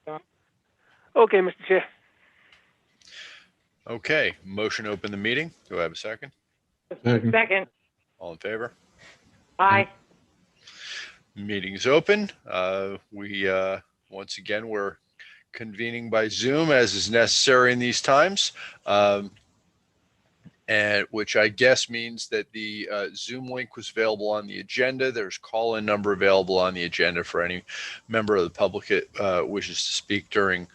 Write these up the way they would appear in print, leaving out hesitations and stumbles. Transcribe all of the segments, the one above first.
Okay, Mr. Chair. Okay, motion to open the meeting. Do I have a second? Second. All in favor? Aye. Meeting is open. Once again, we're convening by Zoom as is necessary in these times. And which I guess means that the Zoom link was available on the agenda. There's call-in number available on the agenda for any member of the public that wishes to speak during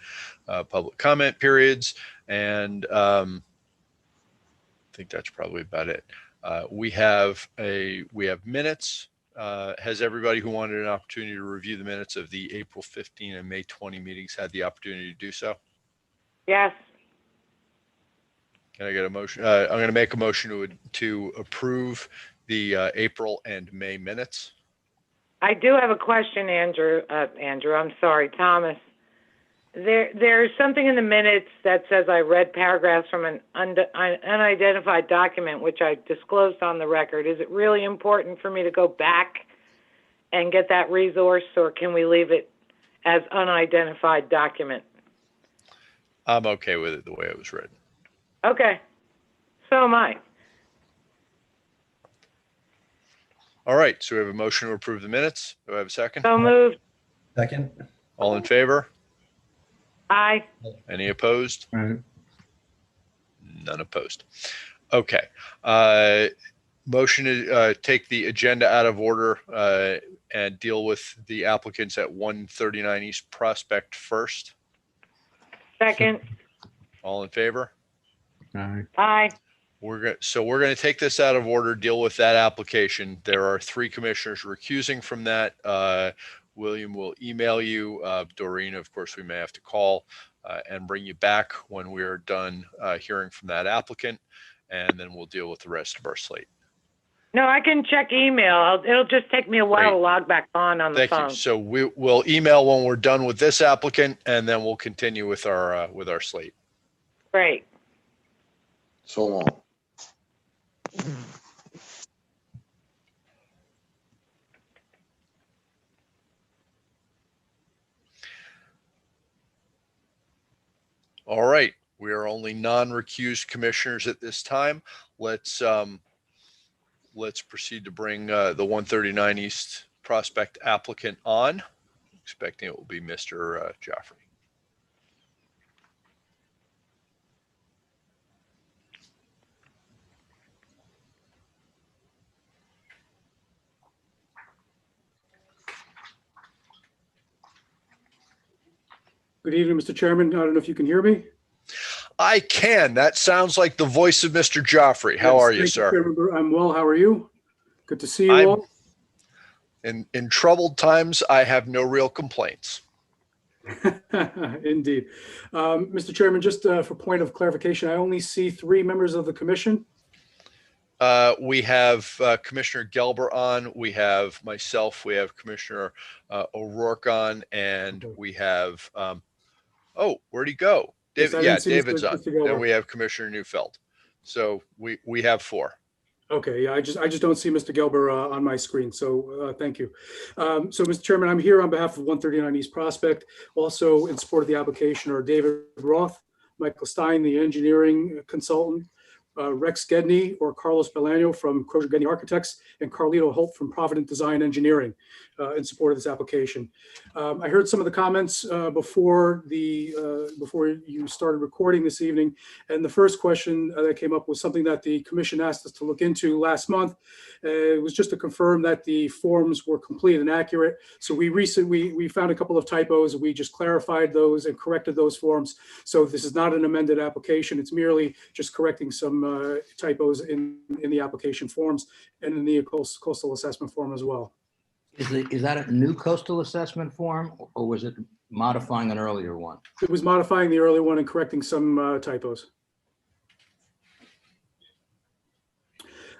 public comment periods. And I think that's probably about it. We have minutes. Has everybody who wanted an opportunity to review the minutes of the April 15 and May 20 meetings had the opportunity to do so? Yes. Can I get a motion? I'm going to make a motion to approve the April and May minutes. I do have a question, Andrew. I'm sorry, Thomas. There's something in the minutes that says I read paragraphs from an unidentified document, which I disclosed on the record. Is it really important for me to go back and get that resource, or can we leave it as unidentified document? I'm okay with it the way it was written. Okay. So am I. All right. So we have a motion to approve the minutes. Do I have a second? So moved. Second. All in favor? Aye. Any opposed? Aye. None opposed. Okay. Motion to take the agenda out of order and deal with the applicants at 139 East Prospect first. Second. All in favor? Aye. Aye. We're going to take this out of order, deal with that application. There are 3 commissioners recusing from that. William will email you. Doreen, of course, we may have to call and bring you back when we're done hearing from that applicant, and then we'll deal with the rest of our slate. No, I can check email. It'll just take me a while to log back on the Thank phone. you. So we'll email when we're done with this applicant, and then we'll continue with our slate. Great. So long. All right. We are only non-recused commissioners at this time. Let's proceed to bring the 139 East Prospect applicant on. Expecting it will be Mr. Joffrey. Good evening, Mr. Chairman. I don't know if you can hear me. I can. That sounds like the voice of Mr. Joffrey. How Yes, are you, thank sir? Chairman. I'm well. How are you? Good to see you all. In troubled times, I have no real complaints. Indeed. Mr. Chairman, just for point of clarification, I only see 3 members of the commission. We have Commissioner Gelber on. We have myself. We have Commissioner O'Rourke on, and we have. Where'd he go? David, Yes, David's on. Mr. Gelber. Then we have Commissioner Neufeld. So we have 4. Okay, yeah, I just don't see Mr. Gelber on my screen, so thank you. So, Mr. Chairman, I'm here on behalf of 139 East Prospect. Also in support of the application are David Roth, Michael Stein, the engineering consultant, Rex Gedney or Carlos Belaño from Crozier Gedney Architects, and Carlito Holt from Provident Design Engineering in support of this application. I heard some of the comments before you started recording this evening, and the first question that came up was something that the commission asked us to look into last month. It was just to confirm that the forms were complete and accurate. So we found a couple of typos. We just clarified those and corrected those forms. So this is not an amended application. It's merely just correcting some typos in the application forms and in the coastal assessment form as well. Is that a new coastal assessment form, or was it modifying an earlier one? It was modifying the earlier one and correcting some typos.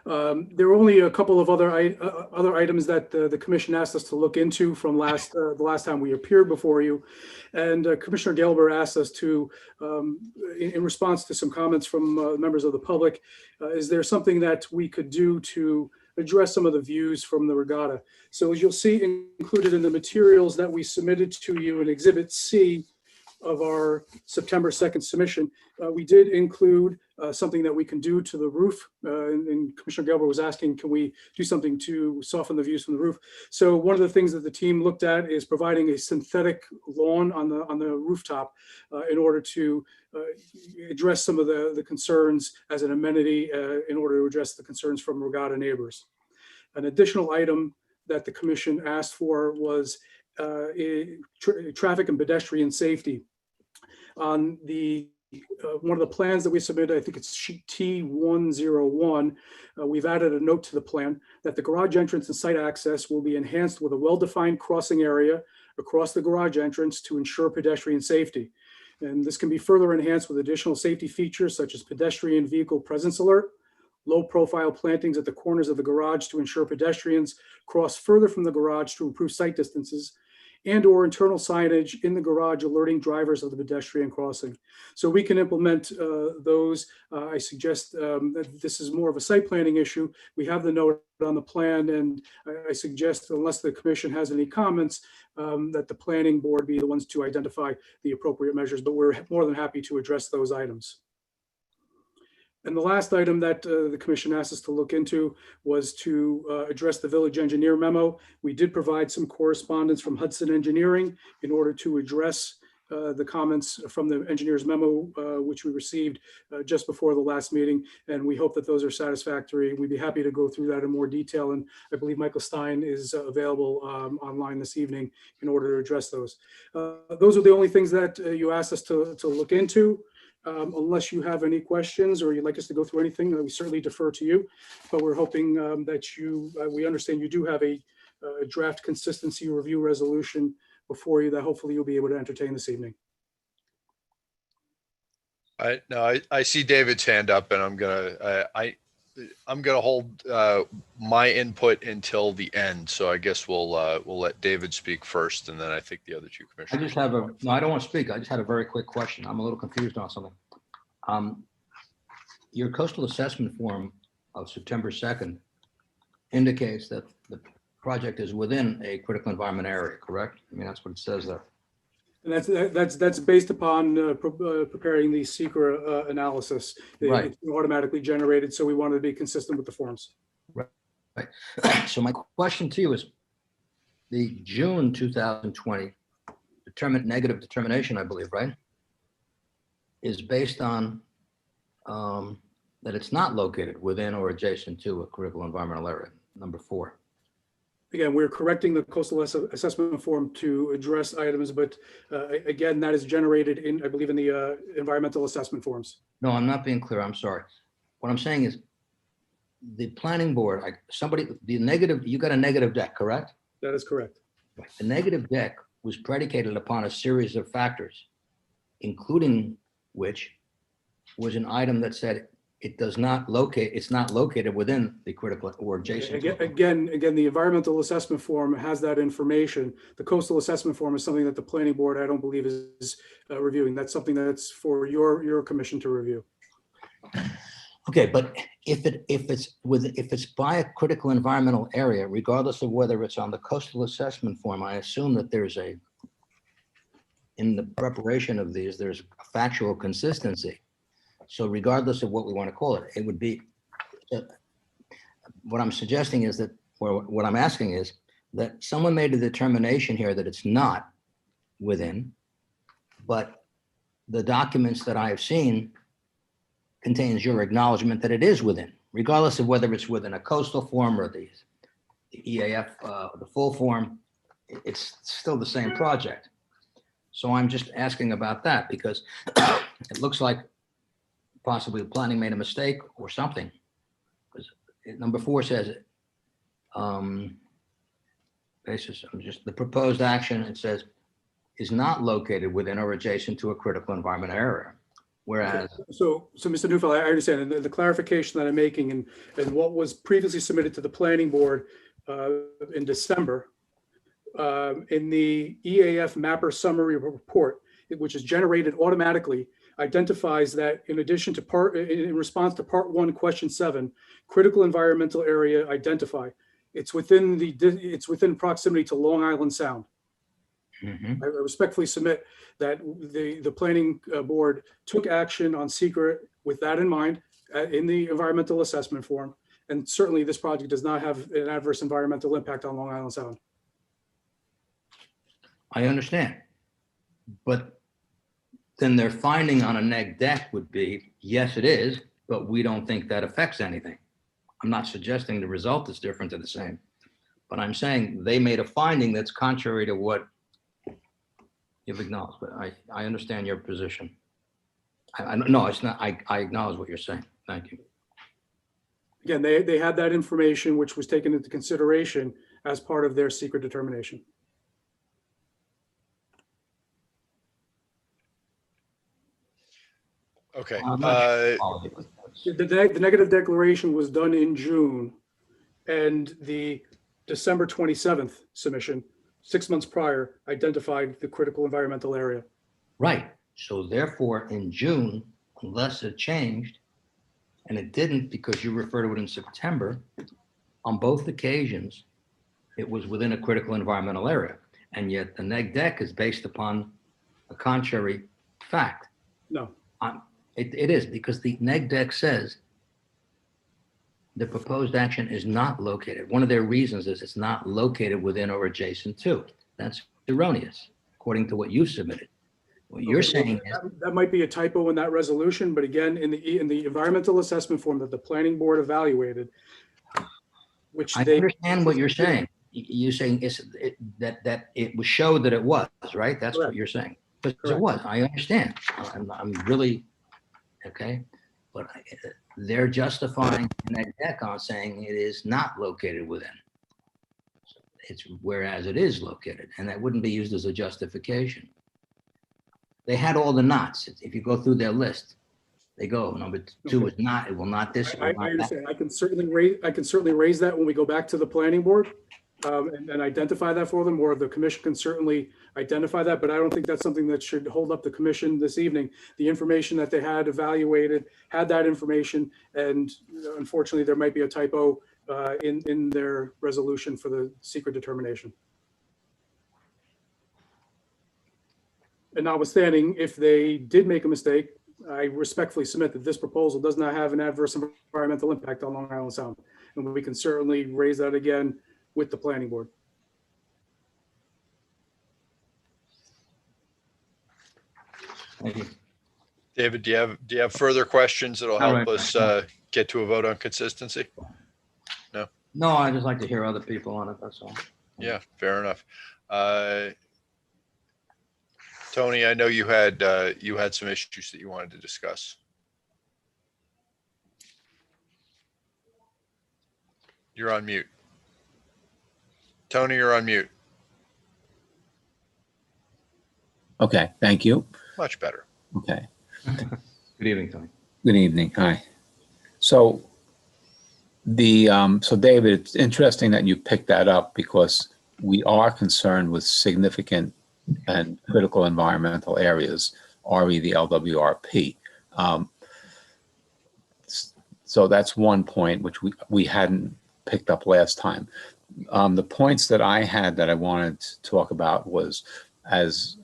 There were only a couple of other items that the commission asked us to look into from the last time we appeared before you. And Commissioner Gelber asked us to, in response to some comments from members of the public, is there something that we could do to address some of the views from the regatta? So as you'll see included in the materials that we submitted to you in Exhibit C, of our September 2nd submission, we did include something that we can do to the roof. And Commissioner Gilbert was asking, can we do something to soften the views from the roof? So one of the things that the team looked at is providing a synthetic lawn on the rooftop in order to address some of the concerns as an amenity in order to address the concerns from regatta neighbors. An additional item that the commission asked for was traffic and pedestrian safety. On the one of the plans that we submitted, I think it's sheet T101, we've added a note to the plan that the garage entrance and site access will be enhanced with a well-defined crossing area across the garage entrance to ensure pedestrian safety. And this can be further enhanced with additional safety features such as pedestrian vehicle presence alert, low profile plantings at the corners of the garage to ensure pedestrians cross further from the garage to improve sight distances, and or internal signage in the garage alerting drivers of the pedestrian crossing. So we can implement those. I suggest that this is more of a site planning issue. We have the note on the plan, and I suggest, unless the commission has any comments, that the planning board be the ones to identify the appropriate measures, but we're more than happy to address those items. And the last item that the commission asked us to look into was to address the village engineer memo. We did provide some correspondence from Hudson Engineering in order to address the comments from the engineer's memo, which we received just before the last meeting. And we hope that those are satisfactory. We'd be happy to go through that in more detail. And I believe Michael Stein is available online this evening in order to address those. Those are the only things that you asked us to look into. Unless you have any questions or you'd like us to go through anything, we certainly defer to you. But we're hoping that we understand you do have a draft consistency review resolution before you that hopefully you'll be able to entertain this evening. I see David's hand up, and I'm gonna hold my input until the end. So I guess we'll let David speak first, and then I think the other two I commissioners. just have no, I don't want to speak. I just had a very quick question. I'm a little confused on something. Your coastal assessment form of September 2nd indicates that the project is within a critical environment area, correct? I mean, that's what it says there. And that's based upon preparing the secret analysis. Right. It's automatically generated, so we wanted to be consistent with the forms. Right. So my question to you is, the June 2020 negative determination, I believe, right, is based on that it's not located within or adjacent to a critical environmental area, number 4. Again, we're correcting the coastal assessment form to address items, but again, that is generated in, I believe, in the environmental assessment forms. No, I'm not being clear. I'm sorry. What I'm saying is the planning board, you got a negative deck, correct? That is correct. The negative deck was predicated upon a series of factors, including which was an item that said it's not located within the critical or adjacent. Again, the environmental assessment form has that information. The coastal assessment form is something that the planning board, I don't believe, is reviewing. That's something that's for your commission to review. Okay, but if it's by a critical environmental area, regardless of whether it's on the coastal assessment form, I assume that in the preparation of these, there's a factual consistency. So regardless of what we want to call it, it would be, what I'm suggesting is that, or what I'm asking is that someone made a determination here that it's not within, but the documents that I have seen contains your acknowledgement that it is within, regardless of whether it's within a coastal form or the EAF, the full form, it's still the same project. So I'm just asking about that because it looks like possibly planning made a mistake or something. Because number 4 says it. The proposed action, it says, is not located within or adjacent to a critical environment area. Whereas, so Mr. Neufeld, I understand, and the clarification that I'm making and what was previously submitted to the planning board in December, in the EAF mapper summary report, which is generated automatically, identifies that in addition to in response to part 1, question 7, critical environmental area identify. It's within proximity to Long Island Sound. Mhm. I respectfully submit that the planning board took action on secret with that in mind in the environmental assessment form. And certainly this project does not have an adverse environmental impact on Long Island Sound. I understand. But then their finding on a neg deck would be, yes, it is, but we don't think that affects anything. I'm not suggesting the result is different or the same, but I'm saying they made a finding that's contrary to what you've acknowledged, but I understand your position. No, it's not, I acknowledge what you're saying. Thank you. Again, they had that information which was taken into consideration as part of their secret determination. Okay. I'm not sure I follow you, but that's- The negative declaration was done in June, and the December 27th submission, 6 months prior, identified the critical environmental area. Right. So therefore, in June, unless it changed, and it didn't because you refer to it in September, on both occasions, it was within a critical environmental area. And yet the neg deck is based upon a contrary fact. No, It is because the neg deck says the proposed action is not located. One of their reasons is it's not located within or adjacent to. That's erroneous, according to what you submitted. What you're okay, well, saying is, that might be a typo in that resolution, but again, in the environmental assessment form that the planning board evaluated, which I they. understand what you're saying. You're saying that it was showed that it was, right? That's what Correct. you're saying. Because it Correct. was, I understand. I'm really, okay? But they're justifying that deck on saying it is not located within. It's whereas it is located, and that wouldn't be used as a justification. They had all the knots. If you go through their list, they go, number two is not, it will not this, it I will not that. understand. I can certainly raise that when we go back to the planning board and identify that for them, or the commission can certainly identify that, but I don't think that's something that should hold up the commission this evening. The information that they had evaluated had that information, and unfortunately, there might be a typo in their resolution for the secret determination. And notwithstanding, if they did make a mistake, I respectfully submit that this proposal does not have an adverse environmental impact on Long Island Sound. And we can certainly raise that again with the planning board. Thank you. David, do you have further questions that'll All help right. us get to a vote on consistency? No, I just like to hear other people on it, that's all. Yeah, fair enough. Tony, I know you had some issues that you wanted to discuss. You're on mute. Tony, you're on mute. Okay, thank you. Much better. Okay, Good evening, Tony. good evening. Hi. So so David, it's interesting that you picked that up because we are concerned with significant and critical environmental areas, RE the LWRP. So that's one point which we hadn't picked up last time. The points that I had that I wanted to talk about was, as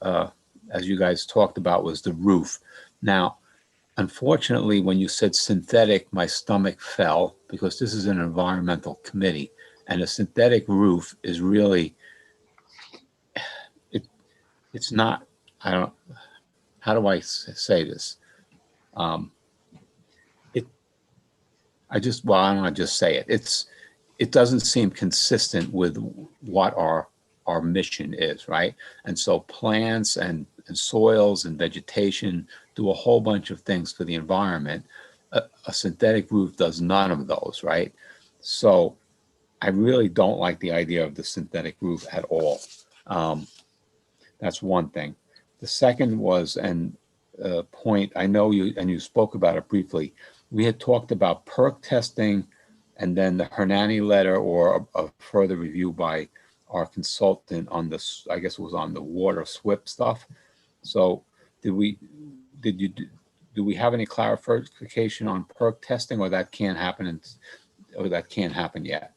you guys talked about, was the roof. Now, unfortunately, when you said synthetic, my stomach fell because this is an environmental committee, and a synthetic roof is really, it's not, how do I say this? Well, I don't want to just say it. It doesn't seem consistent with what our mission is, right? And so plants and soils and vegetation do a whole bunch of things for the environment. A synthetic roof does none of those, right? So I really don't like the idea of the synthetic roof at all. That's one thing. The second was, and point, I know you spoke about it briefly. We had talked about perk testing and then the Hernani letter or a further review by our consultant on this, I guess it was on the water SWIP stuff. So do we have any clarification on perk testing, or that can't happen or that can't happen yet?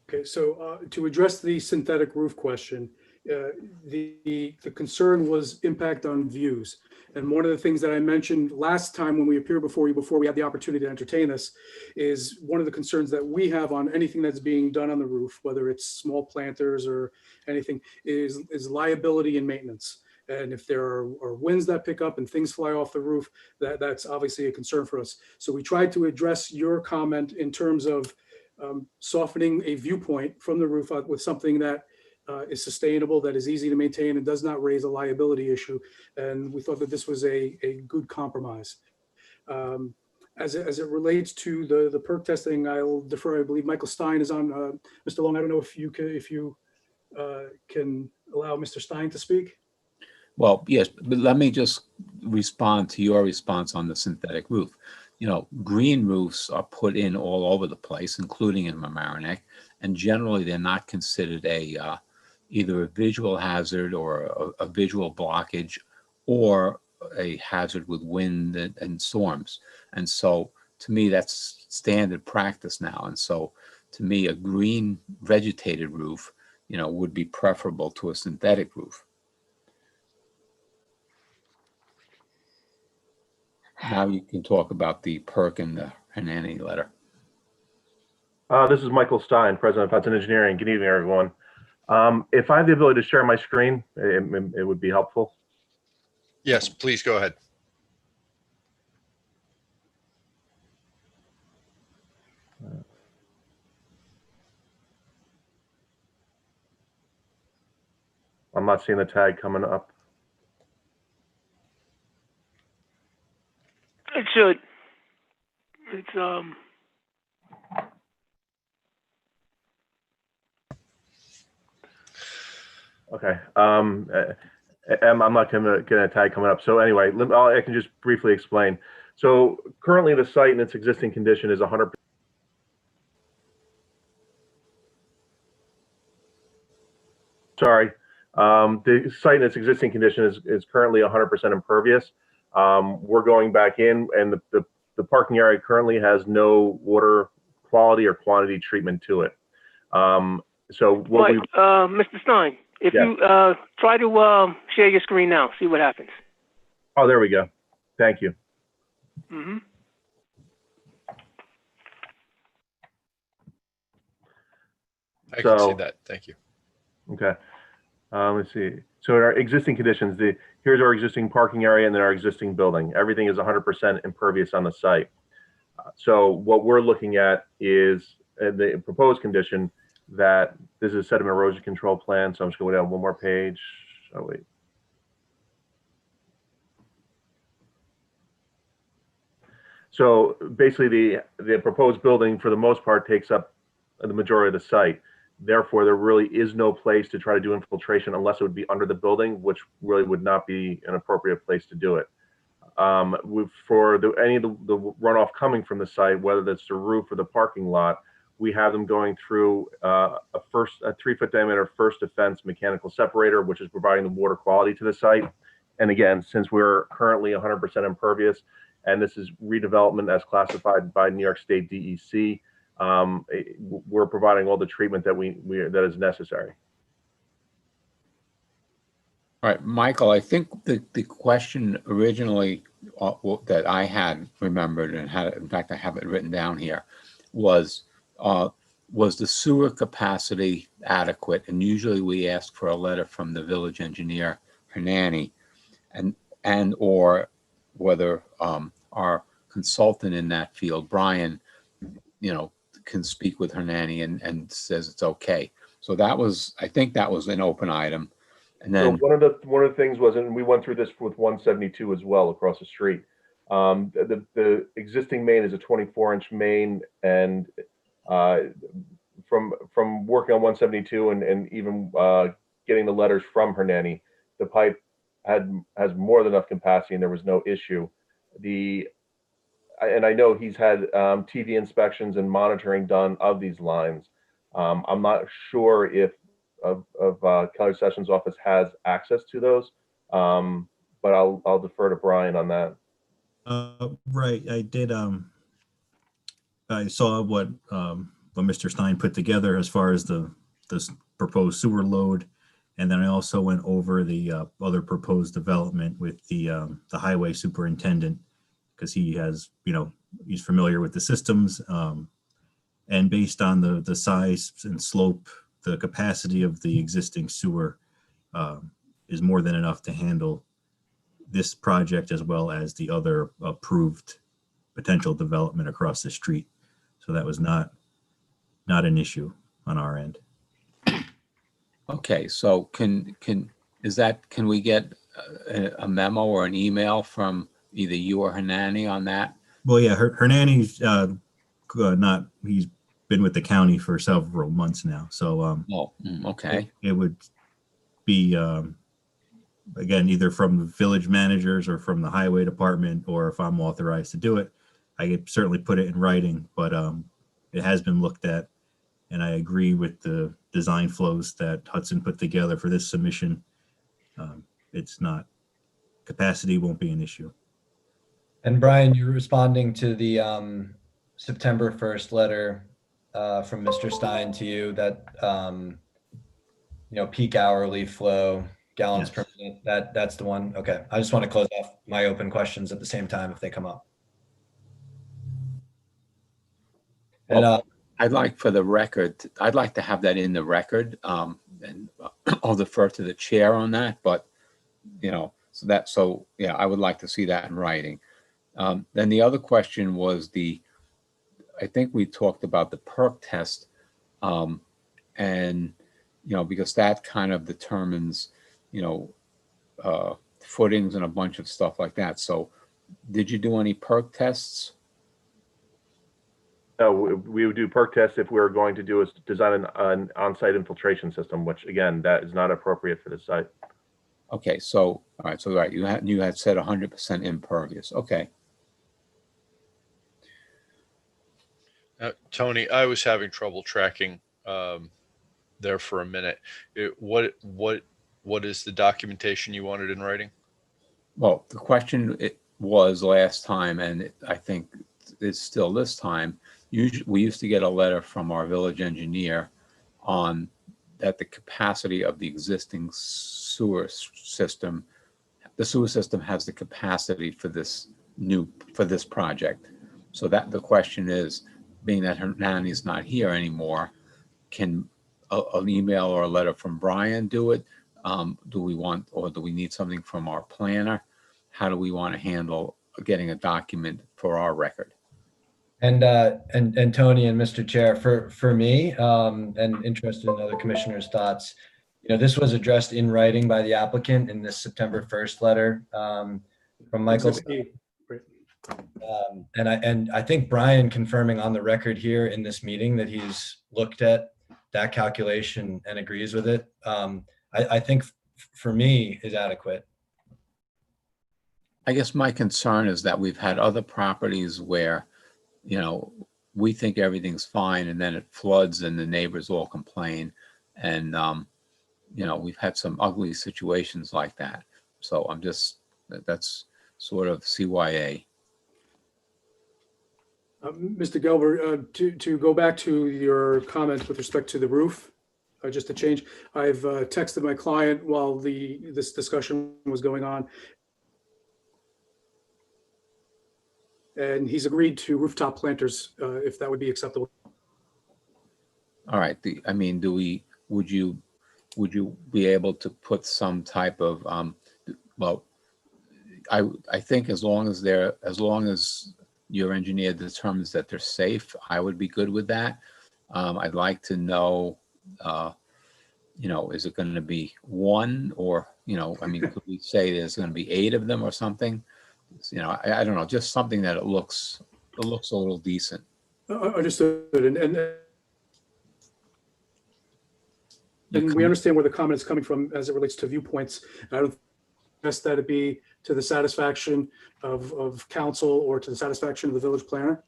Okay, so to address the synthetic roof question, the concern was impact on views. And one of the things that I mentioned last time when we appeared before you, before we had the opportunity to entertain this, is one of the concerns that we have on anything that's being done on the roof, whether it's small planters or anything, is liability and maintenance. And if there are winds that pick up and things fly off the roof, that's obviously a concern for us. So we tried to address your comment in terms of softening a viewpoint from the roof with something that is sustainable, that is easy to maintain, and does not raise a liability issue. And we thought that this was a good compromise. As it relates to the perk testing, I'll defer. I believe Michael Stein is on. Mr. Long, I don't know if you can allow Mr. Stein to speak. Well, yes, but let me just respond to your response on the synthetic roof. You know, green roofs are put in all over the place, including in Mamaroneck, and generally they're not considered either a visual hazard or a visual blockage or a hazard with wind and storms. And so to me, that's standard practice now. And so to me, a green vegetated roof, you know, would be preferable to a synthetic roof. Now you can talk about the perk and the Hernani letter. This is Michael Stein, President of Hudson Engineering. Good evening, everyone. If I have the ability to share my screen, it would be helpful. Yes, please go ahead. I'm not seeing the tag coming up. It should. It's Okay. I'm not going to get a tag coming up. So anyway, I can just briefly explain. So currently the site in its existing condition is 100%. Sorry. The site in its existing condition is currently 100% impervious. We're going back in, and the parking area currently has no water quality or quantity treatment to it. So what Mike, Mr. Stein, if you try to share your screen now, see what happens. Oh, there we go. Thank you. Mm-hmm. I can see that. Thank you. Okay. Let's see. So in our existing conditions, here's our existing parking area and then our existing building. Everything is 100% impervious on the site. So what we're looking at is the proposed condition that this is a sediment erosion control plan. So I'm just going down one more page. Oh, wait. So basically the proposed building for the most part takes up the majority of the site. Therefore, there really is no place to try to do infiltration unless it would be under the building, which really would not be an appropriate place to do it. For any of the runoff coming from the site, whether that's the roof or the parking lot, we have them going through a 3-foot diameter first defense mechanical separator, which is providing the water quality to the site. And again, since we're currently 100% impervious, and this is redevelopment as classified by New York State DEC, we're providing all the treatment that is necessary. All right, Michael, I think the question originally that I had remembered and had, in fact, I have it written down here, was the sewer capacity adequate? And usually we ask for a letter from the village engineer, Hernani, and or whether our consultant in that field, Brian, you know, can speak with Hernani and says it's okay. So that was, I think that was an open item. And then so one of the things was, and we went through this with 172 as well across the street. The existing main is a 24-inch main, and from working on 172 and even getting the letters from Hernani, the pipe has more than enough capacity and there was no issue. And I know he's had TV inspections and monitoring done of these lines. I'm not sure if Kelly Sessions' office has access to those, but I'll defer to Brian on that. Right, I did. I saw what Mr. Stein put together as far as this proposed sewer load And then I also went over the other proposed development with the highway superintendent, because he has, he's familiar with the systems. And based on the size and slope, the capacity of the existing sewer is more than enough to handle this project as well as the other approved potential development across the street. So that was not an issue on our end. Okay, so can we get a memo or an email from either you or Hernani on that? Well, yeah, Hernani's he's been with the county for several months now. So Okay. it would be again, either from the village managers or from the highway department, or if I'm authorized to do it, I could certainly put it in writing, but it has been looked at, and I agree with the design flows that Hudson put together for this submission. It's not, capacity won't be an issue. And Brian, you're responding to the September 1st letter from Mr. Stein to you that, peak hourly flow, gallons per minute, that's the one. Okay. I just want to close off my open questions at the same time if they come up. And I'd like for the record, I'd like to have that in the record, and I'll defer to the chair on that, but, I would like to see that in writing. Then the other question was I think we talked about the perk test, and, because that kind of determines, footings and a bunch of stuff like that. So did you do any perk tests? No, we would do perk tests if we were going to design an on-site infiltration system, which again, that is not appropriate for this site. Okay, so, all right, so right, you had said 100% impervious. Okay. Tony, I was having trouble tracking there for a minute. What is the documentation you wanted in writing? Well, the question was last time, and I think it's still this time. We used to get a letter from our village engineer on that the capacity of the existing sewer system, the sewer system has the capacity for this project. So that the question is, being that Hernani's not here anymore, can an email or a letter from Brian do it? Do we need something from our planner? How do we want to handle getting a document for our record? And Tony and Mr. Chair, for me, and interested in other commissioners' thoughts, this was addressed in writing by the applicant in this September 1st letter from Michael. And I think Brian confirming on the record here in this meeting that he's looked at that calculation and agrees with it, I think for me is adequate. I guess my concern is that we've had other properties where, we think everything's fine, and then it floods and the neighbors all complain. And, we've had some ugly situations like that. So that's sort of CYA. Mr. Gelber, to go back to your comment with respect to the roof, just to change, I've texted my client while this discussion was going on, and he's agreed to rooftop planters if that would be acceptable. All right. Would you be able to put some type of I think as long as your engineer determines that they're safe, I would be good with that. I'd like to know, is it going to be one, or, could we say there's going to be 8 of them or something? I don't know, just something that it looks a little decent. Understood. And we understand where the comment is coming from as it relates to viewpoints. I don't guess that it be to the satisfaction of council or to the satisfaction of the village planner.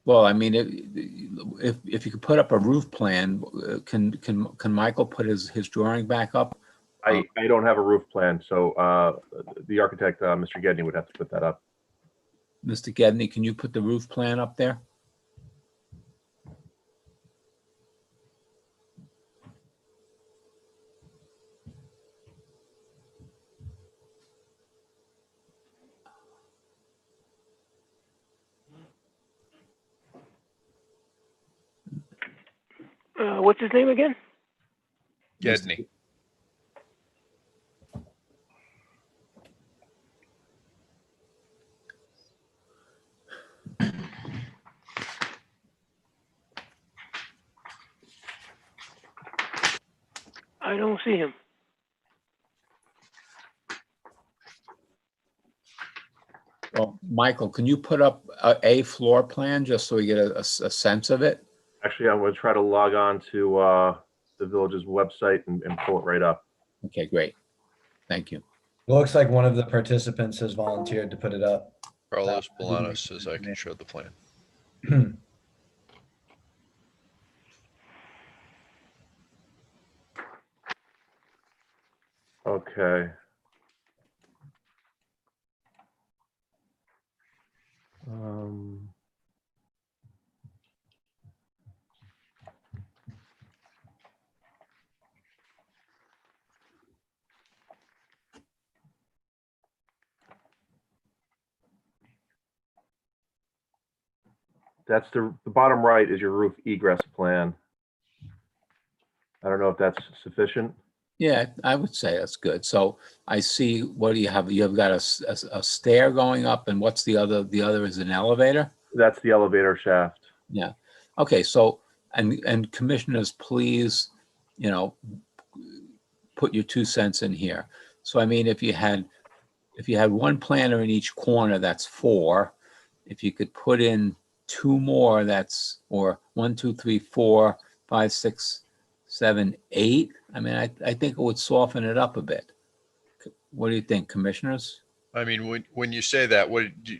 Well, if you could put up a roof plan, can Michael put his drawing back up? I don't have a roof plan, so the architect, Mr. Gedney, would have to put that up. Mr. Gedney, can you put the roof plan up there? What's his name again? Gedney. I don't see him. Well, Michael, can you put up a floor plan just so we get a sense of it? Actually, I'm going to try to log on to the village's website and pull it right up. Okay, great. Thank you. It looks like one of the participants has volunteered to put it up. Carlos Bolanos says I can show the plan. Okay. That's the bottom right is your roof egress plan. I don't know if that's sufficient. Yeah, I would say that's good. So I see, what do you have? You have got a stair going up, and what's the other? The other is an elevator? That's the elevator shaft. Yeah. Okay, so, and commissioners, please, you know, put your 2 cents in here. So I mean, if you had one planter in each corner, that's 4. If you could put in 2 more, that's, or 1, 2, 3, 4, 5, 6, 7, 8. I mean, I think it would soften it up a bit. What do you think, commissioners? I mean, when you say that, what do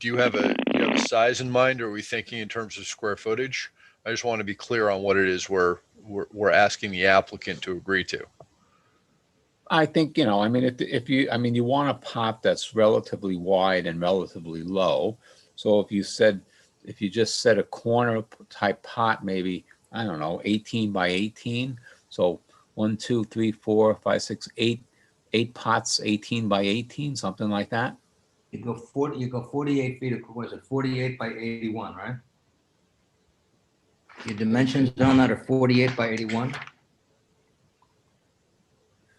you have a size in mind, or are we thinking in terms of square footage? I just want to be clear on what it is we're asking the applicant to agree to. I think, I mean, if you, I mean, you want a pot that's relatively wide and relatively low. So if you just said a corner type pot, maybe, I don't know, 18 by 18. So 1, 2, 3, 4, 5, 6, 8 pots, 18 by 18, something like that. You go 48 feet, what is it, 48 by 81, right? Your dimensions on that are 48 by 81?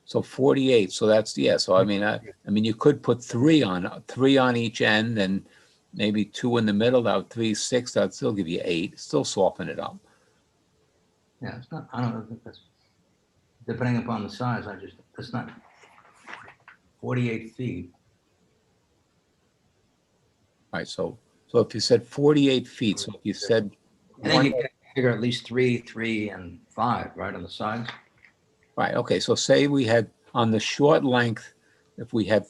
So 48. So that's, yeah. So I mean, you could put 3 on each end, and maybe 2 in the middle. That would 3, 6. That'd still give you 8. Still soften it up. Yeah, it's not, I don't know if that's, depending upon the size, it's not 48 feet. All right. So if you said 48 feet, so if you said, I think you can figure at least 3, 3, and 5, right, on the sides. right. Okay. So say we had on the short length, if we had,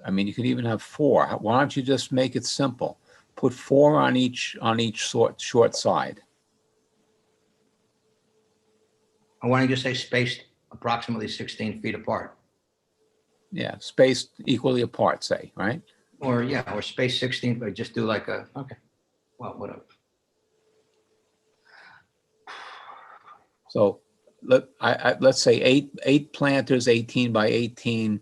I mean, you could even have 4. Why don't you just make it simple? Put 4 on each short side. I want to just say spaced approximately 16 feet apart. Yeah, spaced equally apart, say, right? Or, yeah, or space 16, but just do like a, okay, well, whatever. So let's say 8 planters, 18 by 18,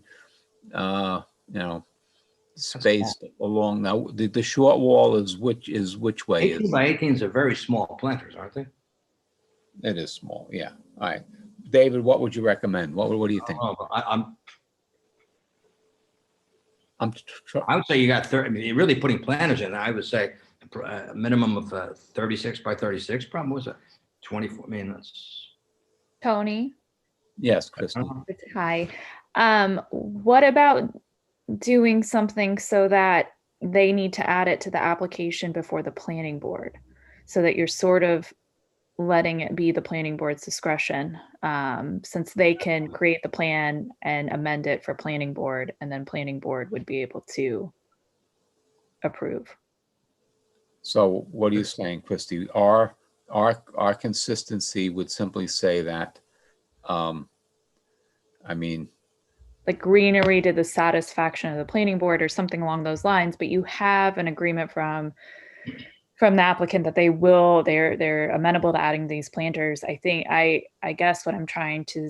spaced along. Now, the short wall is which way? 18 by 18s are very small planters, aren't they? It is small, yeah. All right. David, what would you recommend? What do you think? Oh, I would say you got 30, I mean, you're really putting planters in. I would say a minimum of 36 by 36. Problem was 24. I mean, that's. Tony, Yes, Christy. hi. What about doing something so that they need to add it to the application before the planning board, so that you're sort of letting it be the planning board's discretion, since they can create the plan and amend it for planning board, and then planning board would be able to approve. So what are you saying, Christy? Our consistency would simply say that, I mean, like greenery to the satisfaction of the planning board or something along those lines, but you have an agreement from the applicant that they're amenable to adding these planters. I guess what I'm trying to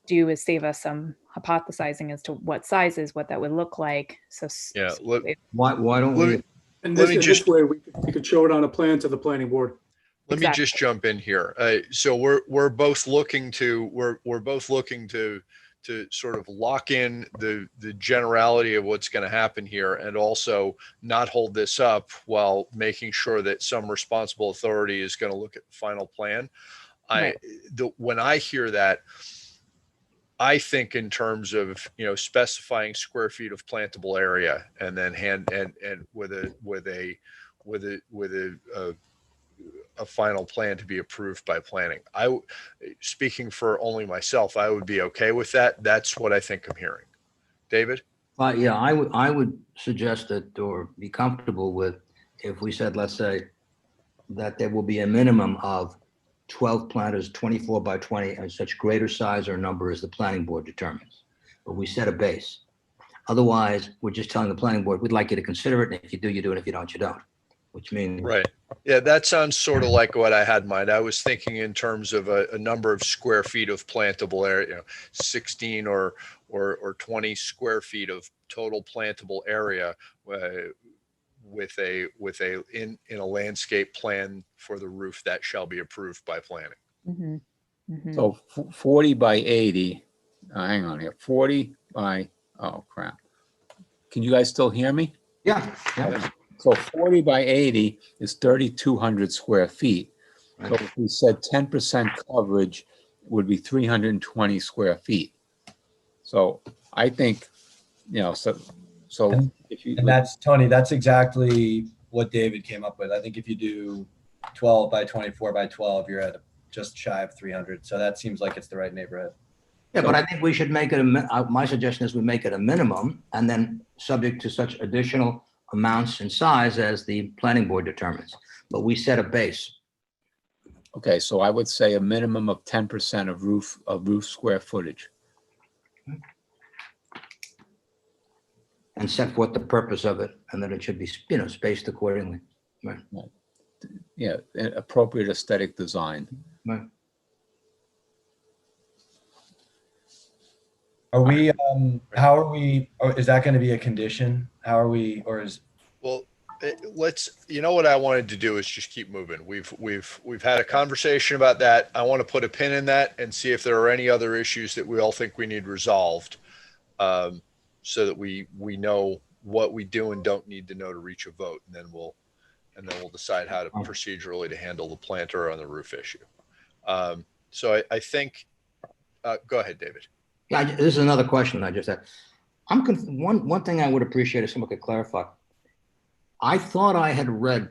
do is save us some hypothesizing as to what sizes, what that would look like. So Yeah. Why don't we? And this way we could show it on a plan to the planning board. Let me just jump in here. So we're both looking to sort of lock in the generality of what's going to happen here, and also not hold this up while making sure that some responsible authority is going to look at the final plan. Right. When I hear that, I think in terms of, specifying square feet of plantable area, and then with a final plan to be approved by planning. Speaking for only myself, I would be okay with that. That's what I think I'm hearing. David? Yeah, I would suggest that, or be comfortable with, if we said, let's say, that there will be a minimum of 12 planters, 24 by 20, and such greater size or number as the planning board determines. But we set a base. Otherwise, we're just telling the planning board, we'd like you to consider it, and if you do, you do, and if you don't, you don't. Which means, Right. Yeah, that sounds sort of like what I had in mind. I was thinking in terms of a number of square feet of plantable area, 16 or 20 square feet of total plantable area, in a landscape plan for the roof that shall be approved by planning. Mm-hmm. Mm-hmm. So 40 by 80, hang on here, 40 by, oh crap. Can you guys still hear me? yeah. So 40 by 80 is 3,200 square feet. So if we said 10% coverage would be 320 square feet. So I think, so if you. And that's, Tony, that's exactly what David came up with. I think if you do 12 by 24 by 12, you're at just shy of 300. So that seems like it's the right neighborhood. Yeah, but I think we should make it, my suggestion is we make it a minimum, and then subject to such additional amounts and size as the planning board determines. But we set a base. Okay, so I would say a minimum of 10% of roof square footage. And set forth the purpose of it, and that it should be, spaced accordingly. Right. Yeah, appropriate aesthetic design. Right. Are we, how are we, or is that going to be a condition? How are we, or is? Well, what I wanted to do is just keep moving. We've had a conversation about that. I want to put a pin in that and see if there are any other issues that we all think we need resolved, so that we know what we do and don't need to know to reach a vote, and then we'll decide how to procedurally to handle the planter on the roof issue. So I think, go ahead, David. Yeah, this is another question I just had. One thing I would appreciate if someone could clarify. I thought I had read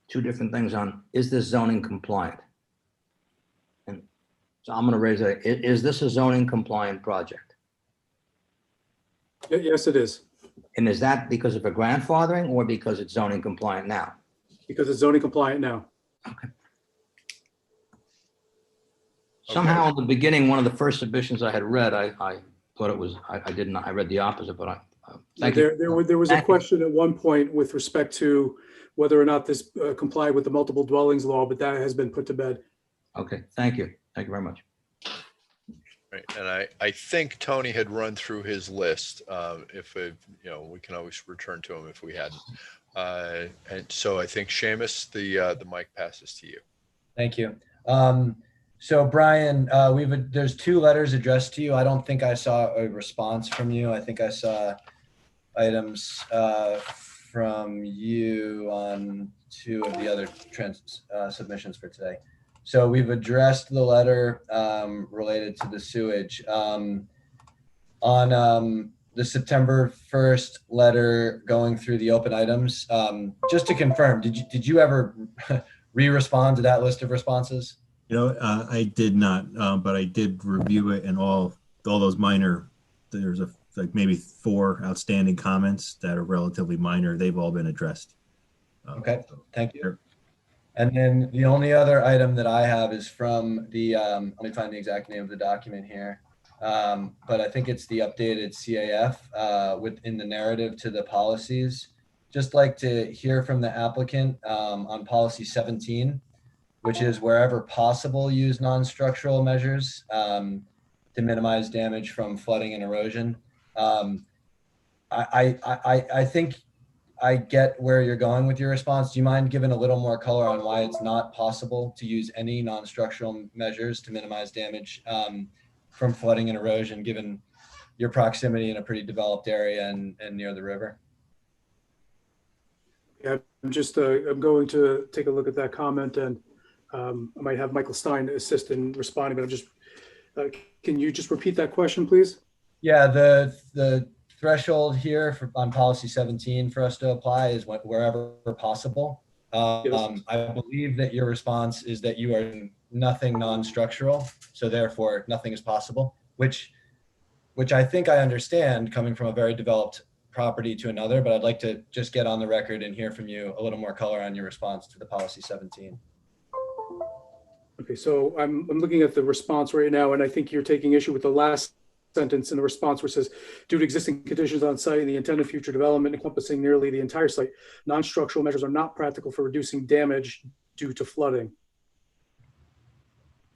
two different things on, is this zoning compliant? And so I'm going to raise it. Is this a zoning compliant project? Yes, it is, And is that because of a grandfathering or because it's zoning compliant now? because it's zoning compliant now. Okay. Somehow in the beginning, one of the first submissions I had read, I thought it was, I didn't, I read the opposite, but thank you. There was a question at one point with respect to whether or not this complied with the multiple dwellings law, but that has been put to bed. Okay, thank you. Thank you very much. Right. And I think Tony had run through his list. We can always return to him if we hadn't. And so I think Seamus, the mic passes to you. Thank you. So Brian, there's two letters addressed to you. I don't think I saw a response from you. I think I saw items from you on two of the other submissions for today. So we've addressed the letter related to the sewage. On the September 1st letter going through the open items, just to confirm, did you ever re-respond to that list of responses? I did not, but I did review it, and all those minor, there's like maybe 4 outstanding comments that are relatively minor. They've all been addressed. Okay, thank you. And then the only other item that I have is from the, let me find the exact name of the document here. But I think it's the updated CAF within the narrative to the policies. Just like to hear from the applicant on policy 17, which is wherever possible, use non-structural measures to minimize damage from flooding and erosion. I think I get where you're going with your response. Do you mind giving a little more color on why it's not possible to use any non-structural measures to minimize damage from flooding and erosion, given your proximity in a pretty developed area and near the river? Yeah, I'm going to take a look at that comment, and I might have Michael Stein assist in responding, but I'm just, can you just repeat that question, please? Yeah, the threshold here on policy 17 for us to apply is wherever possible. Yes. I believe that your response is that you are nothing non-structural, so therefore nothing is possible, which I think I understand coming from a very developed property to another, but I'd like to just get on the record and hear from you a little more color on your response to the policy 17. Okay, so I'm looking at the response right now, and I think you're taking issue with the last sentence in the response where it says, due to existing conditions on site and the intended future development encompassing nearly the entire site, non-structural measures are not practical for reducing damage due to flooding.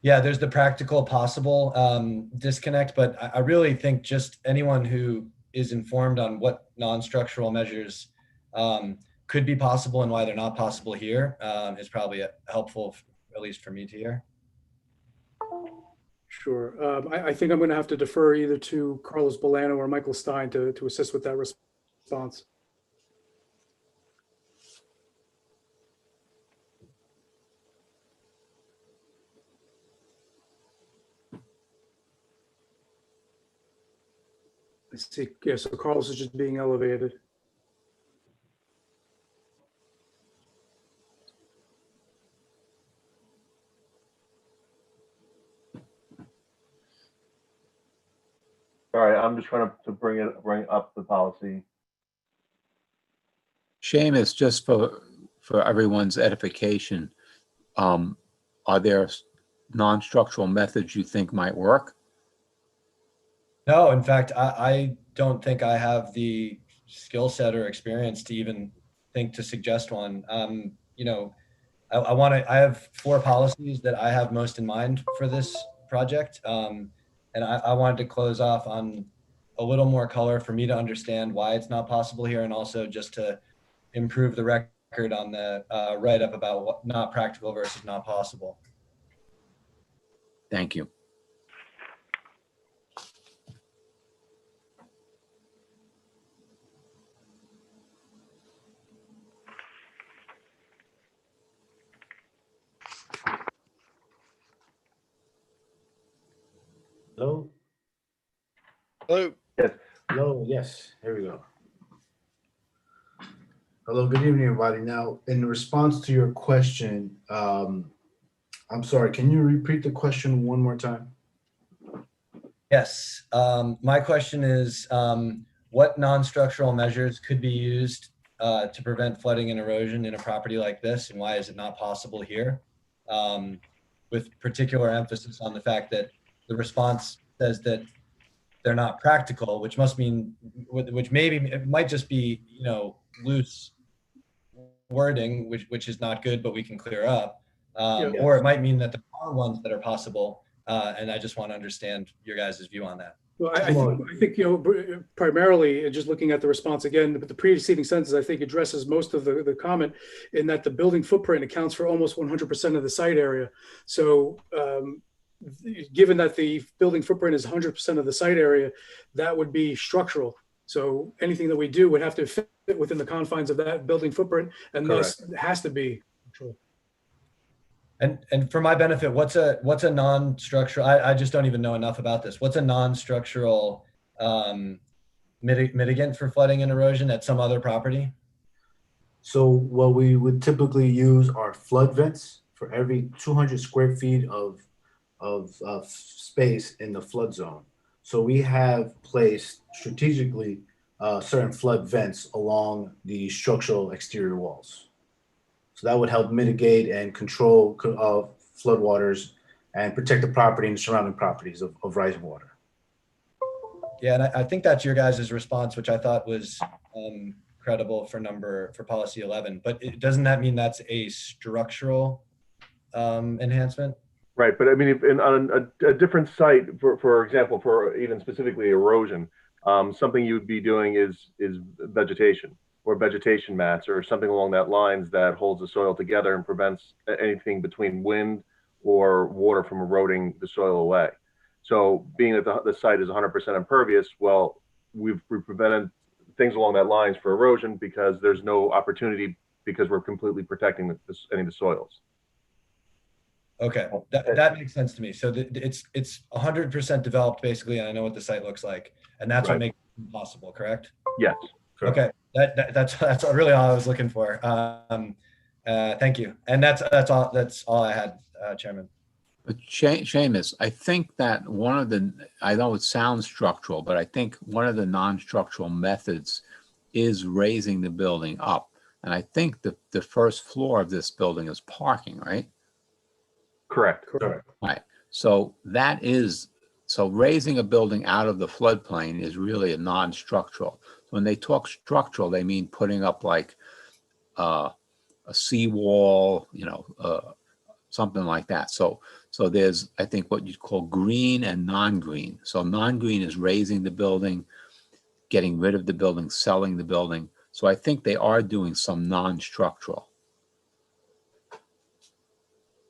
Yeah, there's the practical possible disconnect, but I really think just anyone who is informed on what non-structural measures could be possible and why they're not possible here is probably helpful, at least for me to hear. Sure. I think I'm going to have to defer either to Carlos Bolano or Michael Stein to assist with that response. I see. Yeah, so Carlos is just being elevated. All right, I'm just trying to bring up the policy. Seamus, just for everyone's edification, are there non-structural methods you think might work? No, in fact, I don't think I have the skill set or experience to even think to suggest one. You know, I have 4 policies that I have most in mind for this project. And I wanted to close off on a little more color for me to understand why it's not possible here, and also just to improve the record on the write-up about what not practical versus not possible. Thank you. Hello? Hello. Hello, yes, here we go. Hello, good evening, everybody. Now, in response to your question, I'm sorry, can you repeat the question one more time? Yes, my question is, what non-structural measures could be used to prevent flooding and erosion in a property like this, and why is it not possible here? With particular emphasis on the fact that the response says that they're not practical, which must mean, which maybe it might just be, you know, loose wording, which is not good, but we can clear up. Or it might mean that there are ones that are possible, and I just want to understand your guys' view on that. Well, I think, you know, primarily just looking at the response again, but the preceding sentence, I think, addresses most of the comment in that the building footprint accounts for almost 100% of the site area. So given that the building footprint is 100% of the site area, that would be structural. So anything that we do would have to fit within the confines of that building footprint, and thus it has to be structural. And for my benefit, what's a non-structural? I just don't even know enough about this. What's a non-structural mitigant for flooding and erosion at some other property? So what we would typically use are flood vents for every 200 square feet of space in the flood zone. So we have placed strategically certain flood vents along the structural exterior walls. So that would help mitigate and control floodwaters and protect the property and the surrounding properties of rising water. Yeah, and I think that's your guys' response, which I thought was credible for policy 11. But doesn't that mean that's a structural enhancement? Right, but I mean, if on a different site, for example, for even specifically erosion, something you would be doing is vegetation. or vegetation mats or something along that lines that holds the soil together and prevents anything between wind or water from eroding the soil away. So being that the site is 100% impervious, well, we've prevented things along that lines for erosion because there's no opportunity because we're completely protecting any of the soils. Okay, that makes sense to me. So it's 100% developed basically, and I know what the site looks like, and that's what Right. makes it possible, correct? Yes. Correct. Okay, that's really all I was looking for. Thank you, and that's all I had, Chairman. But Seamus, I think that one of the, I know it sounds structural, but I think one of the non-structural methods is raising the building up. And I think the first floor of this building is parking, right? Correct. Right. So so raising a building out of the floodplain is really a non-structural. When they talk structural, they mean putting up like a seawall, something like that. So there's, I think, what you'd call green and non-green. So non-green is raising the building, getting rid of the building, selling the building. So I think they are doing some non-structural.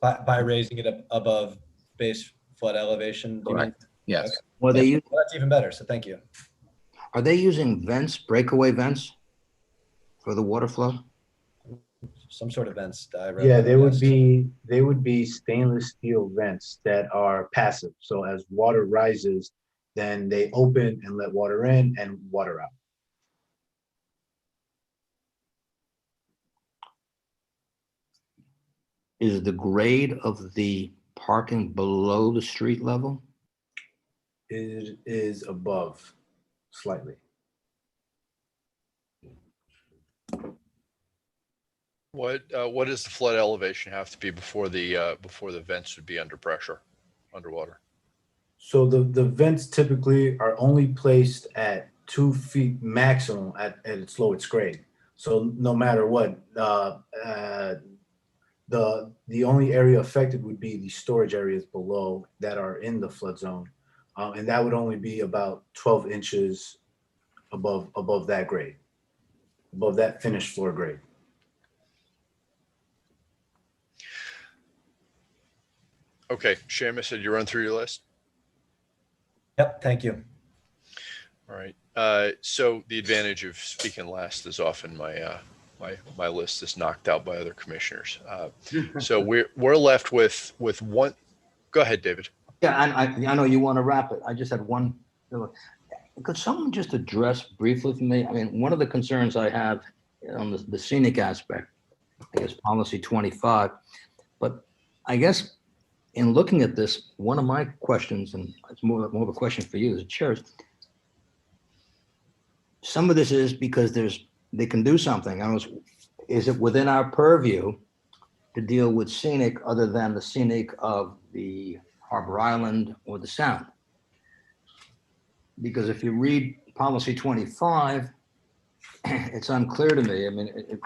By raising it above base flood elevation, do you mean? Correct. Yes. Okay. Well, Well, that's even better, so thank you. are they using vents, breakaway vents for the water flow? Some sort of vents. I Yeah, they would guess. be stainless steel vents that are passive. So as water rises, then they open and let water in and water out. Is the grade of the parking below the street level? It is above slightly. What does the flood elevation have to be before the vents would be under pressure, underwater? So the vents typically are only placed at 2 feet maximum at its lowest grade. So no matter what, the only area affected would be the storage areas below that are in the flood zone, and that would only be about 12 inches above that grade, above that finished floor grade. Okay, Seamus, did you run through your list? Yep, thank you. All right. So the advantage of speaking last is often my list is knocked out by other commissioners. So we're left with one. Go ahead, David. Yeah, I know you want to wrap it. I just had one. Could someone just address briefly for me? I mean, one of the concerns I have on the scenic aspect, I guess policy 25, but I guess in looking at this, one of my questions, and it's more of a question for you as chair, is some of this is because they can do something. Is it within our purview to deal with scenic other than the scenic of the Harbor Island or the Sound? Because if you read policy 25, it's unclear to me. I mean,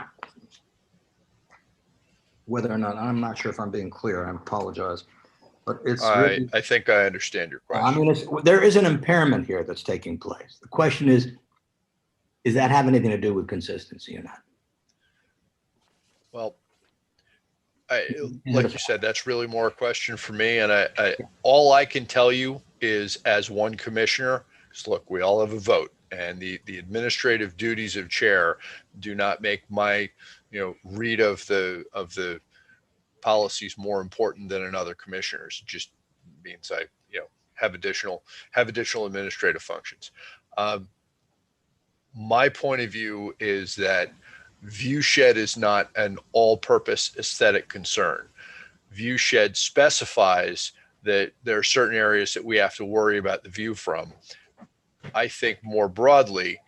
whether or not, I'm not sure if I'm being clear. I apologize. But it's really, I think I understand your question. I mean, there is an impairment here that's taking place. The question is that have anything to do with consistency or not? Well, like you said, that's really more a question for me. And all I can tell you is, as one commissioner, is look, we all have a vote, and the administrative duties of chair do not make my read of the policies more important than another commissioner's. It just means I have additional administrative functions. My point of view is that view shed is not an all-purpose aesthetic concern. View shed specifies that there are certain areas that we have to worry about the view from. I think more broadly,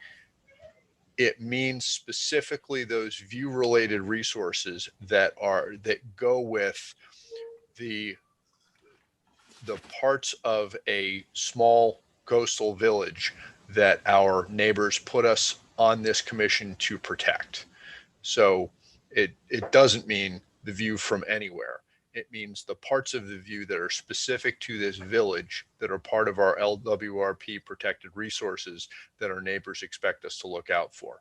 it means specifically those view-related resources that go with the parts of a small coastal village that our neighbors put us on this commission to protect. So it doesn't mean the view from anywhere. It means the parts of the view that are specific to this village that are part of our LWRP protected resources that our neighbors expect us to look out for.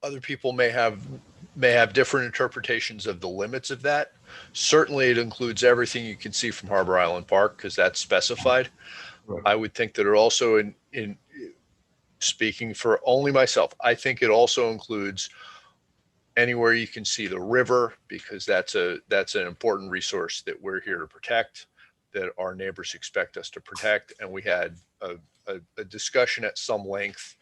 other people may have different interpretations of the limits of that. Certainly, it includes everything you can see from Harbor Island Park because that's specified. Right. I would think that it also, in speaking for only myself, I think it also includes anywhere you can see the river because that's an important resource that we're here to protect, that our neighbors expect us to protect, and we had a discussion at some length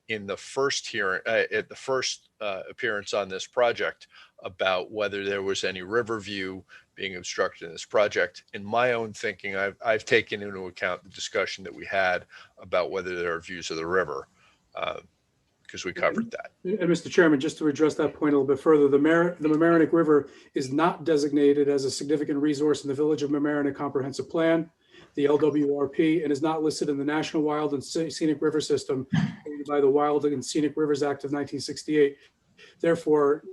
in the first hearing, at the first appearance on this project about whether there was any river view being obstructed in this project. In my own thinking, I've taken into account the discussion that we had about whether there are views of the river, because we covered that. And Mr. Chairman, just to address that point a little bit further, the Mamaroneck River is not designated as a significant resource in the Village of Mamaroneck Comprehensive Plan, the LWRP, and is not listed in the National Wild and Scenic River System by the Wild and Scenic Rivers Act of 1968. Therefore,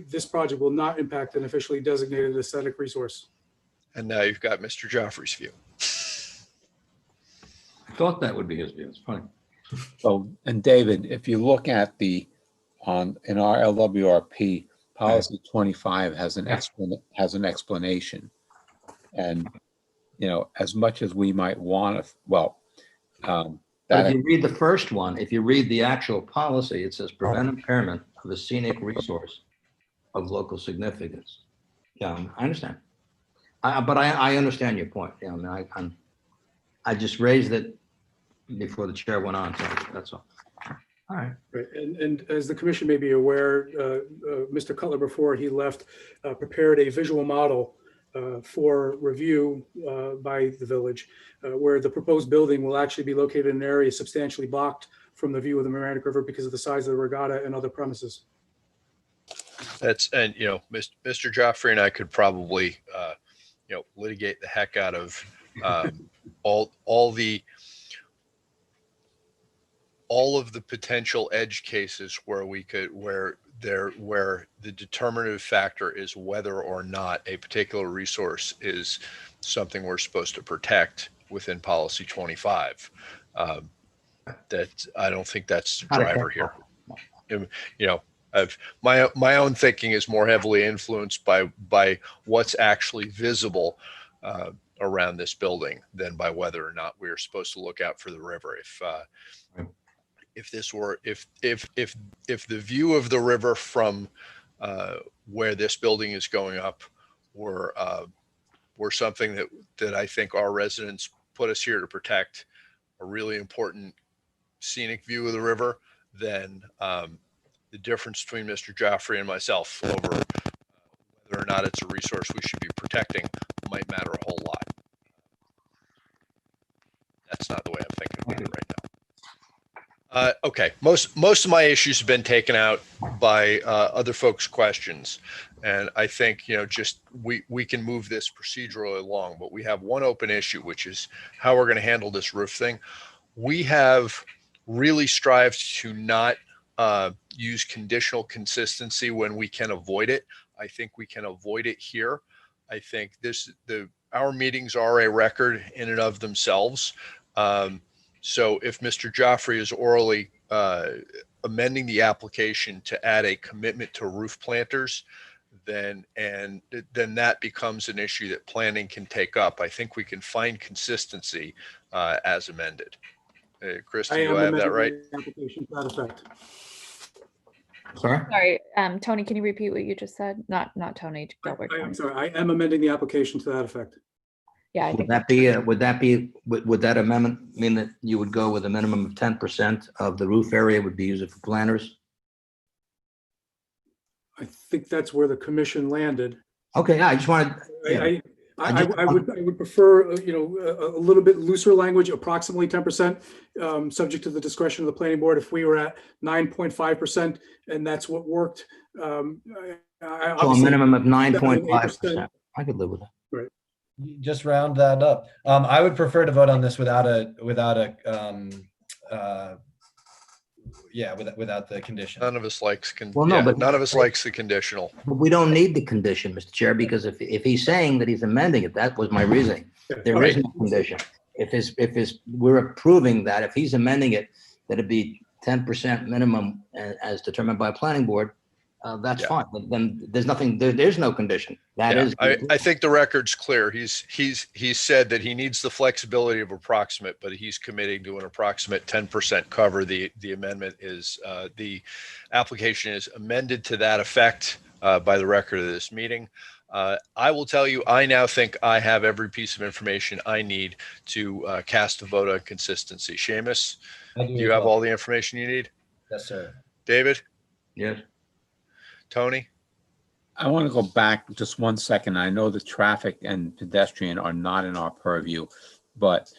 this project will not impact an officially designated aesthetic resource. And now you've got Mr. Joffrey's view. I thought that would be his view. It's funny. So, and David, if you look at in our LWRP, policy 25 has an explanation. And, you know, as much as we might want to, well, But if you read the first one, if you read the actual policy, it says prevent impairment of a scenic resource of local significance. Yeah, I understand. But I understand your point. Yeah, I just raised it before the chair went on, so that's all. All right. Right. And as the commission may be aware, Mr. Cutler, before he left, prepared a visual model for review by the village, where the proposed building will actually be located in an area substantially blocked from the view of the Mamaroneck River because of the size of the regatta and other premises. And you know, Mr. Joffrey and I could probably you know, litigate the heck out of all of the potential edge cases where the determinative factor is whether or not a particular resource is something we're supposed to protect within policy 25. That I don't think that's the driver here. You know, my own thinking is more heavily influenced by what's actually visible around this building than by whether or not we're supposed to look out for the river. If the view of the river from where this building is going up were something that I think our residents put us here to protect, a really important scenic view of the river, then the difference between Mr. Joffrey and myself over whether or not it's a resource we should be protecting might matter a whole lot. That's not the way I'm thinking about it right now. Okay, most of my issues have been taken out by other folks' questions, and I think, you know, just we can move this procedurally along. But we have one open issue, which is how we're going to handle this roof thing. We have really strived to not use conditional consistency when we can avoid it. I think we can avoid it here. I think our meetings are a record in and of themselves. So if Mr. Joffrey is orally amending the application to add a commitment to roof planters, then that becomes an issue that planning can take up. I think we can find consistency as amended. Kristen, do I have that right? Application to that effect. Sorry? Sorry, Tony, can you repeat what you just said? Not Tony Gilbert. I'm sorry, I am amending the application to that effect. Yeah, I think Would that amendment mean that you would go with a minimum of 10% of the roof area would be used for planters? I think that's where the commission landed. Okay, I just wanted. Yeah. I would prefer, you know, a little bit looser language, approximately 10%, subject to the discretion of the planning board. If we were at 9.5% and that's what worked. So a minimum of 9.5%. I could live with that. Right. Just round that up. I would prefer to vote on this without the condition. None of us likes none of us likes the conditional. But we don't need the condition, Mr. Chair, because if he's saying that he's amending it, that was my reasoning. There is no condition. We're approving that if he's amending it, that it'd be 10% minimum as determined by a planning board, that's Yeah. fine. Then there's nothing, there's no condition. That Yeah, is. I think the record's clear. He's said that he needs the flexibility of approximate, but he's committing to an approximate 10% cover. The amendment is, the application is amended to that effect by the record of this meeting. I will tell you, I now think I have every piece of information I need to cast a vote on consistency. Seamus, I do you have all the information you need? Yes, sir. David? Yes. Tony? I want to go back just 1 second. I know the traffic and pedestrian are not in our purview, but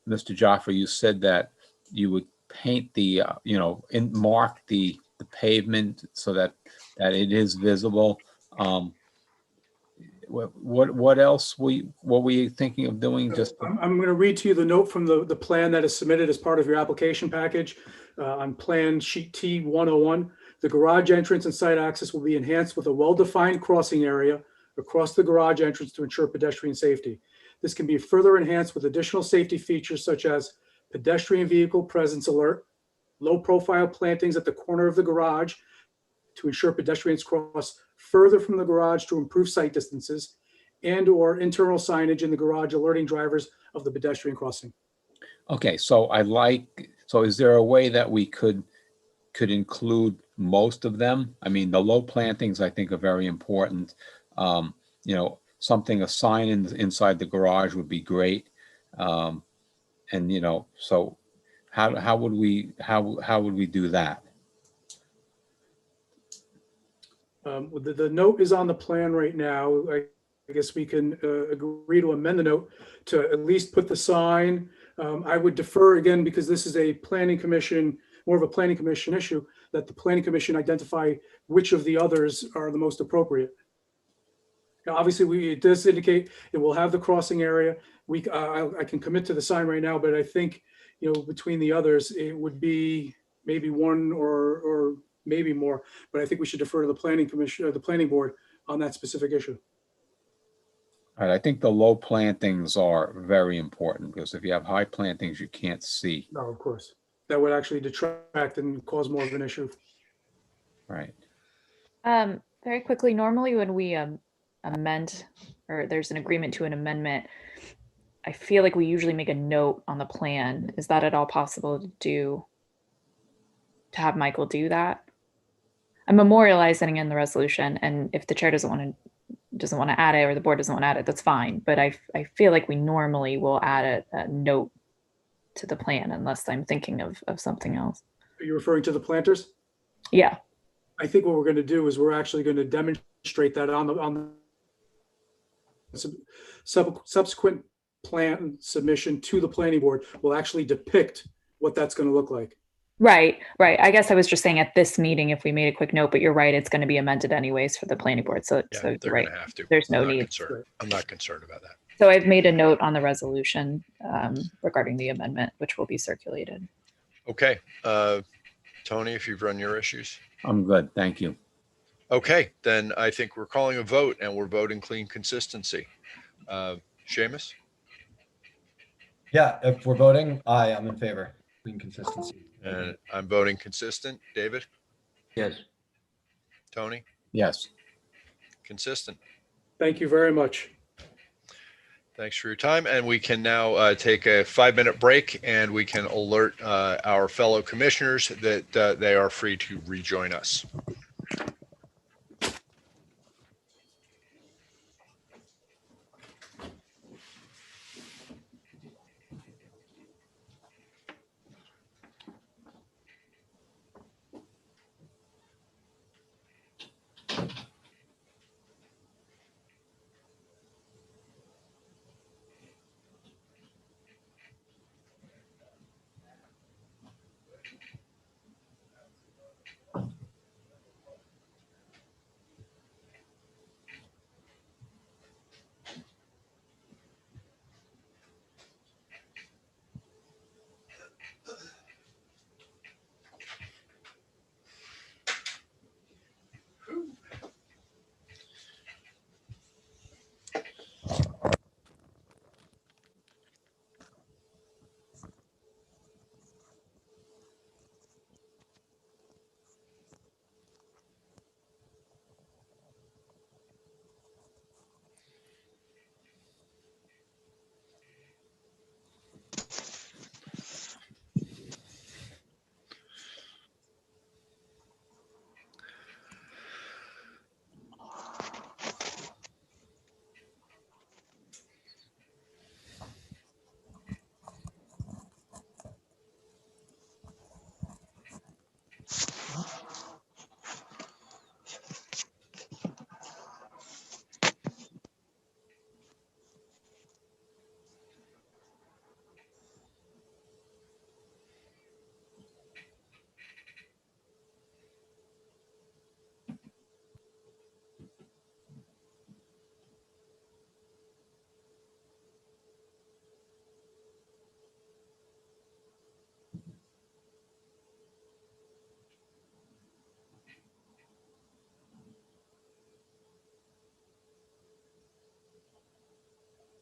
Mr. Jaffer, you said that you would paint the, mark the pavement so that it is visible. What else what were you thinking of doing? Just I'm going to read to you the note from the plan that is submitted as part of your application package. On plan sheet T101, the garage entrance and site access will be enhanced with a well-defined crossing area across the garage entrance to ensure pedestrian safety. This can be further enhanced with additional safety features such as pedestrian vehicle presence alert, low-profile plantings at the corner of the garage to ensure pedestrians cross further from the garage to improve sight distances, and/or internal signage in the garage alerting drivers of the pedestrian crossing. okay, so is there a way that we could include most of them? I mean, the low plantings I think are very important. Something, a sign inside the garage would be great. So how would we do that? The note is on the plan right now. I guess we can agree to amend the note to at least put the sign. I would defer again, because this is a planning commission, more of a planning commission issue, that the planning commission identify which of the others are the most appropriate. Now, obviously, it does indicate it will have the crossing area. I can commit to the sign right now, but I think, between the others, it would be maybe one or maybe more, but I think we should defer to the planning commission or the planning board on that specific issue. All right, I think the low plantings are very important, because if you have high plantings, you can't see. No, of course. That would actually detract and cause more of an issue. Right. Very quickly, normally when we amend, or there's an agreement to an amendment, I feel like we usually make a note on the plan. Is that at all possible to have Michael do that? I'm memorializing in the resolution, and if the chair doesn't want to add it, or the board doesn't want to add it, that's fine. But I feel like we normally will add a note to the plan, unless I'm thinking of something else. Are you referring to the planters? Yeah. I think what we're going to do is we're actually going to demonstrate that on the subsequent plan submission to the planning board will actually depict what that's going to look like. Right. I guess I was just saying at this meeting, if we made a quick note, but you're right, it's going to be amended anyways for the planning board. So They're right. going to have to. There's no need. I'm not concerned about that. So I've made a note on the resolution regarding the amendment, which will be circulated. Okay. Tony, if you've run your issues. I'm good, thank you. Okay, then I think we're calling a vote, and we're voting clean consistency. Seamus? Yeah, if we're voting, aye, I'm in favor. Clean consistency. And I'm voting consistent. David? Yes. Tony? Yes. Consistent. Thank you very much. Thanks for your time. And we can now take a 5-minute break, and we can alert our fellow commissioners that they are free to rejoin us.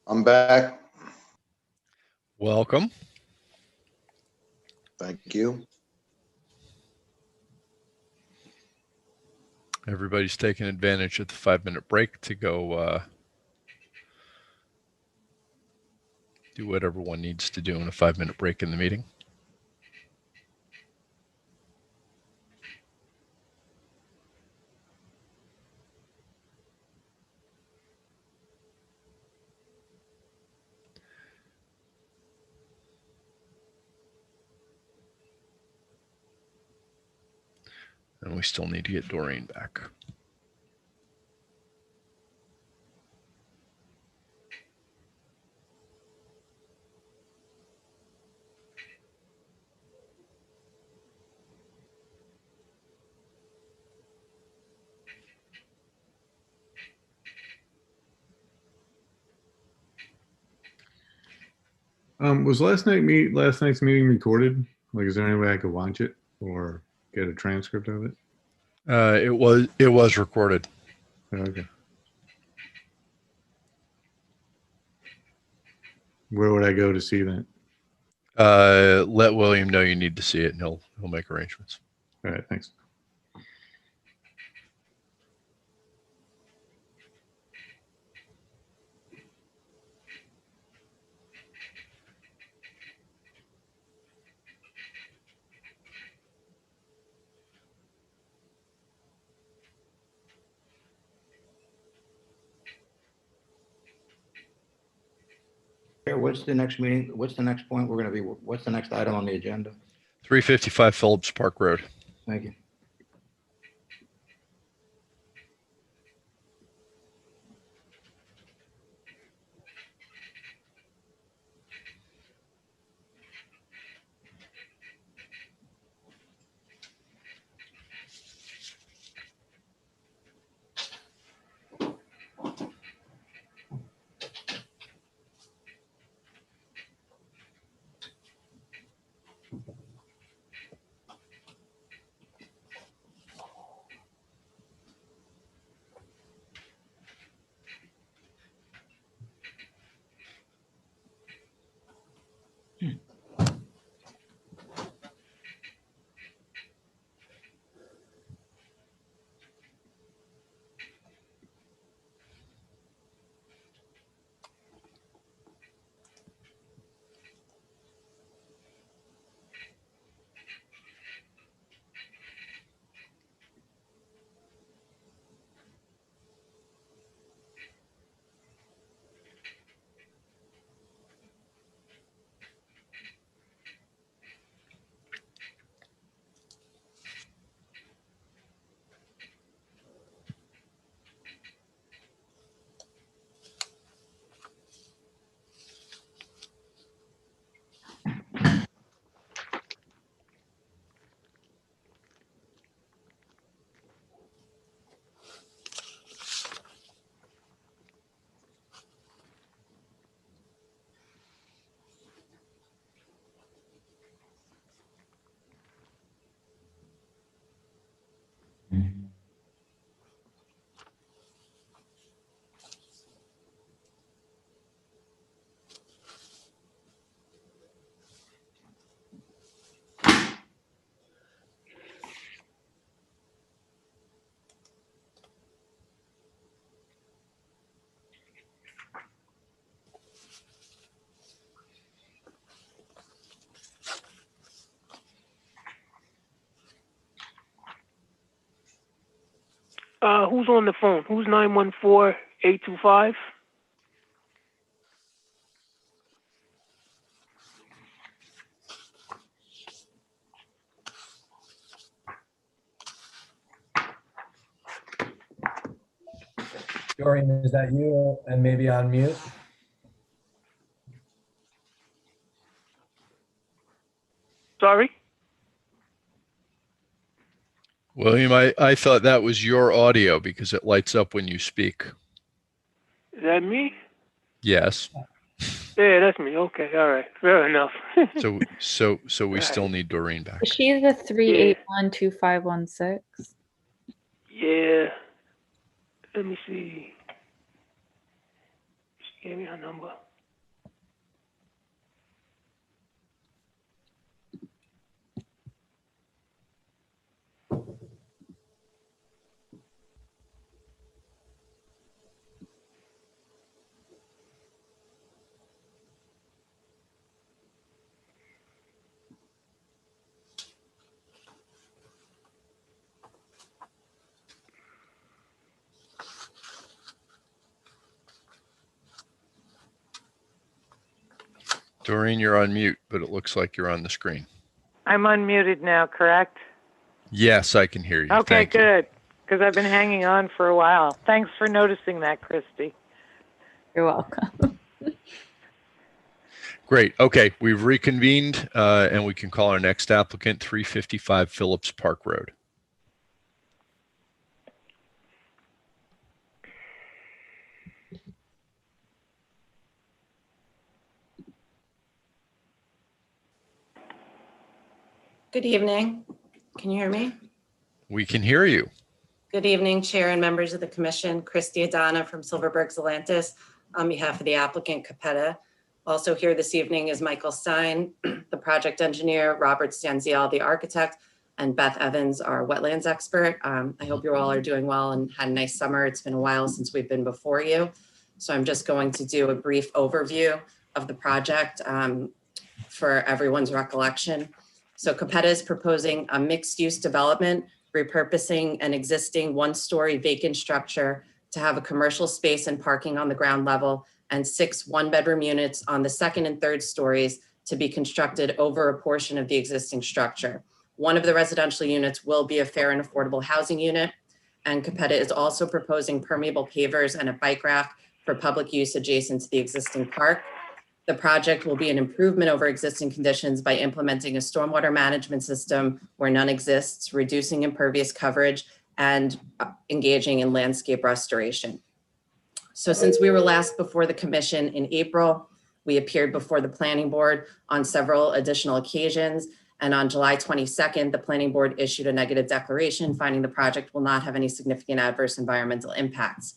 I'm back. Welcome. Thank you. Everybody's taking advantage of the 5-minute break to go do whatever one needs to do in a 5-minute break in the meeting. And we still need to get Doreen back. Was last night's meeting recorded? Like, is there any way I could watch it or get a transcript of it? It was recorded. Okay. Where would I go to see that? Let William know you need to see it, and he'll make arrangements. All right, thanks. What's the next meeting? What's the next point we're going to be? What's the next item on the agenda? 355 Phillips Park Road. Thank you. Who's on the phone? Who's 914-825? Doreen, is that you? And maybe on mute? Sorry? William, I thought that was your audio because it lights up when you speak. Is that me? Yes. Yeah, that's me. Okay, all right. Fair enough. So we still Right. need Doreen back. She's a 3812516. Yeah. Let me see. Gave me a number. Doreen, you're on mute, but it looks like you're on the screen. I'm unmuted now, correct? Yes, I can hear you. Okay, Thank you. good, because I've been hanging on for a while. Thanks for noticing that, Christy. You're welcome. Great. Okay, we've reconvened and we can call our next applicant 355 Phillips Park Road. Good evening. Can you hear me? We can hear you. Good evening, Chair and members of the Commission. Christy Adana from Silverberg Zelantis on behalf of the applicant Capetta. Also here this evening is Michael Stein, the project engineer, Robert Stanziel, the architect, and Beth Evans, our wetlands expert. I hope you all are doing well and had a nice summer. It's been a while since we've been before you. So I'm just going to do a brief overview of the project for everyone's recollection. So Capetta is proposing a mixed-use development, repurposing an existing one-story vacant structure to have a commercial space and parking on the ground level and 6 one-bedroom units on the second and third stories to be constructed over a portion of the existing structure. One of the residential units will be a fair and affordable housing unit, and Capetta is also proposing permeable pavers and a bike rack for public use adjacent to the existing park. The project will be an improvement over existing conditions by implementing a stormwater management system where none exists, reducing impervious coverage, and engaging in landscape restoration. So since we were last before the Commission in April, we appeared before the Planning Board on several additional occasions. And on July 22nd, the Planning Board issued a negative declaration finding the project will not have any significant adverse environmental impacts.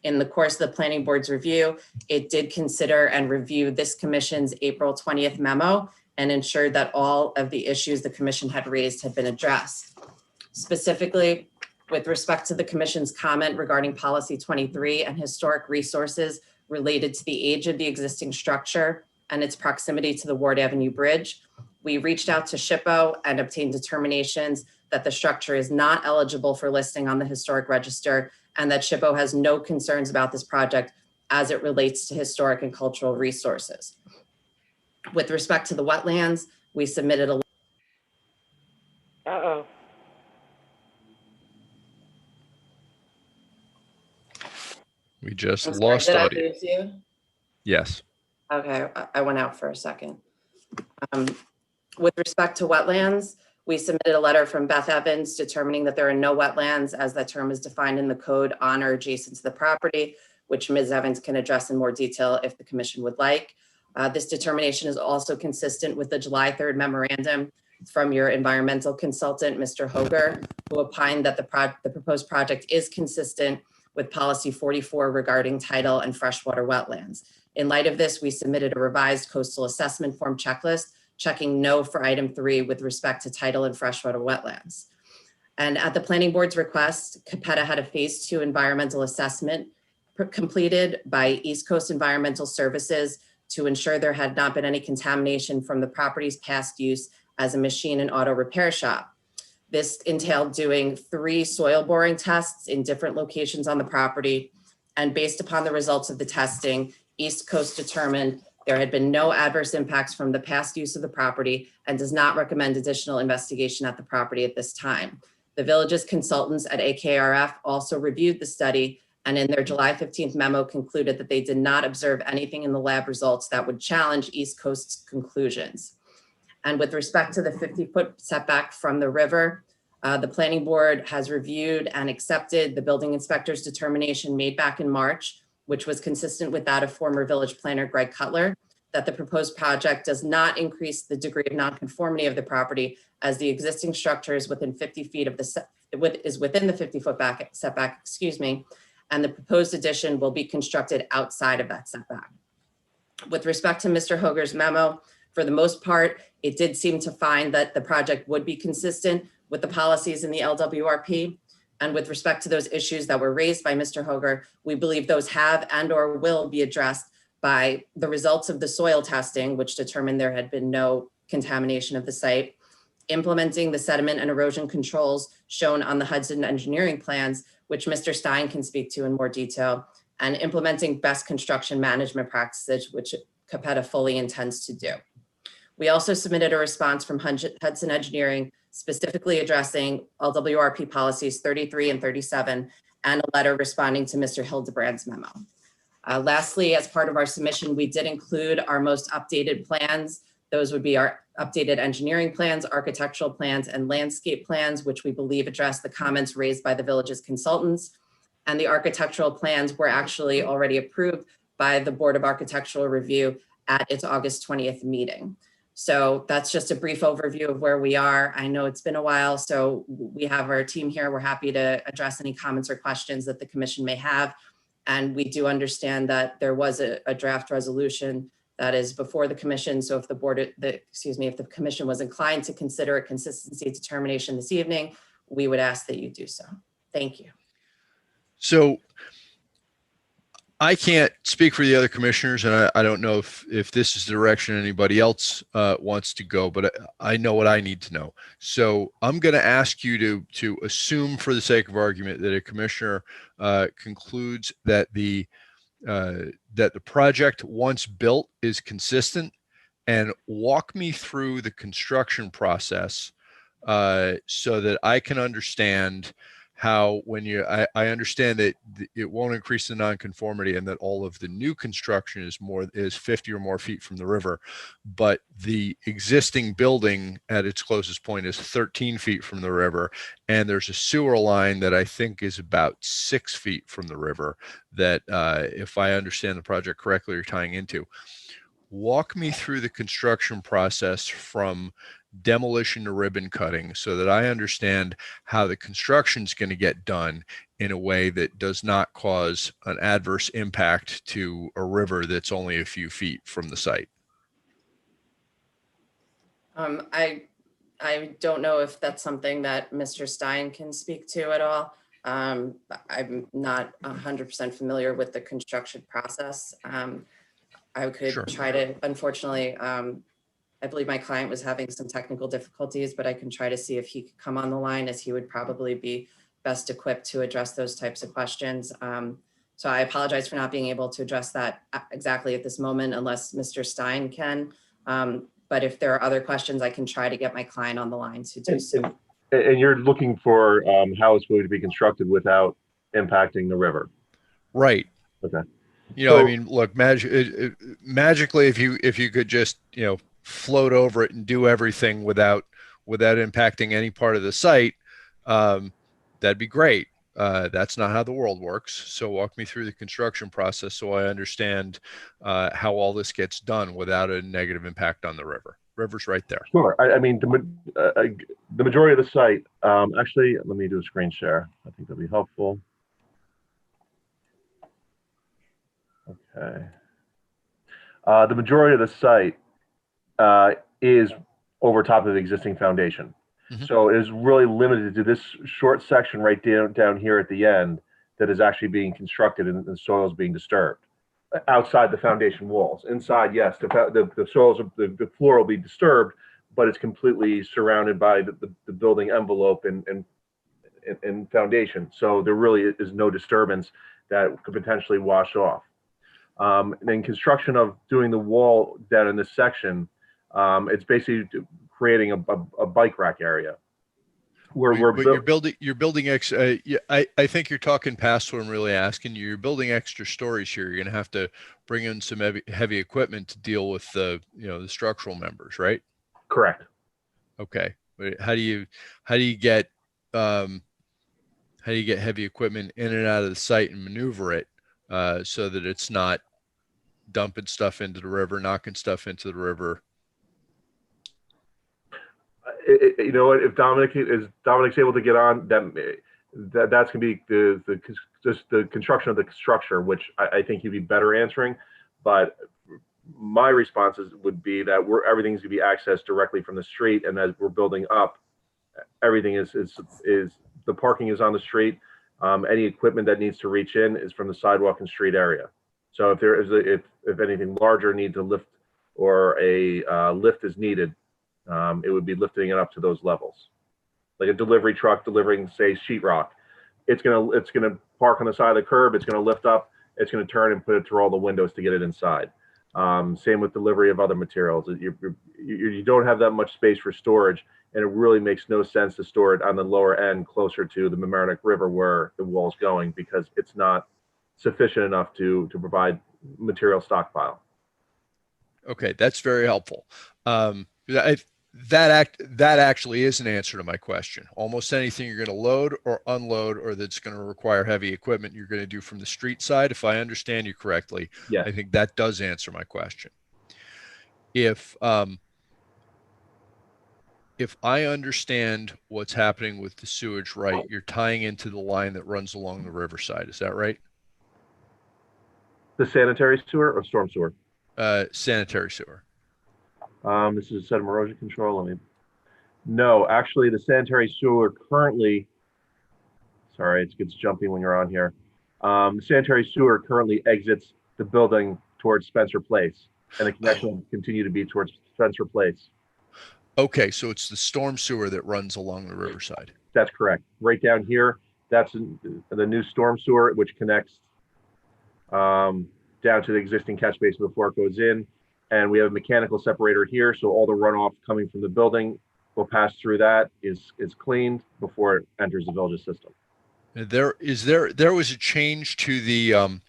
In the course of the Planning Board's review, it did consider and review this Commission's April 20th memo and ensured that all of the issues the Commission had raised had been addressed. Specifically, with respect to the Commission's comment regarding Policy 23 and historic resources related to the age of the existing structure and its proximity to the Ward Avenue Bridge, we reached out to SHPO and obtained determinations that the structure is not eligible for listing on the Historic Register and that SHPO has no concerns about this project as it relates to historic and cultural resources. With respect to the wetlands, we submitted a Uh-oh. We just I'm sorry, lost did audio. I lose you? Yes. Okay, I went out for a second. With respect to wetlands, we submitted a letter from Beth Evans determining that there are no wetlands as that term is defined in the code on or adjacent to the property, which Ms. Evans can address in more detail if the Commission would like. This determination is also consistent with the July 3rd memorandum from your environmental consultant, Mr. Hoger, who opined that the proposed project is consistent with Policy 44 regarding tidal and freshwater wetlands. In light of this, we submitted a revised coastal assessment form checklist, checking no for item 3 with respect to tidal and freshwater wetlands. And at the Planning Board's request, Capetta had a phase 2 environmental assessment completed by East Coast Environmental Services to ensure there had not been any contamination from the property's past use as a machine and auto repair shop. This entailed doing 3 soil boring tests in different locations on the property. And based upon the results of the testing, East Coast determined there had been no adverse impacts from the past use of the property and does not recommend additional investigation at the property at this time. The village's consultants at AKRF also reviewed the study and in their July 15th memo concluded that they did not observe anything in the lab results that would challenge East Coast's conclusions. And with respect to the 50-foot setback from the river, the Planning Board has reviewed and accepted the building inspector's determination made back in March, which was consistent with that of former village planner Greg Cutler, that the proposed project does not increase the degree of nonconformity of the property as the existing structure is within 50 feet of the within the 50-foot setback, and the proposed addition will be constructed outside of that setback. With respect to Mr. Hoger's memo, for the most part, it did seem to find that the project would be consistent with the policies in the LWRP. And with respect to those issues that were raised by Mr. Hoger, we believe those have and or will be addressed by the results of the soil testing, which determined there had been no contamination of the site, implementing the sediment and erosion controls shown on the Hudson engineering plans, which Mr. Stein can speak to in more detail, and implementing best construction management practices, which Capetta fully intends to do. We also submitted a response from Hudson Engineering specifically addressing LWRP policies 33 and 37, and a letter responding to Mr. Hildebrand's memo. Lastly, as part of our submission, we did include our most updated plans. Those would be our updated engineering plans, architectural plans, and landscape plans, which we believe address the comments raised by the village's consultants. And the architectural plans were actually already approved by the Board of Architectural Review at its August 20th meeting. So that's just a brief overview of where we are. I know it's been a while, so we have our team here. We're happy to address any comments or questions that the commission may have. And we do understand that there was a draft resolution that is before the commission. So if if the commission was inclined to consider a consistency determination this evening, we would ask that you do so. Thank you. So I can't speak for the other commissioners, and I don't know if this is the direction anybody else wants to go, but I know what I need to know. So I'm going to ask you to assume, for the sake of argument, that a commissioner concludes that the project, once built, is consistent, and walk me through the construction process so that I can understand how, when I understand that it won't increase the nonconformity and that all of the new construction is 50 or more feet from the river, but the existing building at its closest point is 13 feet from the river, and there's a sewer line that I think is about 6 feet from the river that, if I understand the project correctly, you're tying into. Walk me through the construction process from demolition to ribbon cutting so that I understand how the construction is going to get done in a way that does not cause an adverse impact to a river that's only a few feet from the site. I don't know if that's something that Mr. Stein can speak to at all. I'm not 100% familiar with the construction process. I could try to, unfortunately, I believe my client was having some technical difficulties, but I can try to see if he could come on the line, as he would probably be best equipped to address those types of questions. So I apologize for not being able to address that exactly at this moment, unless Mr. Stein can. But if there are other questions, I can try to get my client on the line to do so. And you're looking for how it's going to be constructed without impacting the river. Right. Okay. You know, I mean, look, magically, if you could just, float over it and do everything without impacting any part of the site, that'd be great. That's not how the world works. So walk me through the construction process so I understand how all this gets done without a negative impact on the river. River's right there. Sure. I mean, the majority of the site, actually, let me do a screen share. I think that'll be helpful. Okay. The majority of the site is over top of the existing foundation. Mm-hmm. So it is really limited to this short section right down here at the end that is actually being constructed and the soil is being disturbed. Outside the foundation walls. Inside, yes, the soils, the floor will be disturbed, but it's completely surrounded by the building envelope and foundation. So there really is no disturbance that could potentially wash off. And then construction of doing the wall down in this section, it's basically creating a bike rack area. You're building I think you're talking past what I'm really asking you. You're building extra stories here. You're going to have to bring in some heavy equipment to deal with the structural members, right? Correct. Okay. How do you get heavy equipment in and out of the site and maneuver it so that it's not dumping stuff into the river, knocking stuff into the river? If Dominic's able to get on, that's going to be the just the construction of the structure, which I think you'd be better answering. But my responses would be that everything's gonna be accessed directly from the street, and as we're building up, everything is the parking is on the street. Any equipment that needs to reach in is from the sidewalk and street area. So if there is if anything larger needs a lift or a lift is needed, it would be lifting it up to those levels. Like a delivery truck delivering, say, sheetrock, it's gonna park on the side of the curb. It's gonna lift up. It's gonna turn and put it through all the windows to get it inside. Same with delivery of other materials. You don't have that much space for storage, and it really makes no sense to store it on the lower end closer to the Mamaroneck River where the wall's going, because it's not sufficient enough to provide material stockpile. Okay, that's very helpful. That actually is an answer to my question. Almost anything you're going to load or unload, or that's going to require heavy equipment, you're going to do from the street side. If I understand you correctly, yeah. I think that does answer my question. If I understand what's happening with the sewage right, you're tying into the line that runs along the riverside. Is that right? The sanitary sewer or storm sewer? Sanitary sewer. This is sediment erosion control. No, actually, the sanitary sewer currently, sorry, it gets jumpy when you're on here. The sanitary sewer currently exits the building towards Spencer Place, and the connection will continue to be towards Spencer Place. Okay, so it's the storm sewer that runs along the riverside. That's correct. Right down here, that's the new storm sewer, which connects down to the existing catch basin before it goes in. And we have a mechanical separator here, so all the runoff coming from the building will pass through that, is cleaned before it enters the village's system. There was a change to the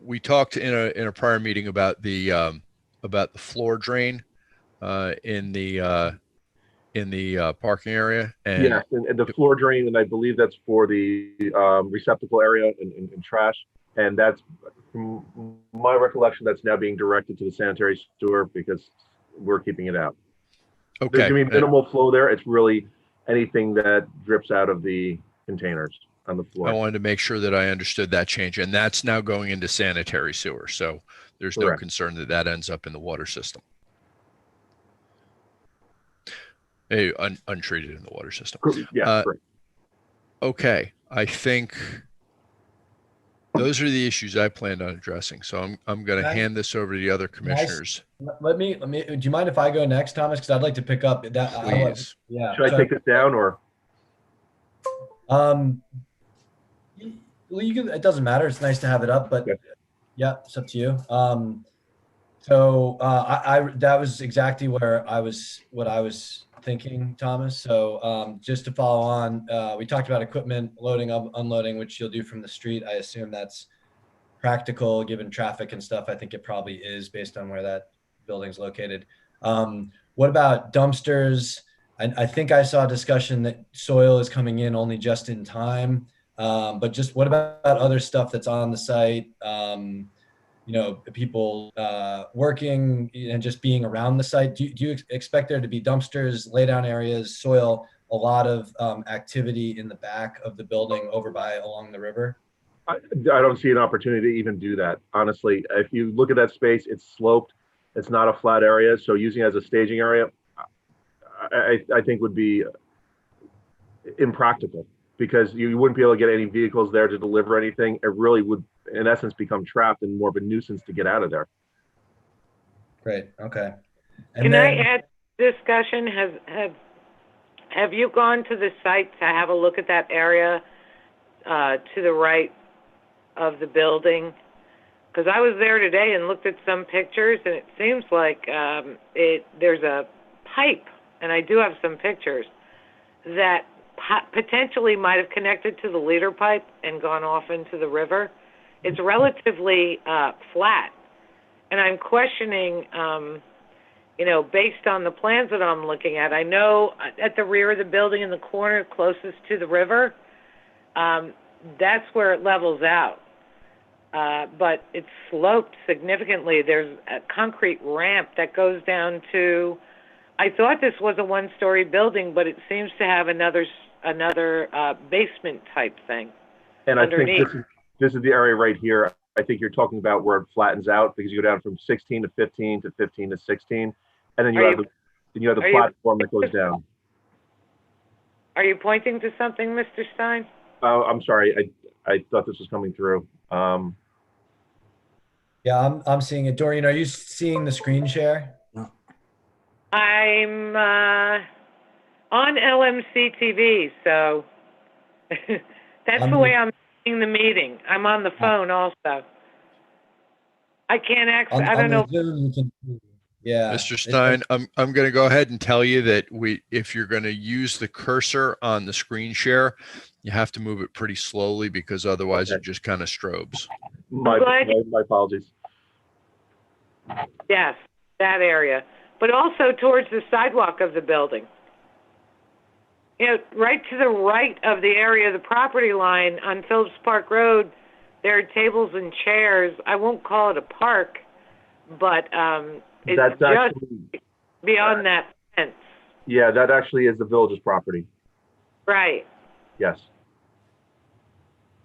we talked in a prior meeting about the floor drain in the parking area. And yes, and the floor drain, and I believe that's for the receptacle area and trash, and that's, from my recollection, that's now being directed to the sanitary sewer because we're keeping it out. Okay. There's gonna be minimal flow there. It's really anything that drips out of the containers on the floor. I wanted to make sure that I understood that change, and that's now going into sanitary sewer. So there's Correct. no concern that ends up in the water system. Untreated in the water system. Yeah, correct. Okay, I think those are the issues I planned on addressing. So I'm going to hand this over to the other commissioners. Let me. Do you mind if I go next, Thomas? Because I'd like to pick up that. Please. Yeah. Should I take this down or? Well, you can. It doesn't matter. It's nice to have it up, but yeah, it's up to you. So that was exactly what I was thinking, Thomas. So just to follow on, we talked about equipment loading up, unloading, which you'll do from the street. I assume that's practical given traffic and stuff. I think it probably is based on where that building's located. What about dumpsters? I think I saw a discussion that soil is coming in only just in time. But just what about other stuff that's on the site? People working and just being around the site. Do you expect there to be dumpsters, lay down areas, soil, a lot of activity in the back of the building over along the river? I don't see an opportunity to even do that. Honestly, if you look at that space, it's sloped. It's not a flat area. So using it as a staging area, I think would be impractical, because you wouldn't be able to get any vehicles there to deliver anything. It really would, in essence, become trapped and more of a nuisance to get out of there. Great. Okay. Can I add discussion? Have you gone to the site to have a look at that area to the right of the building? Because I was there today and looked at some pictures, and it seems like there's a pipe, and I do have some pictures, that potentially might have connected to the leader pipe and gone off into the river. It's relatively flat, and I'm questioning, based on the plans that I'm looking at, I know at the rear of the building in the corner closest to the river, that's where it levels out. But it's sloped significantly. There's a concrete ramp that goes down to, I thought this was a one-story building, but it seems to have another basement type thing. And underneath. This is the area right here. I think you're talking about where it flattens out because you go down from 16 to 15 to 15 to 16, and then you have the platform that goes down. Are you pointing to something, Mr. Stein? I'm sorry. I thought this was coming through. Yeah, I'm seeing it. Doreen, are you seeing the screen share? No. I'm on LMC TV, so that's the way I'm seeing the meeting. I'm on the phone also. I can't access. I don't know. Zoom, you can, yeah. Mr. Stein, I'm going to go ahead and tell you that if you're going to use the cursor on the screen share, you have to move it pretty slowly because otherwise it just kind of strobes. My apologies. Yes, that area, but also towards the sidewalk of the building. You know, right to the right of the area of the property line on Phillips Park Road, there are tables and chairs. I won't call it a park, but it's That's just actually beyond that fence. Yeah, that actually is the village's property. Right. Yes.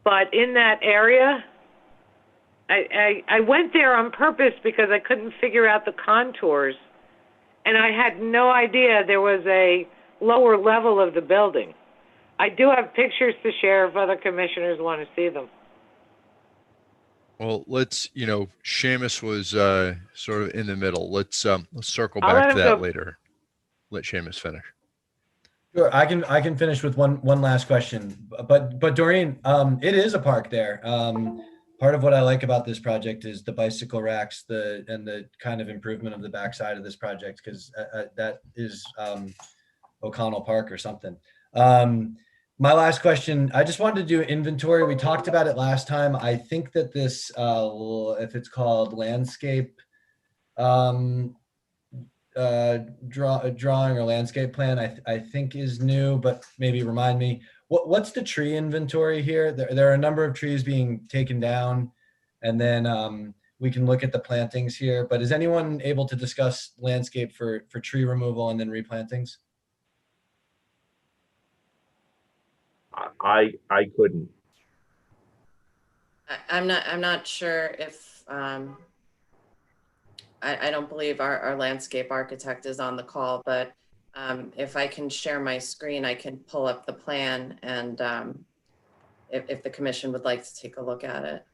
But in that area, I went there on purpose because I couldn't figure out the contours, and I had no idea there was a lower level of the building. I do have pictures to share if other commissioners want to see them. Well, Seamus was sort of in the middle. Let's circle I'll let back to him that go. later. Let Seamus finish. Sure, I can finish with one last question. But Doreen, it is a park there. Part of what I like about this project is the bicycle racks, and the kind of improvement of the backside of this project, because that is O'Connell Park or something. My last question, I just wanted to do inventory. We talked about it last time. I think that this, if it's called landscape drawing or landscape plan, I think is new, but maybe remind me. What's the tree inventory here? There are a number of trees being taken down, and then we can look at the plantings here. But is anyone able to discuss landscape for tree removal and then replantings? I couldn't. I'm not sure if, I don't believe our landscape architect is on the call, but if I can share my screen, I can pull up the plan, and if the commission would like to take a look at it.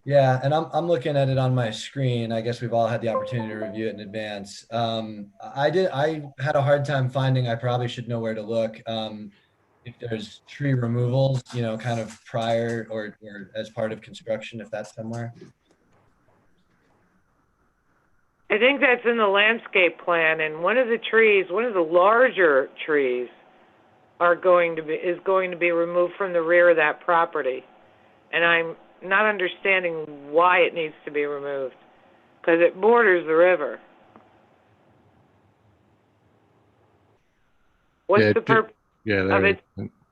Yeah, and I'm looking at it on my screen. I guess we've all had the opportunity to review it in advance. I had a hard time finding. I probably should know where to look. If there's tree removals, kind of prior or as part of construction, if that's somewhere. I think that's in the landscape plan, and one of the larger trees is going to be removed from the rear of that property. And I'm not understanding why it needs to be removed, because it borders the river. What's the purpose of it?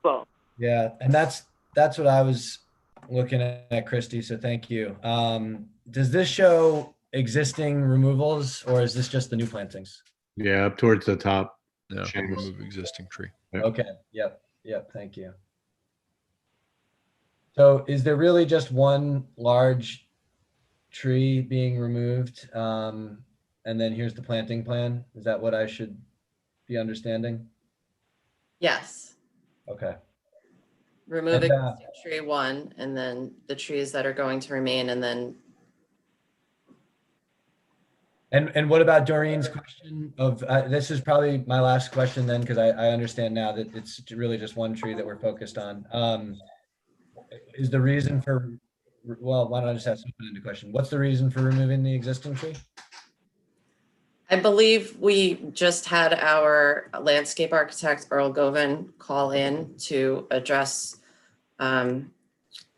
Well, yeah, and that's what I was looking at, Christy. So thank you. Does this show existing removals, or is this just the new plantings? Yeah, up towards the top. Yeah, remove existing tree. Yep. Okay. Yep. Thank you. So is there really just one large tree being removed? And then here's the planting plan. Is that what I should be understanding? Yes. Okay. Remove And, existing tree 1, and then the trees that are going to remain, and then. And what about Doreen's question of, this is probably my last question then, because I understand now that it's really just one tree that we're focused on. Is the reason for, well, why don't I just ask the question? What's the reason for removing the existing tree? I believe we just had our landscape architect, Earl Govan, call in to address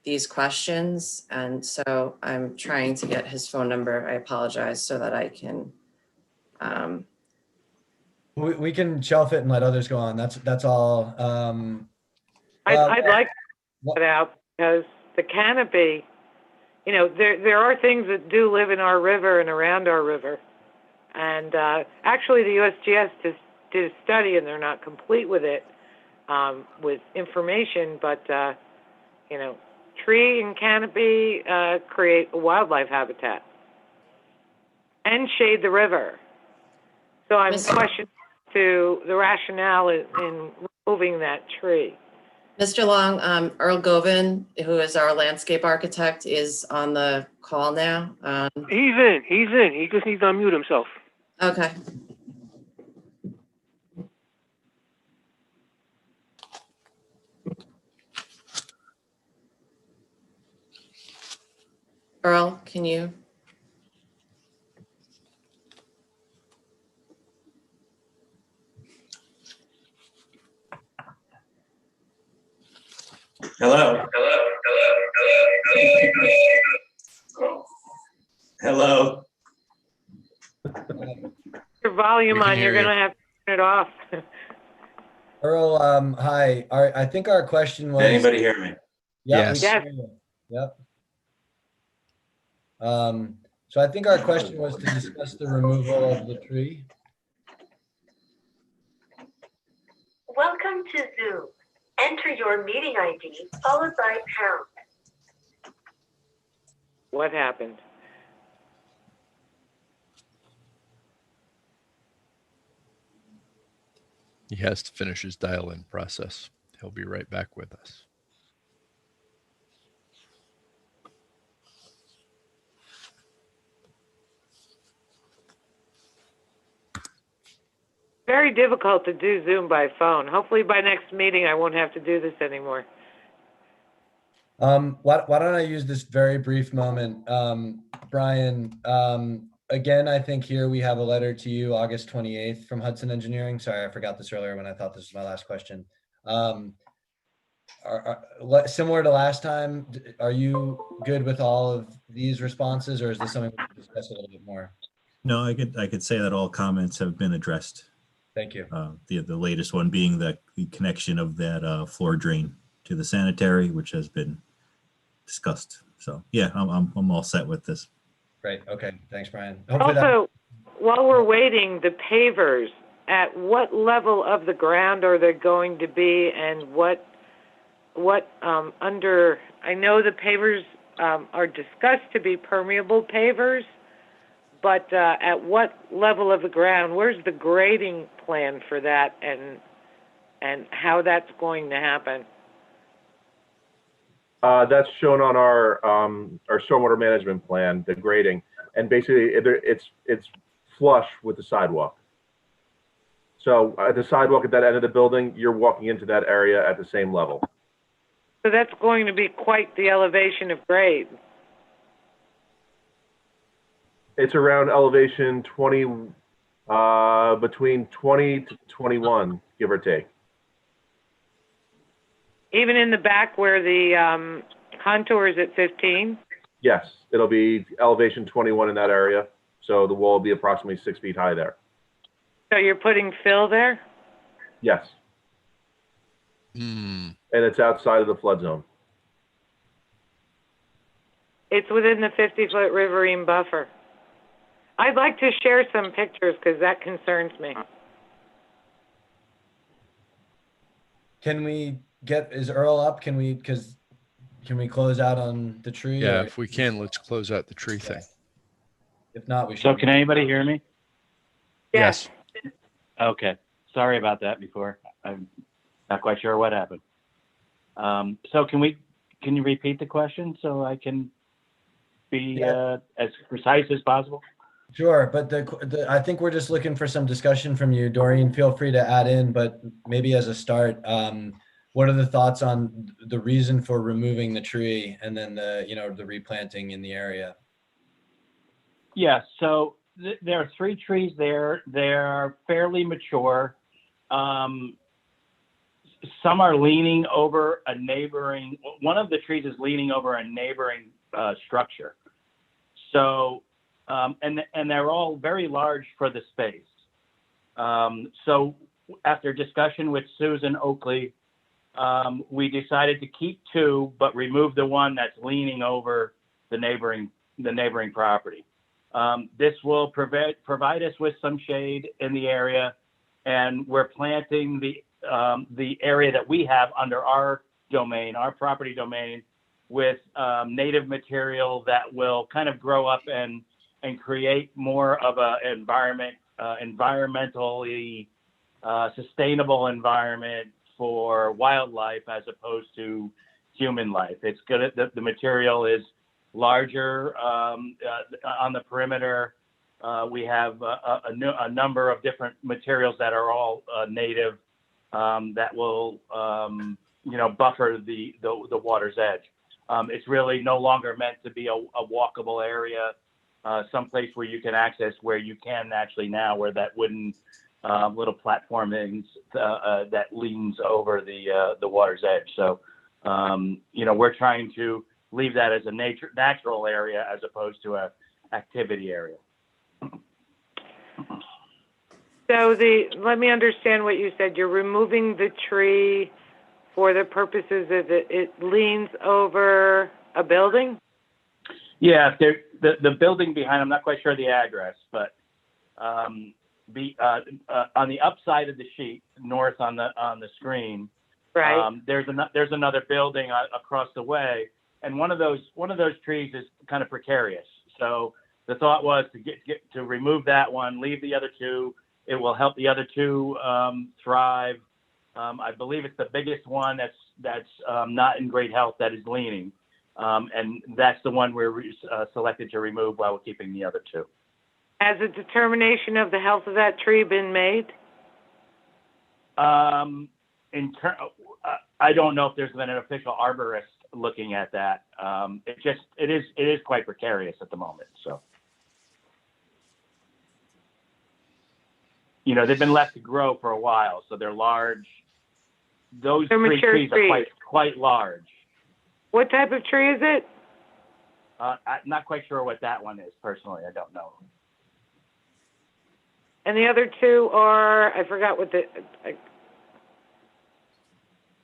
these questions. And so I'm trying to get his phone number. I apologize, so that I can. We can shelf it and let others go on. That's all. I'd like to put it out, because the canopy, there are things that do live in our river and around our river. And actually, the USGS did a study, and they're not complete with it, with information, but, tree and canopy create a wildlife habitat and shade the river. So I'm questioning to the rationale in removing that tree. Mr. Long, Earl Govin, who is our landscape architect, is on the call now. He's in. He just needs to unmute himself. Okay. Earl, can you? Hello. Hello. Your volume We can on, you're hear going to you. have to turn it off. Earl, hi. I think our question was. Anybody hear me? Yeah, we Yes. can hear you. Yep. So I think our question was to discuss the removal of the tree. Welcome to Zoom. Enter your meeting ID followed by pound. What happened? He has to finish his dial-in process. He'll be right back with us. Very difficult to do Zoom by phone. Hopefully by next meeting, I won't have to do this anymore. Why don't I use this very brief moment? Brian, again, I think here we have a letter to you, August 28th from Hudson Engineering. Sorry, I forgot this earlier when I thought this was my last question. Similar to last time, are you good with all of these responses, or is this something we can discuss a little bit more? No, I could say that all comments have been addressed. Thank you. The latest one being the connection of that floor drain to the sanitary, which has been discussed. So yeah, I'm all set with this. Great. Okay. Thanks, Brian. Also, while we're waiting, the pavers, at what level of the ground are they going to be, and what under, I know the pavers are discussed to be permeable pavers, but at what level of the ground, where's the grading plan for that, and how that's going to happen? That's shown on our stormwater management plan, the grading, and basically it's flush with the sidewalk. So at the sidewalk at that end of the building, you're walking into that area at the same level. So that's going to be quite the elevation of grade. It's around elevation 20, between 20 to 21, give or take. Even in the back where the contour is at 15? Yes, it'll be elevation 21 in that area. So the wall will be approximately 6 feet high there. So you're putting fill there? Yes. And it's outside of the flood zone. It's within the 50-foot riverine buffer. I'd like to share some pictures because that concerns me. Can we get, is Earl up? Can we close out on the tree? Yeah, or? if we can, let's close out the tree thing. If not, we should. So can anybody hear me? Yes. Okay. Sorry about that before. I'm not quite sure what happened. So can you repeat the question so I can be as precise as possible? Sure, but I think we're just looking for some discussion from you. Doreen, feel free to add in, but maybe as a start, what are the thoughts on the reason for removing the tree and then the replanting in the area? Yeah, so there are 3 trees there. They're fairly mature. Some are leaning over a neighboring, one of the trees is leaning over a neighboring structure. So, and they're all very large for the space. So after discussion with Susan Oakley, we decided to keep 2, but remove the one that's leaning over the neighboring property. This will provide us with some shade in the area, and we're planting the area that we have under our domain, our property domain, with native material that will kind of grow up and create more of a environmentally sustainable environment for wildlife as opposed to human life. It's good. The material is larger on the perimeter. We have a number of different materials that are all native that will, buffer the water's edge. It's really no longer meant to be a walkable area, someplace where you can access where you can actually now, where that wooden little platform is that leans over the water's edge. So, we're trying to leave that as a natural area as opposed to a activity area. So let me understand what you said. You're removing the tree for the purposes of it leans over a building? Yeah, the building behind, I'm not quite sure the address, but on the upside of the sheet, north on the screen, right. There's another building across the way, and one of those trees is kind of precarious. So the thought was to remove that one, leave the other two. It will help the other two thrive. I believe it's the biggest one that's not in great health that is leaning, and that's the one we're selected to remove while we're keeping the other two. Has a determination of the health of that tree been made? I don't know if there's been an official arborist looking at that. It is quite precarious at the moment. So, they've been left to grow for a while, so they're large. Those three trees are quite large. What type of tree is it? I'm not quite sure what that one is personally. I don't know. And the other two are, I forgot what the.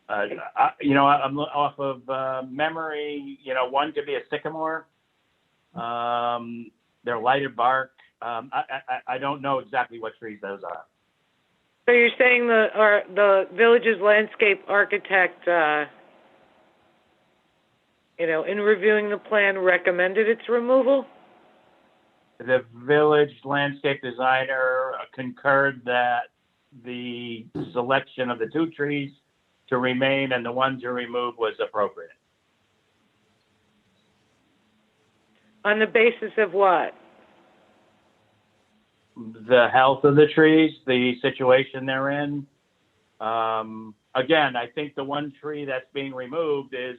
I'm off of memory. One could be a sycamore. They're lighter bark. I don't know exactly what trees those are. So you're saying the village's landscape architect, in reviewing the plan, recommended its removal? The village landscape designer concurred that the selection of the two trees to remain and the one to remove was appropriate. On the basis of what? The health of the trees, the situation they're in. Again, I think the one tree that's being removed is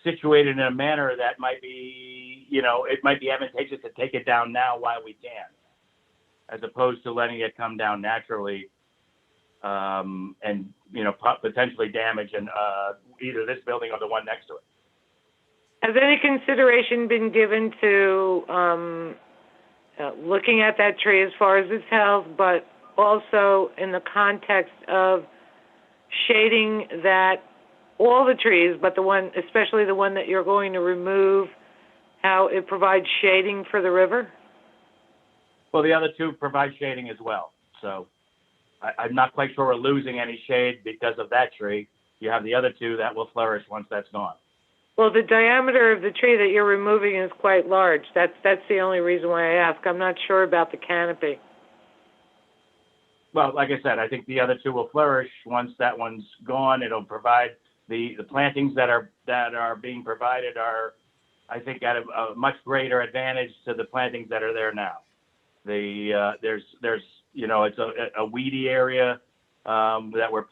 situated in a manner that might be, it might be advantageous to take it down now while we can, as opposed to letting it come down naturally and, potentially damage either this building or the one next to it. Has any consideration been given to looking at that tree as far as its health, but also in the context of shading that all the trees, but especially the one that you're going to remove, how it provides shading for the river? Well, the other two provide shading as well. So I'm not quite sure we're losing any shade because of that tree. You have the other two that will flourish once that's gone. Well, the diameter of the tree that you're removing is quite large. That's the only reason why I ask. I'm not sure about the canopy. Well, like I said, I think the other two will flourish once that one's gone. It'll provide the plantings that are being provided are, I think, at a much greater advantage to the plantings that are there now. There's it's a weedy area that we're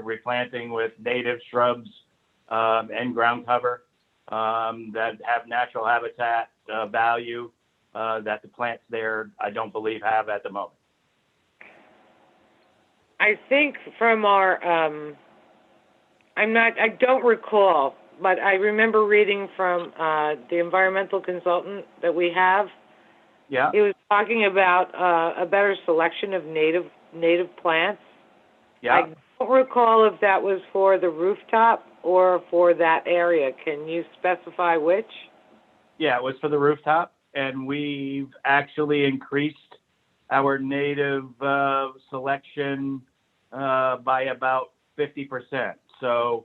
replanting with native shrubs and ground cover that have natural habitat value that the plants there, I don't believe, have at the moment. I think from our, I don't recall, but I remember reading from the environmental consultant that we have. Yeah. He was talking about a better selection of native plants. Yeah. I don't recall if that was for the rooftop or for that area. Can you specify which? Yeah, it was for the rooftop, and we've actually increased our native selection by about 50%. So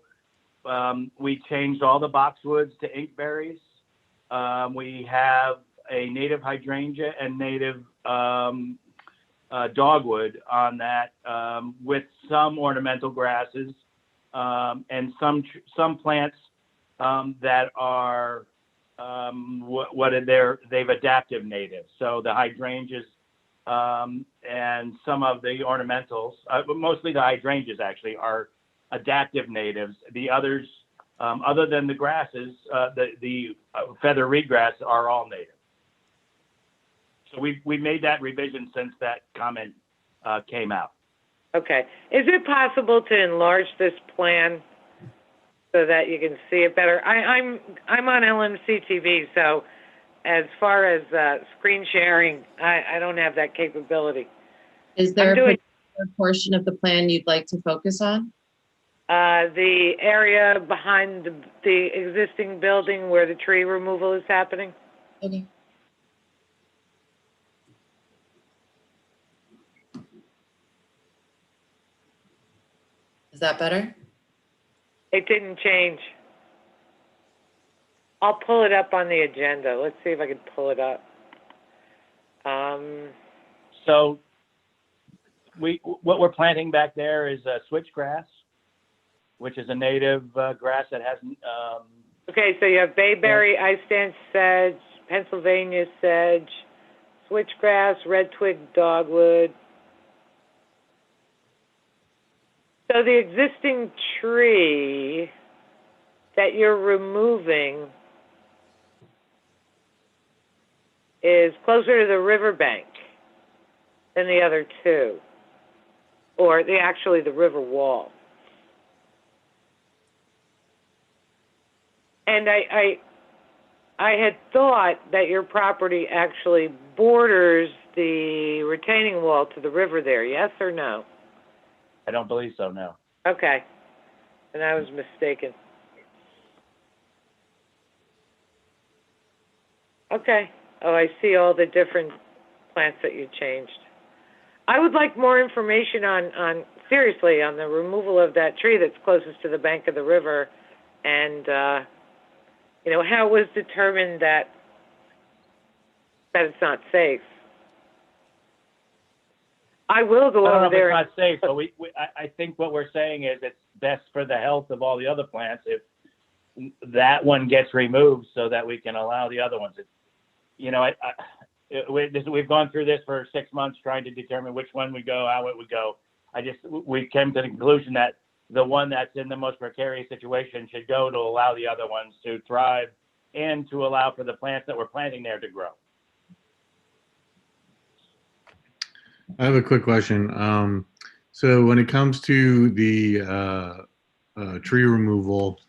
we changed all the boxwoods to inkberries. We have a native hydrangea and native dogwood on that, with some ornamental grasses, and some plants that are they've adaptive natives. So the hydrangeas and some of the ornamentals, but mostly the hydrangeas actually are adaptive natives. The others, other than the grasses, the feather reedgrass are all native. So we made that revision since that comment came out. Okay. Is it possible to enlarge this plan so that you can see it better? I'm on LMC TV, so as far as screen sharing, I don't have that capability. Is there a particular portion of the plan you'd like to focus on? The area behind the existing building where the tree removal is happening. Okay. Is that better? It didn't change. I'll pull it up on the agenda. Let's see if I can pull it up. So what we're planting back there is switchgrass, which is a native grass that hasn't. Okay, so you have bayberry, ice dance sedge, Pennsylvania sedge, switchgrass, red twig dogwood. So the existing tree that you're removing is closer to the riverbank than the other two, or actually the river wall. And I had thought that your property actually borders the retaining wall to the river there, yes or no? I don't believe so, no. Okay, and I was mistaken. Okay. Oh, I see all the different plants that you changed. I would like more information on seriously, on the removal of that tree that's closest to the bank of the river, and, how it was determined that it's not safe. I will go over there. It's not safe, but I think what we're saying is it's best for the health of all the other plants if that one gets removed so that we can allow the other ones. We've gone through this for 6 months trying to determine which one would go, how it would go. We came to the conclusion that the one that's in the most precarious situation should go to allow the other ones to thrive and to allow for the plants that we're planting there to grow. I have a quick question. So when it comes to the tree removal,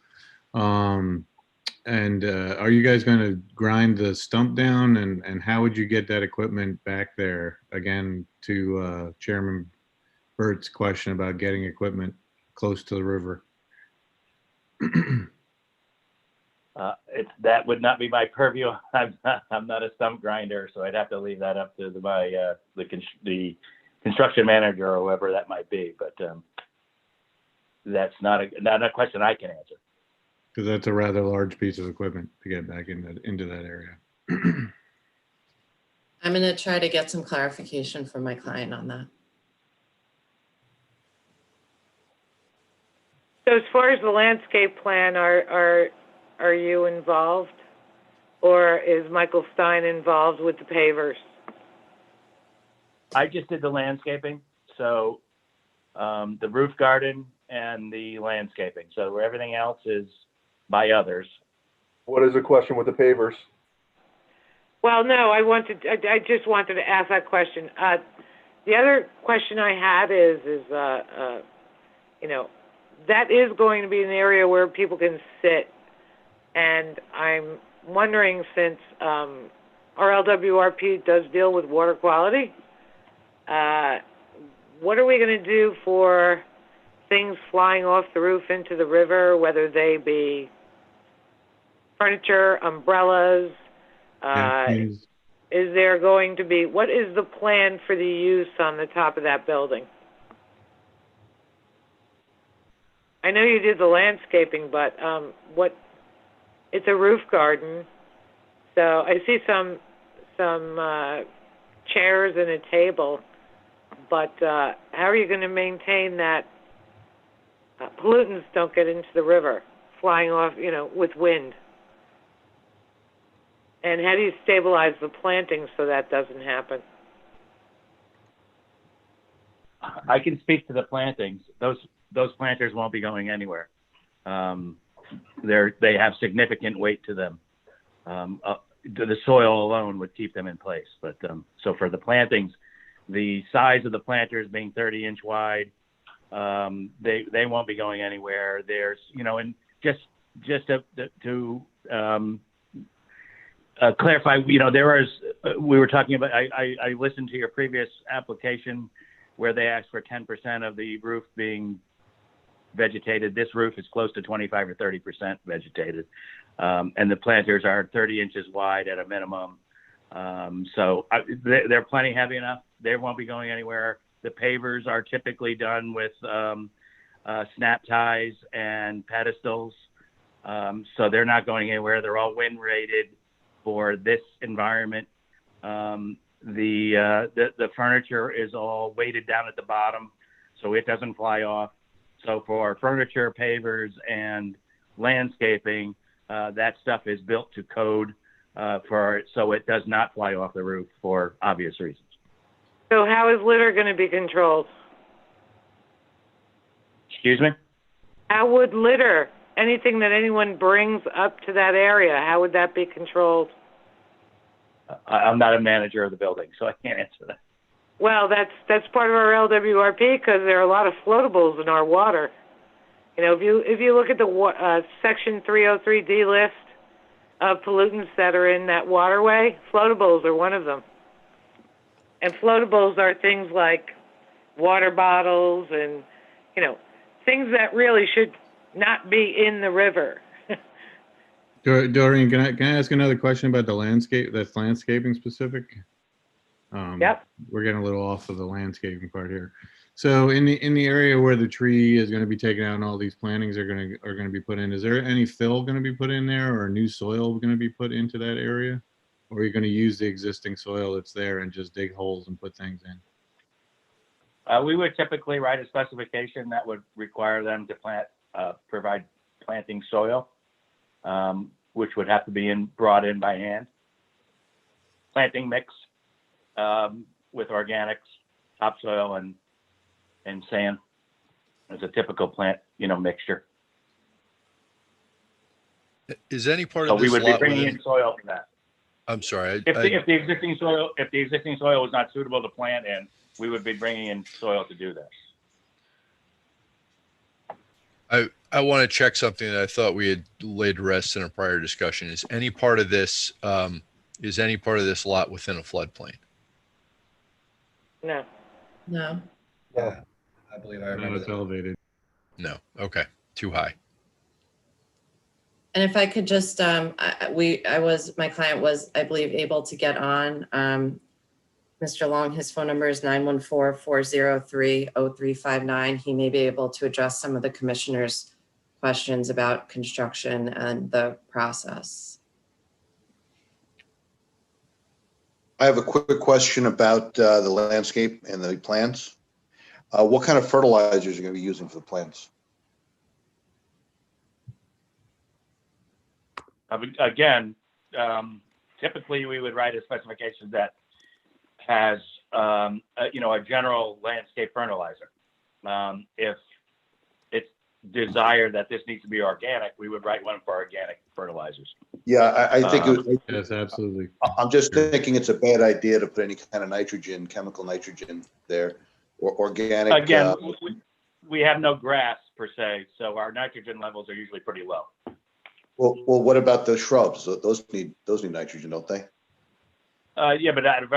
and are you guys going to grind the stump down, and how would you get that equipment back there? Again, to Chairman Burt's question about getting equipment close to the river. That would not be my purview. I'm not a stump grinder, so I'd have to leave that up to the construction manager or whoever that might be. But that's not a question I can answer. Because that's a rather large piece of equipment to get back into that area. I'm going to try to get some clarification from my client on that. So as far as the landscape plan, are you involved, or is Michael Stein involved with the pavers? I just did the landscaping, so the roof garden and the landscaping. So everything else is by others. What is the question with the pavers? Well, no, I just wanted to ask that question. The other question I had is that is going to be an area where people can sit. And I'm wondering, since our LWRP does deal with water quality, what are we going to do for things flying off the roof into the river, whether they be furniture, umbrellas? Is there going to be, what is the plan for the use on the top of that building? I know you did the landscaping, but it's a roof garden. So I see some chairs and a table, but how are you going to maintain that pollutants don't get into the river, flying off, with wind? And how do you stabilize the plantings so that doesn't happen? I can speak to the plantings. Those planters won't be going anywhere. They have significant weight to them. The soil alone would keep them in place. But so for the plantings, the size of the planters being 30-inch wide, they won't be going anywhere. There's, and just to clarify, we were talking about, I listened to your previous application where they asked for 10% of the roof being vegetated. This roof is close to 25 or 30% vegetated. And the planters are 30 inches wide at a minimum. So they're plenty heavy enough. They won't be going anywhere. The pavers are typically done with snap ties and pedestals. So they're not going anywhere. They're all wind rated for this environment. The furniture is all weighted down at the bottom, so it doesn't fly off. So for furniture, pavers, and landscaping, that stuff is built to code so it does not fly off the roof for obvious reasons. So how is litter going to be controlled? Excuse me? How would litter, anything that anyone brings up to that area, how would that be controlled? I'm not a manager of the building, so I can't answer that. Well, that's part of our LWRP because there are a lot of floatables in our water. If you look at the Section 303D list of pollutants that are in that waterway, floatables are one of them. And floatables are things like water bottles and, things that really should not be in the river. Doreen, can I ask another question about the landscape? That's landscaping specific. Yep. We're getting a little off of the landscaping part here. So in the area where the tree is going to be taken out and all these plantings are going to be put in, is there any fill going to be put in there or new soil going to be put into that area? Or are you going to use the existing soil that's there and just dig holes and put things in? We would typically write a specification that would require them to provide planting soil, which would have to be brought in by hand. Planting mix with organics, topsoil, and sand as a typical plant, mixture. Is any part So of we this would be lot bringing within? in soil for that. I'm sorry. If the existing soil was not suitable to plant in, we would be bringing in soil to do this. I want to check something that I thought we had laid to rest in a prior discussion. Is any part of this lot within a floodplain? No. No. Yeah, I believe I No, remember it's that. elevated. No. Okay. Too high. And if I could just, my client was, I believe, able to get on. Mr. Long, his phone number is 914-403-0359. He may be able to address some of the commissioners' questions about construction and the process. I have a quick question about the landscape and the plants. What kind of fertilizers are you going to be using for the plants? Again, typically we would write a specification that has a general landscape fertilizer. If it's desired that this needs to be organic, we would write one for organic fertilizers. Yeah, I think yes, absolutely. I'm just thinking it's a bad idea to put any kind of nitrogen, chemical nitrogen there, or organic. Again, we have no grass per se, so our nitrogen levels are usually pretty low. Well, what about the shrubs? Those need nitrogen, don't they? Yeah, but at a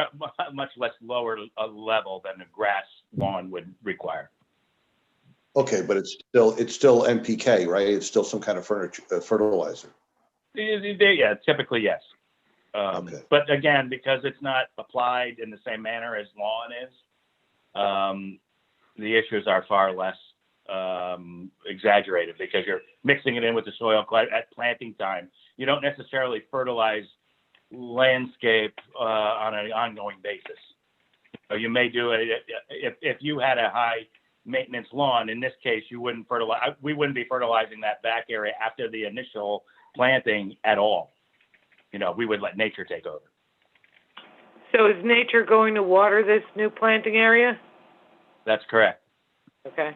much less lower level than a grass lawn would require. Okay, but it's still NPK, right? It's still some kind of fertilizer. Yeah, typically yes. Okay. But again, because it's not applied in the same manner as lawn is, the issues are far less exaggerated because you're mixing it in with the soil at planting time. You don't necessarily fertilize landscape on an ongoing basis. So you may do it if you had a high maintenance lawn. In this case, you wouldn't fertilize. We wouldn't be fertilizing that back area after the initial planting at all. You know, we would let nature take over. So is nature going to water this new planting area? That's correct. Okay.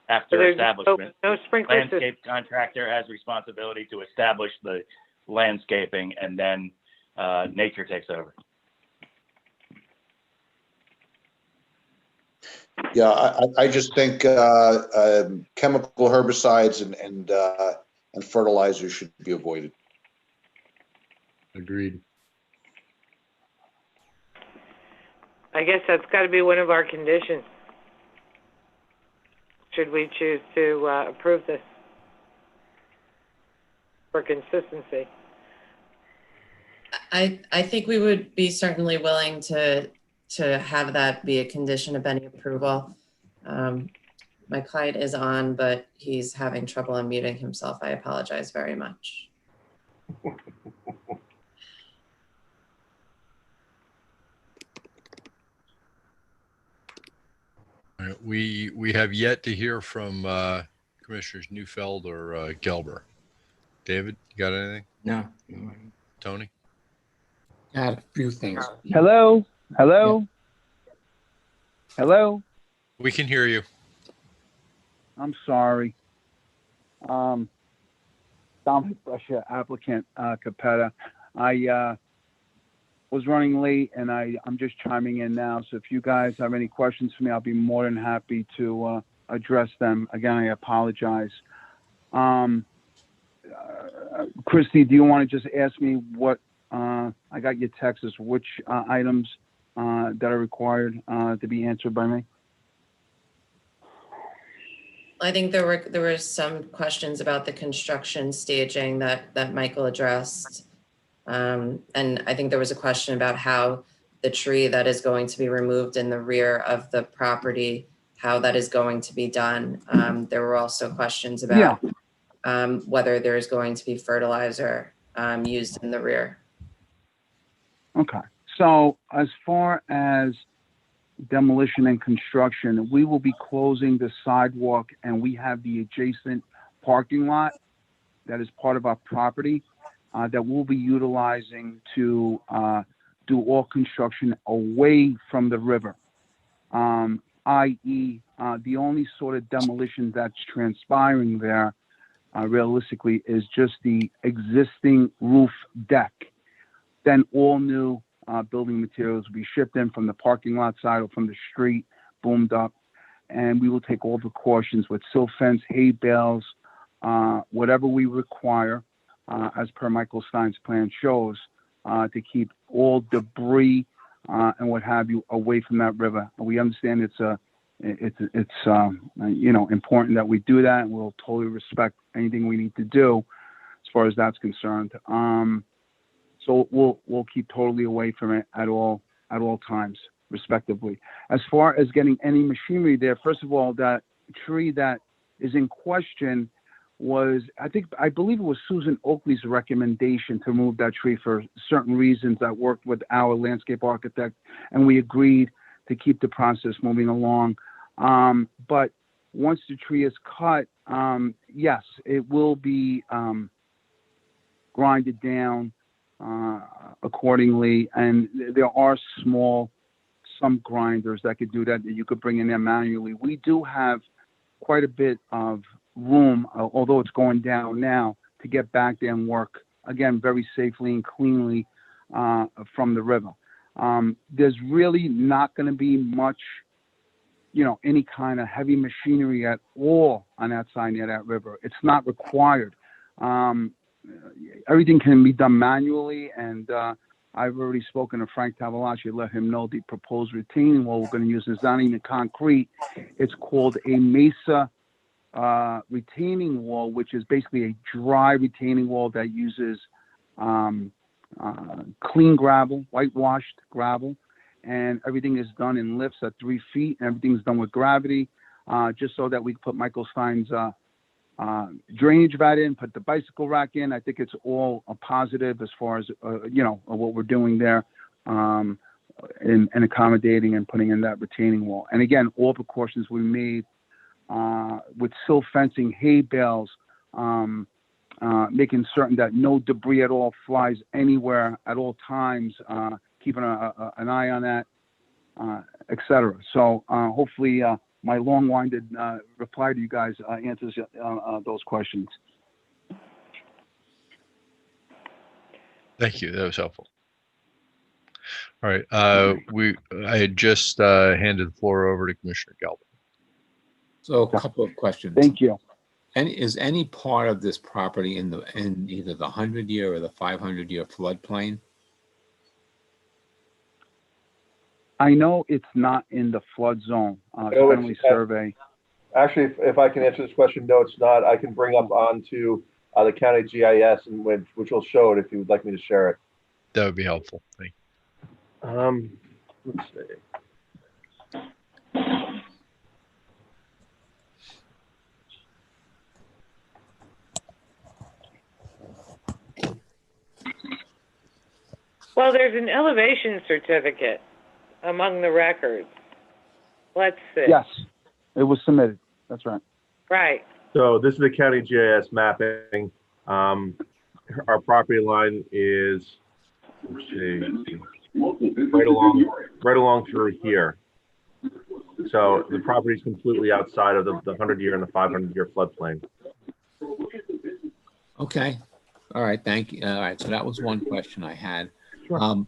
After there's establishment, no sprinkler landscape contractor has responsibility to establish the landscaping, and then nature takes over. Yeah, I just think chemical herbicides and fertilizers should be avoided. Agreed. I guess that's got to be one of our conditions. Should we choose to approve this for consistency? I think we would be certainly willing to have that be a condition of any approval. My client is on, but he's having trouble unmuting himself. I apologize very much. All right, we have yet to hear from Commissioners Neufeld or Gelber. David, you got anything? No. Tony? Add a few things. Hello? Hello? Hello? We can hear you. I'm sorry. Dominic Brescia, applicant, Capetta. I was running late and I'm just chiming in now. So if you guys have any questions for me, I'll be more than happy to address them. Again, I apologize. Christy, do you want to just ask me what, I got your text, as which items that are required to be answered by me? I think there were some questions about the construction staging that Michael addressed. And I think there was a question about how the tree that is going to be removed in the rear of the property, how that is going to be done. There were also questions about whether there is going to be fertilizer used in the rear. Okay. So as far as demolition and construction, we will be closing the sidewalk, and we have the adjacent parking lot that is part of our property that we'll be utilizing to do all construction away from the river, i.e. The only sort of demolition that's transpiring there realistically is just the existing roof deck. Then all new building materials will be shipped in from the parking lot side or from the street, boomed up, and we will take all precautions with silt fence, hay bales, whatever we require, as per Michael Stein's plan shows, to keep all debris and what have you away from that river. We understand it's important that we do that, and we'll totally respect anything we need to do as far as that's concerned. So we'll keep totally away from it at all times, respectively. As far as getting any machinery there, first of all, that tree that is in question was, I believe it was Susan Oakley's recommendation to remove that tree for certain reasons. That worked with our landscape architect, and we agreed to keep the process moving along. But once the tree is cut, yes, it will be grinded down accordingly, and there are some grinders that could do that you could bring in there manually. We do have quite a bit of room, although it's going down now, to get back there and work again very safely and cleanly from the river. There's really not going to be much, any kind of heavy machinery at all on that side near that river. It's not required. Everything can be done manually, and I've already spoken to Frank Tavolacci, let him know the proposed retaining wall we're going to use is not even concrete. It's called a mesa retaining wall, which is basically a dry retaining wall that uses clean gravel, whitewashed gravel, and everything is done in lifts at 3 feet, and everything's done with gravity. just so that we could put Michael Stein's drainage vat in, put the bicycle rack in. I think it's all a positive as far as, what we're doing there, and accommodating and putting in that retaining wall. And again, all precautions we made with silt fencing, hay bales, making certain that no debris at all flies anywhere at all times, keeping an eye on that, et cetera. So hopefully my long-winded reply to you guys answers those questions. Thank you. That was helpful. All right. I had just handed the floor over to Commissioner Gelb. So a couple of questions. Thank you. Is any part of this property in either the 100-year or the 500-year floodplain? I know it's not in the flood zone. Friendly survey. Actually, if I can answer this question, no, it's not. I can bring up onto the county GIS, and which will show it if you would like me to share it. That would be helpful. Thank you. Let's see. Well, there's an elevation certificate among the records. Let's see. Yes, it was submitted. That's right. Right. So this is the county GIS mapping. Our property line is, let's see, right along through here. So the property is completely outside of the 100-year and the 500-year floodplain. Okay. All right. Thank you. All right. So that was one question I had. Sure.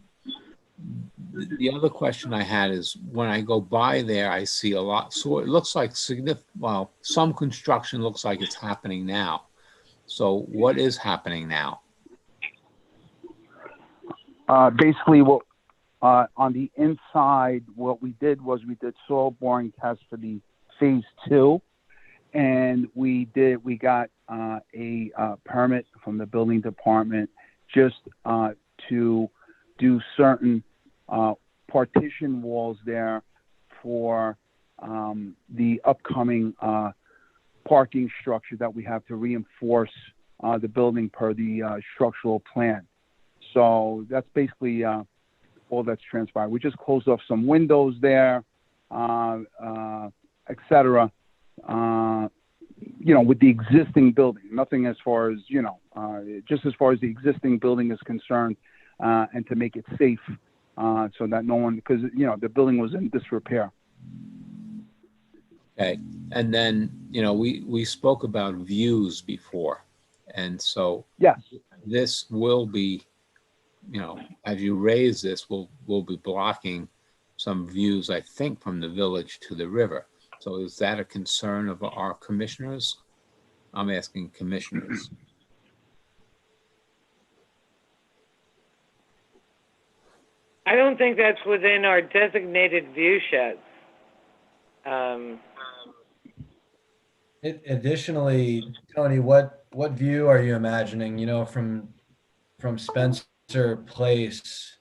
The other question I had is when I go by there, I see a lot. So it looks like some construction looks like it's happening now. So what is happening now? Basically, what on the inside, what we did was we did soil boring tests for the phase 2, and we got a permit from the building department just to do certain partition walls there for the upcoming parking structure that we have to reinforce the building per the structural plan. So that's basically all that's transpired. We just closed off some windows there, et cetera, with the existing building. Nothing as far as, just as far as the existing building is concerned, and to make it safe so that no one, because, the building was in disrepair. Okay. And then, we spoke about views before. And so yes, this will be, as you raise this, we'll be blocking some views, I think, from the village to the river. So is that a concern of our commissioners? I'm asking commissioners. I don't think that's within our designated view sheds. Additionally, Tony, what view are you imagining? From Spencer Place,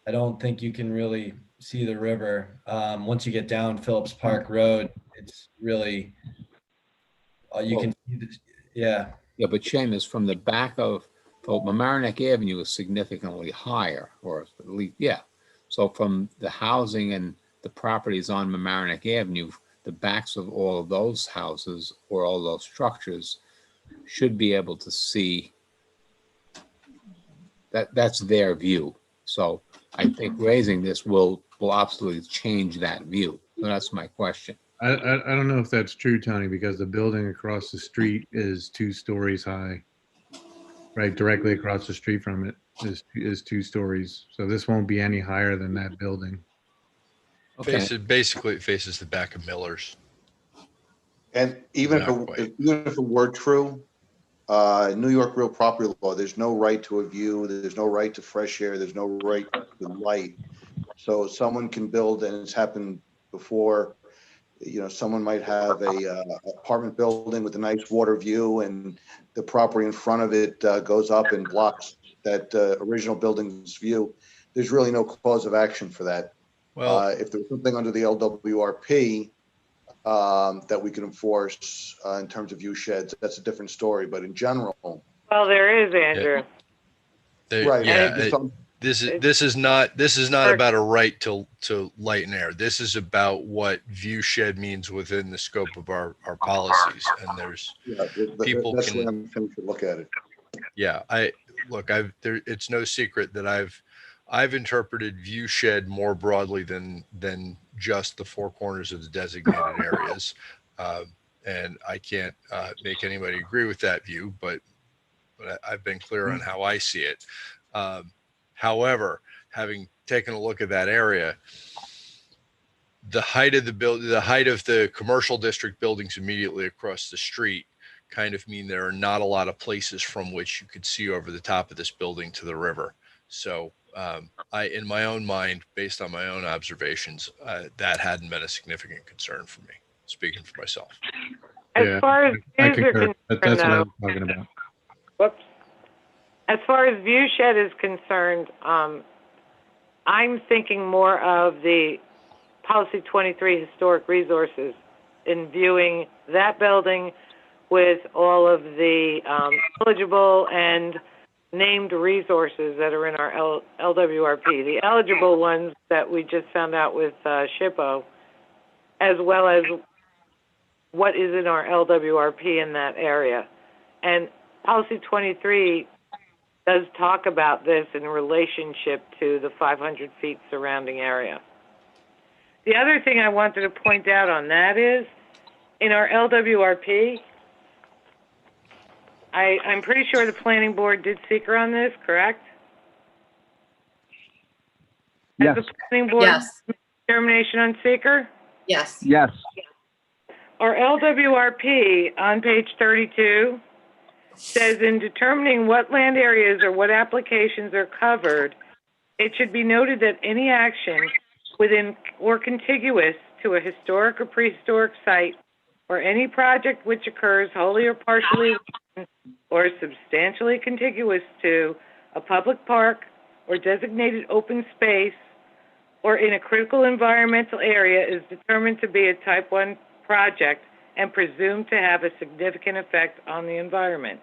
I don't think you can really see the river. Once you get down Phillips Park Road, it's really can see yeah. Yeah, but Seamus, from the back of Mamaroneck Avenue is significantly higher, or at least, yeah. So from the housing and the properties on Mamaroneck Avenue, the backs of all of those houses or all those structures should be able to see that's their view. So I think raising this will absolutely change that view. So that's my question. I don't know if that's true, Tony, because the building across the street is 2 stories high. Right, directly across the street from it is 2 stories. So this won't be any higher than that building. Okay. It faces the back of Miller's. And even if it were true, New York real property law, there's no right to a view, there's no right to fresh air, there's no right to light. So someone can build, and it's happened before, someone might have a apartment building with a nice water view, and the property in front of it goes up and blocks that original building's view. There's really no cause of action for that. Well, if there's something under the LWRP, that we can enforce in terms of view sheds. That's a different story, but in general. Well, there is, Andrew. Right. Yeah. This is not about a right to light and air. This is about what view shed means within the scope of our policies. And there's people that's can the way I'm going to look at it. Yeah, it's no secret that I've interpreted view shed more broadly than just the four corners of the designated areas. And I can't make anybody agree with that view, but I've been clear on how I see it. However, having taken a look at that area, the height of the commercial district buildings immediately across the street kind of mean there are not a lot of places from which you could see over the top of this building to the river. So in my own mind, based on my own observations, that hadn't been a significant concern for me, speaking for myself. As far as I views are concur. That's concerned, what I though, was talking about. whoops. As far as view shed is concerned, I'm thinking more of the Policy 23 historic resources in viewing that building with all of the eligible and named resources that are in our LWRP. The eligible ones that we just found out with SHPO, as well as what is in our LWRP in that area. And Policy 23 does talk about this in relationship to the 500 feet surrounding area. The other thing I wanted to point out on that is, in our LWRP, I'm pretty sure the planning board did seeker on this, correct? Yes. Has the planning board determination on seeker? Yes. Yes. Our LWRP on page 32 says in determining what land areas or what applications are covered, it should be noted that any action within or contiguous to a historic or prehistoric site or any project which occurs wholly or partially or substantially contiguous to a public park or designated open space or in a critical environmental area is determined to be a type 1 project and presumed to have a significant effect on the environment.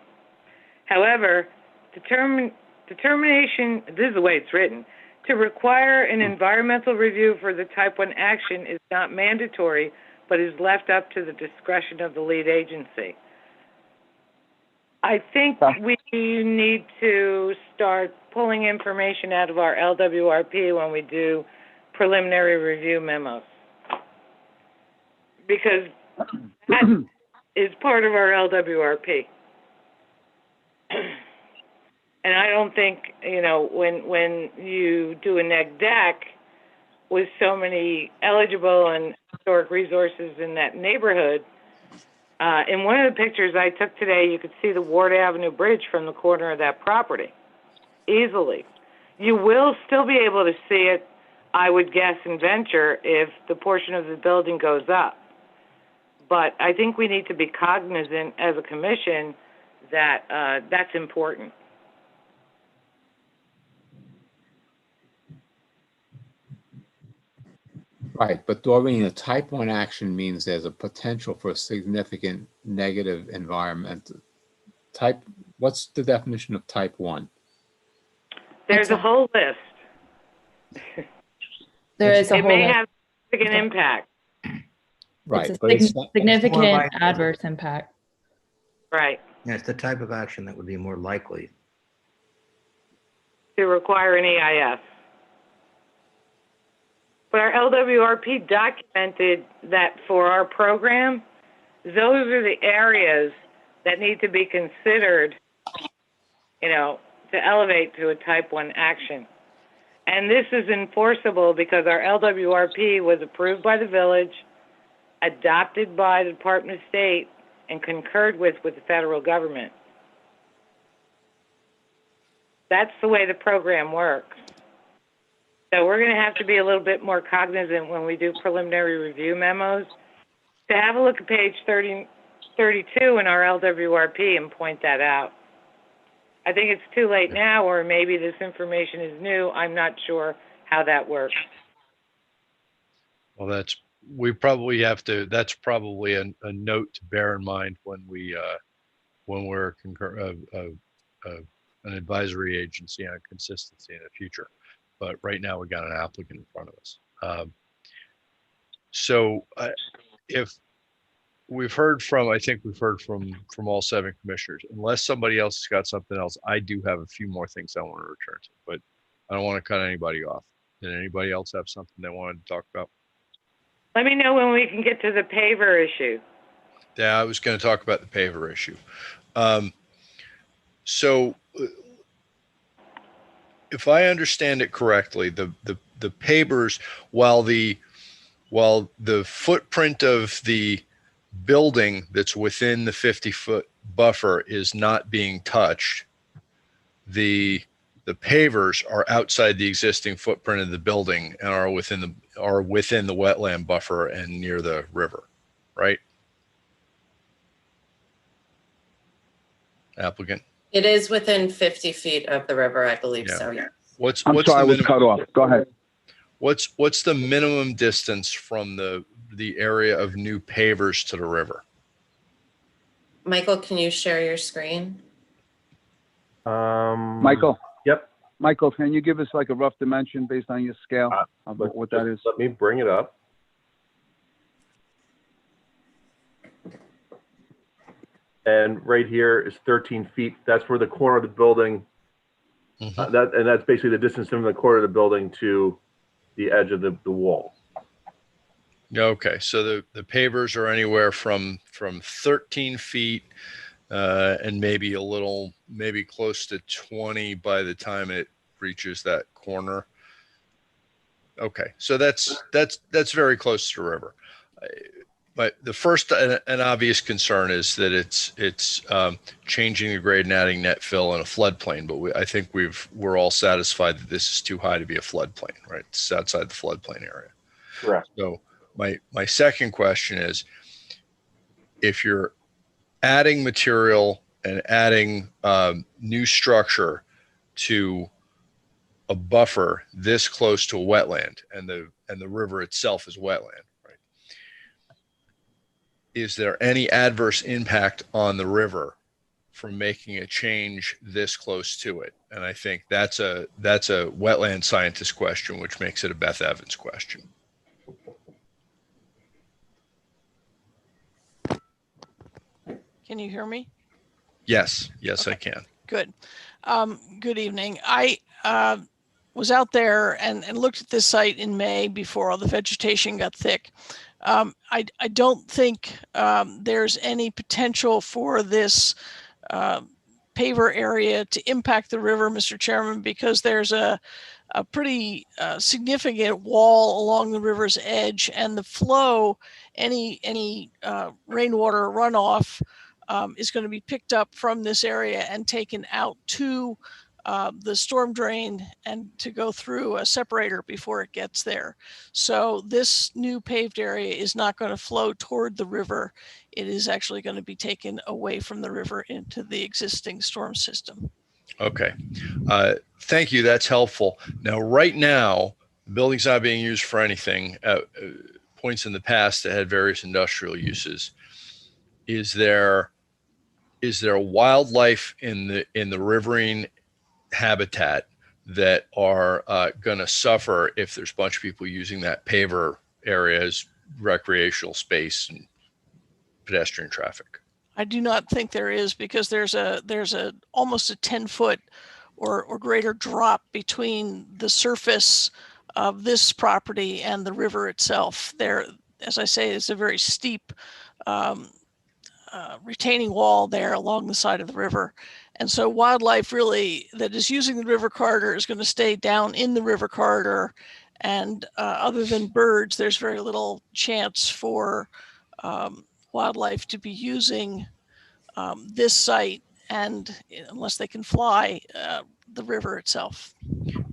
However, determination, this is the way it's written, to require an environmental review for the type 1 action is not mandatory, but is left up to the discretion of the lead agency. I think we need to start pulling information out of our LWRP when we do preliminary review memos, because that is part of our LWRP. And I don't think, when you do a neg deck with so many eligible and historic resources in that neighborhood, in one of the pictures I took today, you could see the Ward Avenue Bridge from the corner of that property easily. You will still be able to see it, I would guess, and venture if the portion of the building goes up. But I think we need to be cognizant as a commission that that's important. Right, but Doreen, a type 1 action means there's a potential for a significant negative environmental type. What's the definition of type 1? There's a whole list. There is a it whole may list. have significant impact. Right, It's but a it's not, significant adverse impact. Right. Yeah, it's the type of action that would be more likely. To require an EIS. But our LWRP documented that for our program, those are the areas that need to be considered, to elevate to a type 1 action. And this is enforceable because our LWRP was approved by the village, adopted by the Department of State, and concurred with the federal government. That's the way the program works. So we're going to have to be a little bit more cognizant when we do preliminary review memos to have a look at page 32 in our LWRP and point that out. I think it's too late now, or maybe this information is new. I'm not sure how that works. Well, we probably have to, that's probably a note to bear in mind when we're an advisory agency on consistency in the future. But right now we got an applicant in front of us. If we've heard from, I think we've heard from all 7 commissioners, unless somebody else has got something else, I do have a few more things I want to return to, but I don't want to cut anybody off. Did anybody else have something they wanted to talk about? Let me know when we can get to the paver issue. Yeah, I was going to talk about the paver issue. If I understand it correctly, the pavers, while the footprint of the building that's within the 50-foot buffer is not being touched, the pavers are outside the existing footprint of the building and are within the wetland buffer and near the river, right? Applicant? It is within 50 feet of the river, I believe Yeah. so, yeah. I'm sorry, I was cut off. Go ahead. What's the minimum distance from the area of new pavers to the river? Michael, can you share your screen? Michael? Yep. Michael, can you give us like a rough dimension based on your scale of what that is? Let me bring it up. And right here is 13 feet. That's where the corner of the building, that's basically the distance from the corner of the building to the edge of the wall. Okay, so the pavers are anywhere from 13 feet and maybe close to 20 by the time it reaches that corner. Okay, so that's very close to the river. But the first and obvious concern is that it's changing the grade and adding net fill in a floodplain. But I think we're all satisfied that this is too high to be a floodplain, right? It's outside the floodplain area. Correct. So my second question is, if you're adding material and adding new structure to a buffer this close to a wetland, and the river itself is wetland, right? Is there any adverse impact on the river from making a change this close to it? And I think that's a wetland scientist question, which makes it a Beth Evans question. Can you hear me? Yes, okay. I can. Good. Good evening. I was out there and looked at this site in May before all the vegetation got thick. I don't think there's any potential for this paver area to impact the river, Mr. Chairman, because there's a pretty significant wall along the river's edge, and the flow, any rainwater runoff is going to be picked up from this area and taken out to the storm drain and to go through a separator before it gets there. So this new paved area is not going to flow toward the river. It is actually going to be taken away from the river into the existing storm system. Okay. Thank you. That's helpful. Now, right now, the building's not being used for anything. Points in the past that had various industrial uses. Is there wildlife in the riverine habitat that are going to suffer if there's a bunch of people using that paver area as recreational space and pedestrian traffic? I do not think there is, because there's almost a 10-foot or greater drop between the surface of this property and the river itself. There, as I say, it's a very steep retaining wall there along the side of the river. And so wildlife really that is using the river corridor is going to stay down in the river corridor. And other than birds, there's very little chance for wildlife to be using this site, and unless they can fly, the river itself.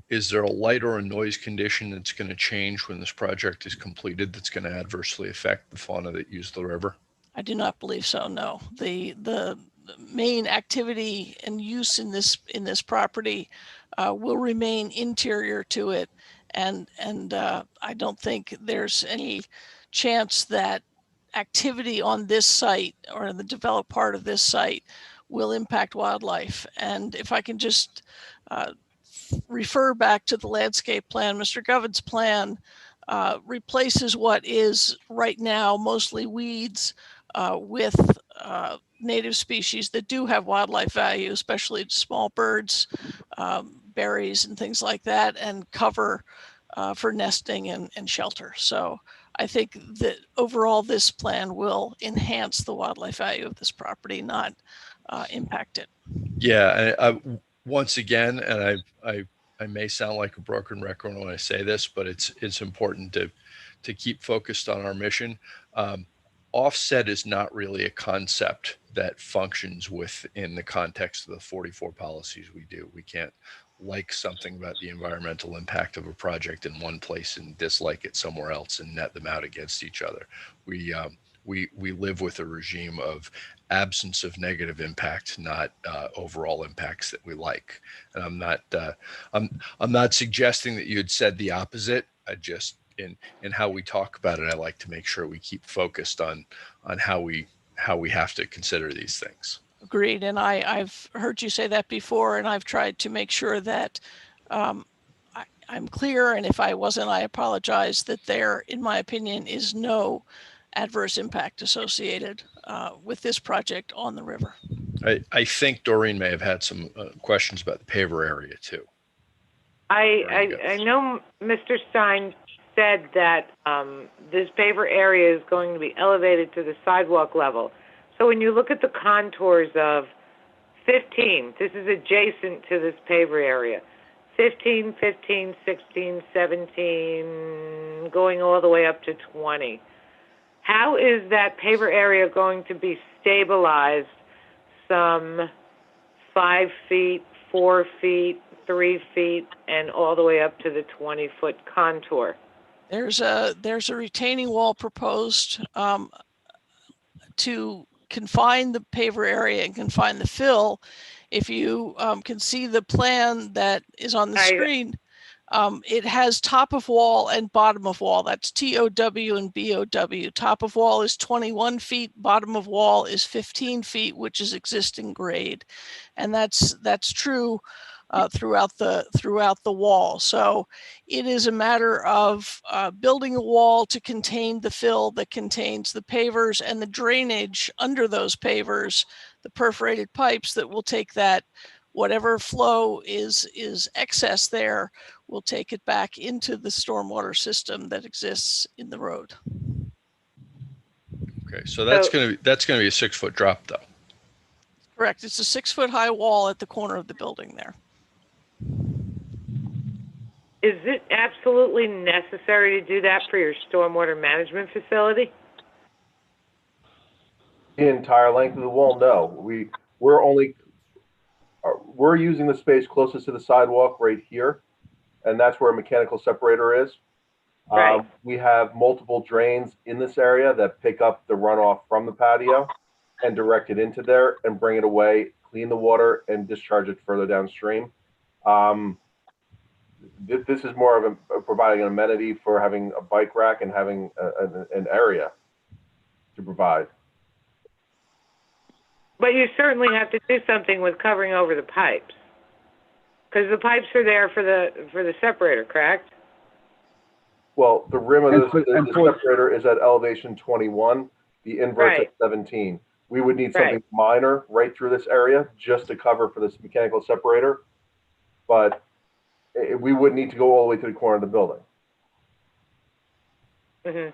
Is there a light or a noise condition that's going to change when this project is completed that's going to adversely affect the fauna that use the river? I do not believe so, no. The main activity and use in this property will remain interior to it, and I don't think there's any chance that activity on this site or in the developed part of this site will impact wildlife. And if I can just refer back to the landscape plan, Mr. Govin's plan replaces what is right now mostly weeds with native species that do have wildlife value, especially small birds, berries and things like that, and cover for nesting and shelter. So I think that overall this plan will enhance the wildlife value of this property, not impact it. Yeah, and once again, and I may sound like a broken record when I say this, but it's important to keep focused on our mission. Offset is not really a concept that functions within the context of the 44 policies we do. We can't like something about the environmental impact of a project in one place and dislike it somewhere else and net them out against each other. We live with a regime of absence of negative impact, not overall impacts that we like. And I'm not suggesting that you had said the opposite. I just in how we talk about it, I like to make sure we keep focused on how we have to consider these things. Agreed. And I've heard you say that before, and I've tried to make sure that I'm clear. And if I wasn't, I apologize, that there, in my opinion, is no adverse impact associated with this project on the river. I think Doreen may have had some questions about the paver area too. I know Mr. Stein said that this paver area is going to be elevated to the sidewalk level. So when you look at the contours of 15, this is adjacent to this paver area, 15, 15, 16, 17, going all the way up to 20. How is that paver area going to be stabilized some 5 feet, 4 feet, 3 feet, and all the way up to the 20-foot contour? There's a retaining wall proposed to confine the paver area and confine the fill. If you can see the plan that is on the screen, it has top of wall and bottom of wall. That's TOW and BOW. Top of wall is 21 feet, bottom of wall is 15 feet, which is existing grade. And that's true throughout the wall. So it is a matter of building a wall to contain the fill that contains the pavers and the drainage under those pavers, the perforated pipes that will take that, whatever flow is excess there, will take it back into the stormwater system that exists in the road. Okay, so that's going to be a 6-foot drop though. Correct. It's a 6-foot high wall at the corner of the building there. Is it absolutely necessary to do that for your stormwater management facility? The entire length of the wall, no. We're using the space closest to the sidewalk right here, and that's where a mechanical separator is. Right. We have multiple drains in this area that pick up the runoff from the patio and direct it into there and bring it away, clean the water, and discharge it further downstream. This is more of providing an amenity for having a bike rack and having an area to provide. But you certainly have to do something with covering over the pipes, because the pipes are there for the separator, correct? Well, the rim of the separator is at elevation 21. The invert's at 17. We would need something minor right through this area just to cover for this mechanical separator, but we wouldn't need to go all the way to the corner of the building. Mm-hmm.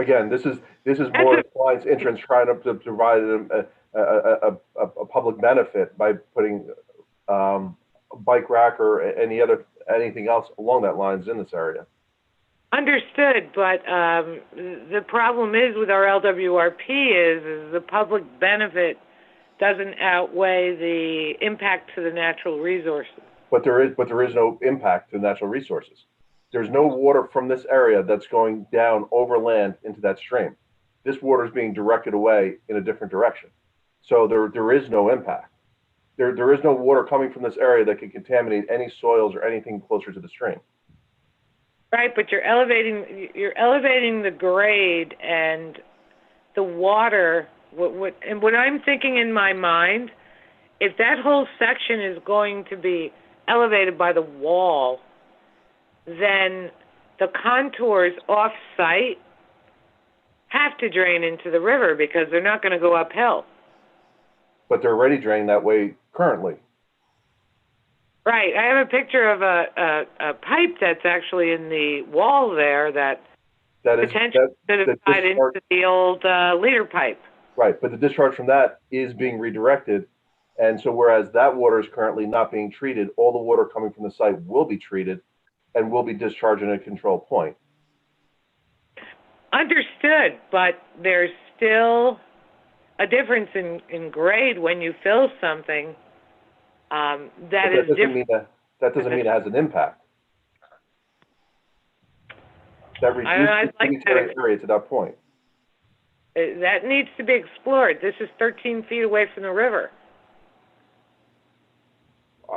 Again, this is more the client's interest, trying to provide a public benefit by putting a bike rack or anything else along that lines in this area. Understood, but the problem is with our LWRP is the public benefit doesn't outweigh the impact to the natural resources. But there is no impact to natural resources. There's no water from this area that's going down overland into that stream. This water is being directed away in a different direction. So there is no impact. There is no water coming from this area that could contaminate any soils or anything closer to the stream. Right, but you're elevating the grade and the water. What I'm thinking in my mind, if that whole section is going to be elevated by the wall, then the contours off-site have to drain into the river because they're not going to go uphill. But they're already draining that way currently. Right. I have a picture of a pipe that's actually in the wall there that potentially could have tied into the old leader pipe. Right, but the discharge from that is being redirected. And so whereas that water is currently not being treated, all the water coming from the site will be treated and will be discharged in a control point. Understood, but there's still a difference in grade when you fill something that is different. That doesn't mean it has an impact. That reduces the tributary area to that point. That needs to be explored. This is 13 feet away from the river.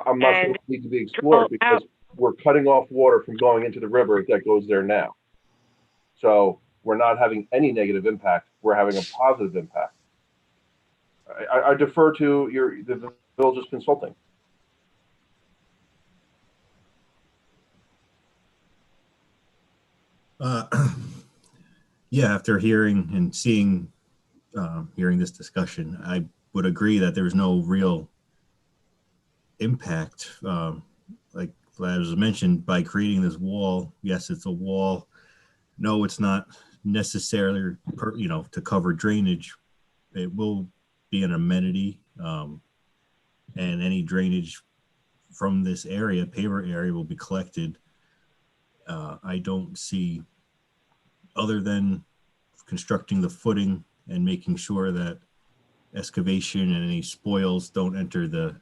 I'm not sure it needs to be explored because we're cutting off water from going into the river that goes there now. So we're not having any negative impact. We're having a positive impact. I defer to the village's consulting. Yeah, after hearing and seeing, hearing this discussion, I would agree that there's no real impact. Like as was mentioned, by creating this wall, yes, it's a wall. No, it's not necessarily, to cover drainage. It will be an amenity, and any drainage from this area, paver area, will be collected. I don't see, other than constructing the footing and making sure that excavation and any spoils don't enter the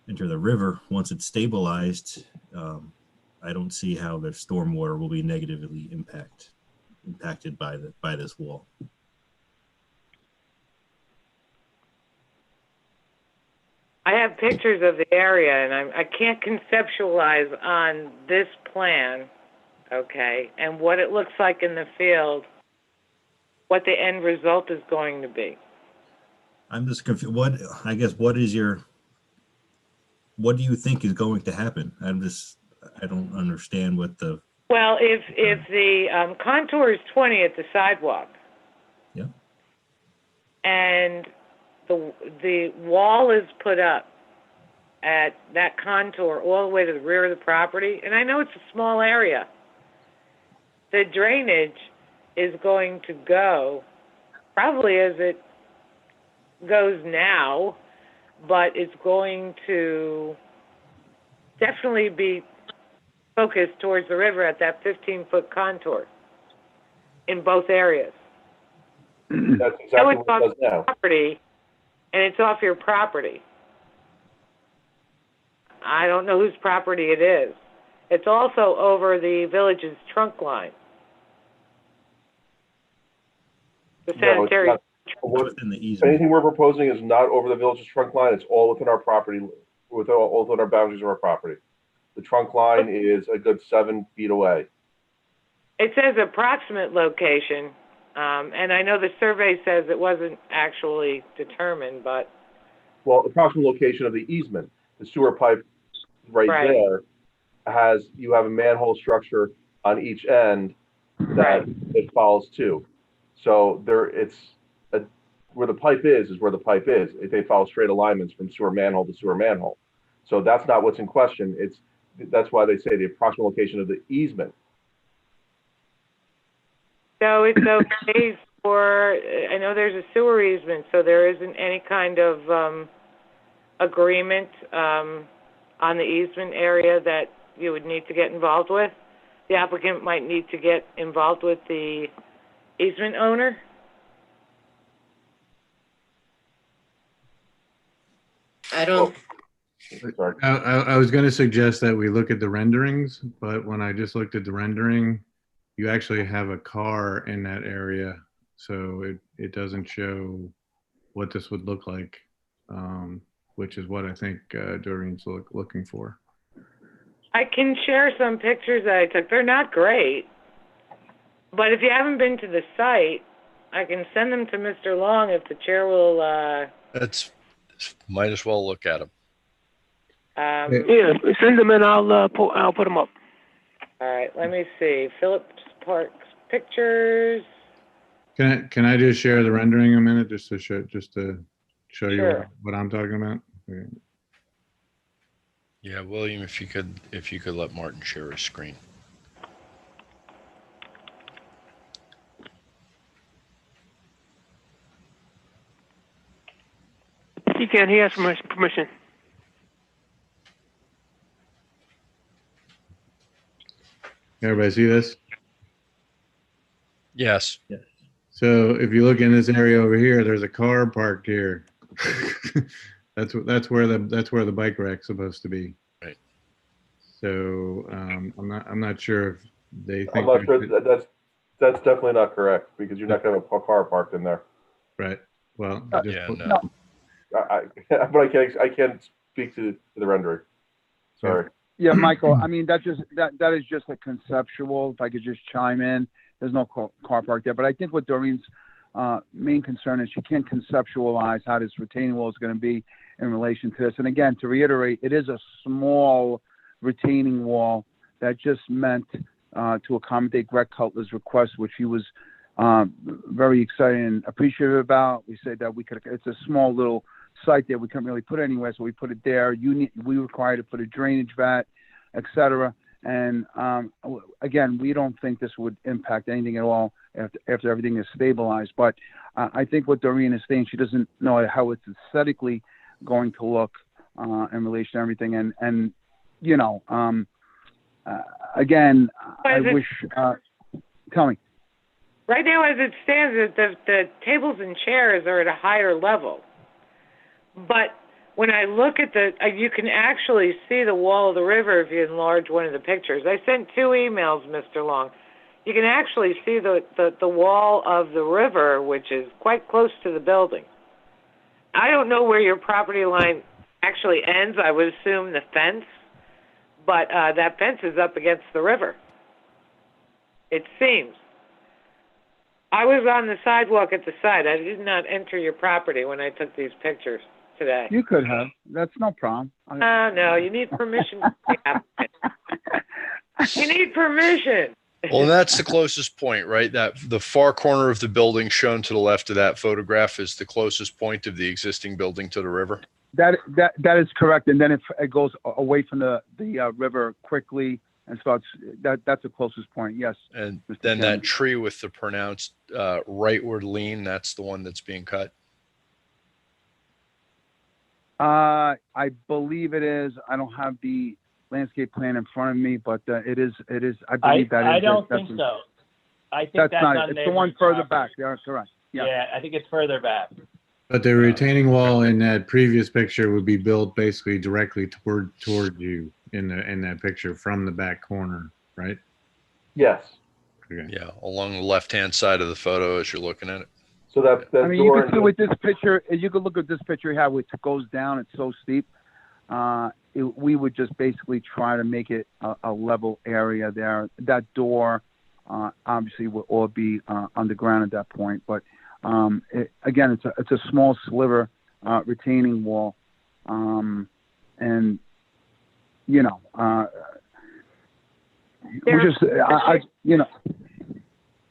river once it's stabilized. I don't see how the stormwater will be negatively impacted by this wall. I have pictures of the area, and I can't conceptualize on this plan, okay, and what it looks like in the field, what the end result is going to be. I'm just confused. What do you think is going to happen? I don't understand what the. Well, if the contour is 20 at the sidewalk. Yeah. And the wall is put up at that contour all the way to the rear of the property, and I know it's a small area. The drainage is going to go probably as it goes now, but it's going to definitely be focused towards the river at that 15-foot contour in both areas. That's exactly what it does now. Property, and it's off your property. I don't know whose property it is. It's also over the village's trunk line. The sanitary. Anything we're proposing is not over the village's trunk line. It's all within our property, all within our boundaries of our property. The trunk line is a good 7 feet away. It says approximate location, and I know the survey says it wasn't actually determined, but. Well, approximate location of the easement, the sewer pipe right there you have a manhole structure on each end that it follows to. So where the pipe is where the pipe is. They follow straight alignments from sewer manhole to sewer manhole. So that's not what's in question. That's why they say the approximate location of the easement. So it's okay I know there's a sewer easement, so there isn't any kind of agreement on the easement area that you would need to get involved with. The applicant might need to get involved with the easement owner. I don't. I was going to suggest that we look at the renderings, but when I just looked at the rendering, you actually have a car in that area, so it doesn't show what this would look like, which is what I think Doreen's looking for. I can share some pictures that I took. They're not great, but if you haven't been to the site, I can send them to Mr. Long if the chair will. Might as well look at them. Yeah, send them and I'll put them up. All right, let me see. Phillips Park's pictures. Can I just share the rendering a minute just to show you Sure. what I'm talking about? Yeah, William, if you could let Martin share his screen. He can. He has permission. Everybody see this? Yes. So if you look in this area over here, there's a car parked here. that's where the bike rack's supposed to be. Right. So I'm not sure if they think I'm not sure that's definitely not correct because you're not going to have a car parked in there. Right. Well, no. But I can't speak to the rendering. Sorry. Yeah, Michael, I mean, that is just a conceptual, if I could just chime in. There's no car park there, but I think what Doreen's main concern is she can't conceptualize how this retaining wall is going to be in relation to this. And again, to reiterate, it is a small retaining wall that just meant to accommodate Greg Cutler's request, which he was very excited and appreciative about. We said that it's a small little site there we couldn't really put anywhere, so we put it there. We required to put a drainage vat, etc. And again, we don't think this would impact anything at all after everything is stabilized. But I think what Doreen is saying, she doesn't know how it's aesthetically going to look in relation to everything. And you know, again, I wish. Tell me. Right now, as it stands, the tables and chairs are at a higher level. But when I look at you can actually see the wall of the river if you enlarge one of the pictures. I sent 2 emails, Mr. Long. You can actually see the wall of the river, which is quite close to the building. I don't know where your property line actually ends. I would assume the fence, but that fence is up against the river. It seems. I was on the sidewalk at the site. I did not enter your property when I took these pictures today. You could have. That's no problem. No, you need permission. You need permission. Well, that's the closest point, right? That the far corner of the building shown to the left of that photograph is the closest point of the existing building to the river. That is correct. And then it goes away from the river quickly and starts. That's the closest point. Yes. And Mr. then Chairman. that tree with the pronounced rightward lean, that's the one that's being cut. I believe it is. I don't have the landscape plan in front of me, but it is. I believe that is. I don't think so. I think that's not on it. It's the one neighbor's further property. back. Yeah, correct. Yeah. Yeah, I think it's further back. But the retaining wall in that previous picture would be built basically directly toward you in that picture from the back corner, right? Yes. Okay. Yeah, along the left-hand side of the photo as you're looking at it. So that I mean, you door can see with this picture. You can look at this picture how it goes down. It's so steep. We would just basically try to make it a level area there. That door, obviously, will all be underground at that point. But again, it's a small sliver retaining wall, and you know, you know.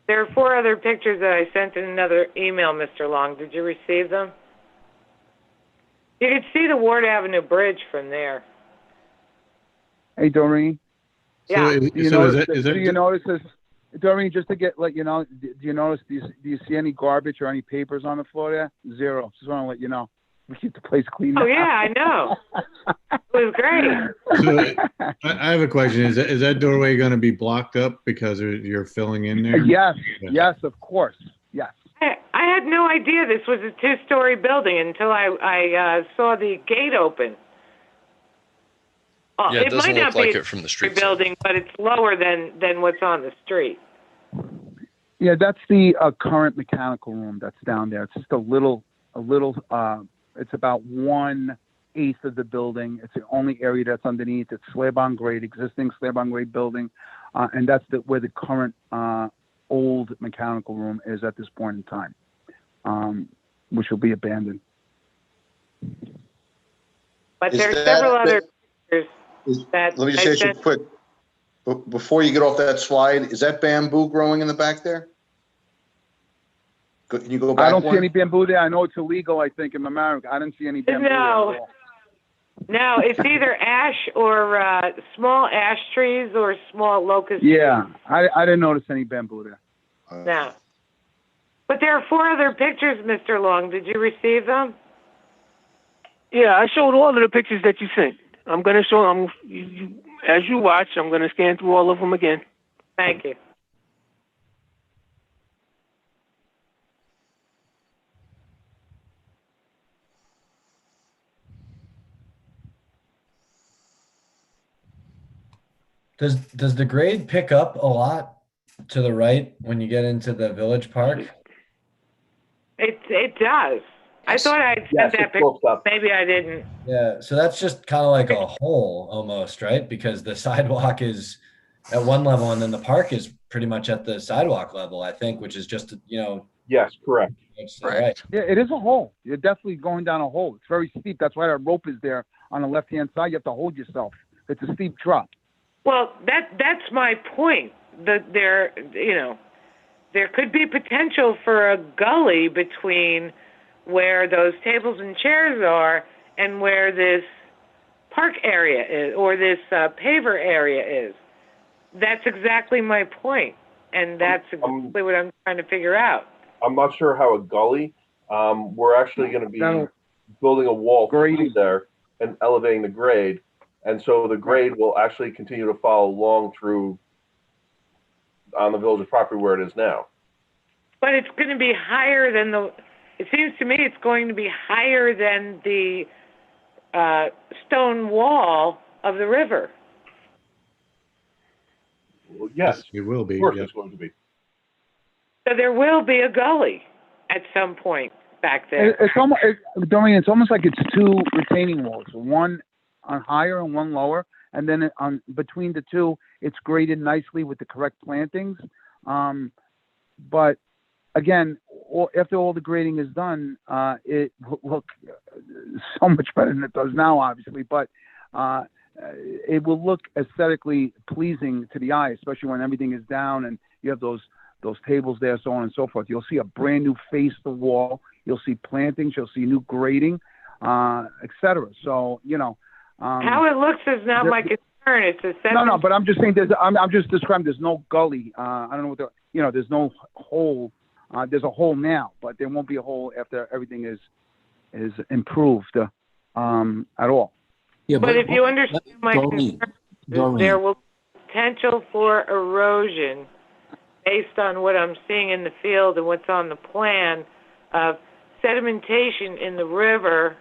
There are 4 other pictures that I sent in another email, Mr. Long. Did you receive them? You could see the Ward Avenue Bridge from there. Hey, Doreen. Yeah. So Do you notice this? Doreen, just to let you know, do you notice, do you see any garbage or any papers on the floor there? 0. Just want to let you know. We keep the place clean. Oh, yeah, I know. It was great. So I have a question. Is that doorway going to be blocked up because you're filling in there? Yes. Yes, of course. Yes. I had no idea this was a 2-story building until I saw the gate open. Yeah, it doesn't might look not like be it from the a street. building, but it's lower than what's on the street. Yeah, that's the current mechanical room that's down there. It's just a little. It's about 1 1/8 of the building. It's the only area that's underneath. It's slab on grade, existing slab on grade building. And that's where the current old mechanical room is at this point in time, which will be abandoned. But Is there are that- several other pictures that Let me just I ask you sent- quick, before you get off that slide, is that bamboo growing in the back there? Can you go back I don't see one? any bamboo there. I know it's illegal, I think, in Mamaroneck. I didn't see any bamboo there at all. No, it's either ash or small ash trees or small locust Yeah, I didn't notice any bamboo there. trees. No. But there are 4 other pictures, Mr. Long. Did you receive them? Yeah, I showed all of the pictures that you sent. I'm going to show them. As you watch, I'm going to scan through all of them again. Thank you. Does the grade pick up a lot to the right when you get into the village park? It does. I thought I'd sent Yes, that it picture. slopes up. Maybe I didn't. Yeah, so that's just kind of like a hole almost, right? Because the sidewalk is at one level and then the park is pretty much at the sidewalk level, I think, which is just, Yes, correct. right. Yeah, it is a hole. You're definitely going down a hole. It's very steep. That's why that rope is there on the left-hand side. You have to hold yourself. It's a steep drop. Well, that's my point. That there could be potential for a gully between where those tables and chairs are and where this park area is, or this paver area is. That's exactly my point, and that's exactly what I'm trying to figure out. I'm not sure how a gully. We're actually going to be building a wall through there and elevating the grade. And so the grade will actually continue to follow along through on the village property where it is now. But it's going to be higher than it seems to me it's going to be higher than the stone wall of the river. Well, yes, it will be. Of course yeah. it's going to be. So there will be a gully at some point back there. It's almost, Doreen, it's almost like it's 2 retaining walls, one on higher and one lower, and then on between the 2, it's graded nicely with the correct plantings. But again, after all the grading is done, it will look so much better than it does now, obviously. But it will look aesthetically pleasing to the eye, especially when everything is down and you have those tables there, so on and so forth. You'll see a brand new face to the wall. You'll see plantings. You'll see new grading, etc. So, how it looks is not my concern. It's a No, but I'm just saying. I'm just describing. There's no gully. I don't know what there's no hole. There's a hole now, but there won't be a hole after everything is improved at all. Yeah, but if you understand my Doreen, concern, there will be potential for erosion based on what I'm seeing in the field and what's on the plan of sedimentation in the river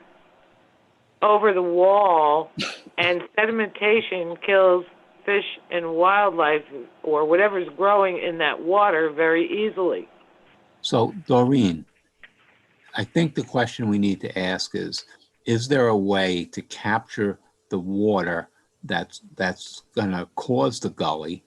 over the wall, and sedimentation kills fish and wildlife or whatever's growing in that water very easily. So, Doreen, I think the question we need to ask is there a way to capture the water that's going to cause the gully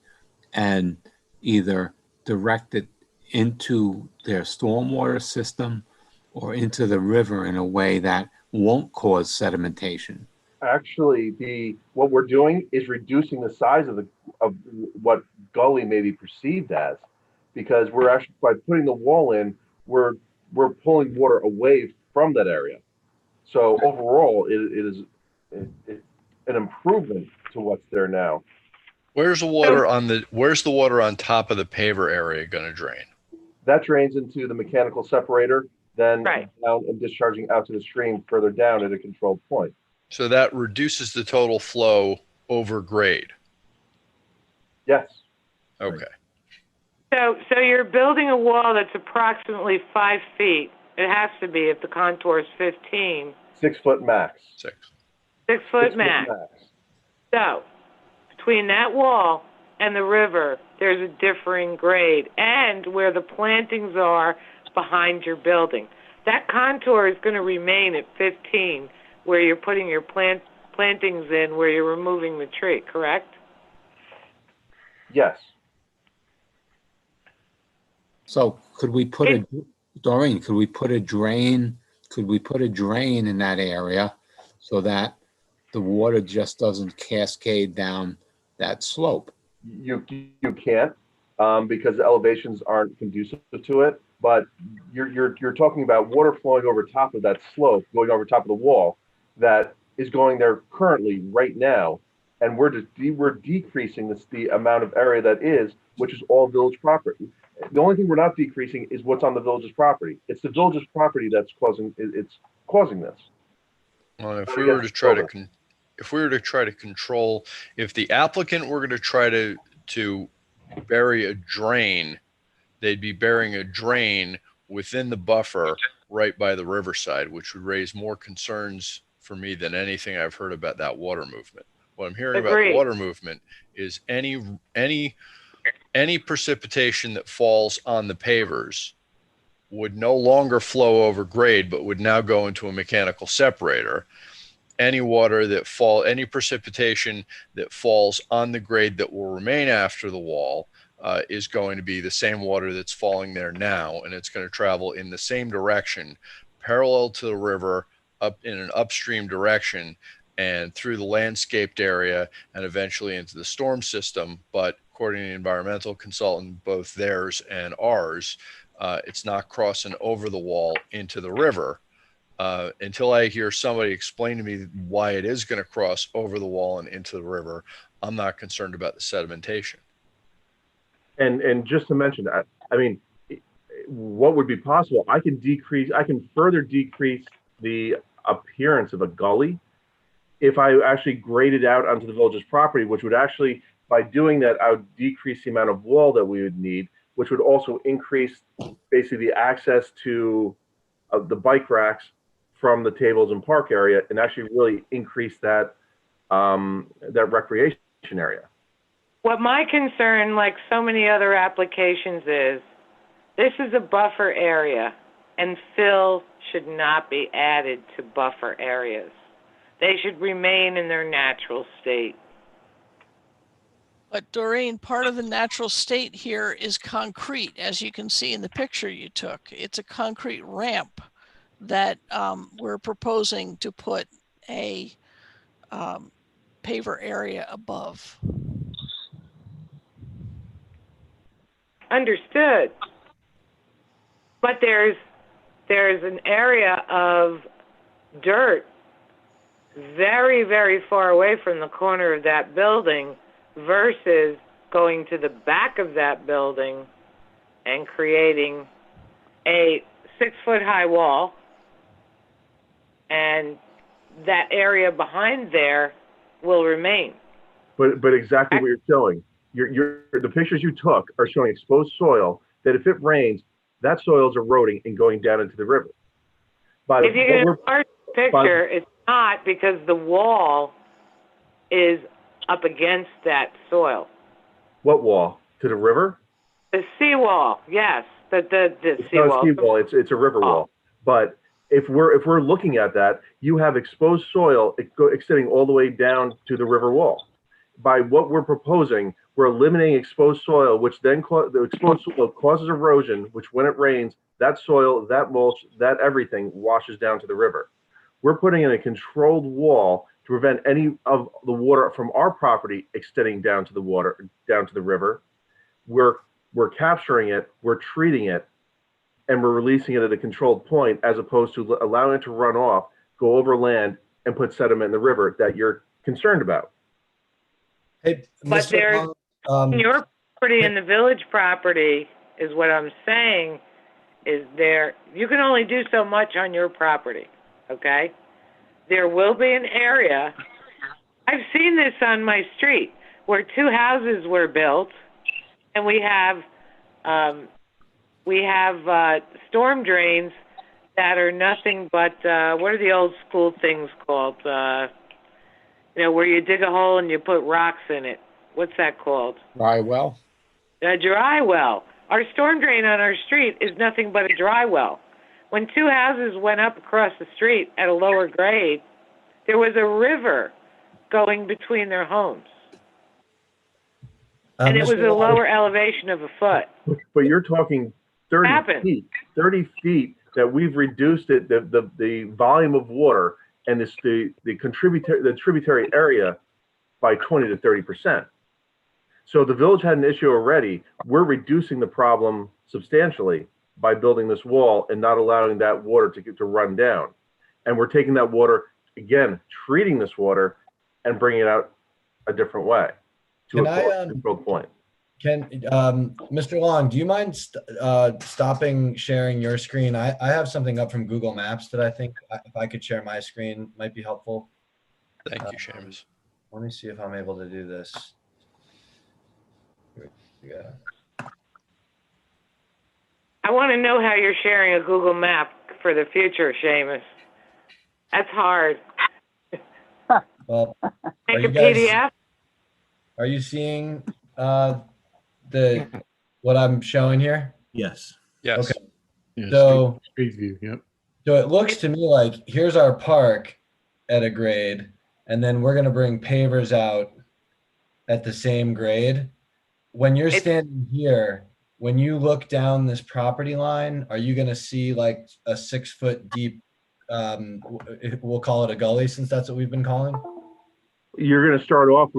and either direct it into their stormwater system or into the river in a way that won't cause sedimentation? Actually, what we're doing is reducing the size of what gully may be perceived as, because we're actually, by putting the wall in, we're pulling water away from that area. So overall, it is an improvement to what's there now. Where's the water on top of the paver area going to drain? That drains into the mechanical separator, then Right. down and discharging out to the stream further down at a controlled point. So that reduces the total flow over grade. Yes. Okay. So you're building a wall that's approximately 5 feet. It has to be if the contour is 15. 6 foot max. 6. 6 foot max. So between that wall and the river, there's a differing grade, and where the plantings are behind your building. That contour is going to remain at 15, where you're putting your plantings in, where you're removing the tree, correct? Yes. So could we put Doreen, could we put a drain in that area so that the water just doesn't cascade down that slope? You can't, because the elevations aren't conducive to it. But you're talking about water flowing over top of that slope, going over top of the wall that is going there currently right now, and we're decreasing the amount of area that is, which is all village property. The only thing we're not decreasing is what's on the village's property. It's the village's property that's causing this. Well, if we were to try to control, if the applicant were going to try to bury a drain, they'd be burying a drain within the buffer right by the riverside, which would raise more concerns for me than anything I've heard about that water movement. What I'm hearing about the water movement is any precipitation that falls on the pavers would no longer flow over grade, but would now go into a mechanical separator. Any precipitation that falls on the grade that will remain after the wall is going to be the same water that's falling there now, and it's going to travel in the same direction, parallel to the river, up in an upstream direction, and through the landscaped area, and eventually into the storm system. But according to the environmental consultant, both theirs and ours, it's not crossing over the wall into the river. Until I hear somebody explain to me why it is going to cross over the wall and into the river, I'm not concerned about the sedimentation. And just to mention that, I mean, what would be possible? I can further decrease the appearance of a gully if I actually graded out onto the village's property, which would actually, by doing that, I would decrease the amount of wall that we would need, which would also increase basically the access to the bike racks from the tables and park area, and actually really increase that that recreation area. What my concern, like so many other applications, is this is a buffer area, and fill should not be added to buffer areas. They should remain in their natural state. But Doreen, part of the natural state here is concrete, as you can see in the picture you took. It's a concrete ramp that we're proposing to put a paver area above. Understood. But there's an area of dirt very, very far away from the corner of that building versus going to the back of that building and creating a 6-foot high wall, and that area behind there will remain. But exactly what you're showing, the pictures you took are showing exposed soil that if it rains, that soil is eroding and going down into the river. If you get a large picture, it's not, because the wall is up against that soil. What wall? To the river? The seawall, yes. The seawall. It's not a seawall, it's a river wall. But if we're looking at that, you have exposed soil extending all the way down to the river wall. By what we're proposing, we're eliminating exposed soil, which then the exposed soil causes erosion, which when it rains, that soil, that mulch, that everything washes down to the river. We're putting in a controlled wall to prevent any of the water from our property extending down to the river. We're capturing it, we're treating it, and we're releasing it at a controlled point, as opposed to allowing it to run off, go over land, and put sediment in the river that you're concerned about. Hey, but there's your property and the village property is what I'm saying is there. You can only do so much on your property, okay? There will be an area. I've seen this on my street where 2 houses were built, and we have storm drains that are nothing but what are the old school things called? Where you dig a hole and you put rocks in it. What's that called? Dry well? A dry well. Our storm drain on our street is nothing but a dry well. When 2 houses went up across the street at a lower grade, there was a river going between their homes. And it was a lower elevation of a foot. But you're talking 30 Happened. feet, 30 feet that we've reduced it, the volume of water and the tributary area by 20 to 30%. So the village had an issue already. We're reducing the problem substantially by building this wall and not allowing that water to run down. And we're taking that water, again, treating this water and bringing it out a different way to a controlled point. Mr. Long, do you mind stopping sharing your screen? I have something up from Google Maps that I think if I could share my screen might be helpful. Thank you, Seamus. Let me see if I'm able to do this. Here we go. I want to know how you're sharing a Google map for the future, Seamus. That's hard. Well, Make a PDF? Are you seeing what I'm showing here? Yes. Yes. Okay. Yeah, So street view. Yep. So it looks to me like here's our park at a grade, and then we're going to bring pavers out at the same grade. When you're standing here, when you look down this property line, are you going to see like a 6 foot deep, we'll call it a gully since that's what we've been calling? You're going to start off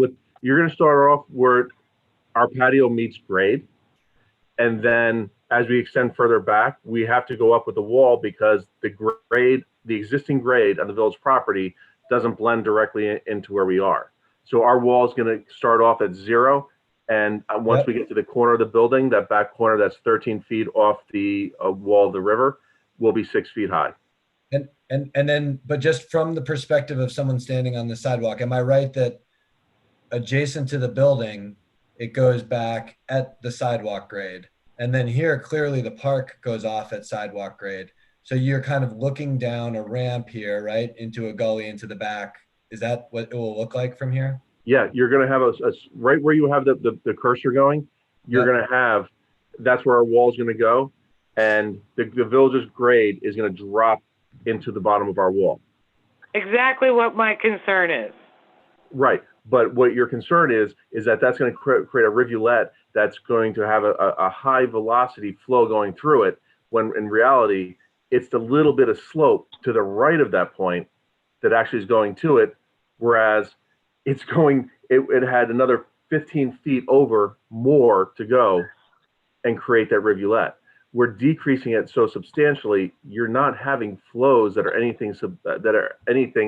where our patio meets grade. And then as we extend further back, we have to go up with the wall because the existing grade on the village property doesn't blend directly into where we are. So our wall is going to start off at 0. And once we get to the corner of the building, that back corner that's 13 feet off the wall of the river will be 6 feet high. And then, but just from the perspective of someone standing on the sidewalk, am I right that adjacent to the building, it goes back at the sidewalk grade? And then here, clearly the park goes off at sidewalk grade. So you're kind of looking down a ramp here, right, into a gully into the back. Is that what it will look like from here? Yeah, you're going to have right where you have the cursor going, you're going to have, that's where our wall is going to go. And the village's grade is going to drop into the bottom of our wall. Exactly what my concern is. Right. But what your concern is that that's going to create a rivulet that's going to have a high velocity flow going through it, when in reality, it's the little bit of slope to the right of that point that actually is going to it, whereas it had another 15 feet over more to go and create that rivulet. We're decreasing it so substantially, you're not having flows that are anything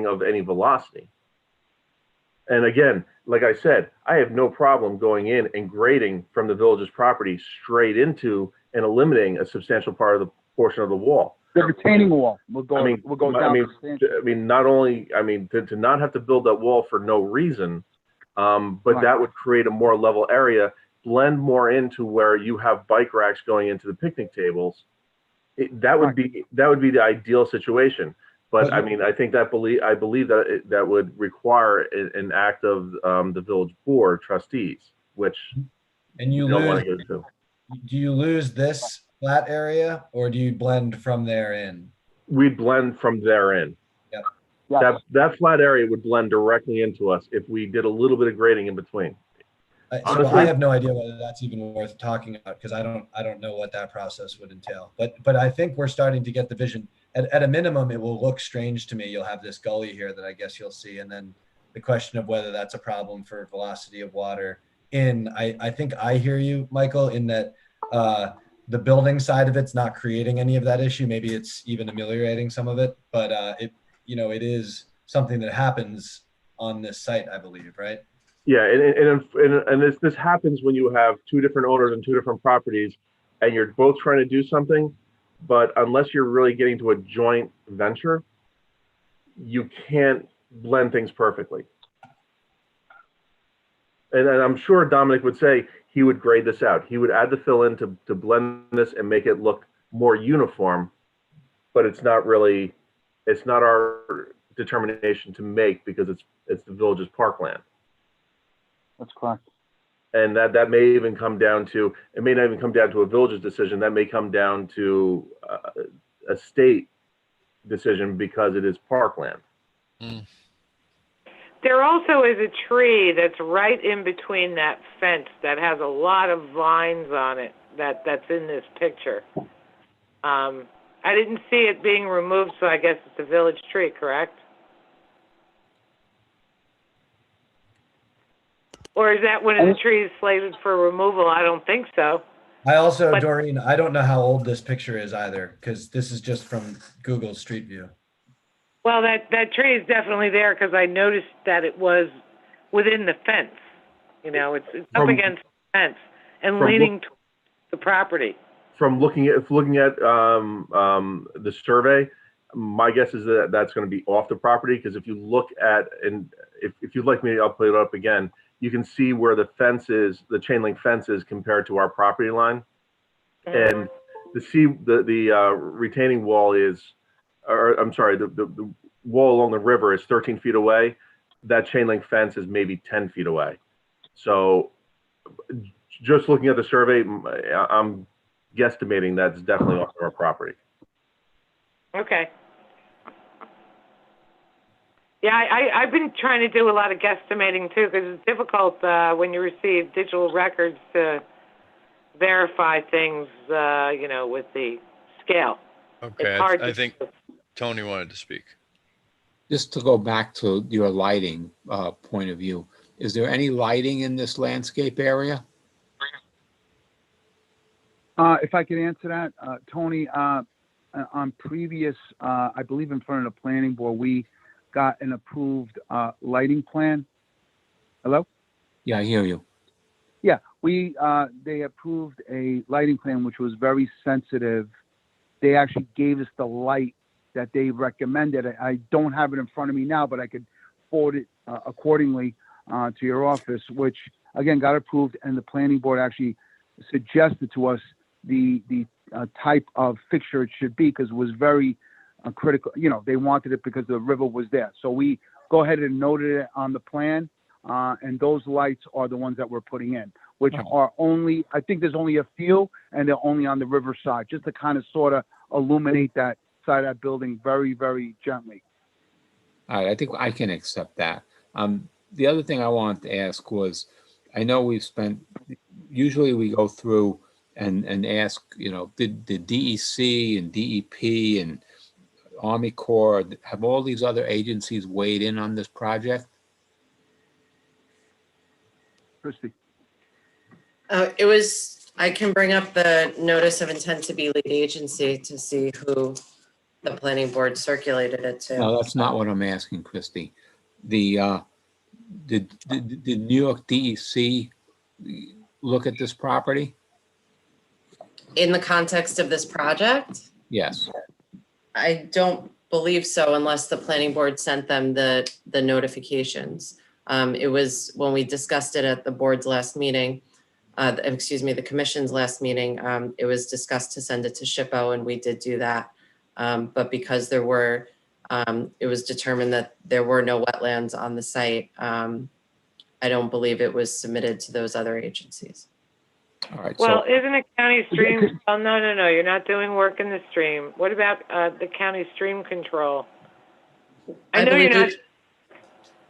of any velocity. And again, like I said, I have no problem going in and grading from the village's property straight into and eliminating a substantial part of the portion of the wall. The retaining wall will go. Will go down. To not have to build that wall for no reason, but that would create a more level area, blend more into where you have bike racks going into the picnic tables. That would be the ideal situation. But I mean, I believe that would require an act of the village board trustees, which you don't want to go to. Do you lose this flat area, or do you blend from there in? We'd blend from there in. Yeah. That flat area would blend directly into us if we did a little bit of grading in between. Honestly, I have no idea whether that's even worth talking about because I don't know what that process would entail. But I think we're starting to get the vision. At a minimum, it will look strange to me. You'll have this gully here that I guess you'll see, and then the question of whether that's a problem for velocity of water. I think I hear you, Michael, in that the building side of it's not creating any of that issue. Maybe it's even ameliorating some of it, but it is something that happens on this site, I believe, right? Yeah, and this happens when you have two different owners and two different properties, and you're both trying to do something, but unless you're really getting to a joint venture, you can't blend things perfectly. And I'm sure Dominic would say he would grade this out. He would add the fill in to blend this and make it look more uniform, but it's not our determination to make because it's the village's parkland. That's correct. And that may even come down to, it may not even come down to a village's decision. That may come down to a state decision because it is parkland. There also is a tree that's right in between that fence that has a lot of vines on it that's in this picture. I didn't see it being removed, so I guess it's a village tree, correct? Or is that one of the trees slated for removal? I don't think so. I also, But- Doreen, I don't know how old this picture is either, because this is just from Google Street View. Well, that tree is definitely there because I noticed that it was within the fence. You know, it's up From- against the fence and from leaning towards the property. From looking at the survey, my guess is that that's going to be off the property, because if you look at, and if you'd like me, I'll put it up again. You can see where the fence is, the chain link fence is compared to our property line, and the retaining wall is, or I'm sorry, the wall along the river is 13 feet away. That chain link fence is maybe 10 feet away. So just looking at the survey, I'm guesstimating that's definitely off our property. Okay. Yeah, I've been trying to do a lot of guesstimating too, because it's difficult when you receive digital records to verify things, you know, with the scale. Okay, It's hard I think Tony wanted to speak. Just to go back to your lighting point of view, is there any lighting in this landscape area? If I could answer that, Tony, on previous, I believe in front of the planning board, we got an approved lighting plan. Hello? Yeah, I hear you. Yeah, they approved a lighting plan which was very sensitive. They actually gave us the light that they recommended. I don't have it in front of me now, but I could forward it accordingly to your office, which again got approved, and the planning board actually suggested to us the type of fixture it should be, because it was very critical. You know, they wanted it because the river was there. So we go ahead and noted it on the plan, and those lights are the ones that we're putting in, which are only, I think there's only a few, and they're only on the river side, just to kind of sort of illuminate that side of that building very, very gently. All right, I think I can accept that. The other thing I wanted to ask was, I know we've spent, usually we go through and ask, you know, did the DEC and DEP and Army Corps, have all these other agencies weighed in on this project? Christy. I can bring up the notice of intent to be lead agency to see who the planning board circulated it to. No, that's not what I'm asking, Christy. Did New York DEC look at this property? In the context of this project, Yes. I don't believe so unless the planning board sent them the notifications. It was when we discussed it at the board's last meeting, the commission's last meeting, it was discussed to send it to SHPO, and we did do that. But because it was determined that there were no wetlands on the site, I don't believe it was submitted to those other agencies. All right. Well, isn't a county stream? Oh, no, you're not doing work in the stream. What about the county stream control? I know you're not.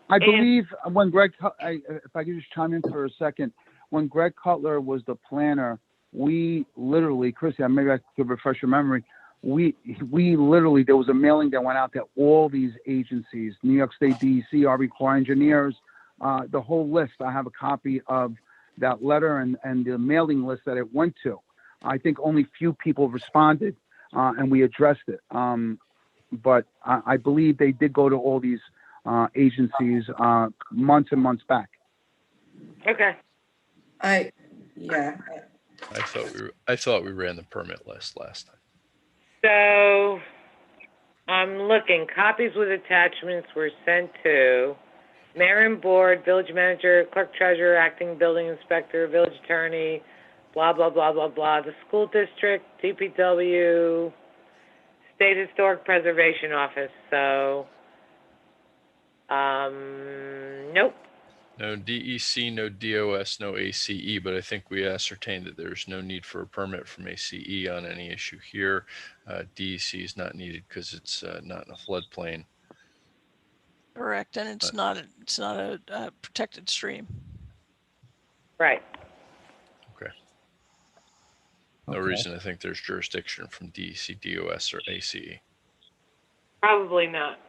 I believe when Greg, if I could just chime in for a second, when Greg Cutler was the planner, we literally, Chrissy, maybe I could refresh your memory. We literally, there was a mailing that went out to all these agencies, New York State DEC, Army Corps engineers, the whole list. I have a copy of that letter and the mailing list that it went to. I think only few people responded, and we addressed it. But I believe they did go to all these agencies months and months back. Okay. I thought we ran the permit list last time. So I'm looking. Copies with attachments were sent to Mayor and Board, Village Manager, Clerk Treasurer, Acting Building Inspector, Village Attorney, blah, blah, blah, blah, blah. The School District, DPW, State Historic Preservation Office. So, nope. No DEC, no DOS, no ACE, but I think we ascertained that there's no need for a permit from ACE on any issue here. DEC is not needed because it's not in a floodplain. Correct, and it's not a protected stream. Right. Okay. No reason to think there's jurisdiction from DEC, DOS, or ACE. Probably not.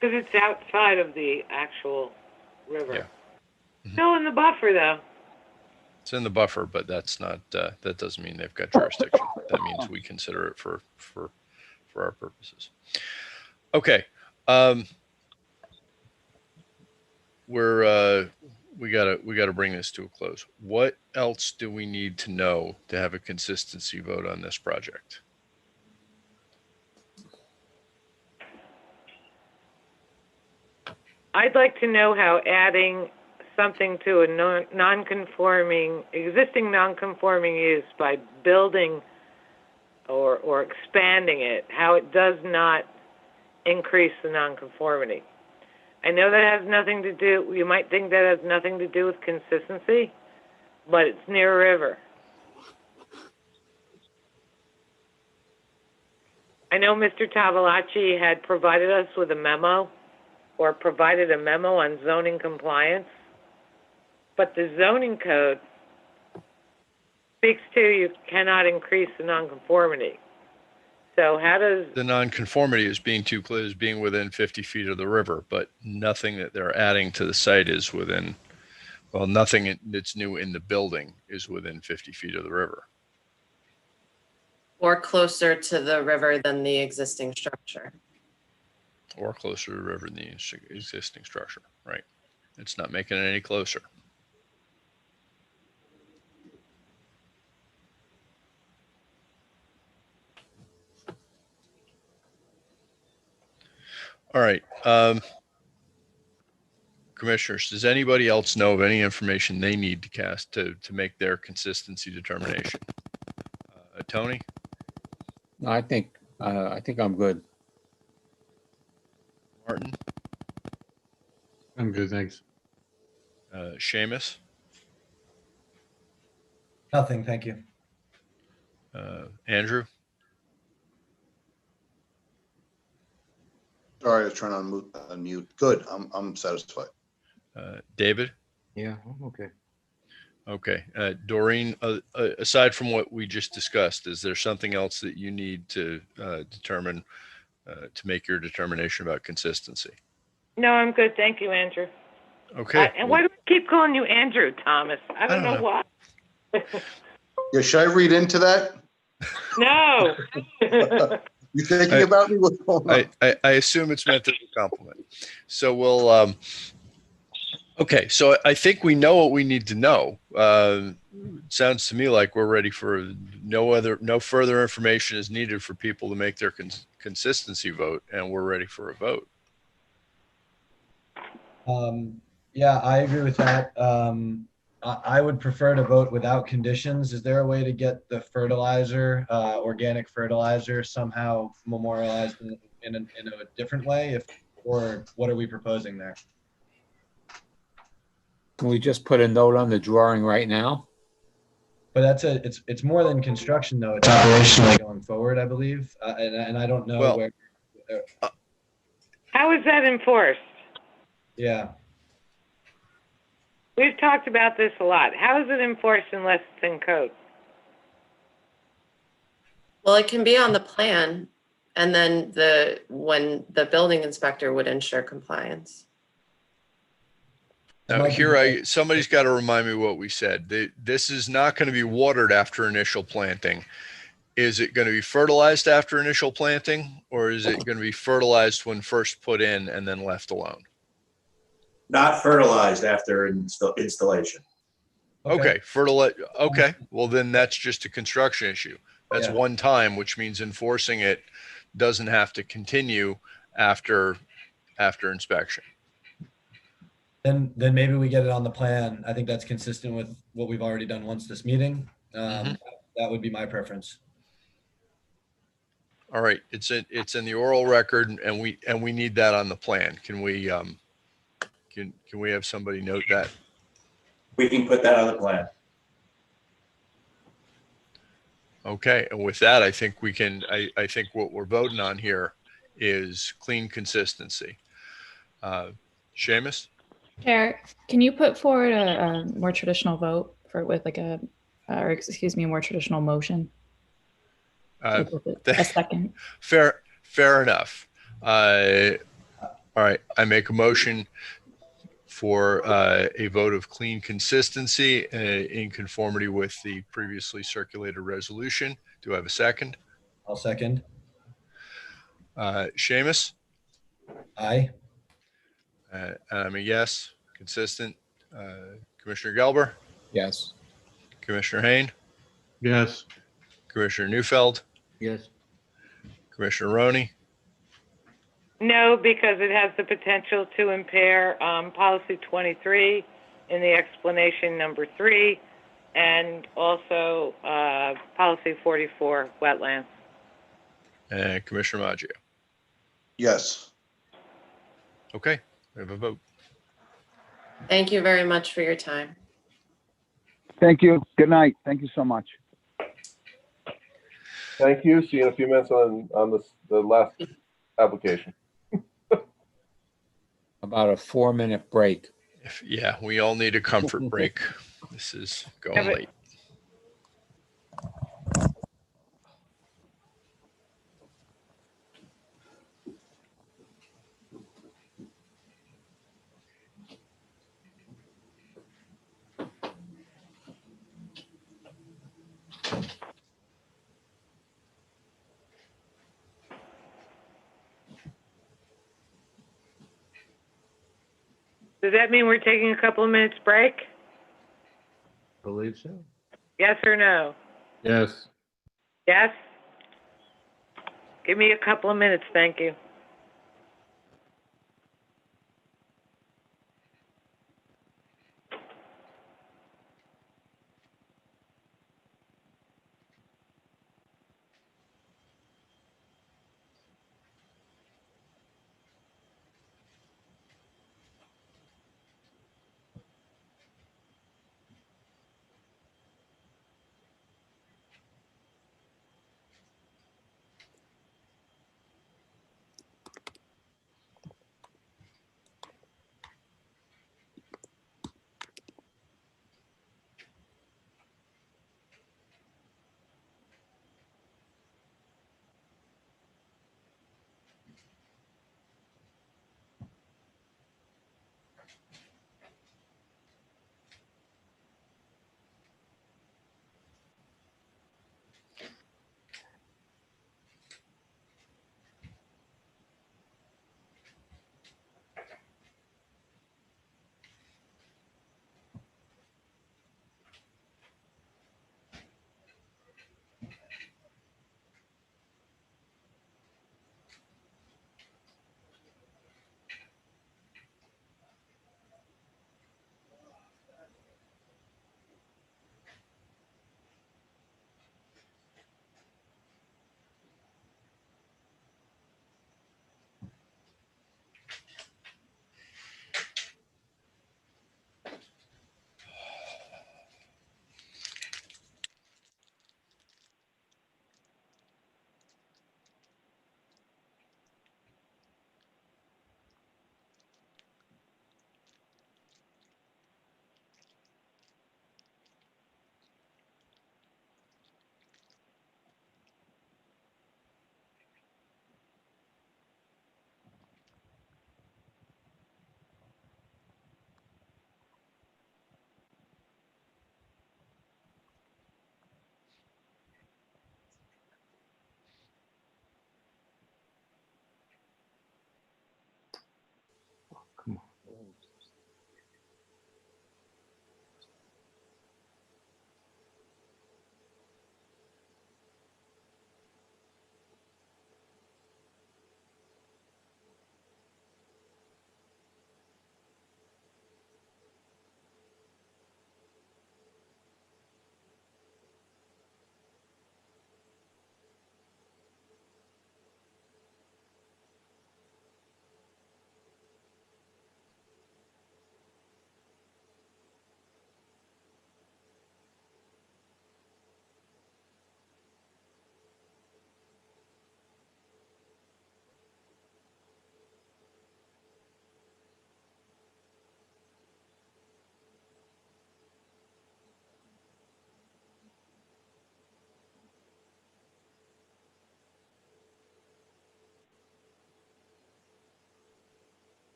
Because it's outside of the actual river. Yeah. Still in the buffer, though. It's in the buffer, but that's not, that doesn't mean they've got jurisdiction. That means we consider it for our purposes. Okay. We gotta bring this to a close. What else do we need to know to have a consistency vote on this project? I'd like to know how adding something to a existing non-conforming use by building or expanding it, how it does not increase the non-conformity. I know that has nothing to do, you might think that has nothing to do with consistency, but it's near a river. I know Mr. Tavolacci had provided us with a memo, or provided a memo on zoning compliance, but the zoning code speaks to you cannot increase the nonconformity. So how does the nonconformity is being too close, is being within 50 feet of the river, but nothing that they're adding to the site is within, well, nothing that's new in the building is within 50 feet of the river. Or closer to the river than the existing structure. Or closer to the river than the existing structure, right? It's not making it any closer. All right. Commissioners, does anybody else know of any information they need to cast to make their consistency determination? Tony? No, I think I'm good. Martin? I'm good, thanks. Seamus? Nothing, thank you. Andrew? Sorry, I was trying to unmute. Good, I'm satisfied. David? Yeah, I'm okay. Okay. Doreen, aside from what we just discussed, is there something else that you need to determine to make your determination about consistency? No, I'm good. Thank you, Andrew. Okay. And why do we keep calling you Andrew, Thomas? I don't know why. Yeah, should I read into that? No. You thinking about me? What's going on? I assume it's meant as a compliment. So we'll, okay. So I think we know what we need to know. Sounds to me like we're ready for no further information is needed for people to make their consistency vote, and we're ready for a vote. Yeah, I agree with that. I would prefer to vote without conditions. Is there a way to get the fertilizer, organic fertilizer, somehow memorialized in a different way? Or what are we proposing there? Can we just put a note on the drawing right now? But it's more than construction though. It's operationally going forward, I believe, and I don't know where. How is that enforced? Yeah. We've talked about this a lot. How is it enforced unless it's in code? Well, it can be on the plan, and then when the building inspector would ensure compliance. Now here, somebody's got to remind me what we said. This is not going to be watered after initial planting. Is it going to be fertilized after initial planting, or is it going to be fertilized when first put in and then left alone? Not fertilized after installation. Okay, okay, well then that's just a construction issue. That's one time, which means enforcing it doesn't have to continue after inspection. Then maybe we get it on the plan. I think that's consistent with what we've already done once this meeting. That would be my preference. All right, it's in the oral record, and we need that on the plan. Can we can we have somebody note that? We can put that on the plan. Okay, and with that, I think we can. I think what we're voting on here is clean consistency. Seamus? Chair, can you put forward a more traditional vote for with like a, or excuse me, a more traditional motion? Uh, A second. Fair enough. All right, I make a motion for a vote of clean consistency in conformity with the previously circulated resolution. Do I have a second? I'll second. Seamus? Aye. I'm a yes. Consistent. Commissioner Gelber? Yes. Commissioner Hayne? Yes. Commissioner Neufeld? Yes. Commissioner Roney? No, because it has the potential to impair policy 23 in the explanation number 3, and also policy 44, wetlands. And Commissioner Maggio? Yes. Okay, we have a vote. Thank you very much for your time. Thank you. Good night. Thank you so much. Thank you. See you in a few minutes on the last application. About a 4-minute break. Yeah, we all need a comfort break. This is going late. Does that mean we're taking a couple of minutes break? Believe so. Yes or no? Yes. Yes? Give me a couple of minutes, thank you.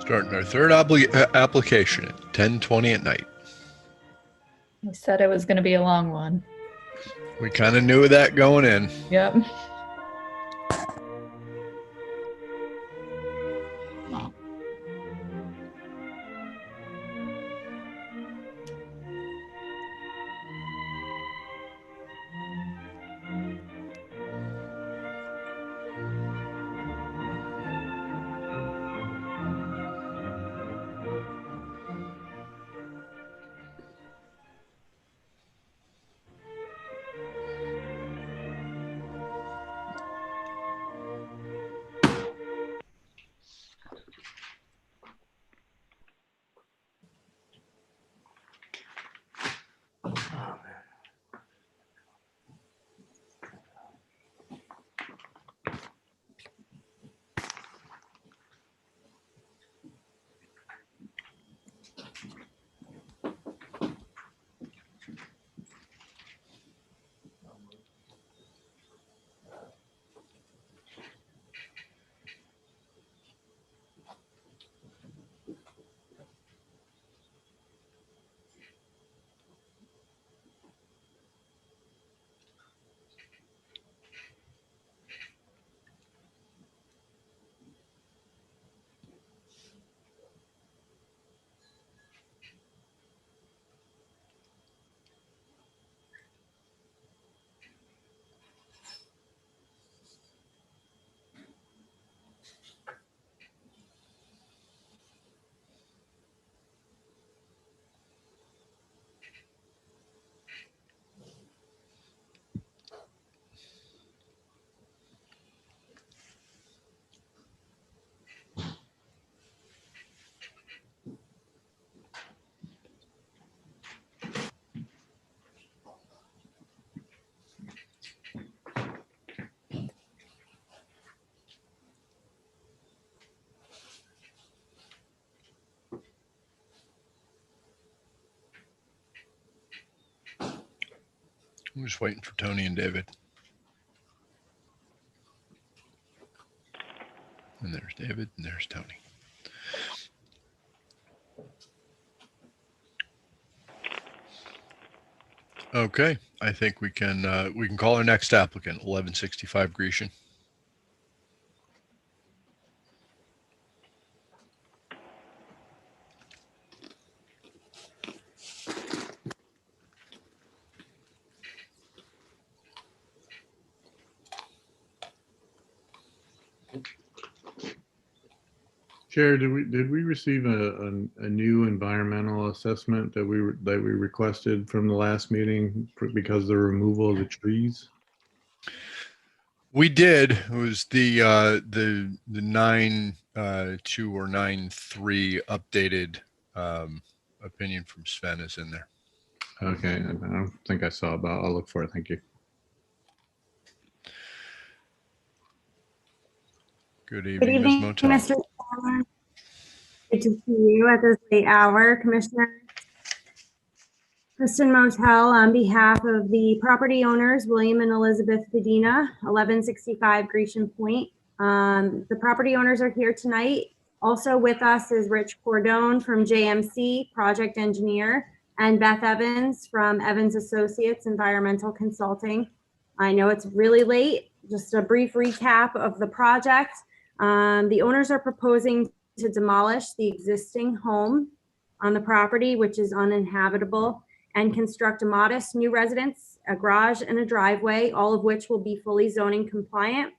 Starting our third application at 10:20 at night. I said it was going to be a long one. We kind of knew that going in. Yep. I'm just waiting for Tony and David. And there's David, and there's Tony. Okay, I think we can call our next applicant, 1165 Grecian. Chair, did we receive a new environmental assessment that we requested from the last meeting because of the removal of the trees? We did. It was the 9.2 or 9.3 updated opinion from Sven is in there. Okay, I don't think I saw it, but I'll look for it. Thank you. Good Good evening, Ms. evening, Motel. Mr. Chairman. Good to see you at this late hour, Commissioner. Kristen Motel on behalf of the property owners, William and Elizabeth Bedina, 1165 Grecian Point. The property owners are here tonight. Also with us is Rich Cordone from JMC, project engineer, and Beth Evans from Evans Associates Environmental Consulting. I know it's really late. Just a brief recap of the project. The owners are proposing to demolish the existing home on the property, which is uninhabitable, and construct a modest new residence, a garage, and a driveway, all of which will be fully zoning compliant.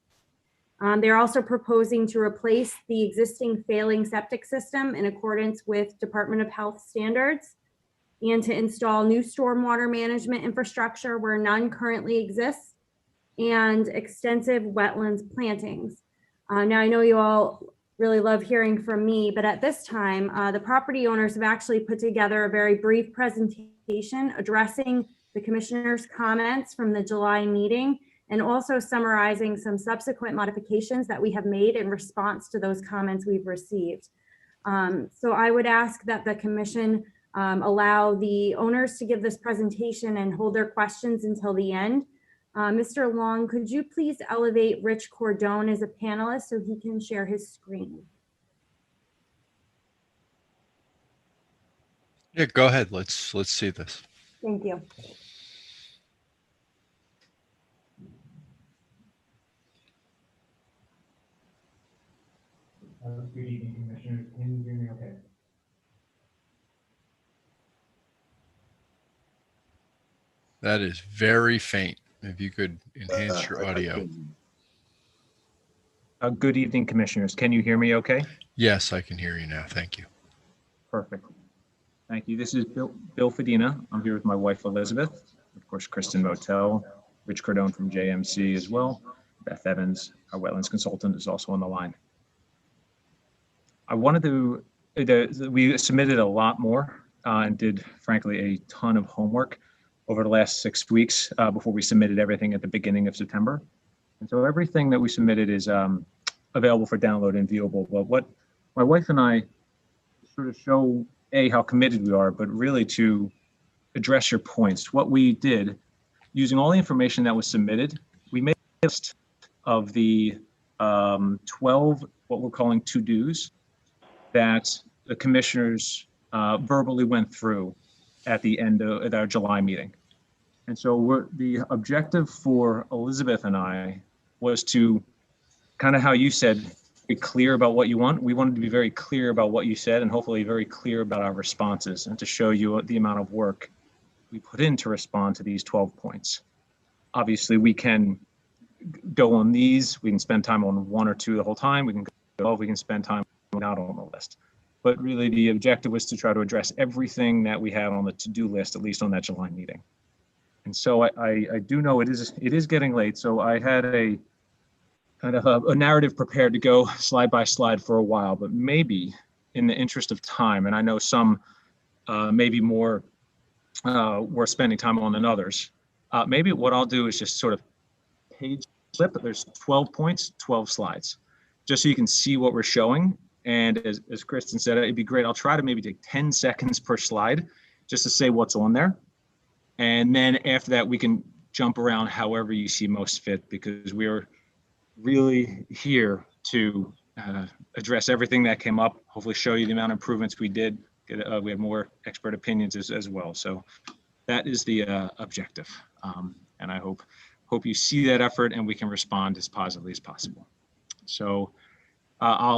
They're also proposing to replace the existing failing septic system in accordance with Department of Health standards, and to install new stormwater management infrastructure where none currently exists, and extensive wetlands plantings. Now, I know you all really love hearing from me, but at this time, the property owners have actually put together a very brief presentation addressing the commissioner's comments from the July meeting, and also summarizing some subsequent modifications that we have made in response to those comments we've received. So I would ask that the commission allow the owners to give this presentation and hold their questions until the end. Mr. Long, could you please elevate Rich Cordone as a panelist so he can share his screen? Yeah, go ahead. Let's see this. Thank you. Good evening, Commissioners. Can you hear me okay? That is very faint. If you could enhance your I audio. couldn't- Good evening, Commissioners. Can you hear me okay? Yes, I can hear you now. Thank you. Perfect. Thank you. This is Bill Fedina. I'm here with my wife, Elizabeth, of course, Kristen Motel, Rich Cardone from JMC as well. Beth Evans, our wetlands consultant, is also on the line. I wanted to, we submitted a lot more and did, frankly, a ton of homework over the last 6 weeks before we submitted everything at the beginning of September. And so everything that we submitted is available for download and viewable. But what my wife and I sort of show, how committed we are, but really to address your points. What we did, using all the information that was submitted, we made a list of the 12, what we're calling to-dos, that the commissioners verbally went through at the end of our July meeting. And so the objective for Elizabeth and I was to, kind of how you said, be clear about what you want. We wanted to be very clear about what you said and hopefully very clear about our responses and to show you the amount of work we put in to respond to these 12 points. Obviously, we can go on these. We can spend time on one or two the whole time. We can go, we can spend time not on the list. But really the objective was to try to address everything that we had on the to-do list, at least on that July meeting. And so I do know it is getting late. So I had a kind of a narrative prepared to go slide by slide for a while, but maybe in the interest of time, and I know some maybe more we're spending time on than others, maybe what I'll do is just sort of page flip. There's 12 points, 12 slides, just so you can see what we're showing. And as Kristen said, it'd be great. I'll try to maybe take 10 seconds per slide just to say what's on there. And then after that, we can jump around however you see most fit, because we're really here to address everything that came up, hopefully show you the amount of improvements we did. We have more expert opinions as well. So that is the objective. And I hope you see that effort and we can respond as positively as possible. So I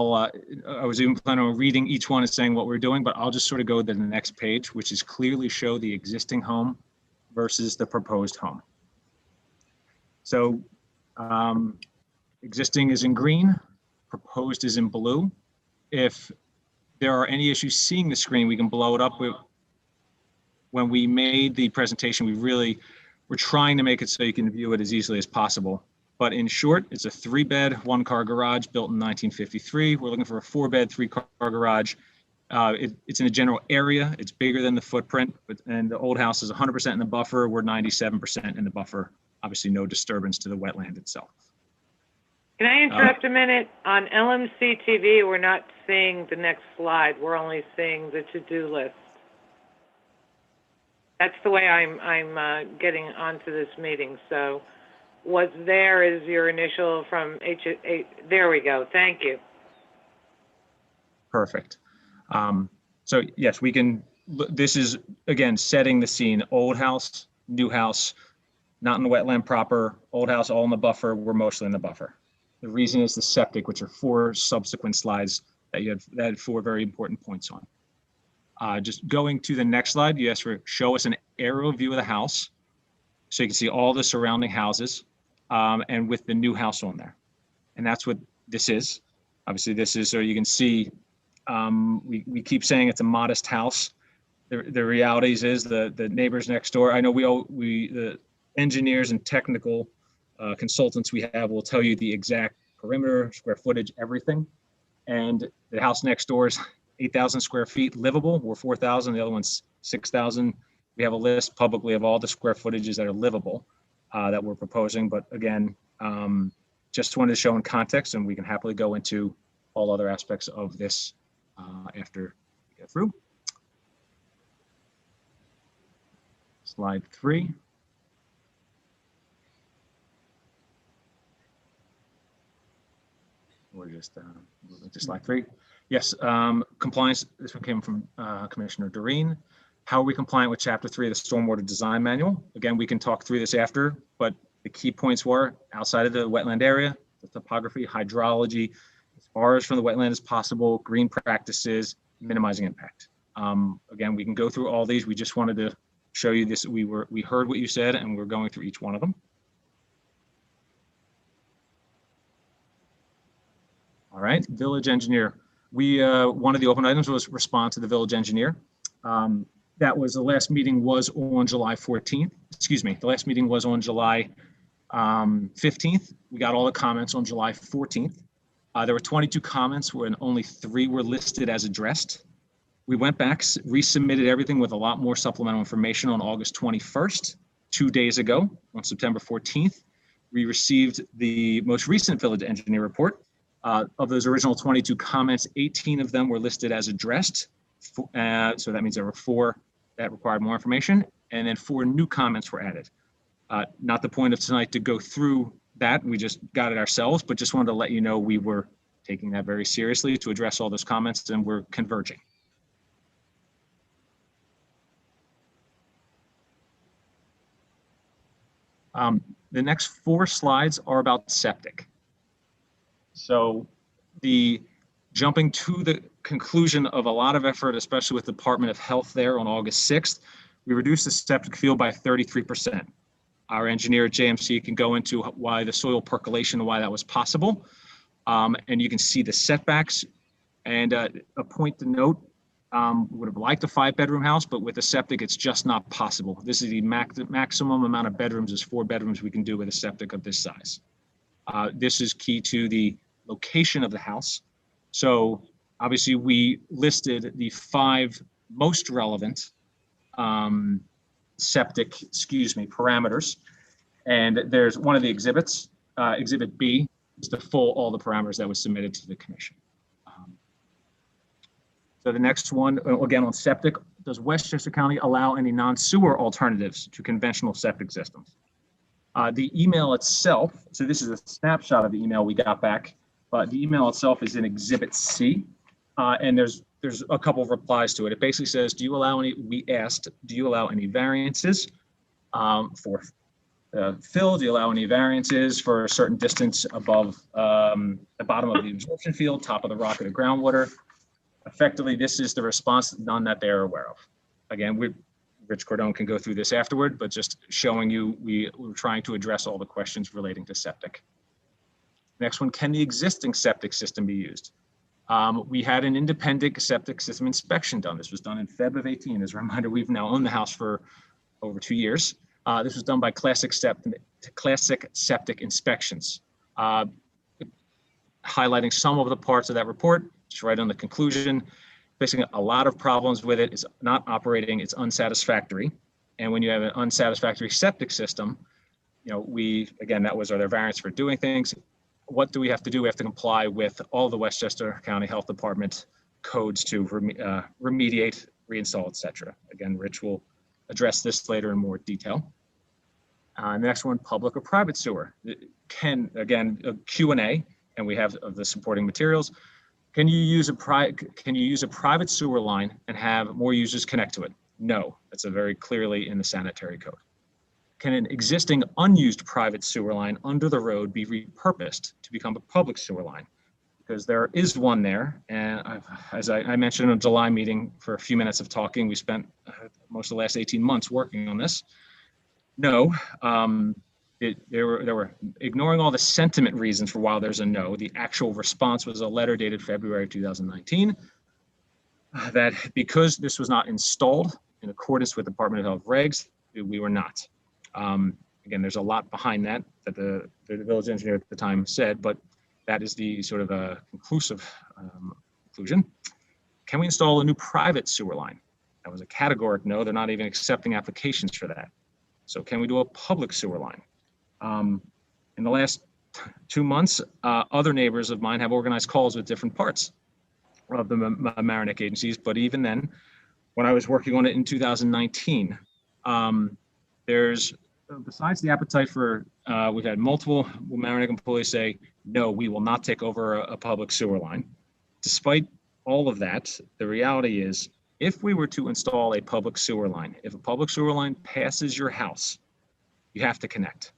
was even planning on reading each one and saying what we're doing, but I'll just sort of go to the next page, which is clearly show the existing home versus the proposed home. So existing is in green, proposed is in blue. If there are any issues seeing the screen, we can blow it up. When we made the presentation, we're trying to make it so you can view it as easily as possible. But in short, it's a 3-bed, 1-car garage built in 1953. We're looking for a 4-bed, 3-car garage. It's in a general area. It's bigger than the footprint, and the old house is 100% in the buffer. We're 97% in the buffer. Obviously, no disturbance to the wetland itself. Can I interrupt a minute? On LMC TV, we're not seeing the next slide. We're only seeing the to-do list. That's the way I'm getting onto this meeting. So what's there is your initial from there we go. Thank you. Perfect. So yes, we can, this is, again, setting the scene. Old house, new house, not in the wetland proper, old house, all in the buffer. We're mostly in the buffer. The reason is the septic, which are 4 subsequent slides that had 4 very important points on. Just going to the next slide, you asked for show us an aerial view of the house so you can see all the surrounding houses and with the new house on there. And that's what this is. Obviously, this is so you can see, we keep saying it's a modest house. The realities is the neighbors next door. I know the engineers and technical consultants we have will tell you the exact perimeter, square footage, everything. And the house next door is 8,000 square feet livable. We're 4,000, the other one's 6,000. We have a list publicly of all the square footages that are livable that we're proposing. But again, just wanted to show in context, and we can happily go into all other aspects of this after we get through. Slide 3. We're just moving to slide 3. Yes, compliance. This one came from Commissioner Doreen. How are we compliant with Chapter 3 of the Stormwater Design Manual? Again, we can talk through this after, but the key points were outside of the wetland area, the topography, hydrology, as far as from the wetland as possible, green practices, minimizing impact. Again, we can go through all these. We just wanted to show you this. We heard what you said, and we're going through each one of them. All right, village engineer. One of the open items was respond to the village engineer. That was the last meeting was on July 14th. Excuse me, the last meeting was on July 15th. We got all the comments on July 14th. There were 22 comments and only 3 were listed as addressed. We went back, resubmitted everything with a lot more supplemental information on August 21st, 2 days ago. On September 14th, we received the most recent village engineer report. Of those original 22 comments, 18 of them were listed as addressed. So that means there were 4 that required more information, and then 4 new comments were added. Not the point of tonight to go through that. We just got it ourselves, but just wanted to let you know we were taking that very seriously to address all those comments, and we're converging. The next 4 slides are about septic. So jumping to the conclusion of a lot of effort, especially with the Department of Health there on August 6th, we reduced the septic field by 33%. Our engineer at JMC can go into why the soil percolation and why that was possible. And you can see the setbacks. And a point to note, we would have liked a 5-bedroom house, but with a septic, it's just not possible. This is the maximum amount of bedrooms is 4 bedrooms we can do with a septic of this size. This is key to the location of the house. So obviously we listed the 5 most relevant septic, parameters. And there's one of the exhibits, Exhibit B, is to full all the parameters that was submitted to the commission. So the next one, again on septic, does Westchester County allow any non-sewer alternatives to conventional septic systems? The email itself, so this is a snapshot of the email we got back, but the email itself is in Exhibit C, and there's a couple of replies to it. It basically says, we asked, do you allow any variances for fill? Do you allow any variances for a certain distance above the bottom of the absorption field, top of the rock or the groundwater? Effectively, this is the response, none that they're aware of. Again, Rich Cordone can go through this afterward, but just showing you, we're trying to address all the questions relating to septic. Next one, can the existing septic system be used? We had an independent septic system inspection done. This was done in Feb of 18. As a reminder, we've now owned the house for over 2 years. This was done by Classic Septic Inspections. Highlighting some of the parts of that report, just right on the conclusion. Basically, a lot of problems with it. It's not operating, it's unsatisfactory. And when you have an unsatisfactory septic system, again, that was, are there variants for doing things? What do we have to do? We have to comply with all the Westchester County Health Department codes to remediate, reinstall, etc. Again, Rich will address this later in more detail. The next one, public or private sewer. Again, a Q&A, and we have the supporting materials. Can you use a private sewer line and have more users connect to it? No, that's very clearly in the sanitary code. Can an existing unused private sewer line under the road be repurposed to become a public sewer line? Because there is one there, and as I mentioned in a July meeting for a few minutes of talking, we spent most of the last 18 months working on this. No, they were ignoring all the sentiment reasons for why there's a no. The actual response was a letter dated February 2019 that because this was not installed in accordance with Department of Health regs, we were not. Again, there's a lot behind that the village engineer at the time said, but that is the sort of a conclusive conclusion. Can we install a new private sewer line? That was a categoric no. They're not even accepting applications for that. So can we do a public sewer line? In the last 2 months, other neighbors of mine have organized calls with different parts of the Mamaroneck agencies. But even then, when I was working on it in 2019, there's, besides the appetite for, we've had multiple Mamaroneck employees say, no, we will not take over a public sewer line. Despite all of that, the reality is If we were to install a public sewer line, if a public sewer line passes your house, you have to connect.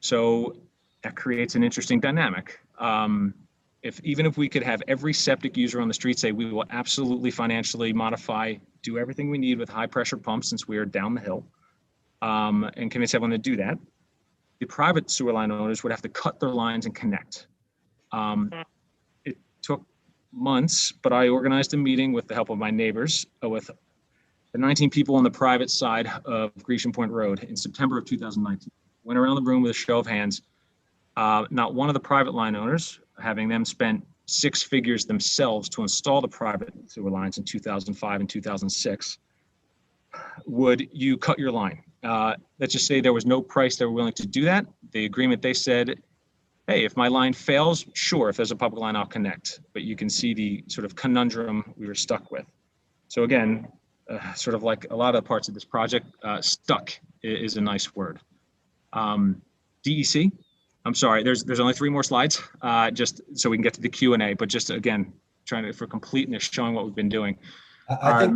So that creates an interesting dynamic. Even if we could have every septic user on the street say, we will absolutely financially modify, do everything we need with high pressure pumps since we are down the hill, and convince everyone to do that, the private sewer line owners would have to cut their lines and connect. It took months, but I organized a meeting with the help of my neighbors, with the 19 people on the private side of Grecian Point Road in September of 2019. Went around the room with a show of hands. Not one of the private line owners, having them spent 6 figures themselves to install the private sewer lines in 2005 and 2006, would you cut your line? Let's just say there was no price they were willing to do that. The agreement, they said, hey, if my line fails, sure, if there's a public line, I'll connect. But you can see the sort of conundrum we were stuck with. So again, sort of like a lot of parts of this project, stuck is a nice word. DEC, I'm sorry, there's only 3 more slides, just so we can get to the Q&A, but just again, trying to, for completeness, showing what we've been doing. I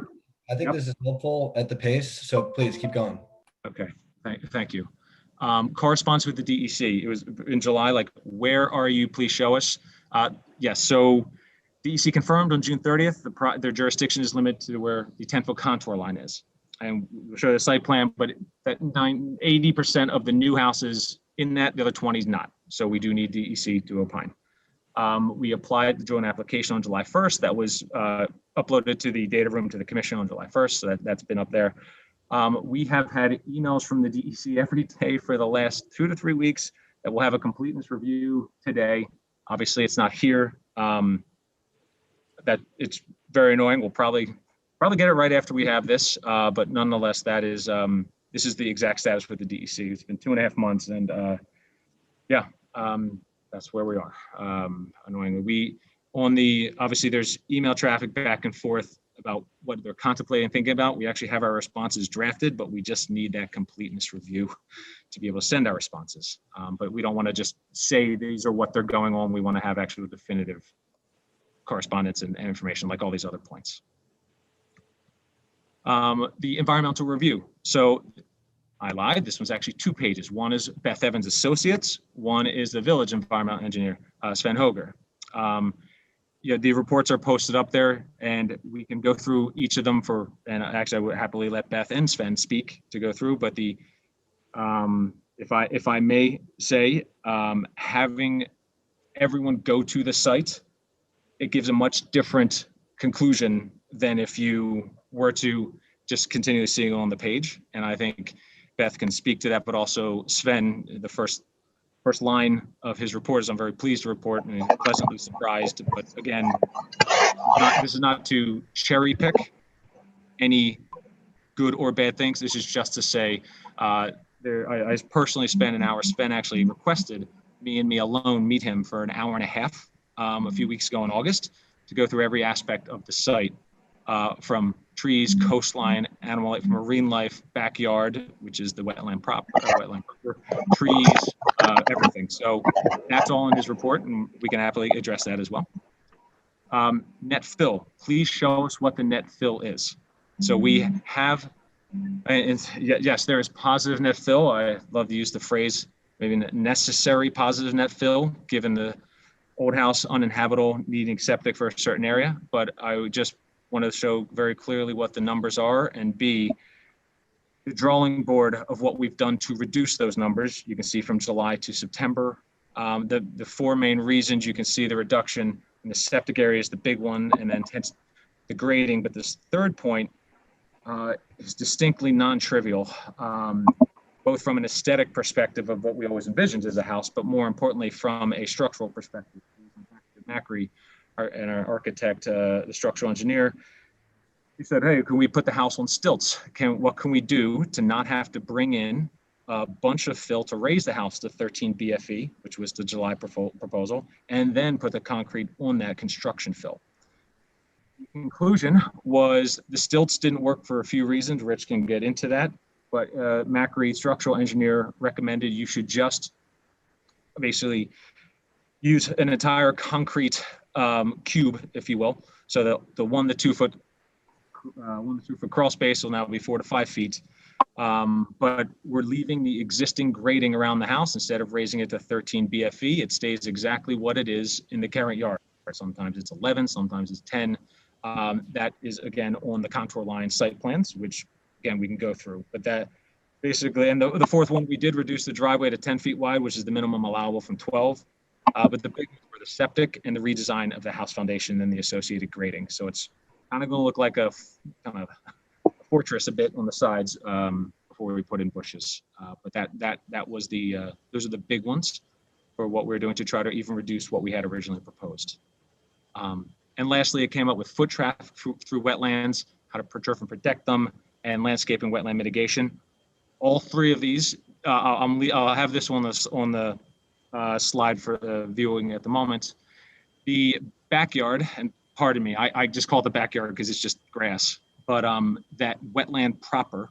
think this is helpful at the pace, so please keep going. Okay, thank you. Corresponds with the DEC. It was in July, like, where are you? Please show us. Yes, so DEC confirmed on June 30th, their jurisdiction is limited to where the 10-foot contour line is. And we'll show the site plan, but that 80% of the new houses in that, the other 20 is not. So we do need DEC to opine. We applied the joint application on July 1st. That was uploaded to the data room to the commission on July 1st. So that's been up there. We have had emails from the DEC every day for the last 2 to 3 weeks that we'll have a completeness review today. Obviously, it's not here. That it's very annoying. We'll probably get it right after we have this, but nonetheless, that is this is the exact status with the DEC. It's been 2.5 months, and that's where we are. Annoyingly, obviously there's email traffic back and forth about what they're contemplating and thinking about. We actually have our responses drafted, but we just need that completeness review to be able to send our responses. But we don't want to just say these are what they're going on. We want to have actual definitive correspondence and information like all these other points. The environmental review. So I lied, this one's actually 2 pages. One is Beth Evans Associates. One is the village environmental engineer, Sven Hoger. The reports are posted up there, and we can go through each of them and actually I would happily let Beth and Sven speak to go through, but if I may say, having everyone go to the site, it gives a much different conclusion than if you were to just continue seeing it on the page. And I think Beth can speak to that, but also Sven, the first line of his report is, I'm very pleased to report and pleasantly surprised. But again, this is not to cherry pick any good or bad things. This is just to say, I personally spent an hour. Sven actually requested me and me alone meet him for an hour and a half a few weeks ago in August to go through every aspect of the site, from trees, coastline, animal life, marine life, backyard, which is the wetland proper, trees, everything. So that's all in his report, and we can happily address that as well. Net fill. Please show us what the net fill is. So we have, yes, there is positive net fill. I love to use the phrase, maybe necessary positive net fill, given the old house uninhabitable, needing septic for a certain area. But I would just want to show very clearly what the numbers are, and B, the drawing board of what we've done to reduce those numbers. You can see from July to September. The 4 main reasons you can see the reduction in the septic area is the big one, and then hence the grading. But this 3rd point is distinctly non-trivial, both from an aesthetic perspective of what we always envisioned as a house, but more importantly from a structural perspective. Macri and our architect, the structural engineer, he said, hey, can we put the house on stilts? What can we do to not have to bring in a bunch of fill to raise the house to 13 BFE, which was the July proposal, and then put the concrete on that construction fill? The conclusion was the stilts didn't work for a few reasons. Rich can get into that, but Macri, structural engineer, recommended you should just basically use an entire concrete cube, if you will. So the 1 to 2 foot 1-3-foot crawl space will now be 4 to 5 feet. But we're leaving the existing grading around the house. Instead of raising it to 13 BFE, it stays exactly what it is in the current yard. Sometimes it's 11, sometimes it's 10. That is, again, on the contour line site plans, which, again, we can go through. But that basically, and the fourth one, we did reduce the driveway to 10 feet wide, which is the minimum allowable from 12. But the big ones were the septic and the redesign of the house foundation and the associated grading. So it's kind of going to look like a kind of fortress a bit on the sides before we put in bushes. But that was those are the big ones for what we're doing to try to even reduce what we had originally proposed. And lastly, it came up with foot traffic through wetlands, how to preserve and protect them, and landscaping wetland mitigation. All three of these, I'll have this on the slide for viewing at the moment. The backyard, and pardon me, I just call it the backyard because it's just grass. But that wetland proper,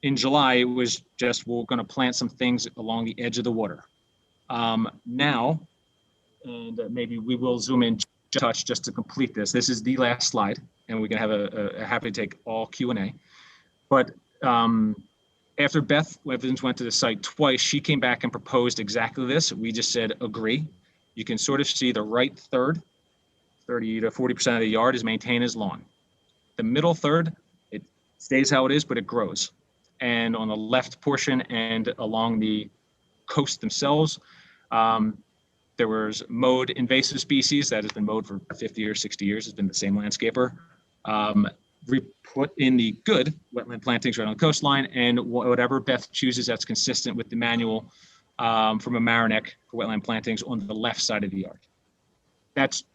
in July, it was just, we're going to plant some things along the edge of the water. Now, and maybe we will zoom in touch just to complete this. This is the last slide, and we can have a happy to take all Q&A. But after Beth Evans went to the site twice, she came back and proposed exactly this. We just said, agree. You can sort of see the right third, 30 to 40% of the yard is maintained as lawn. The middle third, it stays how it is, but it grows. And on the left portion and along the coast themselves, there was mowed invasive species that has been mowed for 50 or 60 years. It's been the same landscaper. We put in the good wetland plantings right on the coastline, and whatever Beth chooses that's consistent with the manual from Mamaroneck for wetland plantings on the left side of the yard.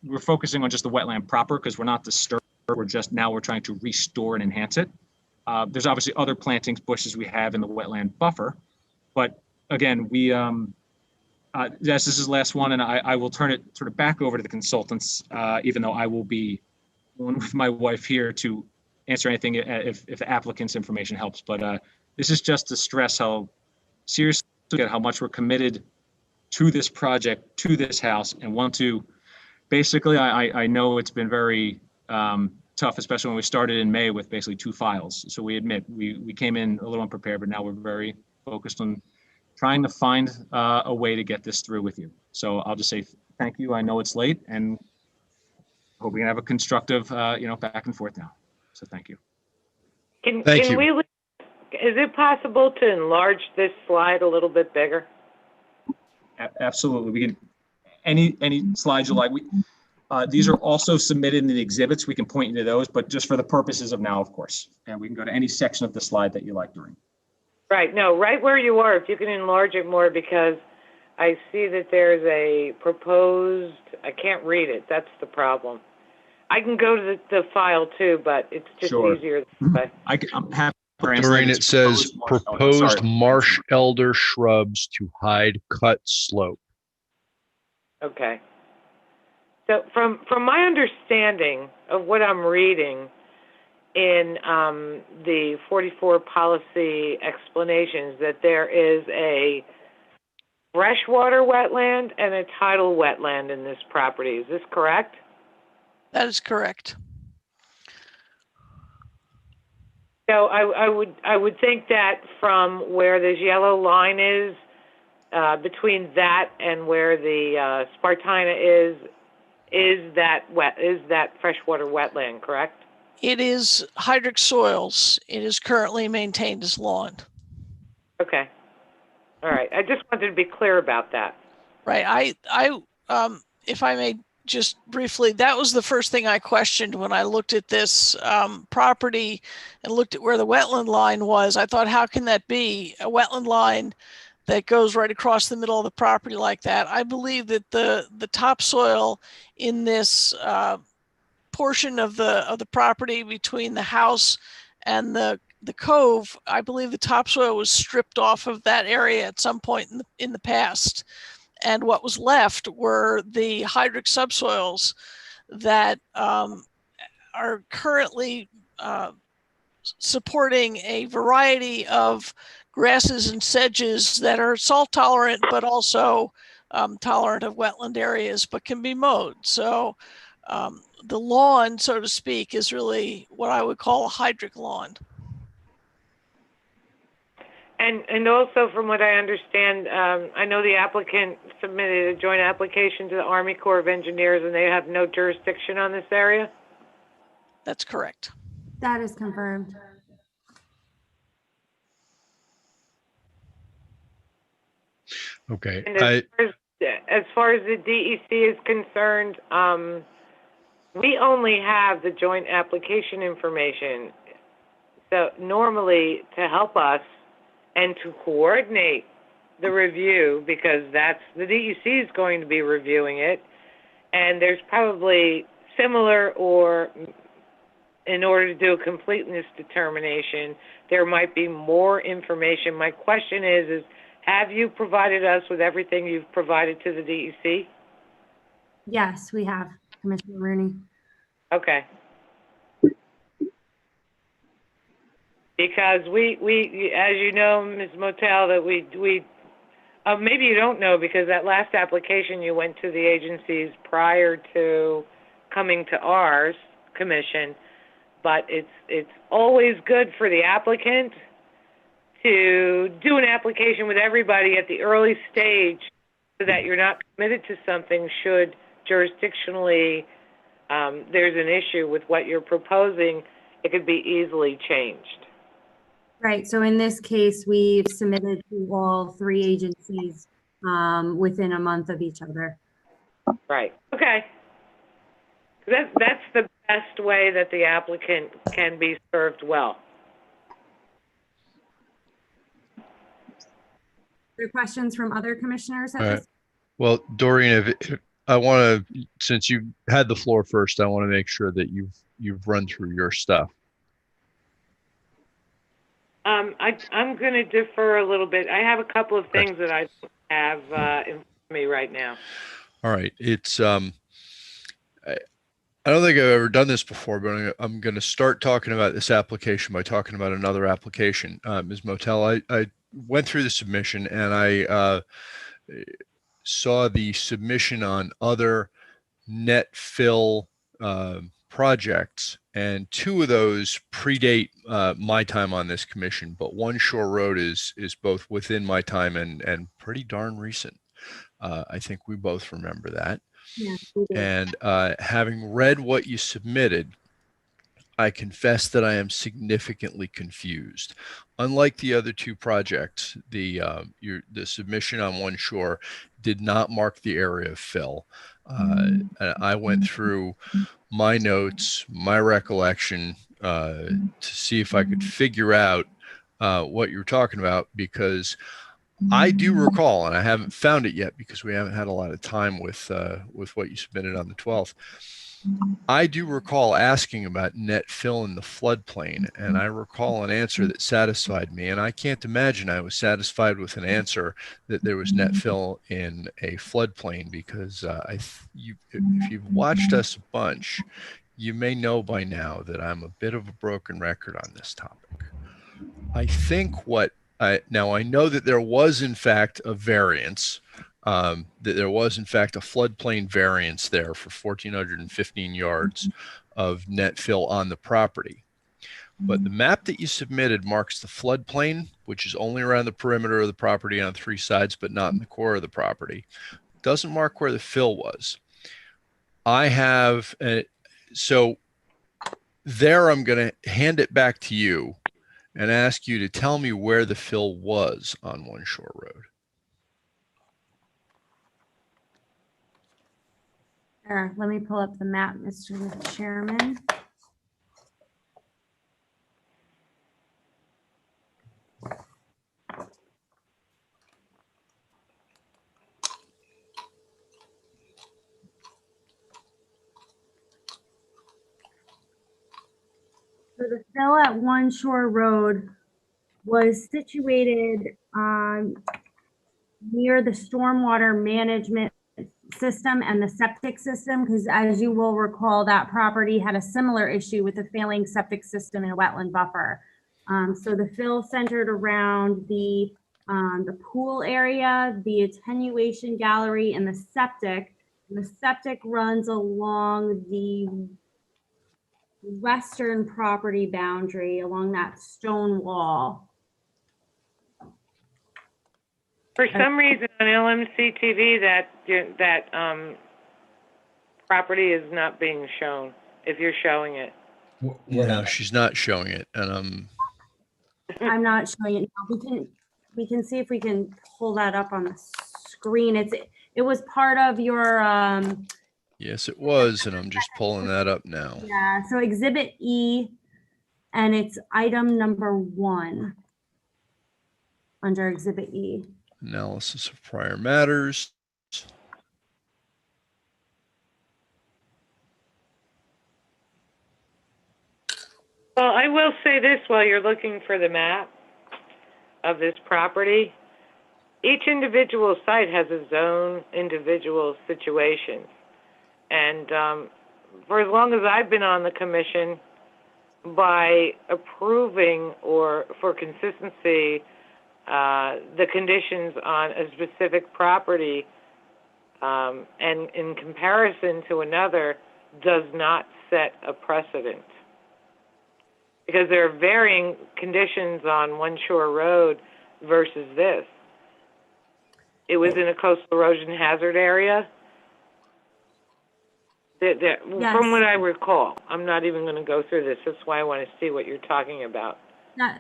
We're focusing on just the wetland proper because we're not disturbed. We're trying to restore and enhance it. There's obviously other plantings, bushes we have in the wetland buffer, but again, yes, this is the last one, and I will turn it sort of back over to the consultants, even though I will be on with my wife here to answer anything if the applicant's information helps. But this is just to stress how seriously, how much we're committed to this project, to this house, and want to, basically, I know it's been very tough, especially when we started in May with basically 2 files. So we admit we came in a little unprepared, but now we're very focused on trying to find a way to get this through with you. So I'll just say thank you. I know it's late, and hope we can have a constructive, back and forth now. So thank you. Thank you. Is it possible to enlarge this slide a little bit bigger? Absolutely. We can, any slides you like. These are also submitted in the exhibits. We can point you to those, but just for the purposes of now, of course. And we can go to any section of the slide that you like during. Right. No, right where you are, if you can enlarge it more, because I see that there's a proposed, I can't read it. That's the problem. I can go to the file too, but it's just easier this way. I'm happy. Doreen, it says proposed marsh elder shrubs to hide cut slope. Okay. So from my understanding of what I'm reading in the 44 policy explanations, that there is a freshwater wetland and a tidal wetland in this property. Is this correct? That is correct. So I would think that from where this yellow line is, between that and where the Spartina is that freshwater wetland, correct? It is hydric soils. It is currently maintained as lawn. Okay. All right. I just wanted to be clear about that. Right. I if I may just briefly, that was the first thing I questioned when I looked at this property and looked at where the wetland line was. I thought, how can that be a wetland line that goes right across the middle of the property like that? I believe that the topsoil in this portion of the property between the house and the cove, I believe the topsoil was stripped off of that area at some point in the past. And what was left were the hydric subsoils that are currently supporting a variety of grasses and sedges that are salt tolerant, but also tolerant of wetland areas, but can be mowed. So the lawn, so to speak, is really what I would call a hydric lawn. And also, from what I understand, I know the applicant submitted a joint application to the Army Corps of Engineers, and they have no jurisdiction on this area? That's correct. That is confirmed. Okay. And as far as the DEC is concerned, we only have the joint application information. So normally, to help us and to coordinate the review, because that's the DEC is going to be reviewing it, and there's probably similar, or in order to do a completeness determination, there might be more information. My question is have you provided us with everything you've provided to the DEC? Yes, we have, Commissioner Rooney. Okay. Because we, as you know, Ms. Motel, that we maybe you don't know, because that last application you went to the agencies prior to coming to ours commission, but it's always good for the applicant to do an application with everybody at the early stage, so that you're not committed to something should jurisdictionally there's an issue with what you're proposing. It could be easily changed. Right. So in this case, we've submitted to all three agencies within a month of each other. Right. Okay. That's the best way that the applicant can be served well. Other questions from other commissioners? All right. Well, Doreen, if I want to, since you had the floor first, I want to make sure that you've run through your stuff. I'm going to defer a little bit. I have a couple of things that I don't have in front of me right now. All right. It's I don't think I've ever done this before, but I'm going to start talking about this application by talking about another application. Ms. Motel, I went through the submission, and I saw the submission on other net fill projects, and two of those predate my time on this commission, but One Shore Road is both within my time and pretty darn recent. I think we both remember that. Yeah, and having read what you submitted, I confess that I am significantly confused. Unlike the other two projects, the submission on One Shore did not mark the area of fill. I went through my notes, my recollection, to see if I could figure out what you were talking about, because I do recall, and I haven't found it yet because we haven't had a lot of time with what you submitted on the 12th. I do recall asking about net fill in the floodplain, and I recall an answer that satisfied me, and I can't imagine I was satisfied with an answer that there was net fill in a floodplain, because if you've watched us a bunch, you may know by now that I'm a bit of a broken record on this topic. I think now I know that there was in fact a variance, that there was in fact a floodplain variance there for 1,415 yards of net fill on the property. But the map that you submitted marks the floodplain, which is only around the perimeter of the property on three sides, but not in the core of the property. It doesn't mark where the fill was. I have, so there I'm going to hand it back to you and ask you to tell me where the fill was on One Shore Road. Let me pull up the map, Mr. Chairman. So the fill at One Shore Road was situated near the stormwater management system and the septic system, because as you will recall, that property had a similar issue with a failing septic system and a wetland buffer. So the fill centered around the pool area, the attenuation gallery, and the septic, The septic runs along the western property boundary, along that stone wall. For some reason on LMC TV, that property is not being shown, if you're showing it. No, she's not showing it, and I'm not showing it now. We can see if we can pull that up on the screen. It was part of your yes, it was, and I'm just pulling that up now. yeah, so Exhibit E, and it's item number 1 under Exhibit E. Analysis of prior matters. Well, I will say this while you're looking for the map of this property. Each individual site has its own individual situation. And for as long as I've been on the commission, by approving or for consistency, the conditions on a specific property and in comparison to another does not set a precedent. Because there are varying conditions on One Shore Road versus this. It was in a coastal erosion hazard area. Yes. From what I recall, I'm not even going to go through this. That's why I want to see what you're talking about.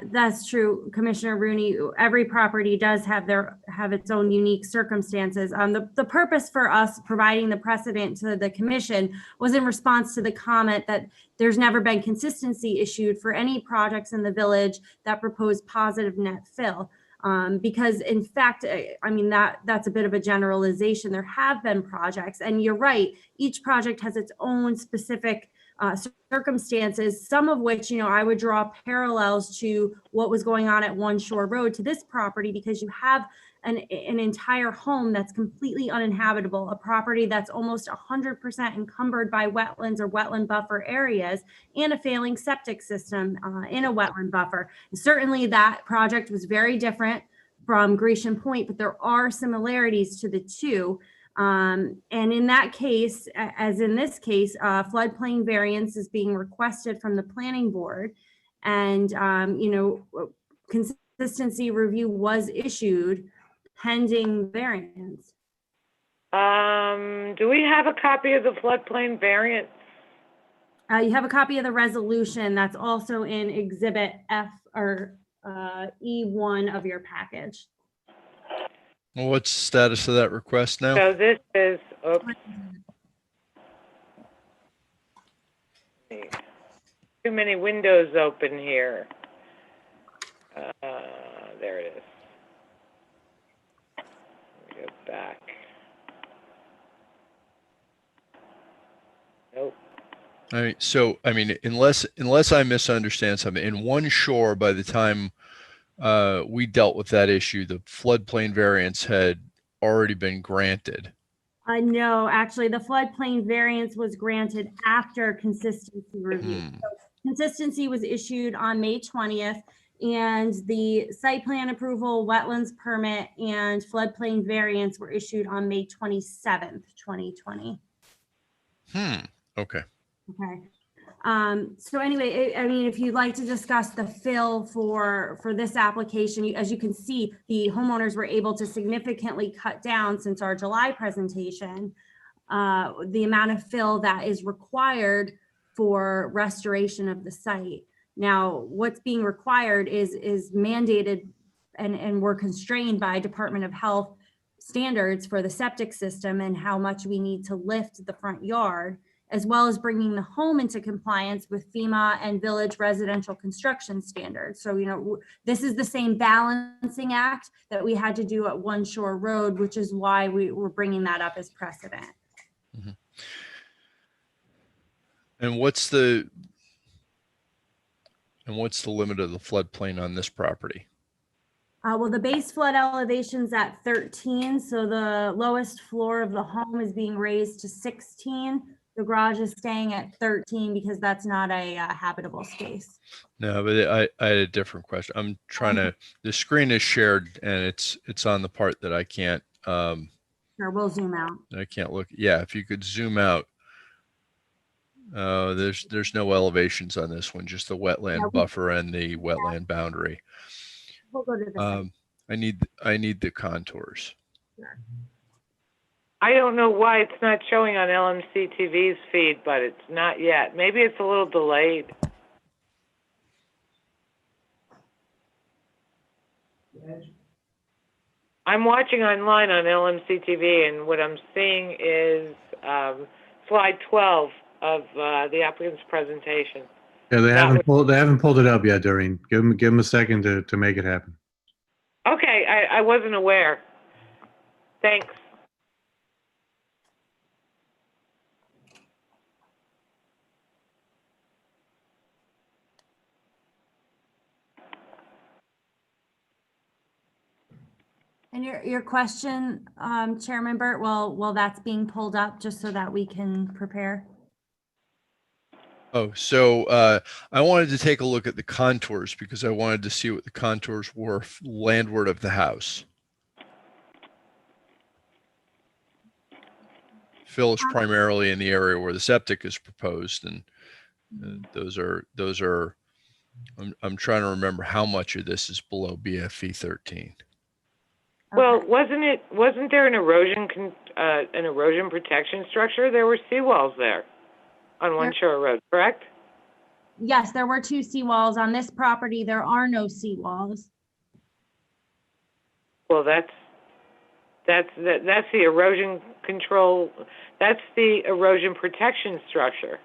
That's true, Commissioner Rooney. Every property does have its own unique circumstances. The purpose for us providing the precedent to the commission was in response to the comment that there's never been consistency issued for any projects in the village that propose positive net fill. Because in fact, I mean, that's a bit of a generalization. There have been projects, and you're right, each project has its own specific circumstances, some of which, I would draw parallels to what was going on at One Shore Road to this property, because you have an entire home that's completely uninhabitable, a property that's almost 100% encumbered by wetlands or wetland buffer areas, and a failing septic system in a wetland buffer. And certainly that project was very different from Grecian Point, but there are similarities to the two. And in that case, as in this case, floodplain variance is being requested from the planning board, and consistency review was issued pending variance. Do we have a copy of the floodplain variance? You have a copy of the resolution that's also in Exhibit F or E1 of your package. Well, what's the status of that request now? So this is, too many windows open here. There it is. Let me go back. Nope. All right. So, I mean, unless I misunderstand something, in One Shore, by the time we dealt with that issue, the floodplain variance had already been granted. No, actually, the floodplain variance was granted after consistency review. So consistency was issued on May 20th, and the site plan approval, wetlands permit, and floodplain variance were issued on May 27th, 2020. Okay. Okay. So anyway, I mean, if you'd like to discuss the fill for this application, as you can see, the homeowners were able to significantly cut down since our July presentation, the amount of fill that is required for restoration of the site. Now, what's being required is mandated and we're constrained by Department of Health standards for the septic system and how much we need to lift the front yard, as well as bringing the home into compliance with FEMA and village residential construction standards. So, this is the same balancing act that we had to do at One Shore Road, which is why we were bringing that up as precedent. Mm-hmm. And what's the limit of the floodplain on this property? Well, the base flood elevation's at 13, so the lowest floor of the home is being raised to 16. The garage is staying at 13 because that's not a habitable space. No, but I had a different question. I'm trying to, the screen is shared and it's on the part that I can't Sure, we'll zoom out. I can't look. Yeah, if you could zoom out. There's no elevations on this one, just the wetland buffer and the wetland boundary. We'll go to the site. I need the contours. Sure. I don't know why it's not showing on LMC TV's feed, but it's not yet. Maybe it's a little delayed. I'm watching online on LMC TV, and what I'm seeing is slide 12 of the applicant's presentation. Yeah, they haven't pulled it up yet, Doreen. Give them a second to make it happen. Okay, I wasn't aware. Thanks. And your question, Chairman Burt, while that's being pulled up, just so that we can prepare. Oh, so I wanted to take a look at the contours because I wanted to see what the contours were landward of the house. Fill is primarily in the area where the septic is proposed, and those are. I'm trying to remember how much of this is below BFE 13. Well, wasn't there an erosion protection structure? There were seawalls there on One Shore Road, correct? Yes, there were 2 seawalls. On this property, there are no seawalls. Well, that's the erosion control. That's the erosion protection structure.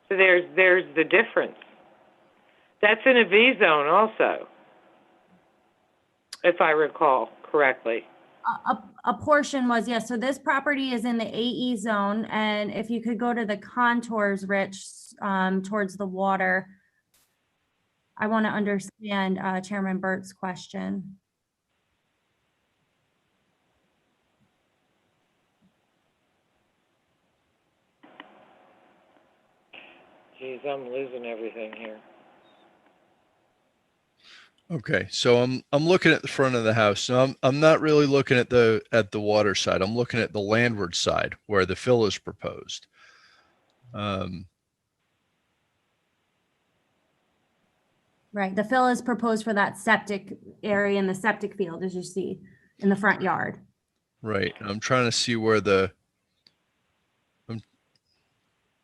So there's the difference. That's in a V zone also, if I recall correctly. A portion was, yes. So this property is in the AE zone. And if you could go to the contours, Rich, towards the water. I want to understand Chairman Burt's question. Geez, I'm losing everything here. Okay, so I'm looking at the front of the house. So I'm not really looking at the water side. I'm looking at the landward side where the fill is proposed. Right. The fill is proposed for that septic area in the septic field, as you see in the front yard. Right. I'm trying to see where I'm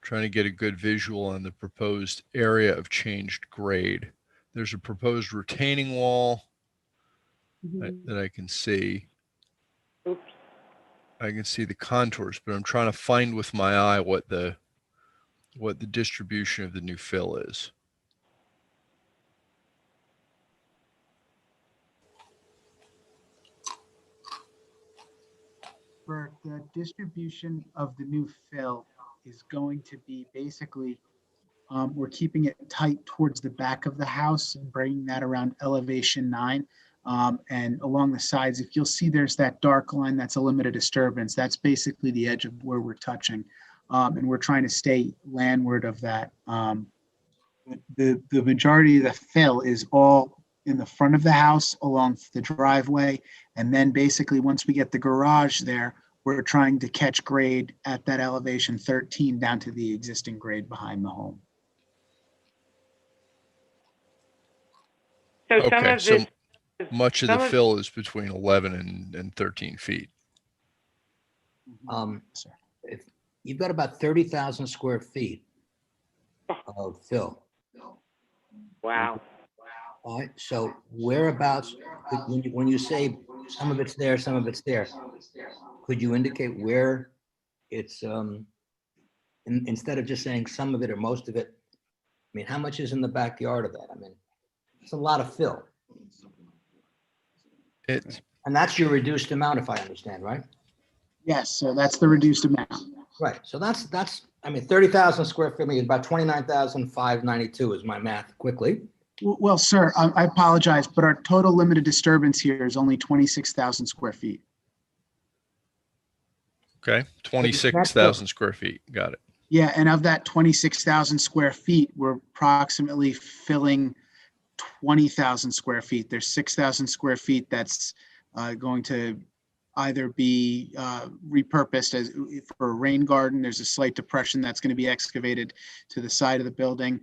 trying to get a good visual on the proposed area of changed grade. There's a proposed retaining wall that I can see. Oops. I can see the contours, but I'm trying to find with my eye what the distribution of the new fill is. Bert, the distribution of the new fill is going to be basically, we're keeping it tight towards the back of the house and bringing that around elevation 9. And along the sides, if you'll see, there's that dark line that's a limited disturbance. That's basically the edge of where we're touching. And we're trying to stay landward of that. The majority of the fill is all in the front of the house along the driveway. And then basically once we get the garage there, we're trying to catch grade at that elevation 13 down to the existing grade behind the home. So some Okay, of so this, much of the fill is between 11 and 13 feet. If you've got about 30,000 square feet of fill. wow. All right, so whereabouts, when you say some of it's there, some of it's there, could you indicate where it's, instead of just saying some of it or most of it? I mean, how much is in the backyard of that? I mean, it's a lot of fill. And that's your reduced amount, if I understand, right? Yes, so that's the reduced amount. Right, so that's, I mean, 30,000 square feet, I mean, about 29,592 is my math quickly. Well, sir, I apologize, but our total limited disturbance here is only 26,000 square feet. Okay, 26,000 square feet. Got it. Yeah, and of that 26,000 square feet, we're approximately filling 20,000 square feet. There's 6,000 square feet that's going to either be repurposed as for a rain garden. There's a slight depression that's going to be excavated to the side of the building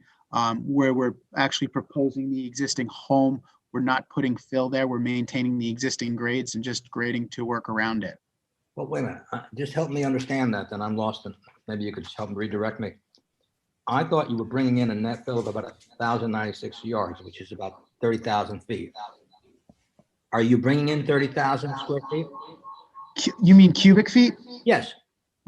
where we're actually proposing the existing home. We're not putting fill there. We're maintaining the existing grades and just grading to work around it. Well, wait a minute, just help me understand that, then I'm lost, and maybe you could just help me redirect me. I thought you were bringing in a net fill of about 1,096 yards, which is about 30,000 feet. Are you bringing in 30,000 square feet? You mean cubic feet? Yes.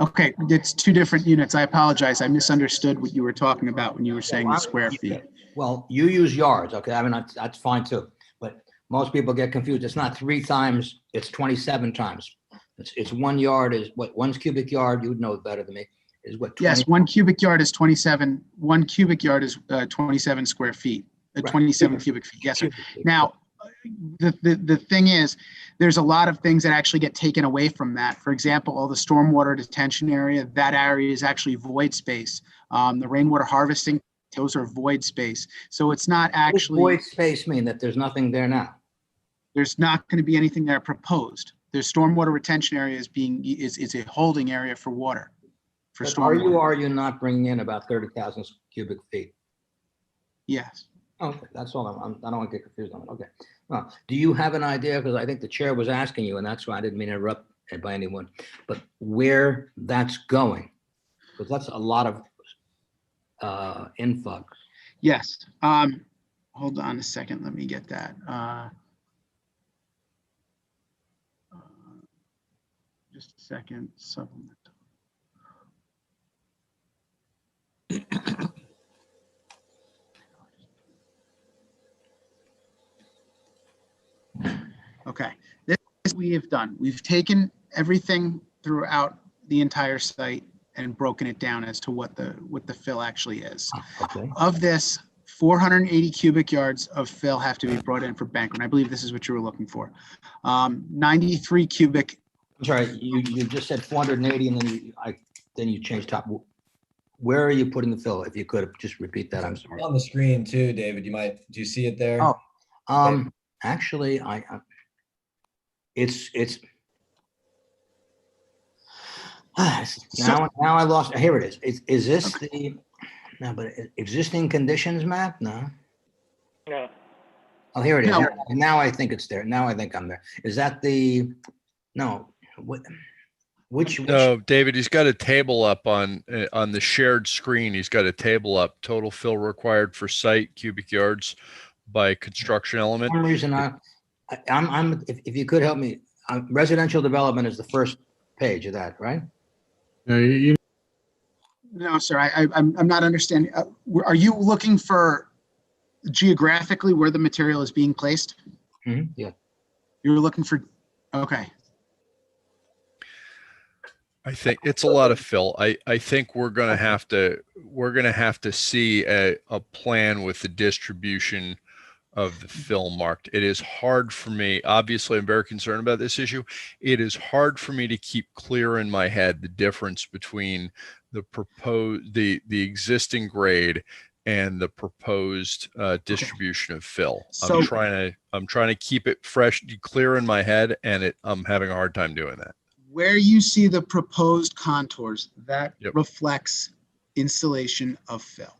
Okay, it's two different units. I apologize. I misunderstood what you were talking about when you were saying the square feet. Well, you use yards, okay? I mean, that's fine too, but most people get confused. It's not 3 times, it's 27 times. It's 1 yard is what, 1 cubic yard, you would know better than me, is what? 20? Yes, 1 cubic yard is 27. 1 cubic yard is 27 square feet, 27 cubic feet. Yes, sir. Now, the thing is, there's a lot of things that actually get taken away from that. For example, all the stormwater detention area, that area is actually void space. The rainwater harvesting, those are void space. So it's not actually. What does void space mean? That there's nothing there now? There's not going to be anything there proposed. There's stormwater retention area is a holding area for water. For stormwater. Are you not bringing in about 30,000 cubic feet? Yes. Okay, that's all. I don't want to get confused on it. Okay. Well, do you have an idea? Because I think the chair was asking you, and that's why I didn't mean to interrupt by anyone, but where that's going? Because that's a lot of influx. Yes. Hold on a second. Let me get that. Just a second. Supplement. Okay, this we have done. We've taken everything throughout the entire site and broken it down as to what the fill actually is. Okay. Of this, 480 cubic yards of fill have to be brought in for bank run. I believe this is what you were looking for. 93 cubic. I'm sorry, you just said 480, and then you changed top. Where are you putting the fill? If you could just repeat that, I'm sorry. On the screen too, David. Do you see it there? Oh, actually, it's now I lost. Here it is. Is this the existing conditions map? No. No. Oh, here it is. No. Now I think it's there. Now I think I'm there. Is that the? No. Which? No, David, he's got a table up on the shared screen. He's got a table up. Total fill required for site, cubic yards by construction element. For some reason, I'm if you could help me, residential development is the first page of that, right? No, sir. I'm not understanding. Are you looking for geographically where the material is being placed? Mm-hmm. Yeah. You're looking for. Okay. I think it's a lot of fill. I think we're gonna have to see a plan with the distribution of the fill marked. It is hard for me. Obviously, I'm very concerned about this issue. It is hard for me to keep clear in my head the difference between the proposed the existing grade and the proposed distribution of fill. So, I'm trying to keep it fresh, clear in my head, and I'm having a hard time doing that. where you see the proposed contours, that reflects installation of fill.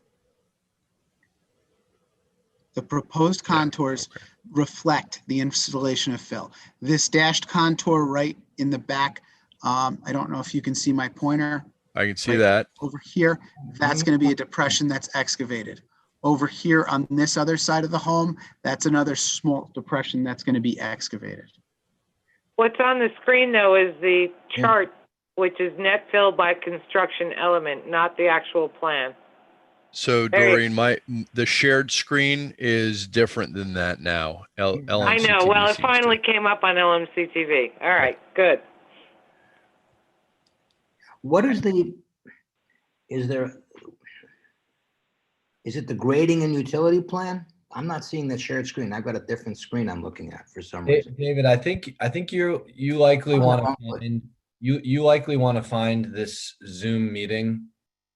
The proposed contours reflect the installation of fill. This dashed contour right in the back, I don't know if you can see my pointer. I can see that. Over here, that's going to be a depression that's excavated. Over here on this other side of the home, that's another small depression that's going to be excavated. What's on the screen, though, is the chart, which is net fill by construction element, not the actual plan. So Doreen, the shared screen is different than that now. I know. Well, it finally came up on LMC TV. All right, good. What is is it the grading and utility plan? I'm not seeing the shared screen. I've got a different screen I'm looking at for some reason. David, I think you likely want to you likely want to find this Zoom meeting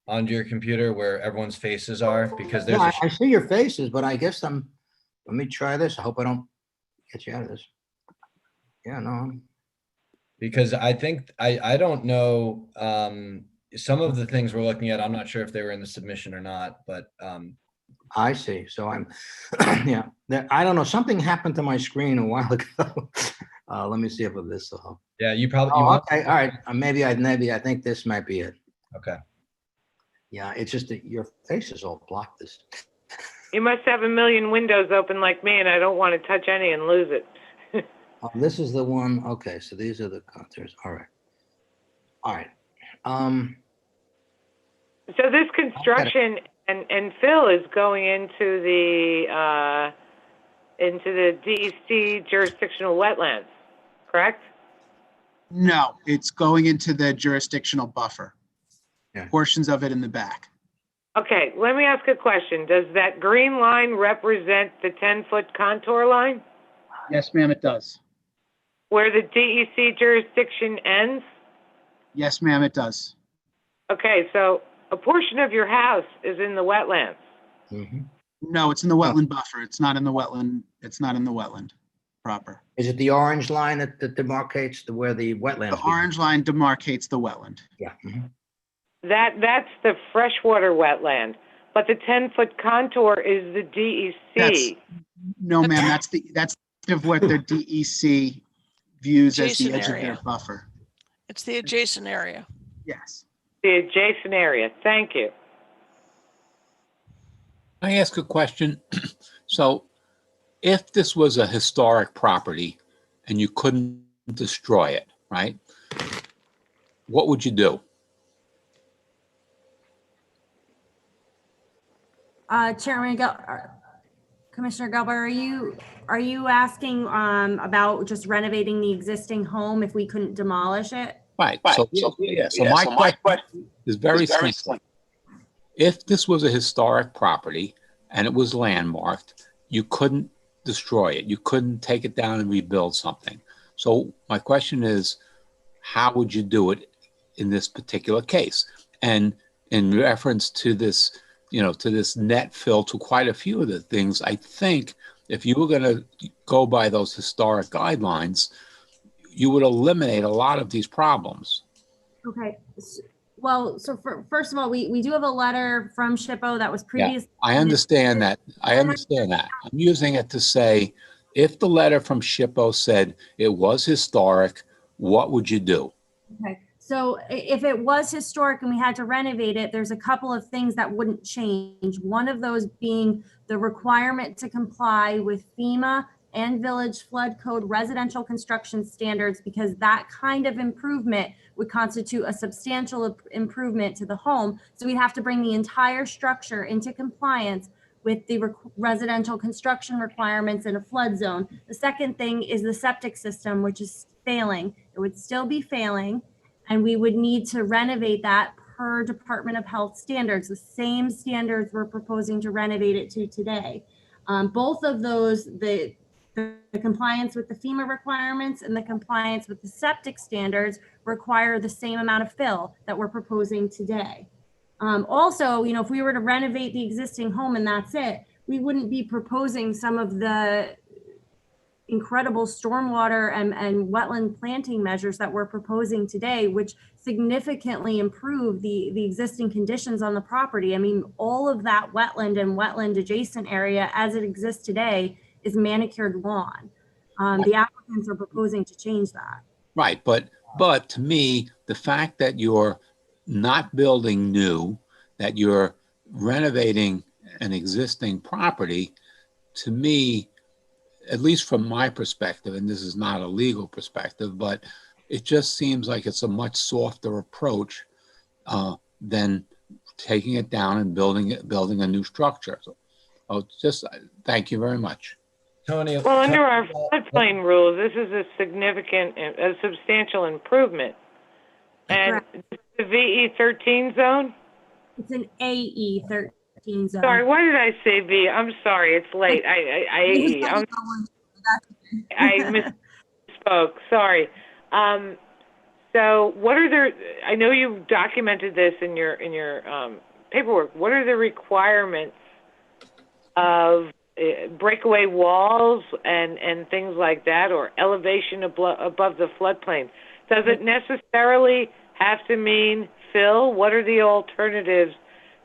onto your computer where everyone's faces are, because there's I see your faces, but I guess let me try this. I hope I don't get you out of this. Yeah, no. because I think, I don't know, some of the things we're looking at, I'm not sure if they were in the submission or not, but I see. So I'm, yeah, I don't know. Something happened to my screen a while ago. Let me see if this will help. yeah, you probably, Oh, okay. All right. Maybe I think this might be it. Okay. Yeah, it's just that your face is all blocked. This. You must have a million windows open like me, and I don't want to touch any and lose it. Oh, this is the one. Okay, so these are the contours. All right. All right. So this construction and fill is going into the DEC jurisdictional wetlands, correct? No, it's going into the jurisdictional buffer. Yeah. Portions of it in the back. Okay, let me ask a question. Does that green line represent the 10-foot contour line Yes, ma'am, it does. where the DEC jurisdiction ends? Yes, ma'am, it does. Okay, so a portion of your house is in the wetlands. No, it's in the wetland buffer. It's not in the wetland. It's not in the wetland proper. Is it the orange line that demarcates where the wetlands? The orange line demarcates the wetland. Yeah. That's the freshwater wetland, but the 10-foot contour is the DEC. No, ma'am, that's of what the DEC views as the Adjacent edge of area. their buffer. It's the adjacent area. Yes. The adjacent area. Thank you. I ask a question? So if this was a historic property and you couldn't destroy it, right? What would you do? Commissioner Gelber, are you asking about just renovating the existing home if we couldn't demolish it? Right. So my question is very simple. If this was a historic property and it was landmarked, you couldn't destroy it. You couldn't take it down and rebuild something. So my question is, how would you do it in this particular case? And in reference to this, to this net fill to quite a few of the things, I think if you were going to go by those historic guidelines, you would eliminate a lot of these problems. Okay. Well, so first of all, we do have a letter from SHPO that was previously. Yeah, I understand that. I'm using it to say, if the letter from SHPO said it was historic, what would you do? Okay. So if it was historic and we had to renovate it, there's a couple of things that wouldn't change. One of those being the requirement to comply with FEMA and Village Flood Code residential construction standards, because that kind of improvement would constitute a substantial improvement to the home. So we'd have to bring the entire structure into compliance with the residential construction requirements in a flood zone. The second thing is the septic system, which is failing. It would still be failing, and we would need to renovate that per Department of Health standards, the same standards we're proposing to renovate it to today. Both of those, the compliance with the FEMA requirements and the compliance with the septic standards require the same amount of fill that we're proposing today. Also, if we were to renovate the existing home and that's it, we wouldn't be proposing some of the incredible stormwater and wetland planting measures that we're proposing today, which significantly improve the existing conditions on the property. I mean, all of that wetland and wetland adjacent area as it exists today is manicured lawn. The applicants are proposing to change that. Right, but to me, the fact that you're not building new, that you're renovating an existing property, to me, at least from my perspective, and this is not a legal perspective, but it just seems like it's a much softer approach than taking it down and building a new structure. So, just thank you very much. Tony. Well, under our floodplain rules, this is a substantial improvement. And the VE 13 zone? It's an AE 13 zone. Sorry, why did I say V? I'm sorry, it's late. I misspoke. Sorry. So what are I know you documented this in your paperwork. What are the requirements of breakaway walls and things like that, or elevation above the floodplain? Does it necessarily have to mean fill? What are the alternatives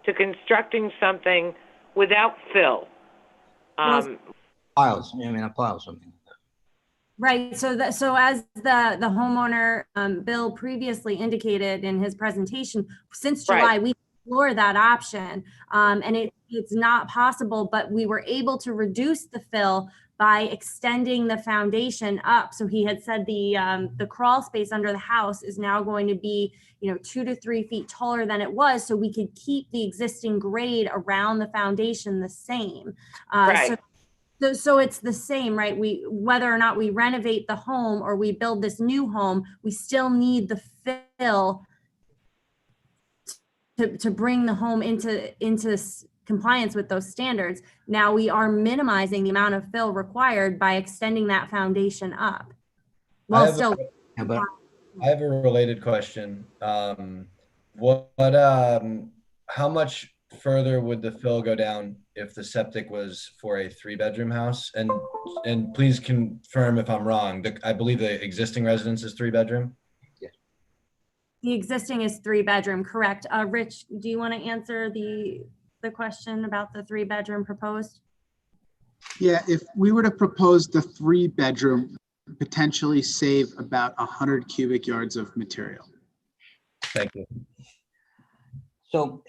to constructing something without fill? Piles, a pile something. Right. So as the homeowner, Bill previously indicated in his presentation, since July, Right. we explore that option. And it's not possible, but we were able to reduce the fill by extending the foundation up. So he had said the crawl space under the house is now going to be, 2 to 3 feet taller than it was. So we could keep the existing grade around the foundation the same. Right. So it's the same, right? Whether or not we renovate the home or we build this new home, we still need the fill to bring the home into compliance with those standards. Now we are minimizing the amount of fill required by extending that foundation up. I have a related question. How much further would the fill go down if the septic was for a 3-bedroom house? And please confirm if I'm wrong. I believe the existing residence is 3-bedroom. The existing is 3-bedroom, correct? Rich, do you want to answer the question about the 3-bedroom proposed? Yeah, if we were to propose the 3-bedroom, potentially save about 100 cubic yards of material. Thank you. So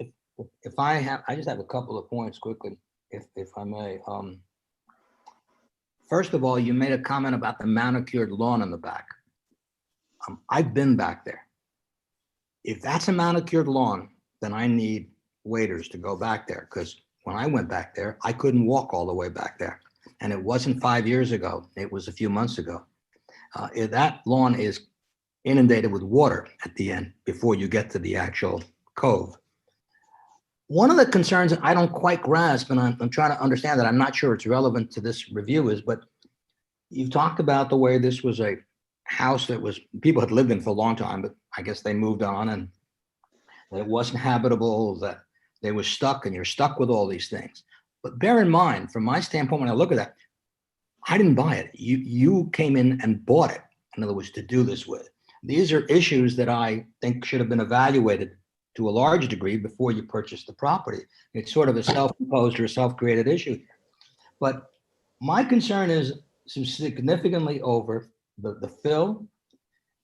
if I just have a couple of points quickly, if I may. First of all, you made a comment about the manicured lawn in the back. I've been back there. If that's a manicured lawn, then I need waiters to go back there, because when I went back there, I couldn't walk all the way back there. And it wasn't 5 years ago, it was a few months ago. That lawn is inundated with water at the end before you get to the actual cove. One of the concerns I don't quite grasp, and I'm trying to understand that, I'm not sure it's relevant to this review, is, but you've talked about the way this was a house that people had lived in for a long time, but I guess they moved on, and that it wasn't habitable, that they were stuck, and you're stuck with all these things. But bear in mind, from my standpoint, when I look at that, I didn't buy it. You came in and bought it, in other words, to do this with. These are issues that I think should have been evaluated to a large degree before you purchase the property. It's sort of a self-imposed or self-created issue. But my concern is significantly over the fill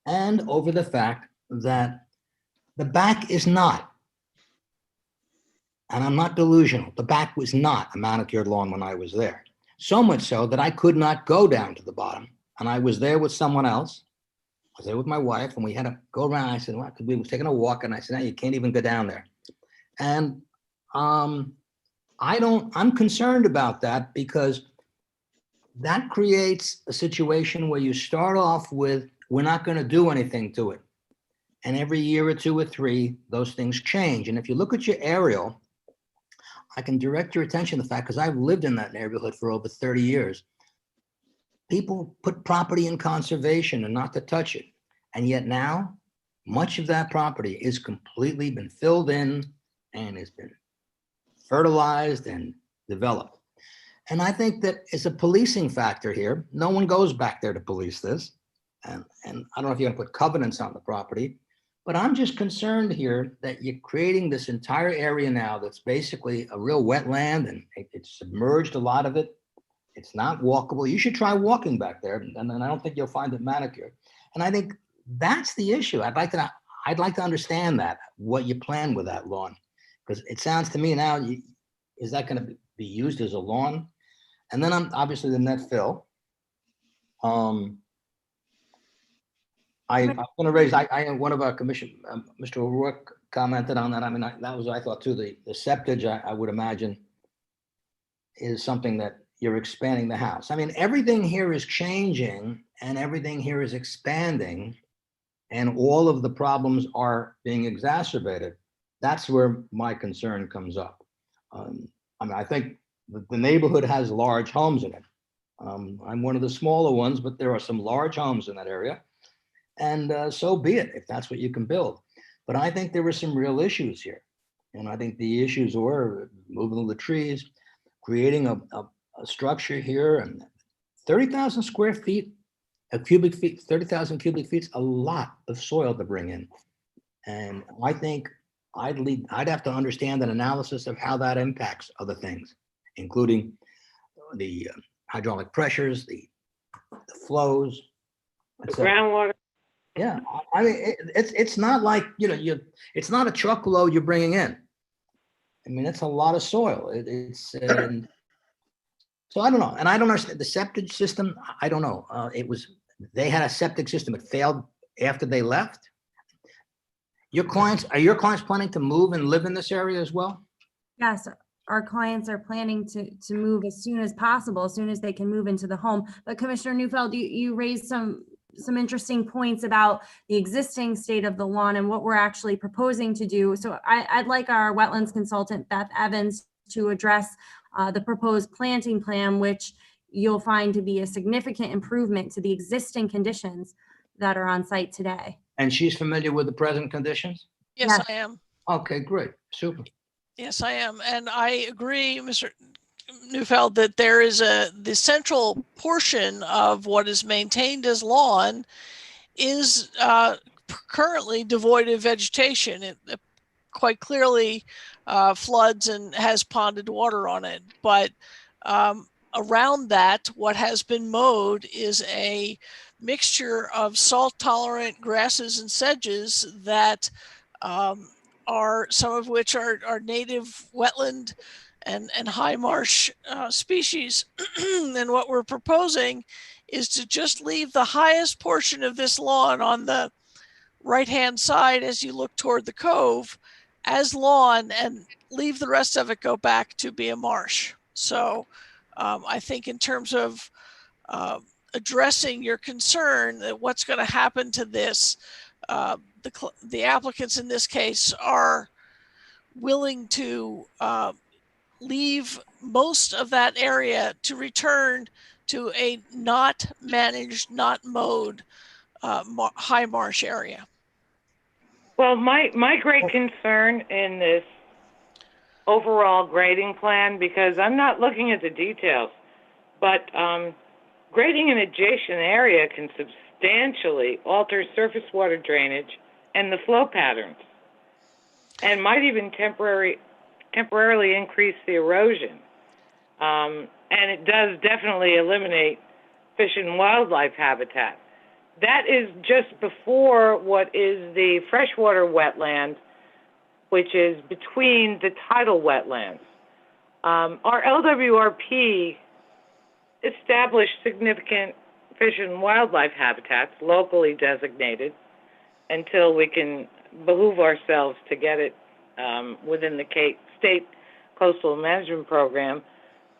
and over the fact that the back is not, and I'm not delusional, the back was not a manicured lawn when I was there. So much so that I could not go down to the bottom. And I was there with someone else. I was there with my wife, and we had to go around. I said, well, we were taking a walk, and I said, no, you can't even go down there. And I'm concerned about that, because that creates a situation where you start off with, we're not going to do anything to it. And every year or 2 or 3, those things change. And if you look at your aerial, I can direct your attention to the fact, because I've lived in that neighborhood for over 30 years. People put property in conservation and not to touch it. And yet now, much of that property is completely been filled in and has been fertilized and developed. And I think that it's a policing factor here. No one goes back there to police this. And I don't know if you're gonna put covenants on the property, but I'm just concerned here that you're creating this entire area now that's basically a real wetland, and it's submerged, a lot of it. It's not walkable. You should try walking back there, and then I don't think you'll find it manicured. And I think that's the issue. I'd like to understand that, what you plan with that lawn, because it sounds to me now, is that going to be used as a lawn? And then obviously the net fill. I'm going to raise. One of our commission, Mr. O'Rourke, commented on that. I mean, that was, I thought too. The septage, I would imagine, is something that you're expanding the house. I mean, everything here is changing and everything here is expanding, and all of the problems are being exacerbated. That's where my concern comes up. I mean, I think the neighborhood has large homes in it. I'm one of the smaller ones, but there are some large homes in that area. And so be it, if that's what you can build. But I think there were some real issues here. And I think the issues were moving all the trees, creating a structure here, and 30,000 square feet A cubic feet, 30,000 cubic feet, a lot of soil to bring in. And I think I'd have to understand an analysis of how that impacts other things, including the hydraulic pressures, the flows, The groundwater. Yeah, I mean, it's not like, it's not a truckload you're bringing in. I mean, it's a lot of soil. So I don't know. And I don't understand the septic system. I don't know. They had a septic system. It failed after they left. Are your clients planning to move and live in this area as well? Yes, our clients are planning to move as soon as possible, as soon as they can move into the home. But Commissioner Neufeld, you raised some interesting points about the existing state of the lawn and what we're actually proposing to do. So I'd like our wetlands consultant, Beth Evans, to address the proposed planting plan, which you'll find to be a significant improvement to the existing conditions that are on site today. And she's familiar with the present conditions? Yes, I am. Okay, great. Super. Yes, I am. And I agree, Mr. Neufeld, that there is the central portion of what is maintained as lawn is currently devoid of vegetation. It quite clearly floods and has ponded water on it. But around that, what has been mowed is a mixture of salt-tolerant grasses and sedges that are, some of which are native wetland and high marsh species. And what we're proposing is to just leave the highest portion of this lawn on the right-hand side as you look toward the cove as lawn, and leave the rest of it go back to be a marsh. So I think in terms of addressing your concern that what's going to happen to this, the applicants in this case are willing to leave most of that area to return to a not managed, not mowed high marsh area. Well, my great concern in this overall grading plan, because I'm not looking at the details, but grading an adjacent area can substantially alter surface water drainage and the flow patterns, and might even temporarily increase the erosion. And it does definitely eliminate fish and wildlife habitat. That is just before what is the freshwater wetland, which is between the tidal wetlands. Our LWRP established significant fish and wildlife habitats, locally designated, until we can behoove ourselves to get it within the state coastal management program.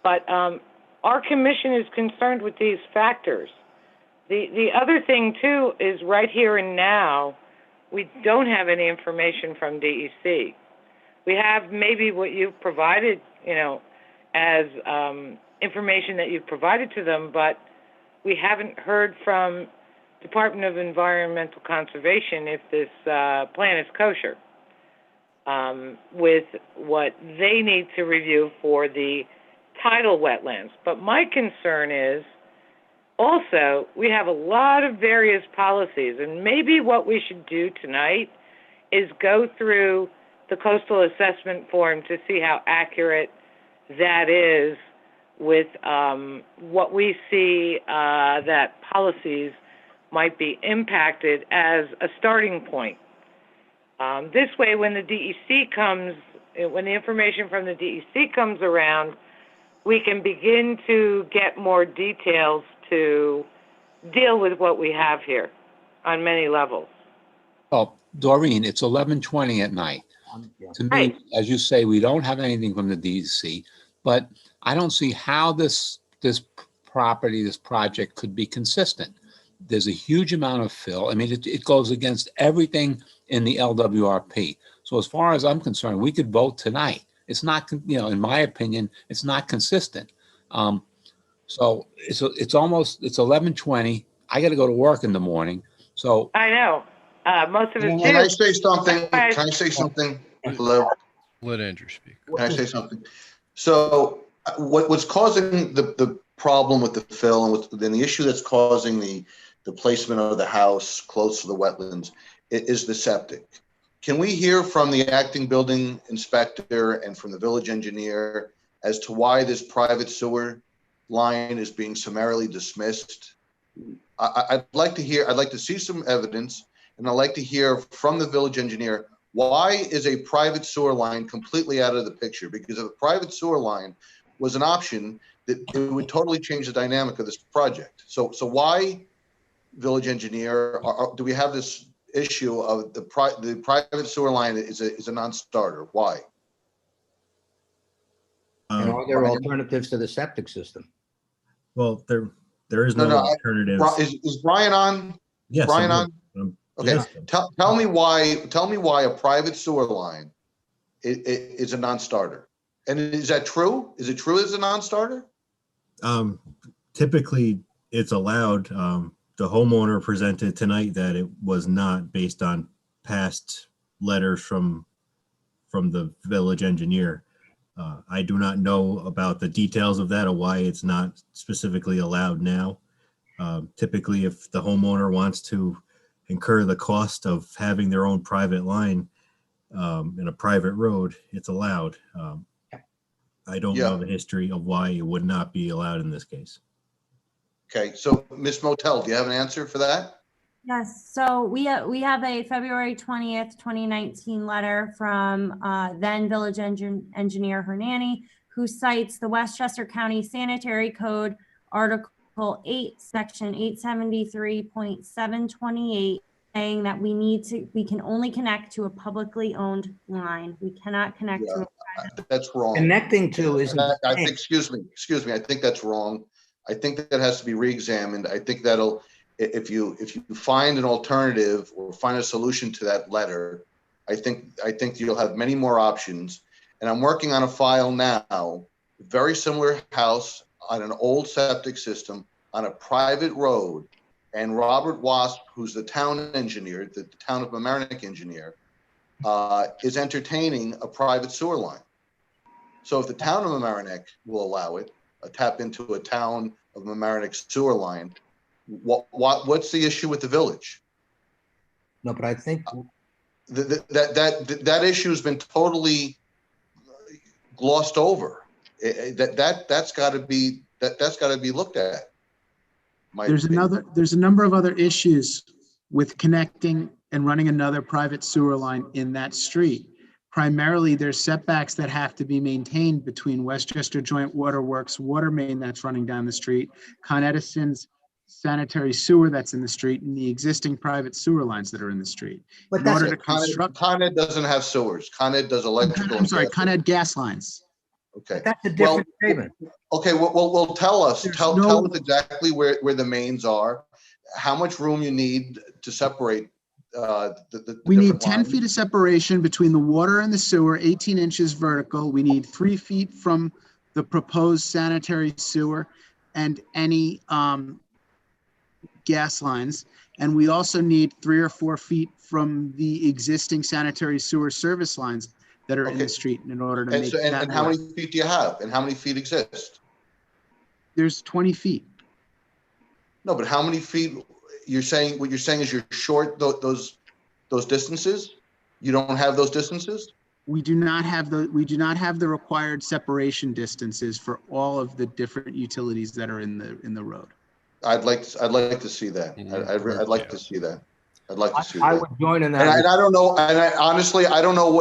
But our commission is concerned with these factors. The other thing too is right here and now, we don't have any information from DEC. We have maybe what you've provided, as information that you've provided to them, but we haven't heard from Department of Environmental Conservation if this plan is kosher with what they need to review for the tidal wetlands. But my concern is also we have a lot of various policies, and maybe what we should do tonight is go through the coastal assessment form to see how accurate that is with what we see that policies might be impacted as a starting point. This way, when the DEC comes, when the information from the DEC comes around, we can begin to get more details to deal with what we have here on many levels. Well, Doreen, it's 11:20 at night. To me, as you say, we don't have anything from the DEC, but I don't see how this project could be consistent. There's a huge amount of fill. I mean, it goes against everything in the LWRP. So as far as I'm concerned, we could vote tonight. It's not, in my opinion, it's not consistent. So it's 11:20. I got to go to work in the morning. So I know. Most of it. Can I say something? Can I say something? Hello? Let Andrew speak. Can I say something? So what's causing the problem with the fill and the issue that's causing the the placement of the house close to the wetlands, is the septic. Can we hear from the acting building inspector and from the village engineer as to why this private sewer line is being summarily dismissed? I'd like to see some evidence, and I'd like to hear from the village engineer, why is a private sewer line completely out of the picture? Because if a private sewer line was an option, that it would totally change the dynamic of this project. So why, village engineer, do we have this issue of the private sewer line is a non-starter? Why? And are there alternatives to the septic system? Well, there is no alternatives. Is Brian on? Yes, Brian I'm on? Okay. yes. Tell me why a private sewer line is a non-starter. And is that true? Is it true as a non-starter? Typically, it's allowed. The homeowner presented tonight that it was not, based on past letters from the village engineer. I do not know about the details of that or why it's not specifically allowed now. Typically, if the homeowner wants to incur the cost of having their own private line in a private road, it's allowed. I don't know the history of why it would not be allowed in this case. Okay, so Ms. Motel, do you have an answer for that? Yes, so we have a February 20th, 2019 letter from then village engineer Hernani, who cites the Westchester County Sanitary Code, Article 8, Section 873.728, saying that we can only connect to a publicly owned line. We cannot connect to a private. That's wrong. Connecting to isn't. I think, excuse me. I think that's wrong. I think that has to be re-examined. I think that'll, if you find an alternative or find a solution to that letter, I think you'll have many more options. And I'm working on a file now, very similar house on an old septic system on a private road. And Robert Wasp, who's the town engineer, the town of Mamaroneck engineer, is entertaining a private sewer line. So if the town of Mamaroneck will allow it, tap into a town of Mamaroneck sewer line, what's the issue with the village? No, but I think that issue has been totally glossed over. That's got to be looked at. There's a number of other issues with connecting and running another private sewer line in that street. Primarily, there's setbacks that have to be maintained between Westchester Joint Waterworks water main that's running down the street, Con Edison's sanitary sewer that's in the street, and the existing private sewer lines that are in the street. But in order to construct, Con Ed doesn't have sewers. Con Ed does electrical. I'm sorry, Con Ed gas lines. Okay. That's a different statement. Okay, well, tell us exactly where the mains are, how much room you need to separate. We need 10 feet of separation between the water and the sewer, 18 inches vertical. We need 3 feet from the proposed sanitary sewer and any gas lines. And we also need 3 or 4 feet from the existing sanitary sewer service lines that are in the street in order to make that and how many feet do you have? And how many feet exist? There's 20 feet. No, but how many feet? What you're saying is you're short those distances? You don't have those distances? We do not have the required separation distances for all of the different utilities that are in the road. I'd like to see that. I'd like to see that. I'd like to see that. I would join in that. And I don't know. And honestly, I don't know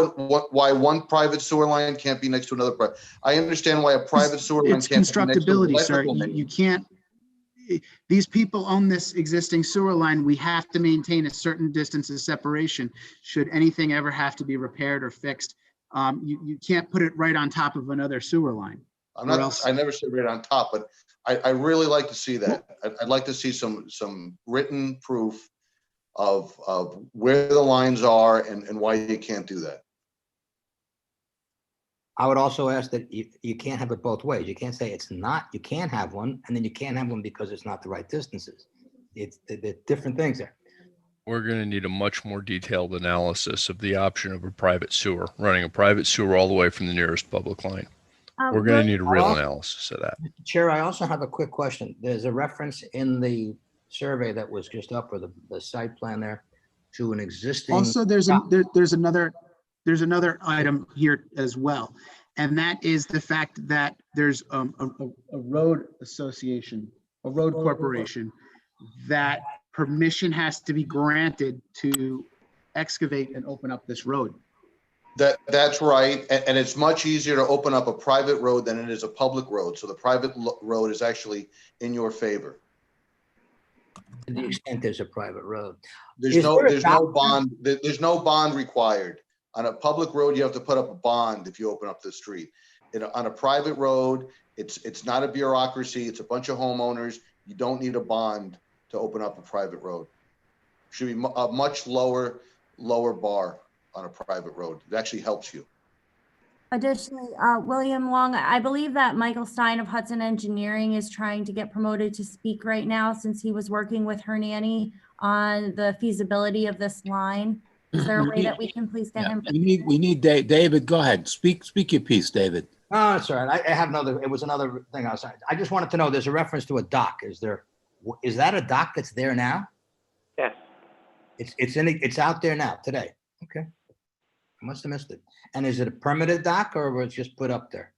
why one private sewer line can't be next to another private. I understand why a private sewer line can't be next to constructability, sir. You can't. These people own this existing sewer line. We have to maintain a certain distance of separation. Should anything ever have to be repaired or fixed, you can't put it right on top of another sewer line. I never said right on top, but I really like to see that. I'd like to see some written proof of where the lines are and why you can't do that. I would also ask that you can't have it both ways. You can't say it's not, you can't have one, and then you can't have one because it's not the right distances. They're different things there. We're going to need a much more detailed analysis of the option of a private sewer, running a private sewer all the way from the nearest public line. We're going to need a real analysis of that. Chair, I also have a quick question. There's a reference in the survey that was just up, or the site plan there, to an existing. Also, there's another item here as well, and that is the fact that there's a road association, a road corporation, that permission has to be granted to excavate and open up this road. That's right, and it's much easier to open up a private road than it is a public road. So the private road is actually in your favor. To the extent there's a private road. There's no bond required. On a public road, you have to put up a bond if you open up the street. On a private road, it's not a bureaucracy. It's a bunch of homeowners. You don't need a bond to open up a private road. Should be a much lower bar on a private road. It actually helps you. Additionally, William Long, I believe that Michael Stein of Hudson Engineering is trying to get promoted to speak right now, since he was working with Hernani on the feasibility of this line. Is there a way that we can please get him? We need David, go ahead. Speak your piece, David. Oh, it's all right. I have it was another thing outside. I just wanted to know, there's a reference to a dock. Is that a dock that's there now? Yes. It's out there now, today. Okay. I must have missed it. And is it a permitted dock, or was it just put up there?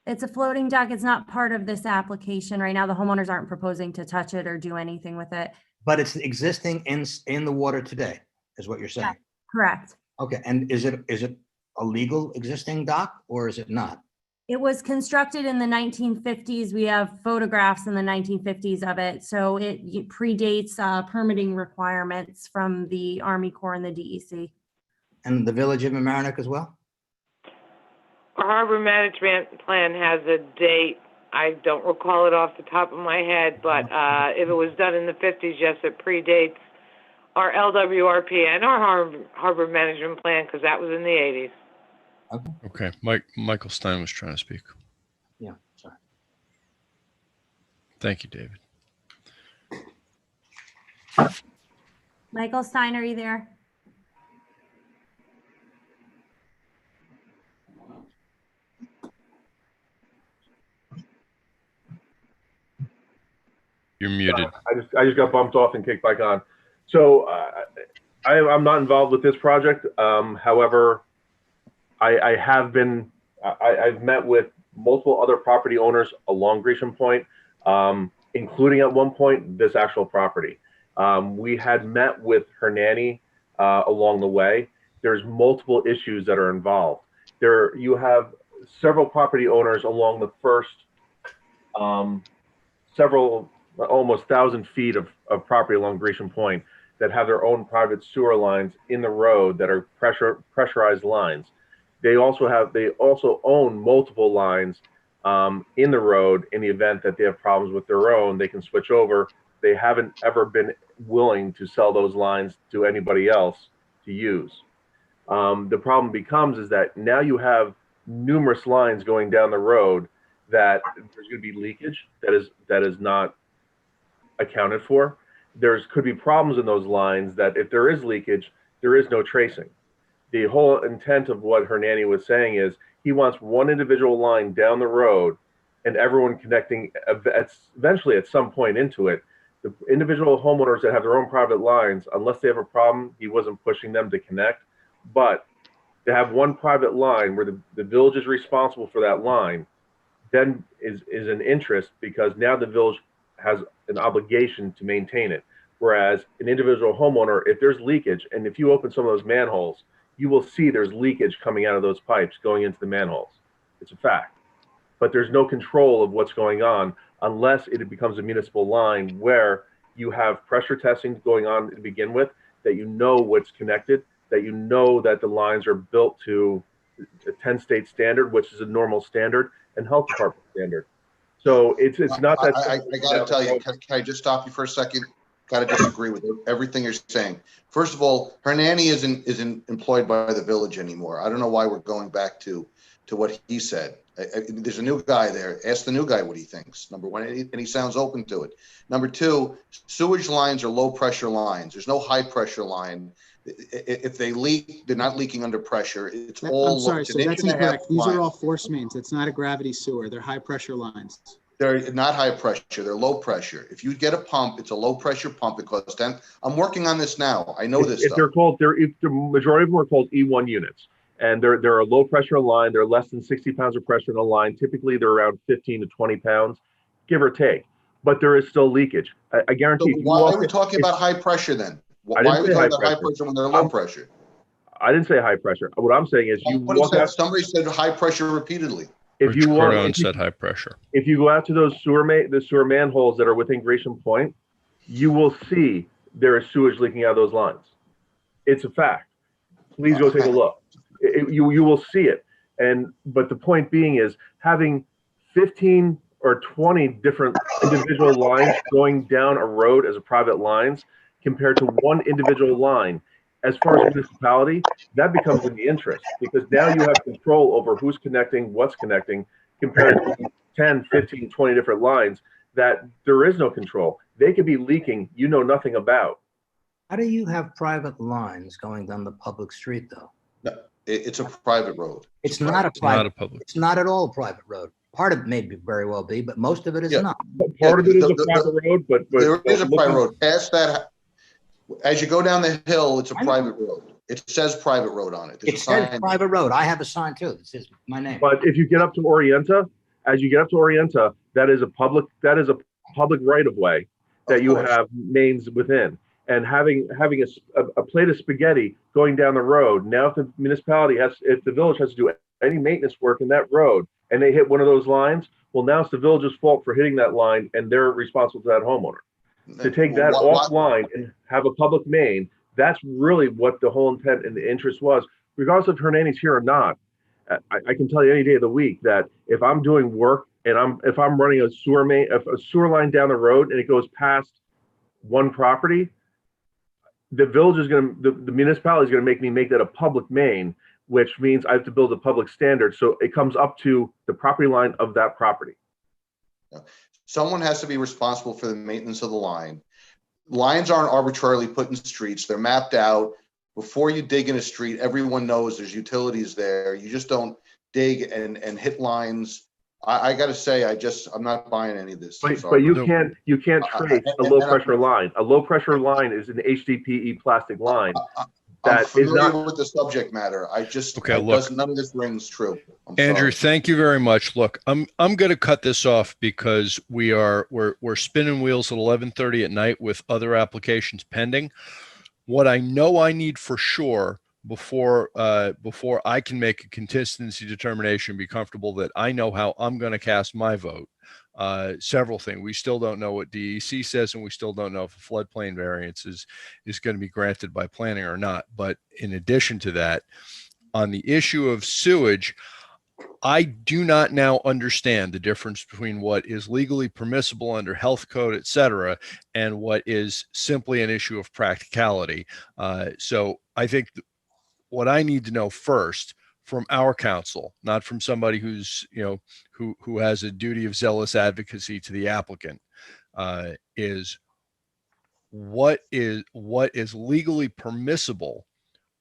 It's a floating dock. It's not part of this application right now. The homeowners aren't proposing to touch it or do anything with it. But it's existing in the water today, is what you're saying? Yeah, correct. Okay, and is it a legal existing dock, or is it not? It was constructed in the 1950s. We have photographs in the 1950s of it. So it predates permitting requirements from the Army Corps and the DEC. And the Village of Mamaroneck as well? Our harbor management plan has a date. I don't recall it off the top of my head, but if it was done in the 50s, yes, it predates our LWRP and our harbor management plan, because that was in the 80s. Okay, Michael Stein was trying to speak. Yeah, sorry. Thank you, David. Michael Stein, are you there? You're muted. I just got bumped off and kicked back on. So I'm not involved with this project. However, I've met with multiple other property owners along Grecian Point, including at one point this actual property. We had met with Hernani along the way. There's multiple issues that are involved. You have several property owners along the first almost 1,000 feet of property along Grecian Point that have their own private sewer lines in the road that are pressurized lines. They also own multiple lines in the road. In the event that they have problems with their own, they can switch over. They haven't ever been willing to sell those lines to anybody else to use. The problem becomes is that now you have numerous lines going down the road that there's going to be leakage that is not accounted for. Could be problems in those lines that if there is leakage, there is no tracing. The whole intent of what Hernani was saying is he wants one individual line down the road and everyone connecting eventually at some point into it. The individual homeowners that have their own private lines, unless they have a problem, he wasn't pushing them to connect. But to have one private line where the village is responsible for that line, then is an interest, because now the village has an obligation to maintain it. Whereas an individual homeowner, if there's leakage, and if you open some of those manholes, you will see there's leakage coming out of those pipes going into the manholes. It's a fact. But there's no control of what's going on unless it becomes a municipal line where you have pressure testing going on to begin with, that you know what's connected, that you know that the lines are built to a 10-state standard, which is a normal standard, and health department standard. So it's not that. I got to tell you, can I just stop you for a second? Got to disagree with everything you're saying. First of all, Hernani isn't employed by the village anymore. I don't know why we're going back to what he said. There's a new guy there. Ask the new guy what he thinks, number one, and he sounds open to it. Number two, sewage lines are low pressure lines. There's no high pressure line. If they leak, they're not leaking under pressure. It's all. I'm sorry, so that's incorrect. These are all force mains. It's not a gravity sewer. They're high pressure lines. They're not high pressure, they're low pressure. If you get a pump, it's a low pressure pump. It costs 10. I'm working on this now. I know this If stuff. they're called, the majority of them are called E1 units. And they're a low pressure line. They're less than 60 pounds of pressure in a line. Typically, they're around 15 to 20 pounds, give or take. But there is still leakage. I guarantee. So why are we talking about high pressure then? Why are we talking about high pressure when they're low pressure? I didn't say high pressure. What I'm saying is Somebody said high pressure repeatedly. If you Cordone said high pressure. If you go out to those the sewer manholes that are within Gresham Point, you will see there is sewage leaking out of those lines. It's a fact. Please go take a look. You will see it. But the point being is having 15 or 20 different individual lines going down a road as a private lines compared to one individual line. As far as municipality, that becomes in the interest because now you have control over who's connecting, what's connecting, compared to 10, 15, 20 different lines that there is no control. They could be leaking you know nothing about. How do you have private lines going down the public street though? No, it's a private road. It's not a private. It's not at all a private road. Part of it may very well be, but most of it is not. Part of it is a private road, but there is a private road. Past that, as you go down the hill, it's a private road. It says private road on it. It says private road. I have a sign too that says my name. But if you get up to Orienta, that is a public right of way that you have mains within. And having a plate of spaghetti going down the road. Now, if the if the village has to do any maintenance work in that road and they hit one of those lines, well, now it's the village's fault for hitting that line and they're responsible to that homeowner. To take that offline and have a public main, that's really what the whole intent and the interest was. Regardless of Hernani's here or not, I can tell you any day of the week that if I'm doing work and if I'm running a sewer line down the road and it goes past one property, the village is the municipality is going to make me make that a public main, which means I have to build a public standard. So it comes up to the property line of that property. Someone has to be responsible for the maintenance of the line. Lines aren't arbitrarily put in streets. They're mapped out. Before you dig in a street, everyone knows there's utilities there. You just don't dig and hit lines. I got to say, I'm not buying any of this. But you can't trace a low pressure line. A low pressure line is an HDPE plastic line. I'm familiar with the subject matter. None of this rings true. Andrew, thank you very much. Look, I'm going to cut this off because we're spinning wheels at 11:30 at night with other applications pending. What I know I need for sure before I can make a contingency determination, be comfortable that I know how I'm going to cast my vote. Several things. We still don't know what DEC says, and we still don't know if a floodplain variance is going to be granted by planning or not. But in addition to that, on the issue of sewage, I do not now understand the difference between what is legally permissible under health code, et cetera, and what is simply an issue of practicality. So I think what I need to know first from our counsel, not from somebody who's, who has a duty of zealous advocacy to the applicant, is what is legally permissible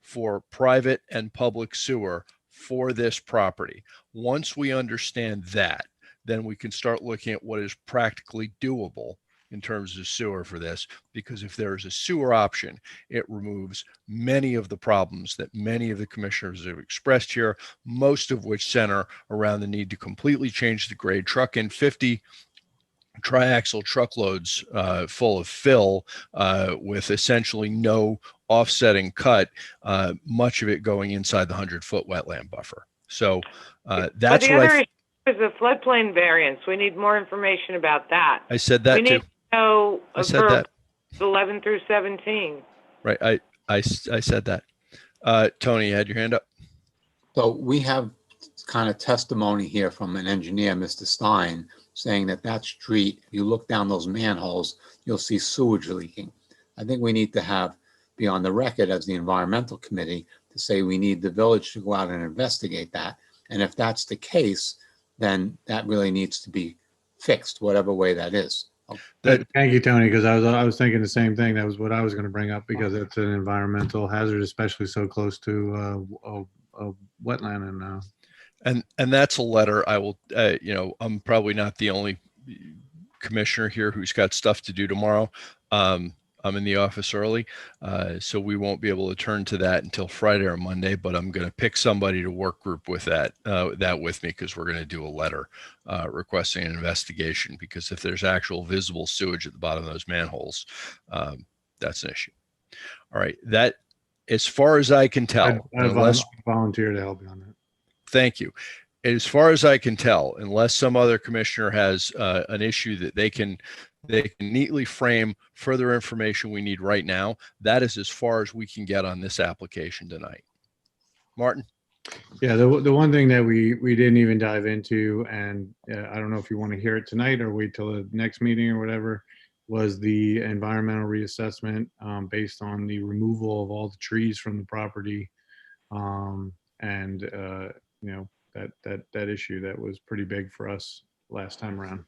for private and public sewer for this property. Once we understand that, then we can start looking at what is practically doable in terms of sewer for this, because if there is a sewer option, it removes many of the problems that many of the commissioners have expressed here, most of which center around the need to completely change the grade. Truck in 50 triaxle truckloads full of fill with essentially no offsetting cut, much of it going inside the 100-foot wetland buffer. So that's what issue is the floodplain variance. We need more information about that. I said that too. No, I said that. 11 through 17. Right. I said that. Tony, you had your hand up. So we have kind of testimony here from an engineer, Mr. Stein, saying that street, if you look down those manholes, you'll see sewage leaking. I think we need to be on the record as the environmental committee to say we need the village to go out and investigate that. And if that's the case, then that really needs to be fixed, whatever way that is. Thank you, Tony, because I was thinking the same thing. That was what I was going to bring up, because it's an environmental hazard, especially so close to a wetland. And that's a letter I will, I'm probably not the only commissioner here who's got stuff to do tomorrow. I'm in the office early, so we won't be able to turn to that until Friday or Monday, but I'm going to pick somebody to work group with that with me, because we're going to do a letter requesting an investigation, because if there's actual visible sewage at the bottom of those manholes, that's an issue. All right. That, as far as I can tell, I volunteer to help you on that. Thank you. As far as I can tell, unless some other commissioner has an issue that they can neatly frame further information we need right now, that is as far as we can get on this application tonight. Martin? Yeah, the one thing that we didn't even dive into, and I don't know if you want to hear it tonight or wait till the next meeting or whatever, was the environmental reassessment based on the removal of all the trees from the property, and you know, that issue that was pretty big for us last time around.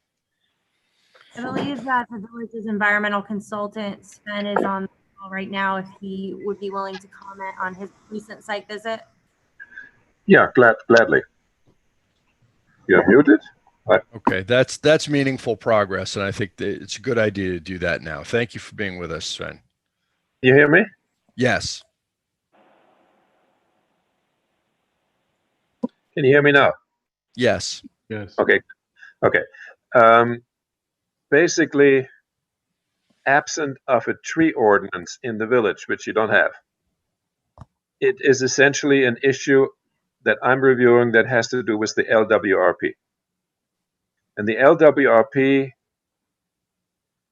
I believe that the village's environmental consultant, Sven, is on the call right now, if he would be willing to comment on his recent site visit. Yeah, gladly. You're muted. Okay, that's meaningful progress, and I think that it's a good idea to do that now. Thank you for being with us, Sven. You hear me? Yes. Can you hear me now? Yes. Yes. Okay. Basically, absent of a tree ordinance in the village, which you don't have, it is essentially an issue that I'm reviewing that has to do with the LWRP. And the LWRP,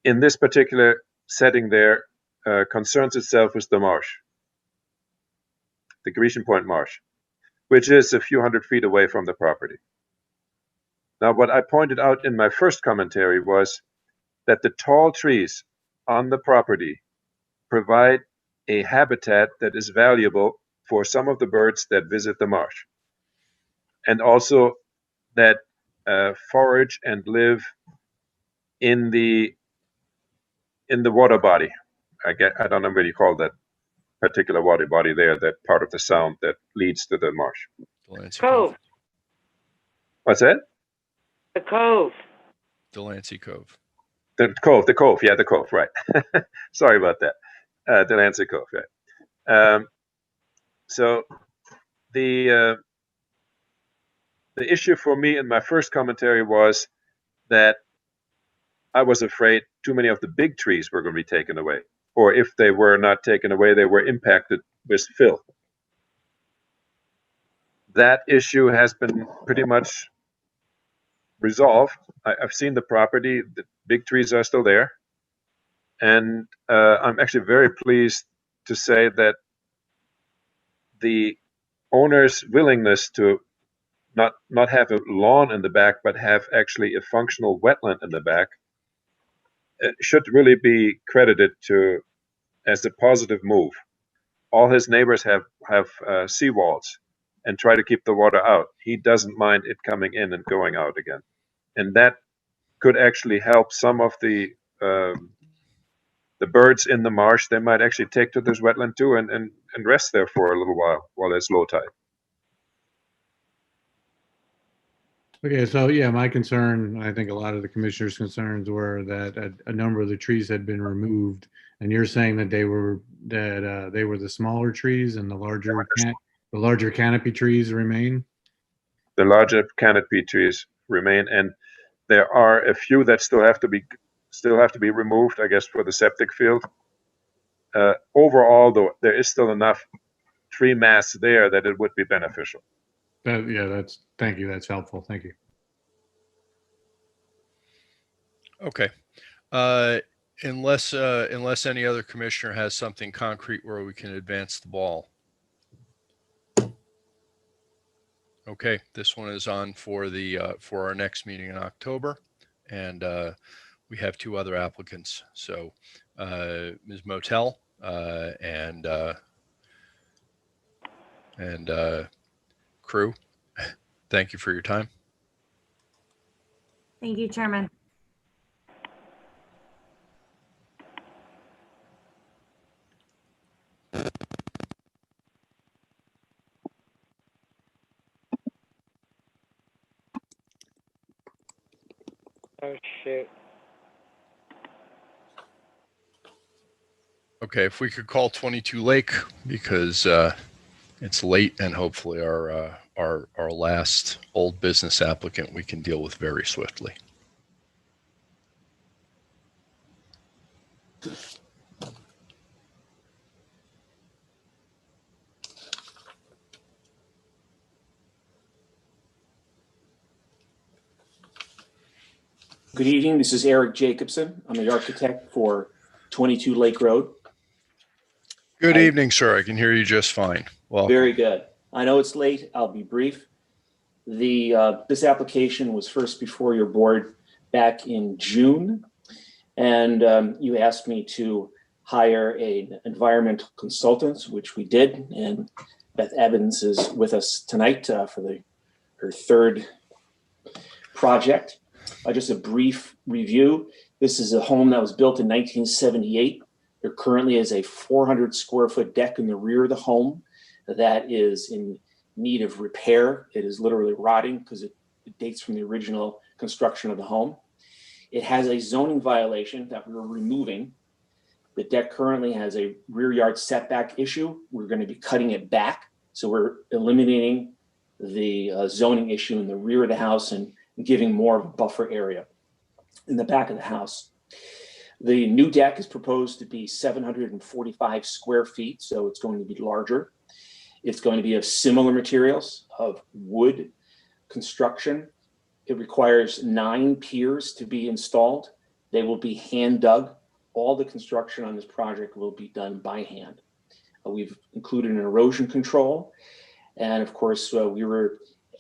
in this particular setting there, concerns itself with the marsh, the Grecian Point Marsh, which is a few hundred feet away from the property. Now, what I pointed out in my first commentary was that the tall trees on the property provide a habitat that is valuable for some of the birds that visit the marsh, and also that forage and live in the water body. I don't know what you call that particular water body there, that part of the sound that leads to the marsh. Cove. What's that? The cove. Delancey Cove. The cove, yeah, the cove, right. Sorry about that. Delancey Cove, right. So the issue for me in my first commentary was that I was afraid too many of the big trees were going to be taken away, or if they were not taken away, they were impacted with fill. That issue has been pretty much resolved. I've seen the property, the big trees are still there. And I'm actually very pleased to say that the owner's willingness to not have a lawn in the back, but have actually a functional wetland in the back, should really be credited to as a positive move. All his neighbors have seawalls and try to keep the water out. He doesn't mind it coming in and going out again. And that could actually help some of the birds in the marsh. They might actually take to this wetland too and rest there for a little while there's low tide. Okay, so yeah, my concern, I think a lot of the commissioners' concerns were that a number of the trees had been removed, and you're saying that they were the smaller trees and the larger canopy trees remain? The larger canopy trees remain, and there are a few that still have to be removed, I guess, for the septic field. Overall, though, there is still enough tree mass there that it would be beneficial. Thank you. That's helpful. Thank you. Okay. Unless any other commissioner has something concrete where we can advance the ball. Okay, this one is on for our next meeting in October, and we have two other applicants. So Ms. Motel and crew, thank you for your time. Thank you, Chairman. Oh, shoot. Okay, if we could call 22 Lake, because it's late and hopefully our last old business applicant we can deal with very swiftly. Good evening. This is Eric Jacobson. I'm the architect for 22 Lake Road. Good evening, sir. I can hear you just fine. Welcome. Very good. I know it's late. I'll be brief. This application was first before your board back in June, and you asked me to hire an environmental consultant, which we did. And Beth Evans is with us tonight for her third project. Just a brief review. This is a home that was built in 1978. There currently is a 400 square foot deck in the rear of the home that is in need of repair. It is literally rotting because it dates from the original construction of the home. It has a zoning violation that we're removing. The deck currently has a rear yard setback issue. We're going to be cutting it back. So we're eliminating the zoning issue in the rear of the house and giving more of a buffer area in the back of the house. The new deck is proposed to be 745 square feet, so it's going to be larger. It's going to be of similar materials of wood construction. It requires 9 piers to be installed. They will be hand dug. All the construction on this project will be done by hand. We've included an erosion control. And of course, we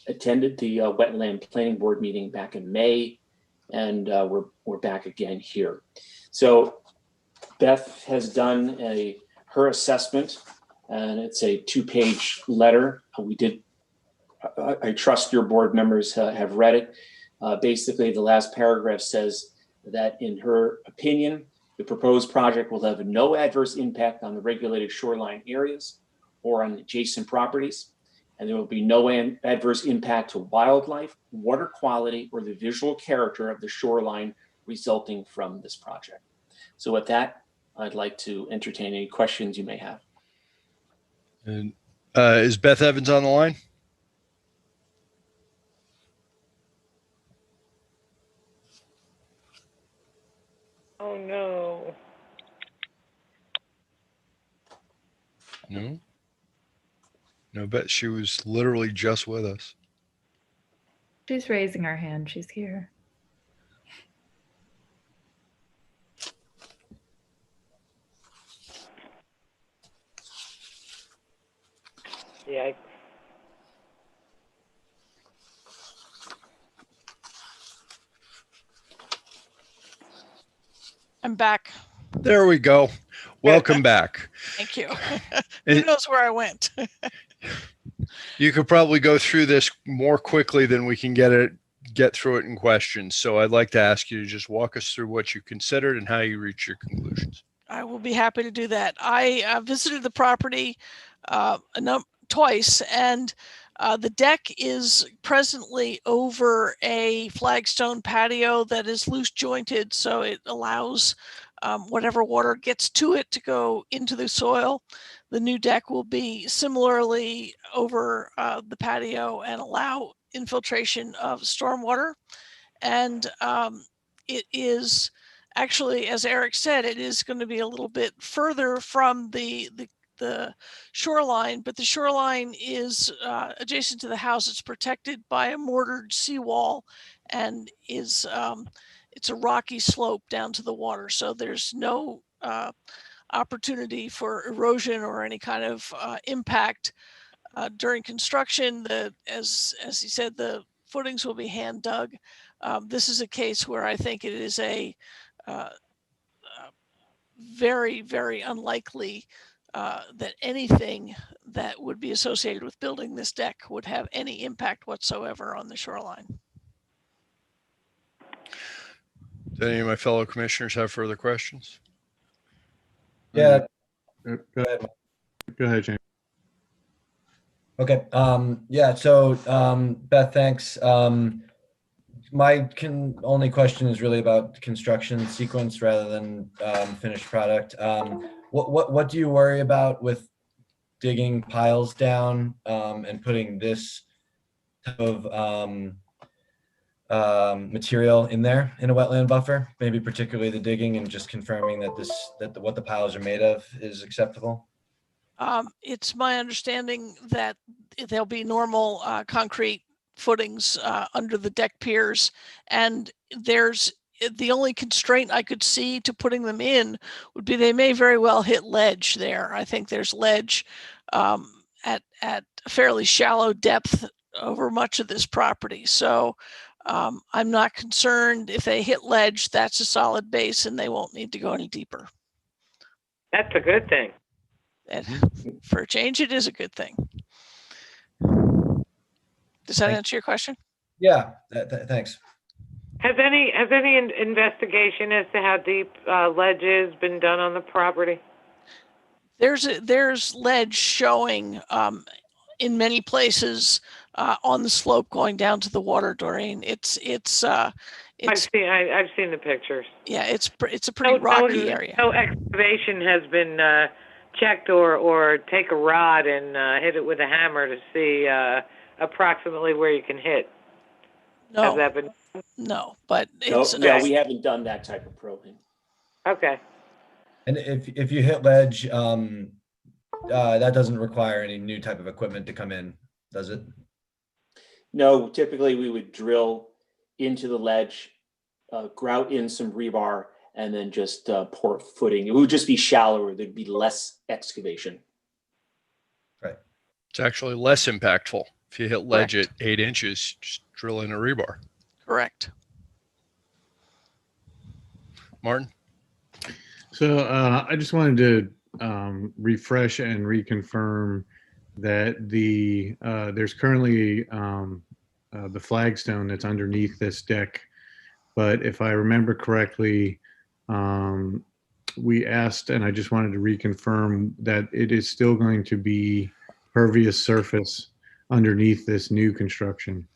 attended the wetland planning board meeting back in May, and we're back again here. So Beth has done her assessment, and it's a 2-page letter. I trust your board members have read it. Basically, the last paragraph says that in her opinion, the proposed project will have no adverse impact on the regulated shoreline areas or on adjacent properties. And there will be no adverse impact to wildlife, water quality, or the visual character of the shoreline resulting from this project. So with that, I'd like to entertain any questions you may have. And is Beth Evans on the line? Oh, no. No. No, bet she was literally just with us. She's raising her hand. She's here. Yeah. I'm back. There we go. Welcome back. Thank you. Who knows where I went? You could probably go through this more quickly than we can get through it in questions. So I'd like to ask you to just walk us through what you considered and how you reached your conclusions. I will be happy to do that. I visited the property twice, and the deck is presently over a flagstone patio that is loose jointed, so it allows whatever water gets to it to go into the soil. The new deck will be similarly over the patio and allow infiltration of stormwater. And it is actually, as Eric said, it is going to be a little bit further from the shoreline, but the shoreline is adjacent to the house. It's protected by a mortared seawall and is it's a rocky slope down to the water. So there's no opportunity for erosion or any kind of impact during construction. As he said, the footings will be hand dug. This is a case where I think it is a very, very unlikely that anything that would be associated with building this deck would have any impact whatsoever on the shoreline. Do any of my fellow commissioners have further questions? Yeah. Go ahead, James. Okay. Yeah. So, Beth, thanks. My only question is really about construction sequence rather than finished product. What do you worry about with digging piles down and putting this type of material in there in a wetland buffer? Maybe particularly the digging and just confirming that what the piles are made of is acceptable. It's my understanding that there'll be normal concrete footings under the deck piers, and the only constraint I could see to putting them in would be they may very well hit ledge there. I think there's ledge at a fairly shallow depth over much of this property. So I'm not concerned. If they hit ledge, that's a solid base and they won't need to go any deeper. That's a good thing. And for a change, it is a good thing. Does that answer your question? Yeah, thanks. Has any investigation as to how deep ledge is been done on the property? There's ledge showing in many places on the slope going down to the water, Doreen. I've seen the pictures. Yeah, it's a pretty rocky area. No excavation has been checked or take a rod and hit it with a hammer to see approximately where you can hit. No. Has that been? No, but no, we haven't done that type of probing. Okay. And if you hit ledge, that doesn't require any new type of equipment to come in, does it? No, typically we would drill into the ledge, grout in some rebar, and then just pour footing. It would just be shallower. There'd be less excavation. Right. It's actually less impactful. If you hit ledge at 8 inches, just drill in a rebar. Correct. Martin? So I just wanted to refresh and reconfirm that there's currently the flagstone that's underneath this deck. But if I remember correctly, we asked, and I just wanted to reconfirm that it is still going to be pervious surface underneath this new construction.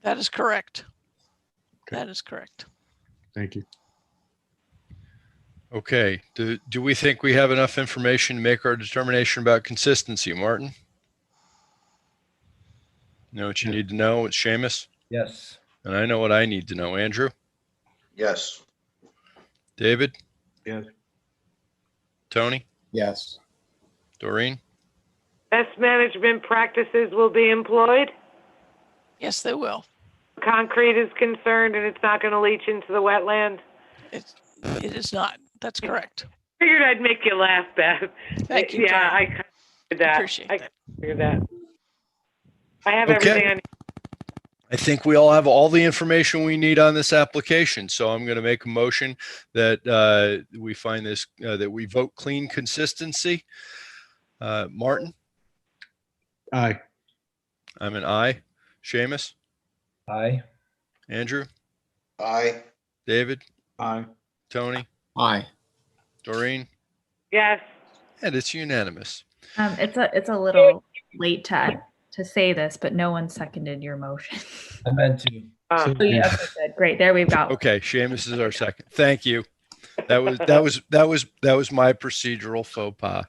That is correct. Okay. That is correct. Thank you. Okay. Do we think we have enough information to make our determination about consistency, Martin? You know what you need to know? It's Seamus? Yes. And I know what I need to know. Andrew? Yes. David? Yes. Tony? Yes. Doreen? Best management practices will be employed. Yes, they will. Concrete is concerned and it's not going to leach into the wetland. It is not. That's correct. Figured I'd make you laugh, Beth. Thank you. Yeah, Karen. I figured that. Appreciate that. Figured that. I have everything I need. I think we all have all the information we need on this application. So I'm going to make a motion that we find this, that we vote clean consistency. Martin? Aye. I'm an aye. Seamus? Aye. Andrew? Aye. David? Aye. Tony? Aye. Doreen? Yes. And it's unanimous. It's a little late to say this, but no one seconded your motion. I meant to. Oh, yeah, okay, good. Great. There we go. Okay, Seamus is our second. Thank you. That was my procedural faux pas.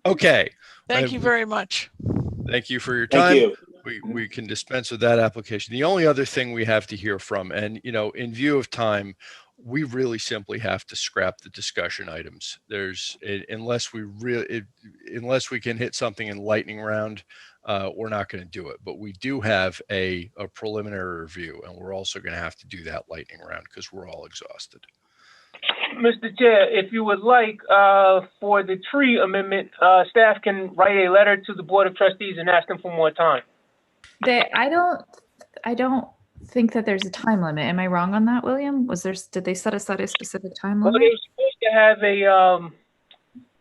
Okay. Thank you very much. Thank you for your time. Thank you. We can dispense with that application. The only other thing we have to hear from, and in view of time, we really simply have to scrap the discussion items. Unless we can hit something in lightning round, we're not going to do it. But we do have a preliminary review, and we're also going to have to do that lightning round because we're all exhausted. Mr. Chair, if you would like, for the tree amendment, staff can write a letter to the Board of Trustees and ask them for more time. I don't think that there's a time limit. Am I wrong on that, William? Did they set aside a specific time Well, limit? they're supposed to have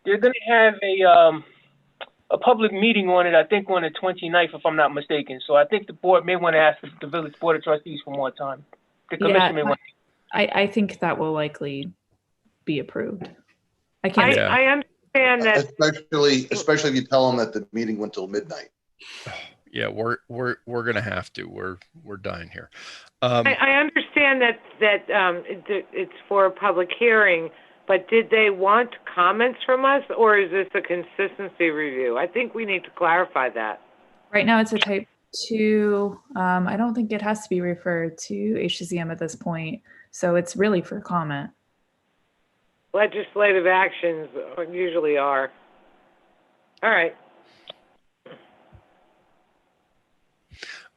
they're going to have a public meeting on it, I think on the 29th, if I'm not mistaken. So I think the board may want to ask the Village Board of Trustees for more time. The commission may want to. I think that will likely be approved. I can't. I understand that. Especially if you tell them that the meeting went till midnight. Yeah, we're gonna have to. We're dying here. I understand that it's for a public hearing, but did they want comments from us, or is this a consistency review? I think we need to clarify that. Right now it's a type 2. I don't think it has to be referred to HCZM at this point. So it's really for comment. Legislative actions usually are. All right.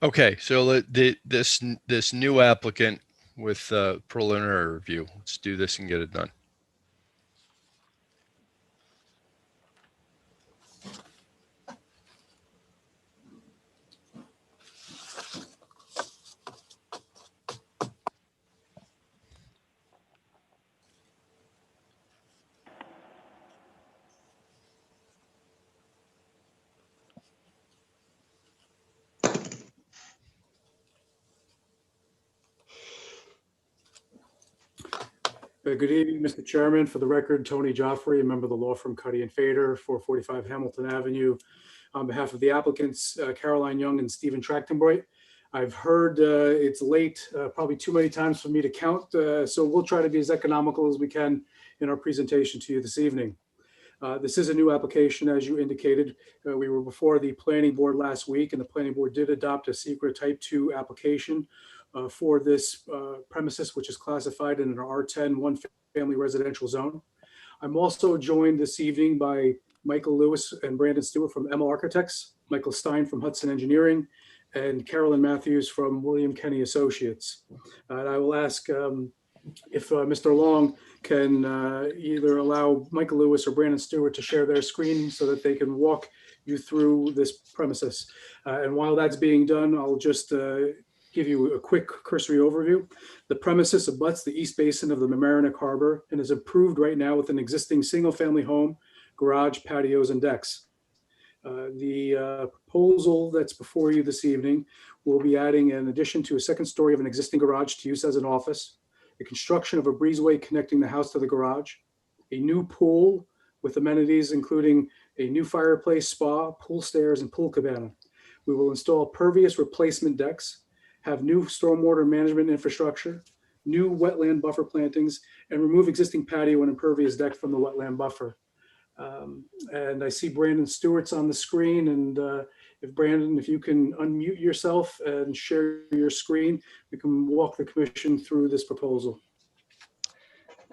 Okay, so this new applicant with preliminary review. Let's do this and get it done. Good evening, Mr. Chairman. For the record, Tony Joffrey, a member of the law firm Cuddy and Fader, 445 Hamilton Avenue. On behalf of the applicants, Caroline Young and Stephen Trachtenbreit. I've heard it's late, probably too many times for me to count, so we'll try to be as economical as we can in our presentation to you this evening. This is a new application, as you indicated. We were before the planning board last week, and the planning board did adopt a secret type 2 application for this premises, which is classified in an R10 one-family residential zone. I'm also joined this evening by Michael Lewis and Brandon Stewart from ML Architects, Michael Stein from Hudson Engineering, and Carolyn Matthews from William Kenny Associates. And I will ask if Mr. Long can either allow Michael Lewis or Brandon Stewart to share their screen so that they can walk you through this premises. And while that's being done, I'll just give you a quick cursory overview. The premises abuts the east basin of the Mamaroneck Harbor and is improved right now with an existing single-family home, garage, patios, and decks. The proposal that's before you this evening will be adding an addition to a second story of an existing garage to use as an office, the construction of a breezeway connecting the house to the garage, a new pool with amenities including a new fireplace, spa, pool stairs, and pool cabana. We will install pervious replacement decks, have new stormwater management infrastructure, new wetland buffer plantings, and remove existing patio and impervious deck from the wetland buffer. And I see Brandon Stewart's on the screen, and if Brandon, if you can unmute yourself and share your screen, we can walk the commission through this proposal.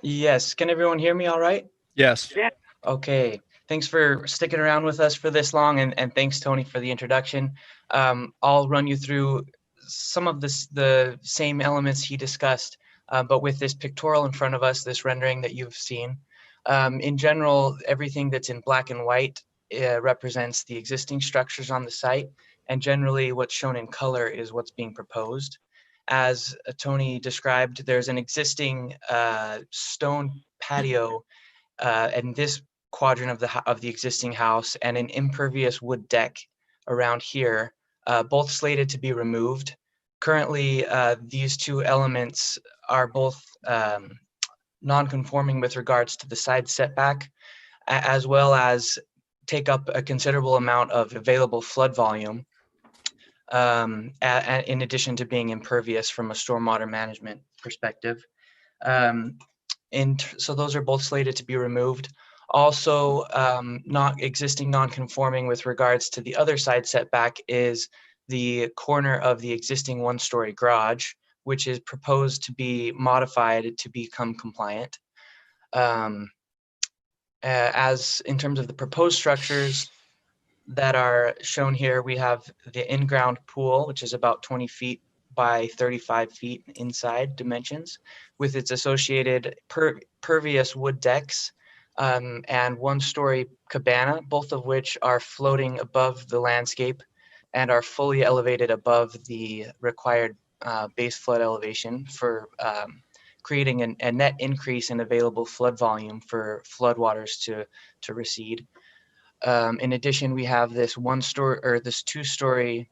Yes, can everyone hear me all right? Yes. Yeah. Okay, thanks for sticking around with us for this long, and thanks, Tony, for the introduction. I'll run you through some of the same elements he discussed, but with this pictorial in front of us, this rendering that you've seen. In general, everything that's in black and white represents the existing structures on the site, and generally what's shown in color is what's being proposed. As Tony described, there's an existing stone patio in this quadrant of the existing house, and an impervious wood deck around here, both slated to be removed. Currently, these two elements are both non-conforming with regards to the side setback, as well as take up a considerable amount of available flood volume, in addition to being impervious from a stormwater management perspective. So those are both slated to be removed. Also, not existing non-conforming with regards to the other side setback is the corner of the existing one-story garage, which is proposed to be modified to become compliant. As in terms of the proposed structures that are shown here, we have the in-ground pool, which is about 20 feet by 35 feet inside dimensions, with its associated pervious wood decks, and one-story cabana, both of which are floating above the landscape and are fully elevated above the required base flood elevation for creating a net increase in available flood volume for floodwaters to recede. In addition, we have this two-story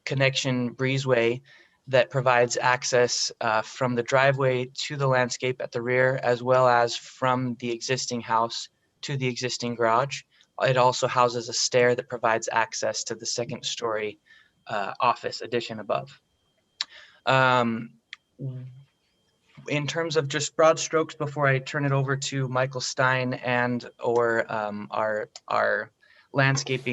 connection breezeway that provides access from the driveway to the landscape at the rear, as well as from the existing house to the existing garage. It also houses a stair that provides access to the second story office addition above. In terms of just broad strokes, before I turn it over to Michael Stein and or our landscape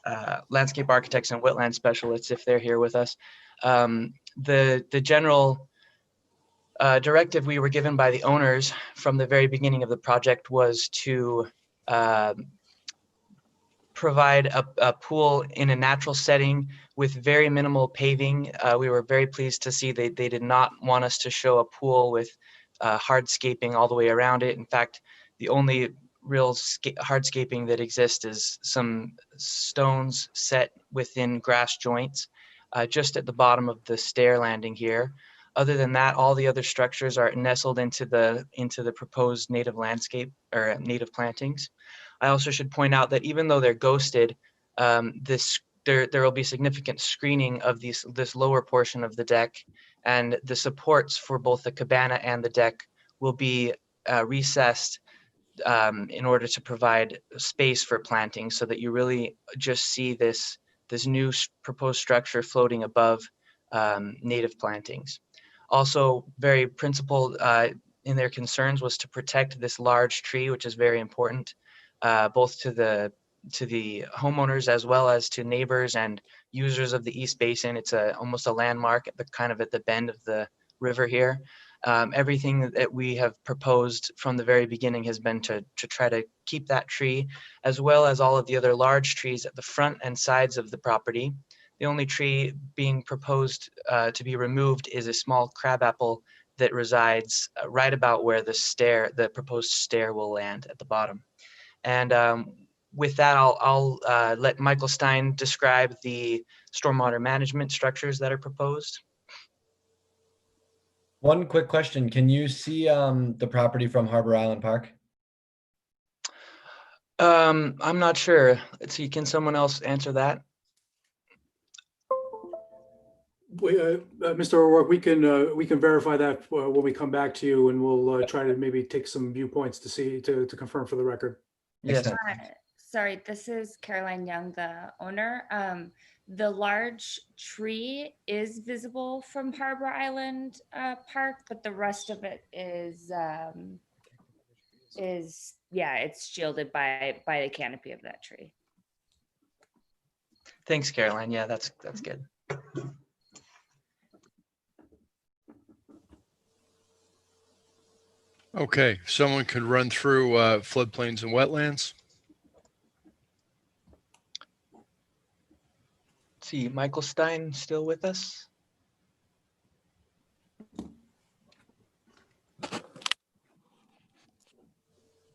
architects and wetland specialists, if they're here with us, the general directive we were given by the owners from the very beginning of the project was to provide a pool in a natural setting with very minimal paving. We were very pleased to see they did not want us to show a pool with hardscaping all the way around it. In fact, the only real hardscaping that exists is some stones set within grass joints just at the bottom of the stair landing here. Other than that, all the other structures are nestled into the proposed native landscape or native plantings. I also should point out that even though they're ghosted, there will be significant screening of this lower portion of the deck, and the supports for both the cabana and the deck will be recessed in order to provide space for planting, so that you really just see this new proposed structure floating above native plantings. Also, very principled in their concerns was to protect this large tree, which is very important, both to the homeowners as well as to neighbors and users of the East Basin. It's almost a landmark at the bend of the river here. Everything that we have proposed from the very beginning has been to try to keep that tree, as well as all of the other large trees at the front and sides of the property. The only tree being proposed to be removed is a small crabapple that resides right about where the proposed stair will land at the bottom. And with that, I'll let Michael Stein describe the stormwater management structures that are proposed. One quick question. Can you see the property from Harbor Island Park? I'm not sure. Let's see, can someone else answer that? Mr. O'Rourke, we can verify that when we come back to you, and we'll try to maybe take some viewpoints to confirm for the record. Yes. Sorry, this is Caroline Young, the owner. The large tree is visible from Harbor Island Park, but the rest of it is it's shielded by the canopy of that tree. Thanks, Caroline. Yeah, that's good. Okay, someone could run through floodplains and wetlands. Let's see, Michael Stein still with us?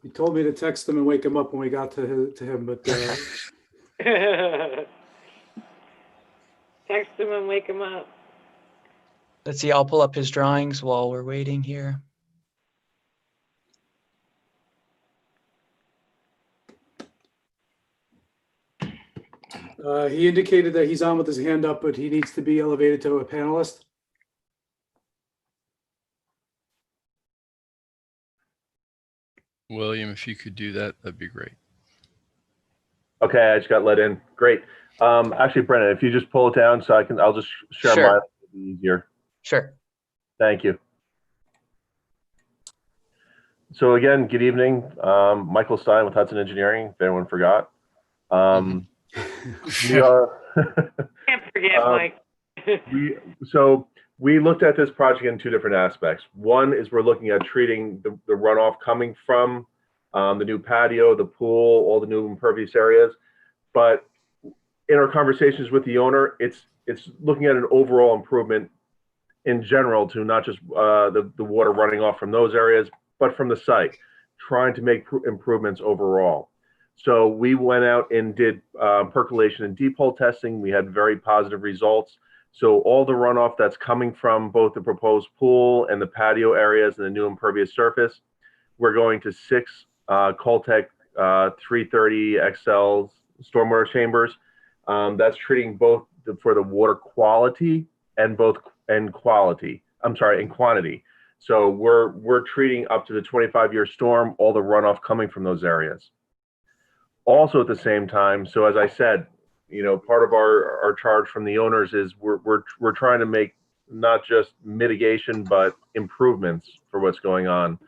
He told me to text him and wake him up when we got to him, but Text him and wake him up. Let's see, I'll pull up his drawings while we're waiting here. he indicated that he's on with his hand up, but he needs to be elevated to a panelist. William, if you could do that, that'd be great. Okay, I just got let in. Great. Actually, Brennan, if you just pull it down so I'll just share Sure. mine. It'll be easier. Sure. Thank you. So again, good evening. Michael Stein with Hudson Engineering, if anyone forgot. We are. Can't forget, Mike. We looked at this project in two different aspects. One is we're looking at treating the runoff coming from the new patio, the pool, all the new impervious areas. But in our conversations with the owner, it's looking at an overall improvement in general to not just the water running off from those areas, but from the site, trying to make improvements overall. So we went out and did percolation and deep hole testing. We had very positive results. So all the runoff that's coming from both the proposed pool and the patio areas and the new impervious surface, we're going to 6 Coltech 330 XL stormwater chambers. That's treating both for the water quality and quantity. So we're treating up to the 25-year storm, all the runoff coming from those areas. Also at the same time, so as I said, part of our charge from the owners is we're trying to make not just mitigation, but improvements for what's going on.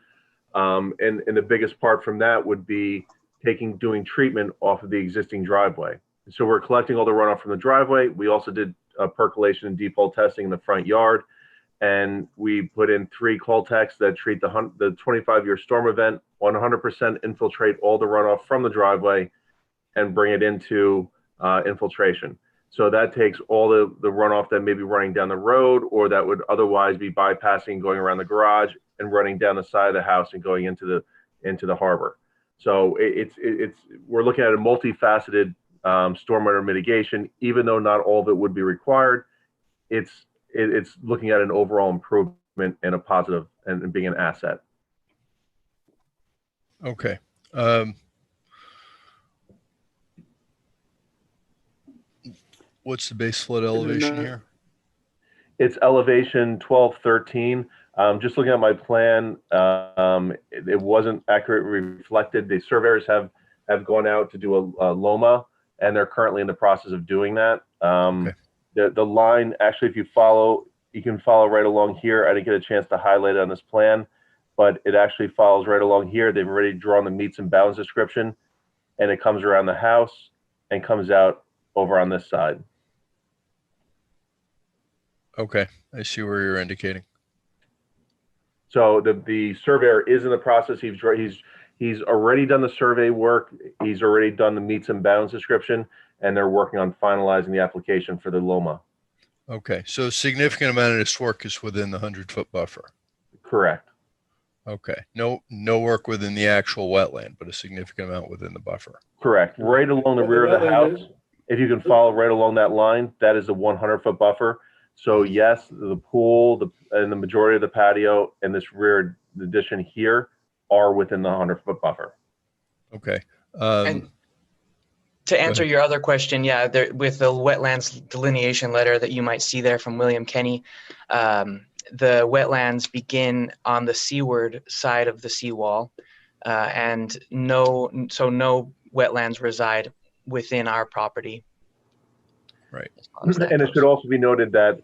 And the biggest part from that would be doing treatment off of the existing driveway. So we're collecting all the runoff from the driveway. We also did percolation and deep hole testing in the front yard. And we put in 3 Coltex that treat the 25-year storm event, 100% infiltrate all the runoff from the driveway and bring it into infiltration. So that takes all the runoff that may be running down the road or that would otherwise be bypassing, going around the garage and running down the side of the house and going into the harbor. So we're looking at a multifaceted stormwater mitigation. Even though not all of it would be required, it's looking at an overall improvement and a positive and being an asset. Okay. What's the base flood elevation here? It's elevation 1213. Just looking at my plan, it wasn't accurately reflected. The surveyors have gone out to do a LOMA, and they're currently in the process of doing that. Okay. The line, actually, if you can follow right along here. I didn't get a chance to highlight it on this plan, but it actually follows right along here. They've already drawn the meets and bounds description, and it comes around the house and comes out over on this side. Okay, I see where you're indicating. So the surveyor is in the process. He's already done the survey work. He's already done the meets and bounds description, and they're working on finalizing the application for the LOMA. Okay, so a significant amount of this work is within the 100-foot buffer. Correct. Okay, no work within the actual wetland, but a significant amount within the buffer. Correct. Right along the rear of the house, if you can follow right along that line, that is a 100-foot buffer. So yes, the pool and the majority of the patio and this rear addition here are within the 100-foot buffer. Okay. And to answer your other question, yeah, with the wetlands delineation letter that you might see there from William Kenny, the wetlands begin on the seaward side of the seawall, and no wetlands reside within our property. Right. And it should also be noted that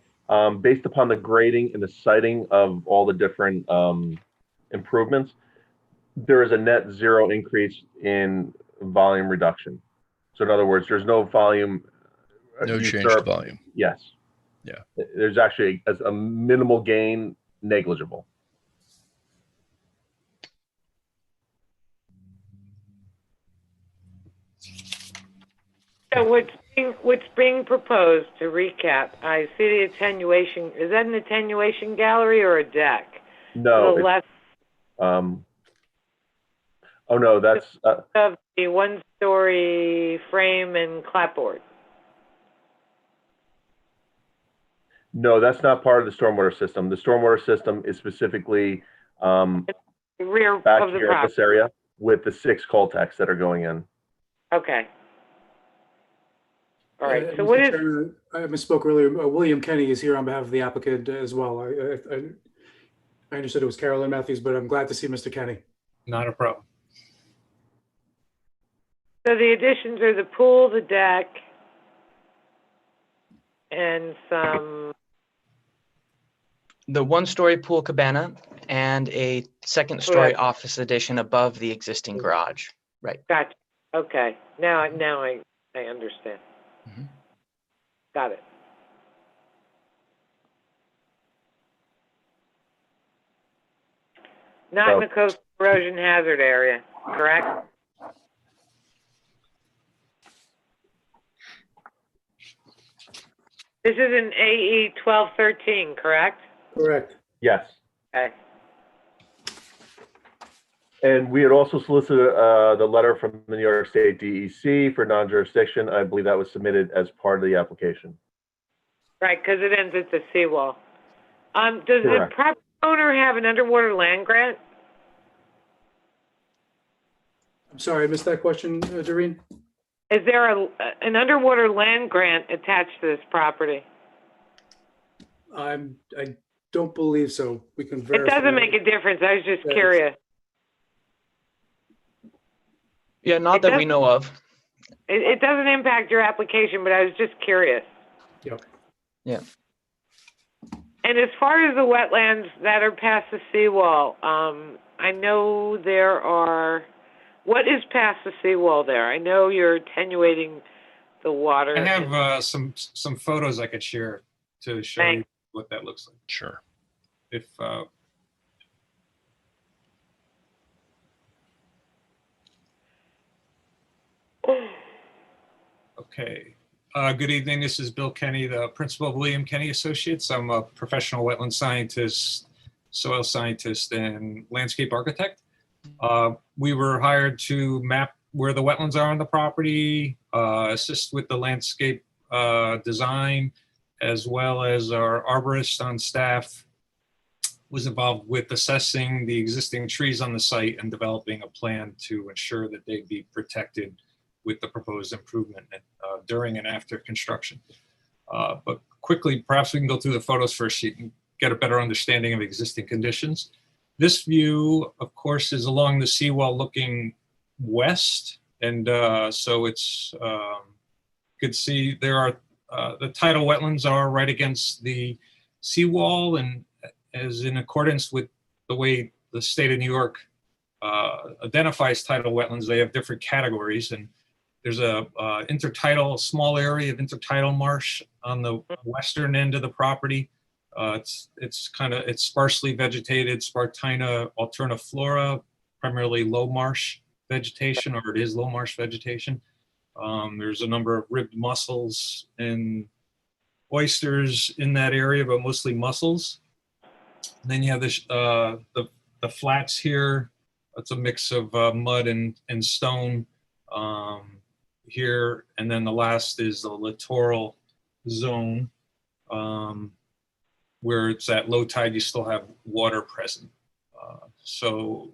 based upon the grading and the siting of all the different improvements, there is a net 0 increase in volume reduction. So in other words, there's no volume. No change to volume. Yes. Yeah. There's actually a minimal gain, negligible. So what's being proposed, to recap, I see the attenuation. Is that an attenuation gallery or a deck? No. To the left oh no, that's of the 1-story frame and clapboard. No, that's not part of the stormwater system. The stormwater system is specifically the rear back of the here at this area with the 6 Coltex that are going in. Okay. All right. So Mr. what is? Chairman, I misspoke earlier. William Kenny is here on behalf of the applicant as well. I understood it was Carolyn Matthews, but I'm glad to see Mr. Kenny. Not a problem. So the additions are the pool, the deck, and some. The 1-story pool cabana and a 2nd-story office addition above the existing garage. Right. Gotcha. Okay. Now I understand. Mm-hmm. Got it. Not in the coastal erosion hazard area, correct? This is an AE 1213, correct? Correct. Yes. Okay. And we had also solicited the letter from the New York State DEC for non-jurisdiction. I believe that was submitted as part of the application. Right, because it ends at the seawall. Does Correct. the property owner have an underwater land grant? I'm sorry, I missed that question, Doreen. Is there an underwater land grant attached to this property? I don't believe so. We can verify. It doesn't make a difference. I was just curious. Yeah, not that we know of. It doesn't impact your application, but I was just curious. Yep. Yeah. And as far as the wetlands that are past the seawall, I know there are, what is past the seawall there? I know you're attenuating the water. I have some photos I could share to show you what that looks like. Sure. If okay. Good evening. This is Bill Kenny, the principal of William Kenny Associates. I'm a professional wetland scientist, soil scientist, and landscape architect. We were hired to map where the wetlands are on the property, assist with the landscape design, as well as our arborist on staff was involved with assessing the existing trees on the site and developing a plan to ensure that they'd be protected with the proposed improvement during and after construction. But quickly, perhaps we can go through the photos first so you can get a better understanding of existing conditions. This view, of course, is along the seawall looking west. And so it's, you could see there are, the tidal wetlands are right against the seawall, and as in accordance with the way the state of New York identifies tidal wetlands, they have different categories. And there's a small area of intertidal marsh on the western end of the property. It's sparsely vegetated, Spartina alterniflora, primarily low marsh vegetation, or it is low marsh vegetation. There's a number of ribbed mussels and oysters in that area, but mostly mussels. And then you have this, the flats here. It's a mix of mud and stone here. And then the last is the littoral zone, where it's at low tide, you still have water present. So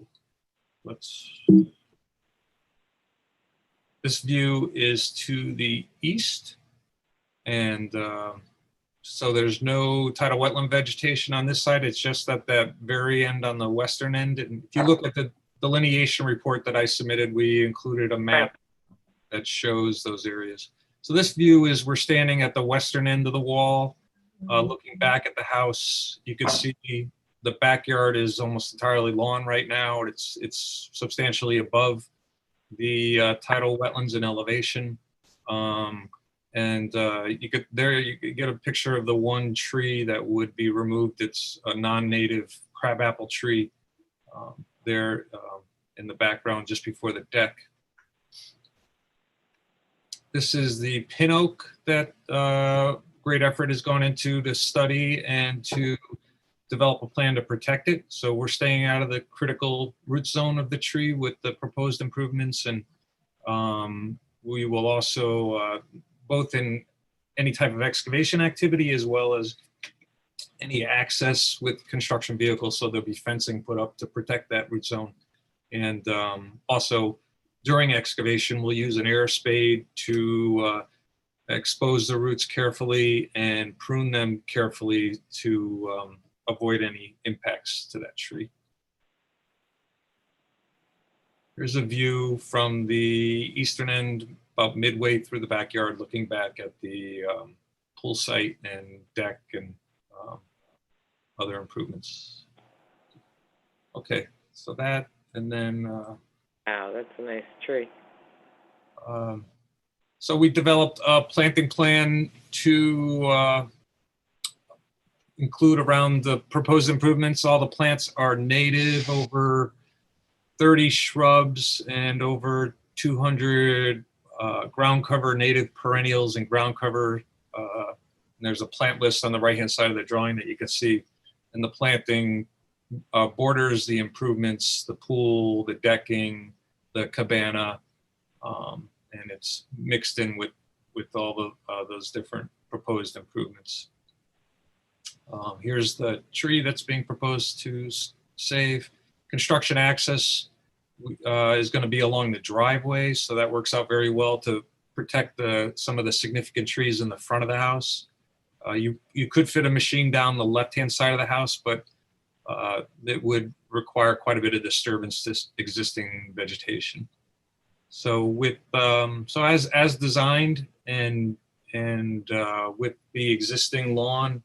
this view is to the east. And so there's no tidal wetland vegetation on this side. It's just at that very end on the western end. And if you look at the delineation report that I submitted, we included a map that shows those areas. So this view is, we're standing at the western end of the wall, looking back at the house. You can see the backyard is almost entirely lawn right now. It's substantially above the tidal wetlands in elevation. You could get a picture of the one tree that would be removed. It's a non-native crabapple tree there in the background just before the deck. This is the pin oak that great effort has gone into to study and to develop a plan to protect it. So we're staying out of the critical root zone of the tree with the proposed improvements. And we will also, both in any type of excavation activity as well as any access with construction vehicles, so there'll be fencing put up to protect that root zone. And also during excavation, we'll use an air spade to expose the roots carefully and prune them carefully to avoid any impacts to that tree. Here's a view from the eastern end, about midway through the backyard, looking back at the pool site and deck and other improvements. Okay, so that, and then wow, that's a nice tree. So we developed a planting plan to include around the proposed improvements. All the plants are native, over 30 shrubs and over 200 ground cover native perennials and ground cover. And there's a plant list on the right-hand side of the drawing that you can see. And the planting borders the improvements, the pool, the decking, the cabana, and it's mixed in with all the those different proposed improvements. Here's the tree that's being proposed to save. Construction access is going to be along the driveway, so that works out very well to protect some of the significant trees in the front of the house. You could fit a machine down the left-hand side of the house, but it would require quite a bit of disturbance to existing vegetation. So with so as designed and with the existing lawn,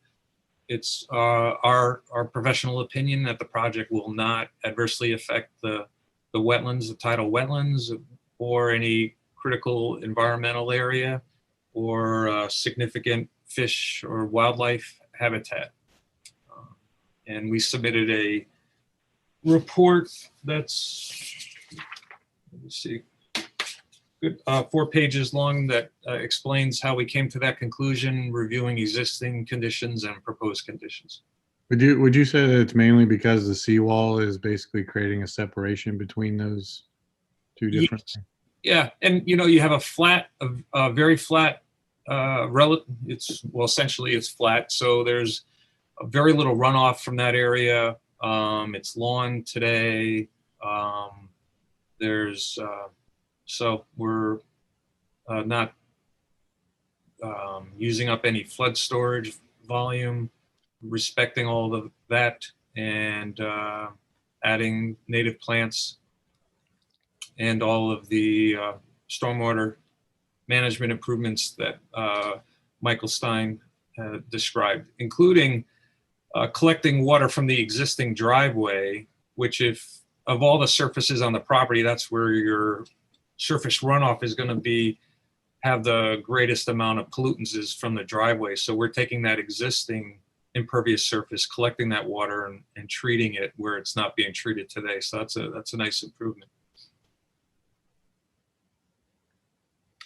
it's our professional opinion that the project will not adversely affect the wetlands, the tidal wetlands, or any critical environmental area, or significant fish or wildlife habitat. And we submitted a report that's, let me see, good, 4 pages long that explains how we came to that conclusion, reviewing existing conditions and proposed conditions. Would you say that it's mainly because the seawall is basically creating a separation between those two different? Yes. Yeah, and you have a flat, a very flat, it's, well, essentially it's flat. So there's a very little runoff from that area. It's lawn today. So we're not using up any flood storage volume, respecting all of that, and adding native plants and all of the stormwater management improvements that Michael Stein described, including collecting water from the existing driveway, which, if of all the surfaces on the property, that's where your surface runoff is going to have the greatest amount of pollutants is from the driveway. So we're taking that existing impervious surface, collecting that water and treating it where it's not being treated today. So that's a nice improvement.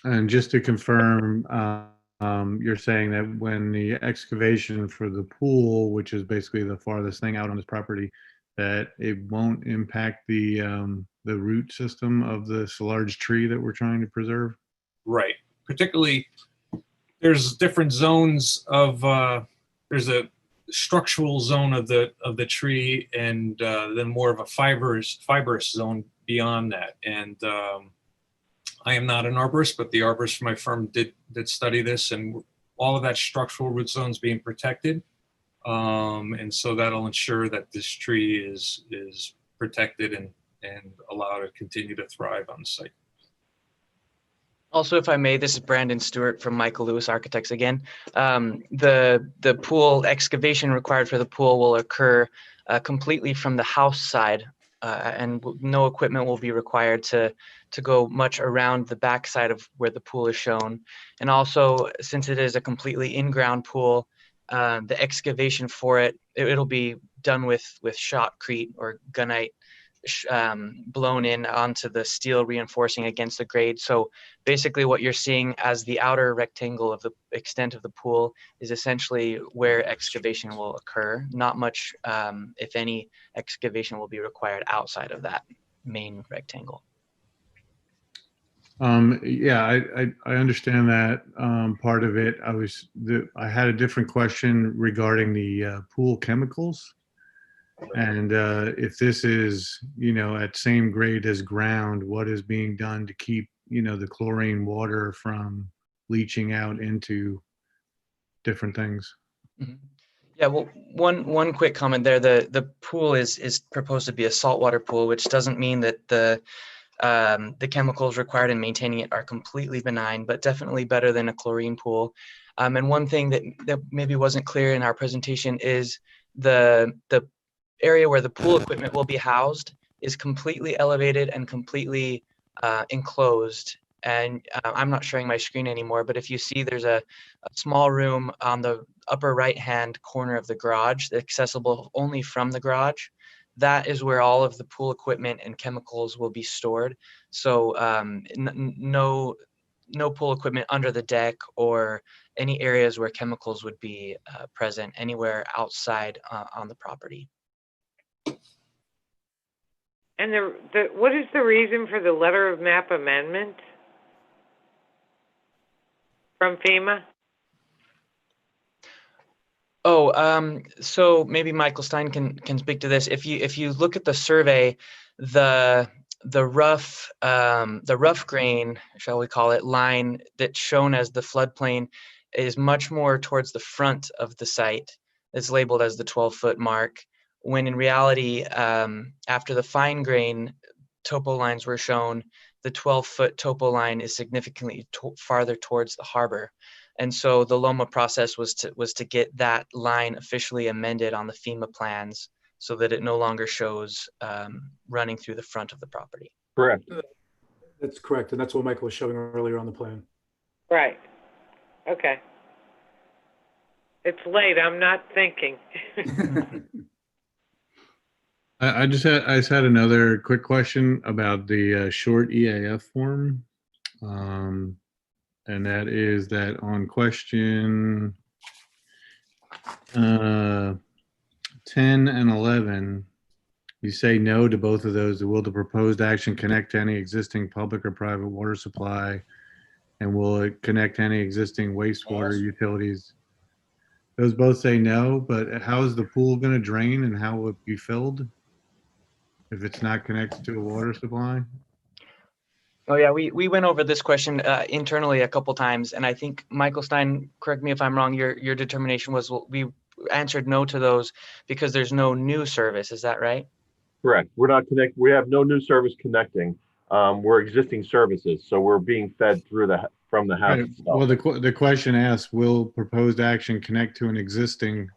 And just to confirm, you're saying that when the excavation for the pool, which is basically the farthest thing out on this property, that it won't impact the root system of this large tree that we're trying to preserve? Right. Particularly, there's different zones of, there's a structural zone of the tree, and then more of a fibrous zone beyond that. And I am not an arborist, but the arborist from my firm did study this, and all of that structural root zone is being protected. And so that'll ensure that this tree is protected and allowed to continue to thrive on the site. Also, if I may, this is Brandon Stewart from Michael Lewis Architects again. The pool excavation required for the pool will occur completely from the house side, and no equipment will be required to go much around the back side of where the pool is shown. And also, since it is a completely in-ground pool, the excavation for it'll be done with shotcrete or gunite blown in onto the steel, reinforcing against the grade. So basically what you're seeing as the outer rectangle of the extent of the pool is essentially where excavation will occur. Not much, if any, excavation will be required outside of that main rectangle. Yeah, I understand that part of it. I had a different question regarding the pool chemicals. And if this is, at same grade as ground, what is being done to keep, the chlorine water from leaching out into different things? Mm-hmm. Yeah, well, one quick comment there. The pool is proposed to be a saltwater pool, which doesn't mean that the chemicals required in maintaining it are completely benign, but definitely better than a chlorine pool. And one thing that maybe wasn't clear in our presentation is the area where the pool equipment will be housed is completely elevated and completely enclosed. And I'm not showing my screen anymore, but if you see, there's a small room on the upper right-hand corner of the garage, accessible only from the garage. That is where all of the pool equipment and chemicals will be stored. So no pool equipment under the deck or any areas where chemicals would be present anywhere outside on the property. And what is the reason for the letter of map amendment from FEMA? Oh, so maybe Michael Stein can speak to this. If you look at the survey, the rough grain, shall we call it, line that's shown as the floodplain is much more towards the front of the site. It's labeled as the 12-foot mark, when in reality, after the fine grain topo lines were shown, the 12-foot topo line is significantly farther towards the harbor. And so the LOMA process was to get that line officially amended on the FEMA plans so that it no longer shows running through the front of the property. Correct. That's correct. And that's what Michael was showing earlier on the plan. Right. Okay. It's late. I'm not thinking. I just had another quick question about the short EAF form. And that is that on question 10 and 11, you say no to both of those. Will the proposed action connect to any existing public or private water supply? And will it connect to any existing wastewater utilities? Those both say no, but how is the pool going to drain and how will it be filled if it's not connected to a water supply? Oh yeah, we went over this question internally a couple times, and I think Michael Stein, correct me if I'm wrong, your determination was we answered no to those because there's no new service. Is that right? Correct. We're not connect. We have no new service connecting. We're existing services, so we're being fed through from the house Right. itself. Well, the question asks, will proposed action connect to an existing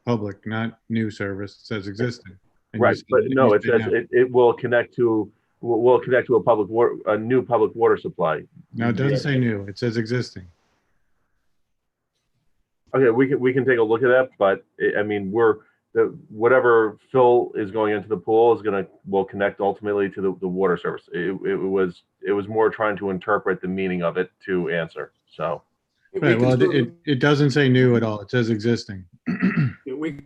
public, not new service? It says existing. And Right, but no, it says it will connect to a new public water supply. No, it doesn't say new. It says existing. Okay, we can take a look at that, but I mean, whatever fill is going into the pool will connect ultimately to the water service. It was more trying to interpret the meaning of it to answer. So. Right. Well, it doesn't say new at all. It says existing. We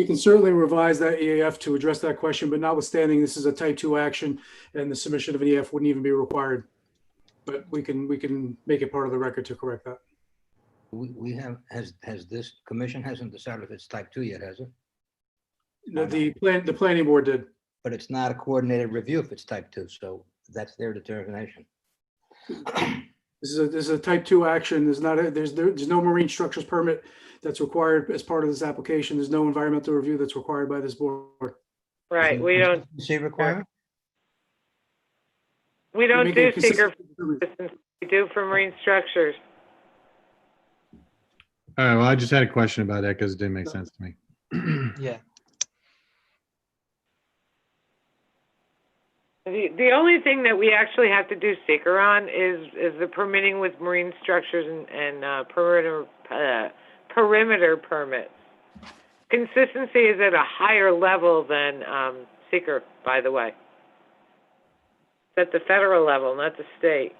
can certainly revise that EAF to address that question, but notwithstanding, this is a type 2 action and the submission of an EAF wouldn't even be required. But we can make it part of the record to correct that. Has this commission hasn't decided if it's type 2 yet, has it? No, the planning board did. But it's not a coordinated review if it's type 2, so that's their determination. This is a type 2 action. There's no marine structures permit that's required as part of this application. There's no environmental review that's required by this board. Right. We don't see requirement. We don't do seeker. We do for marine structures. All right. Well, I just had a question about that because it didn't make sense to me. Yeah. The only thing that we actually have to do seeker on is the permitting with marine structures and perimeter permits. Consistency is at a higher level than seeker, by the way. It's at the federal level, not the state.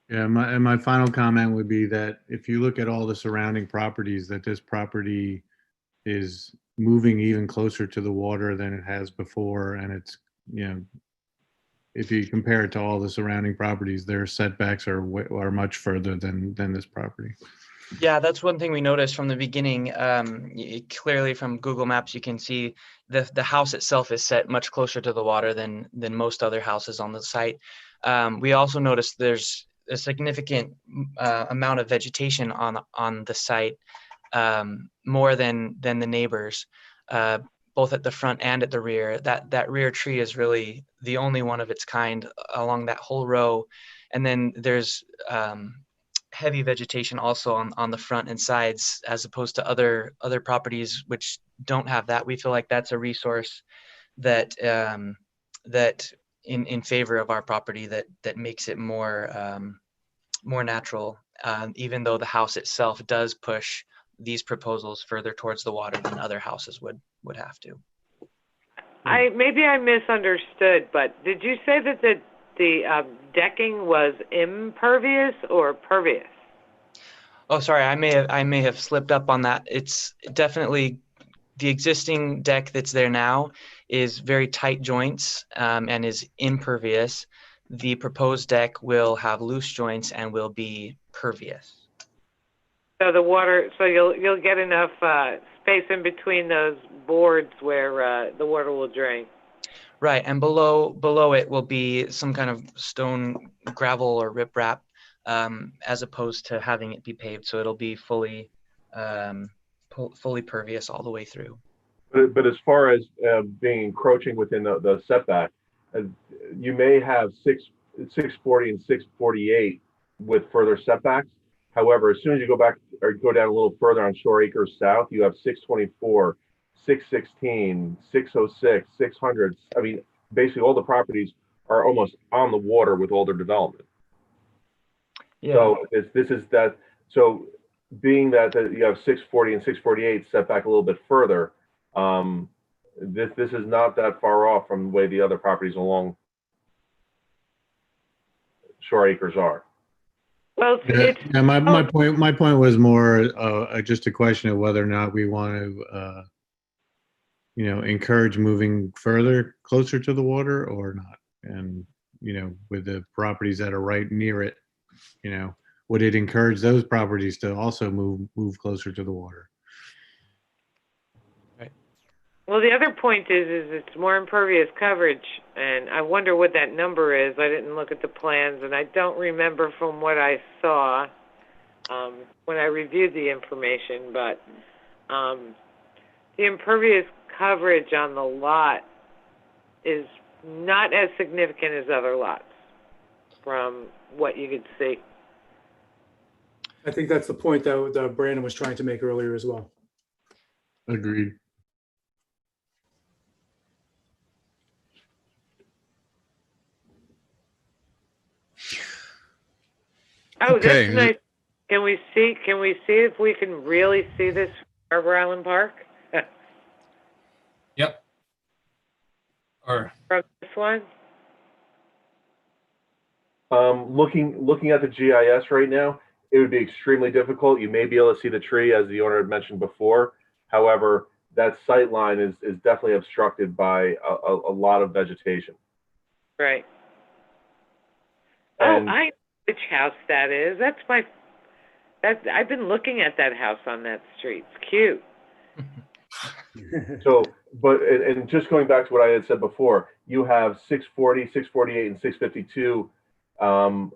Yeah, my final comment would be that if you look at all the surrounding properties, that this property is moving even closer to the water than it has before, and it's, if you compare it to all the surrounding properties, their setbacks are much further than this property. Yeah, that's one thing we noticed from the beginning. Clearly from Google Maps, you can see the house itself is set much closer to the water than most other houses on the site. We also noticed there's a significant amount of vegetation on the site, more than the neighbors, both at the front and at the rear. That rear tree is really the only one of its kind along that whole row. And then there's heavy vegetation also on the front and sides, as opposed to other properties which don't have that. We feel like that's a resource that in favor of our property that makes it more natural, even though the house itself does push these proposals further towards the water than other houses would have to. Maybe I misunderstood, but did you say that the decking was impervious or pervious? Oh, sorry, I may have slipped up on that. It's definitely the existing deck that's there now is very tight joints and is impervious. The proposed deck will have loose joints and will be pervious. So you'll get enough space in between those boards where the water will drain. Right, and below it will be some kind of stone, gravel, or riprap, as opposed to having it be paved. So it'll be fully pervious all the way through. But as far as being encroaching within the setback, you may have 640 and 648 with further setbacks. However, as soon as you go back or go down a little further on Shore Acres South, you have 624, 616, 606, 600. I mean, basically all the properties are almost on the water with all their development. Yeah. So this is that. So being that you have 640 and 648 set back a little bit further, this is not that far off from the way the other properties along Shore Acres are. Well, Yeah, my point was more just a question of whether or not we want to, encourage moving further closer to the water or not. And, with the properties that are right near it, would it encourage those properties to also move closer to the water? well, the other point is it's more impervious coverage, and I wonder what that number is. I didn't look at the plans, and I don't remember from what I saw when I reviewed the information, but the impervious coverage on the lot is not as significant as other lots from what you could see. I think that's the point that Brandon was trying to make earlier as well. Agreed. Oh, Okay. that's nice. Can we see if we can really see this from Harbor Island Park? Yep. Or From this one? Looking at the GIS right now, it would be extremely difficult. You may be able to see the tree, as the owner had mentioned before. However, that sight line is definitely obstructed by a lot of vegetation. Right. And I know which house that is. I've been looking at that house on that street. It's cute. so, and just going back to what I had said before, you have 640, 648, and 652,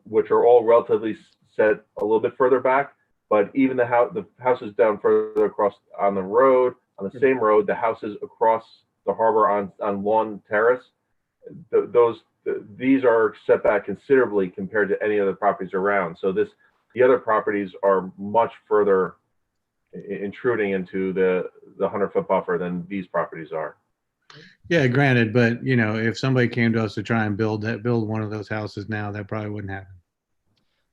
which are all relatively set a little bit further back. But even the houses down further across on the road, on the same road, the houses across the harbor on Lawn Terrace, these are set back considerably compared to any other properties around. So the other properties are much further intruding into the 100-foot buffer than these properties are. Yeah, granted, but if somebody came to us to try and build one of those houses now, that probably wouldn't happen.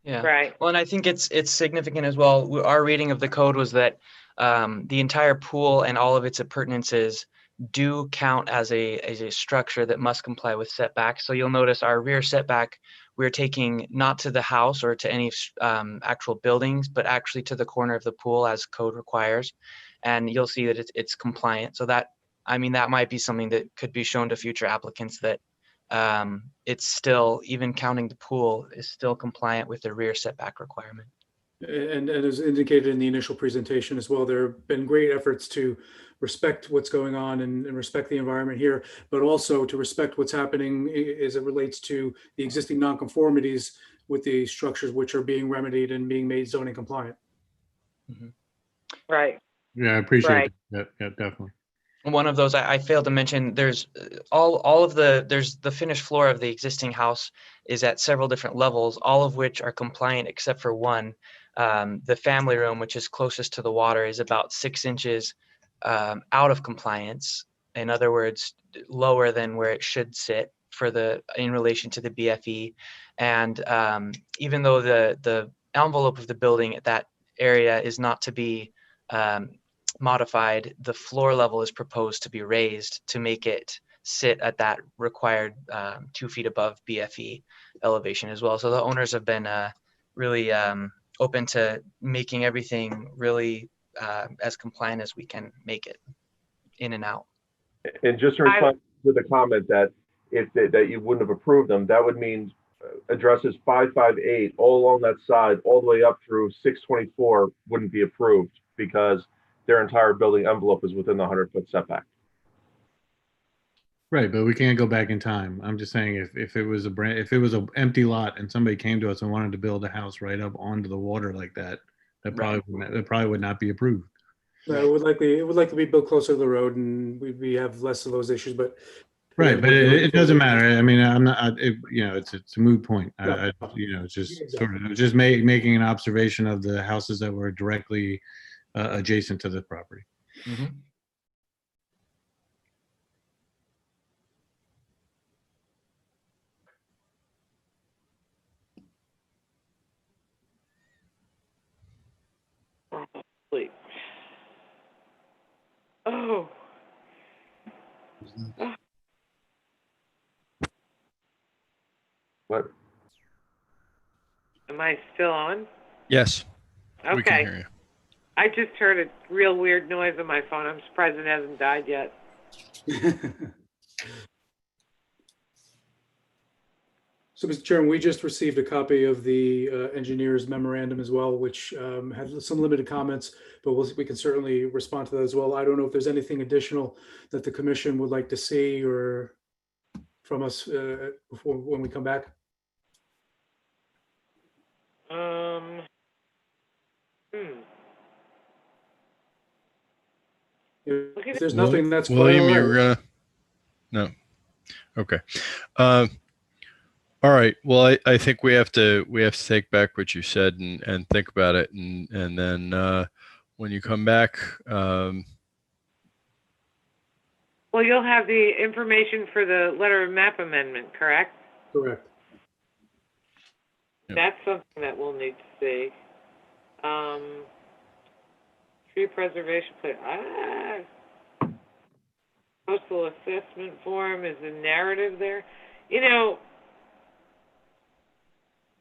Yeah. Right. Well, and I think it's significant as well. Our reading of the code was that the entire pool and all of its appurtenances do count as a structure that must comply with setbacks. So you'll notice our rear setback, we're taking not to the house or to any actual buildings, but actually to the corner of the pool as code requires. And you'll see that it's compliant. So that might be something that could be shown to future applicants, that it's still, even counting the pool, is still compliant with the rear setback requirement. And as indicated in the initial presentation as well, there have been great efforts to respect what's going on and respect the environment here, but also to respect what's happening as it relates to the existing nonconformities with the structures which are being remedied and being made zoning compliant. Mm-hmm. Right. Yeah, I appreciate Right. that. Yeah, definitely. One of those I failed to mention, there's there's the finished floor of the existing house is at several different levels, all of which are compliant except for one. The family room, which is closest to the water, is about 6 inches out of compliance. In other words, lower than where it should sit in relation to the BFE. And even though the envelope of the building at that area is not to be modified, the floor level is proposed to be raised to make it sit at that required 2 feet above BFE elevation as well. So the owners have been really open to making everything really as compliant as we can make it in and out. And just to respond to the comment that that you wouldn't have approved them, that would mean addresses 558 all along that side, all the way up through 624 wouldn't be approved because their entire building envelope is within the 100-foot setback. Right, but we can't go back in time. I'm just saying if it was an empty lot and somebody came to us and wanted to build a house right up onto the water like that, that probably would not be approved. No, it would likely be built closer to the road, and we have less of those issues. But Right, but it doesn't matter. I mean, I'm not, it's a moot point. It's just sort of just making an observation of the houses that were directly adjacent to the property. Mhm. Sleep. Oh. What? Am I still on? Yes. We can Okay. hear you. I just heard a real weird noise on my phone. I'm surprised it hasn't died yet. So, Mr. Chairman, we just received a copy of the engineer's memorandum as well, which had some limited comments, but we can certainly respond to that as well. I don't know if there's anything additional that the commission would like to see or from us before when we come back. If there's nothing, that's quite William, all right. you're gonna no. Okay. All right. Well, I think we have to take back what you said and think about it, and then when you come back, Well, you'll have the information for the letter of map amendment, correct? Correct. Yep. That's something that we'll need to see. Tree preservation plan. Coastal assessment form is a narrative there. You know,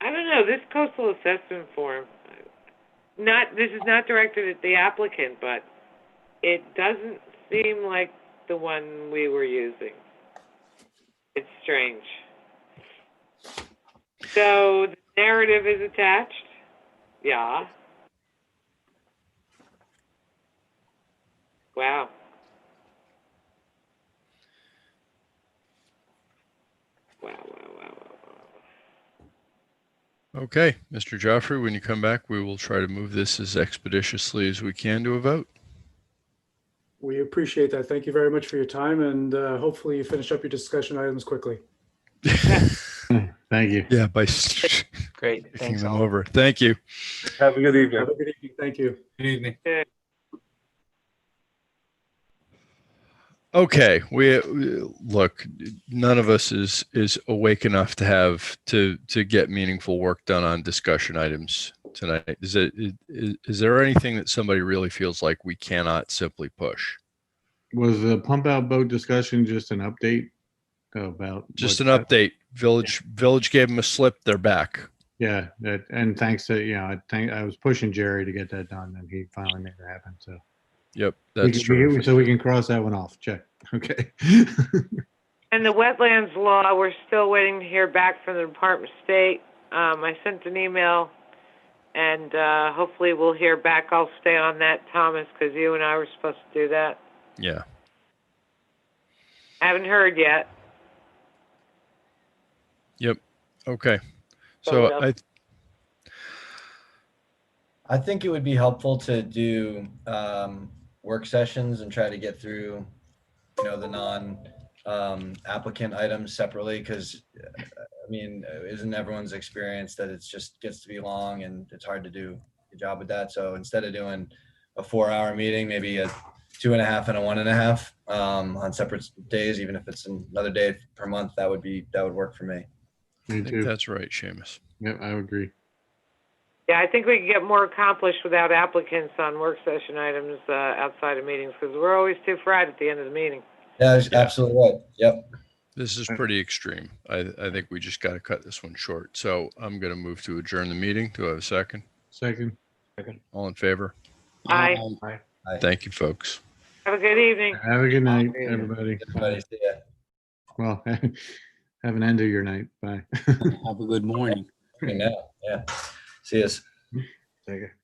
I don't know, this coastal assessment form, this is not directed at the applicant, but it doesn't seem like the one we were using. It's strange. So the narrative is attached? Yeah. Wow. Wow. okay, Mr. Joffrey, when you come back, we will try to move this as expeditiously as we can to a vote. We appreciate that. Thank you very much for your time, and hopefully you finish up your discussion items quickly. Thank you. Yeah, by Great. taking Thanks them all. over. Thank you. Have a good evening. Have a good evening. Thank you. Good evening. Okay, we look. None of us is awake enough to have to get meaningful work done on discussion items tonight. Is there anything that somebody really feels like we cannot simply push? Was the pump out boat discussion just an update about? Just an update. Village gave them a slip. They're back. Yeah, and thanks to I was pushing Jerry to get that done, and he finally made it happen. So. Yep, that's true. So we can cross that one off. Check. Okay. And the wetlands law, we're still waiting to hear back from the Department of State. I sent an email, and hopefully we'll hear back. I'll stay on that, Thomas, because you and I were supposed to do that. Yeah. I haven't heard yet. Yep. Okay. So I think it would be helpful to do work sessions and try to get through, the non-applicant items separately, because I mean, isn't everyone's experience that it's just gets to be long and it's hard to do a job with that? So instead of doing a 4-hour meeting, maybe a 2.5 and a 1.5 on separate days, even if it's another day per month, that would work for me. Me I think too. that's right, Seamus. Yep, I agree. Yeah, I think we can get more accomplished without applicants on work session items outside of meetings, because we're always too fried at the end of the meeting. Yeah, absolutely right. Yep. This is pretty extreme. I think we just got to cut this one short. So I'm going to move to adjourn the meeting. Do I have a second? Second. All in favor? Aye. Aye. Thank you, folks. Have a good evening. Have a good night, everybody. Everybody, see ya. Well, have an end of your night. Bye. Have a good morning. Yeah. See us. Take care.